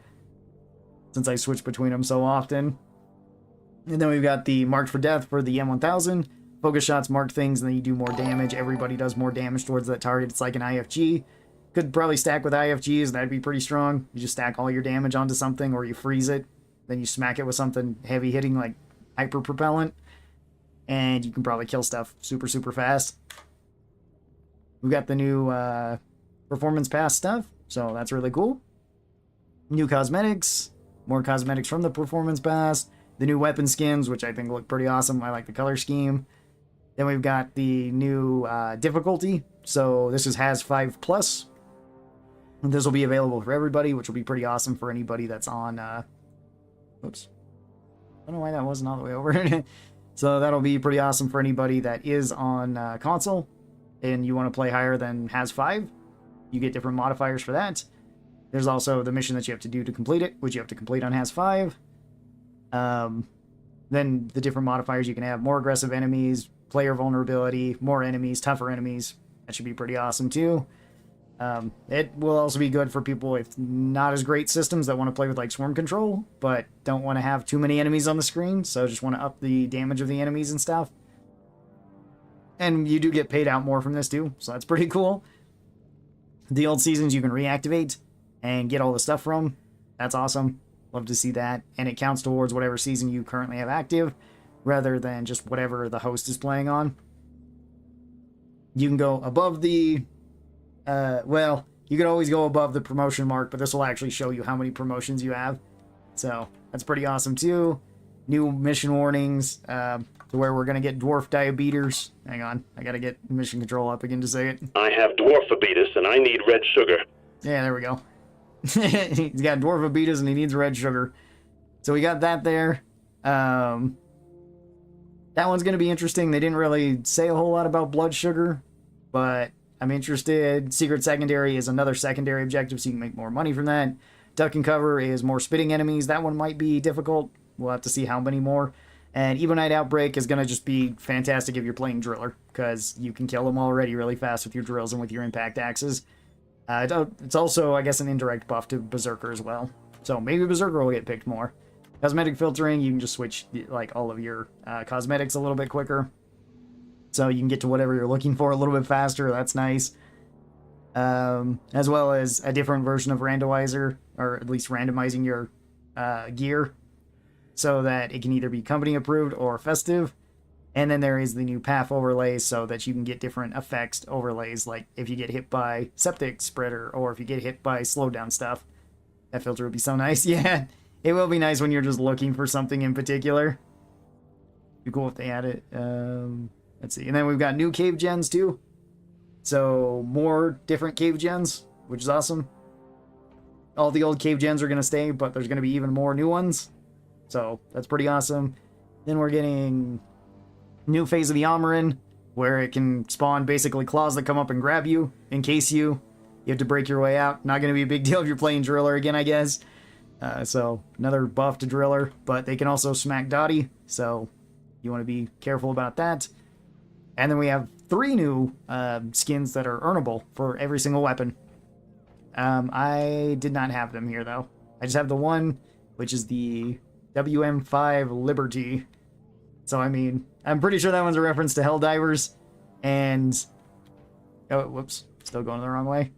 since I switch between them so often. And then we've got the Marked for Death for the M1000. Focus shots mark things, and then you do more damage. Everybody does more damage towards that target. It's like an IFG. Could probably stack with IFGs, that'd be pretty strong. You just stack all your damage onto something, or you freeze it. Then you smack it with something heavy hitting like hyper propellant. And you can probably kill stuff super, super fast. We've got the new performance pass stuff, so that's really cool. New cosmetics. More cosmetics from the performance pass. The new weapon skins, which I think look pretty awesome. I like the color scheme. Then we've got the new difficulty. So this is Has 5+. And this will be available for everybody, which will be pretty awesome for anybody that's on... Oops. I don't know why that wasn't all the way over. So that'll be pretty awesome for anybody that is on console. And you want to play higher than Has 5. You get different modifiers for that. There's also the mission that you have to do to complete it, which you have to complete on Has 5. Then the different modifiers you can have. More aggressive enemies, player vulnerability, more enemies, tougher enemies, That should be pretty awesome too. It will also be good for people with not as great systems that want to play with like swarm control, but don't want to have too many enemies on the screen, so just want to up the damage of the enemies and stuff. And you do get paid out more from this too, so that's pretty cool. The old seasons you can reactivate and get all the stuff from. That's awesome. Love to see that. And it counts towards whatever season you currently have active, rather than just whatever the host is playing on. You can go above the... well, you can always go above the promotion mark, but this will actually show you how many promotions you have. So, that's pretty awesome too. New mission warnings, to where we're going to get dwarf diabetes. Hang on, I got to get mission control up again to say it.
I have dwarfabetus and I need red sugar.
Yeah, there we go. He's got dwarfabetus and he needs red sugar. So we got that there. That one's going to be interesting. They didn't really say a whole lot about blood sugar, but I'm interested. Secret secondary is another secondary objective, so you can make more money from that. Duck and cover is more spitting enemies. That one might be difficult. We'll have to see how many more. And Ebonite Outbreak is going to just be fantastic if you're playing Driller, because you can kill them already really fast with your drills and with your impact axes. It's also, I guess, an indirect buff to Berserker as well. So maybe Berserker will get picked more. Cosmetic filtering, you can just switch like all of your cosmetics a little bit quicker. So you can get to whatever you're looking for a little bit faster. That's nice. As well as a different version of randomizer, or at least randomizing your gear, so that it can either be company approved or festive. And then there is the new path overlays, so that you can get different effects overlays, like if you get hit by septic spreader, or if you get hit by slowdown stuff. That filter would be so nice. Yeah, it will be nice when you're just looking for something in particular. Be cool if they add it. Let's see. And then we've got new cave gens too. So more different cave gens, which is awesome. All the old cave gens are going to stay, but there's going to be even more new ones. So that's pretty awesome. Then we're getting new phase of the Omen, where it can spawn basically claws that come up and grab you, encase you. You have to break your way out. Not going to be a big deal if you're playing Driller again, I guess. So another buff to Driller, but they can also smack Dottie, so you want to be careful about that. And then we have 3 new skins that are earnable for every single weapon. I did not have them here, though. I just have the one, which is the WM5 Liberty. So, I mean, I'm pretty sure that one's a reference to Helldivers. And... oh, whoops. Still going the wrong way.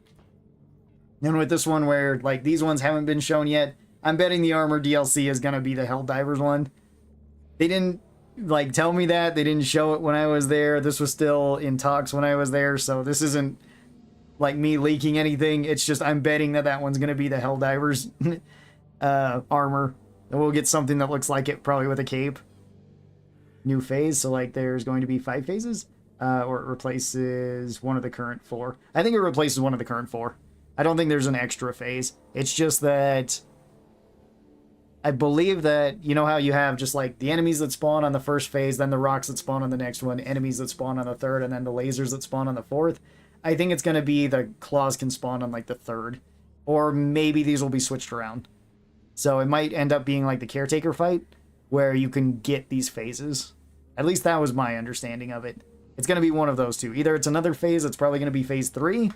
And with this one where, like, these ones haven't been shown yet, I'm betting the Armor DLC is going to be the Helldivers one. They didn't, like, tell me that. They didn't show it when I was there. This was still in talks when I was there, so this isn't, like, me leaking anything. It's just I'm betting that that one's going to be the Helldivers armor. And we'll get something that looks like it, probably with a cape. New phase, so, like, there's going to be 5 phases. Or it replaces one of the current 4. I think it replaces one of the current 4. I don't think there's an extra phase. It's just that I believe that, you know how you have just like the enemies that spawn on the first phase, then the rocks that spawn on the next one, enemies that spawn on the third, and then the lasers that spawn on the fourth. I think it's going to be the claws can spawn on like the third. Or maybe these will be switched around. So it might end up being like the caretaker fight, where you can get these phases. At least that was my understanding of it. It's going to be one of those two. Either it's another phase that's probably going to be phase 3,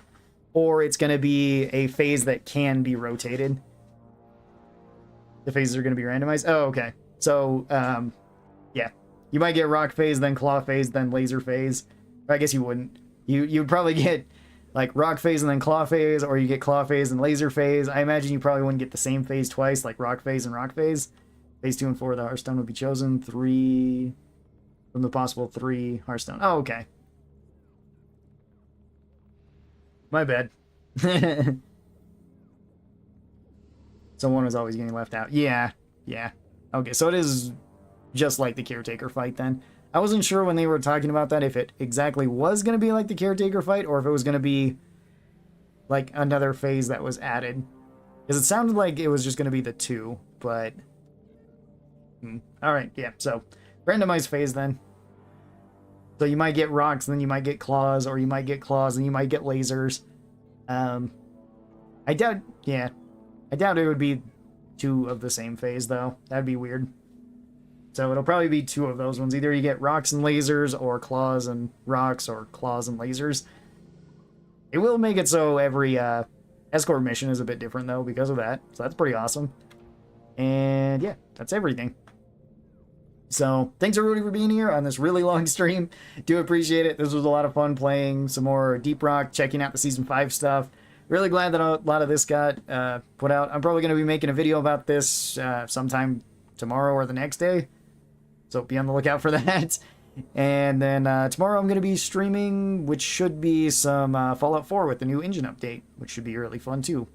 or it's going to be a phase that can be rotated. The phases are going to be randomized. Oh, okay. So, yeah. You might get rock phase, then claw phase, then laser phase. I guess you wouldn't. You'd probably get, like, rock phase and then claw phase, or you get claw phase and laser phase. I imagine you probably wouldn't get the same phase twice, like rock phase and rock phase. Phase 2 and 4 of the Hearthstone would be chosen. 3... from the possible 3 Hearthstone. Oh, okay. My bad. So one was always getting left out. Yeah. Okay, so it is just like the caretaker fight then. I wasn't sure when they were talking about that if it exactly was going to be like the caretaker fight, or if it was going to be like another phase that was added. Because it sounded like it was just going to be the 2, but... Alright, yeah, so... randomized phase then. So you might get rocks, and then you might get claws, or you might get claws, and you might get lasers. I doubt it would be 2 of the same phase, though. That'd be weird. So it'll probably be 2 of those ones. Either you get rocks and lasers, or claws and rocks, or claws and lasers. It will make it so every escort mission is a bit different, though, because of that. So that's pretty awesome. And yeah, that's everything. So thanks everybody for being here on this really long stream. Do appreciate it. This was a lot of fun playing some more Deep Rock, checking out the Season 5 stuff. Really glad that a lot of this got put out. I'm probably going to be making a video about this sometime tomorrow or the next day. So be on the lookout for that. And then tomorrow I'm going to be streaming, which should be some Fallout 4 with the new engine update, which should be really fun too.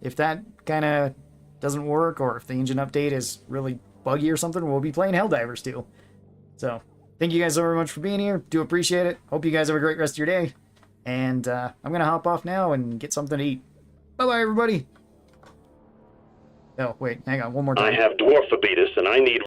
If that kind of doesn't work, or if the engine update is really buggy or something, we'll be playing Helldivers too. So thank you guys so very much for being here. Do appreciate it. Hope you guys have a great rest of your day. And I'm going to hop off now and get something to eat. Bye-bye, everybody. Oh, wait, hang on, one more time.
I have dwarf and I need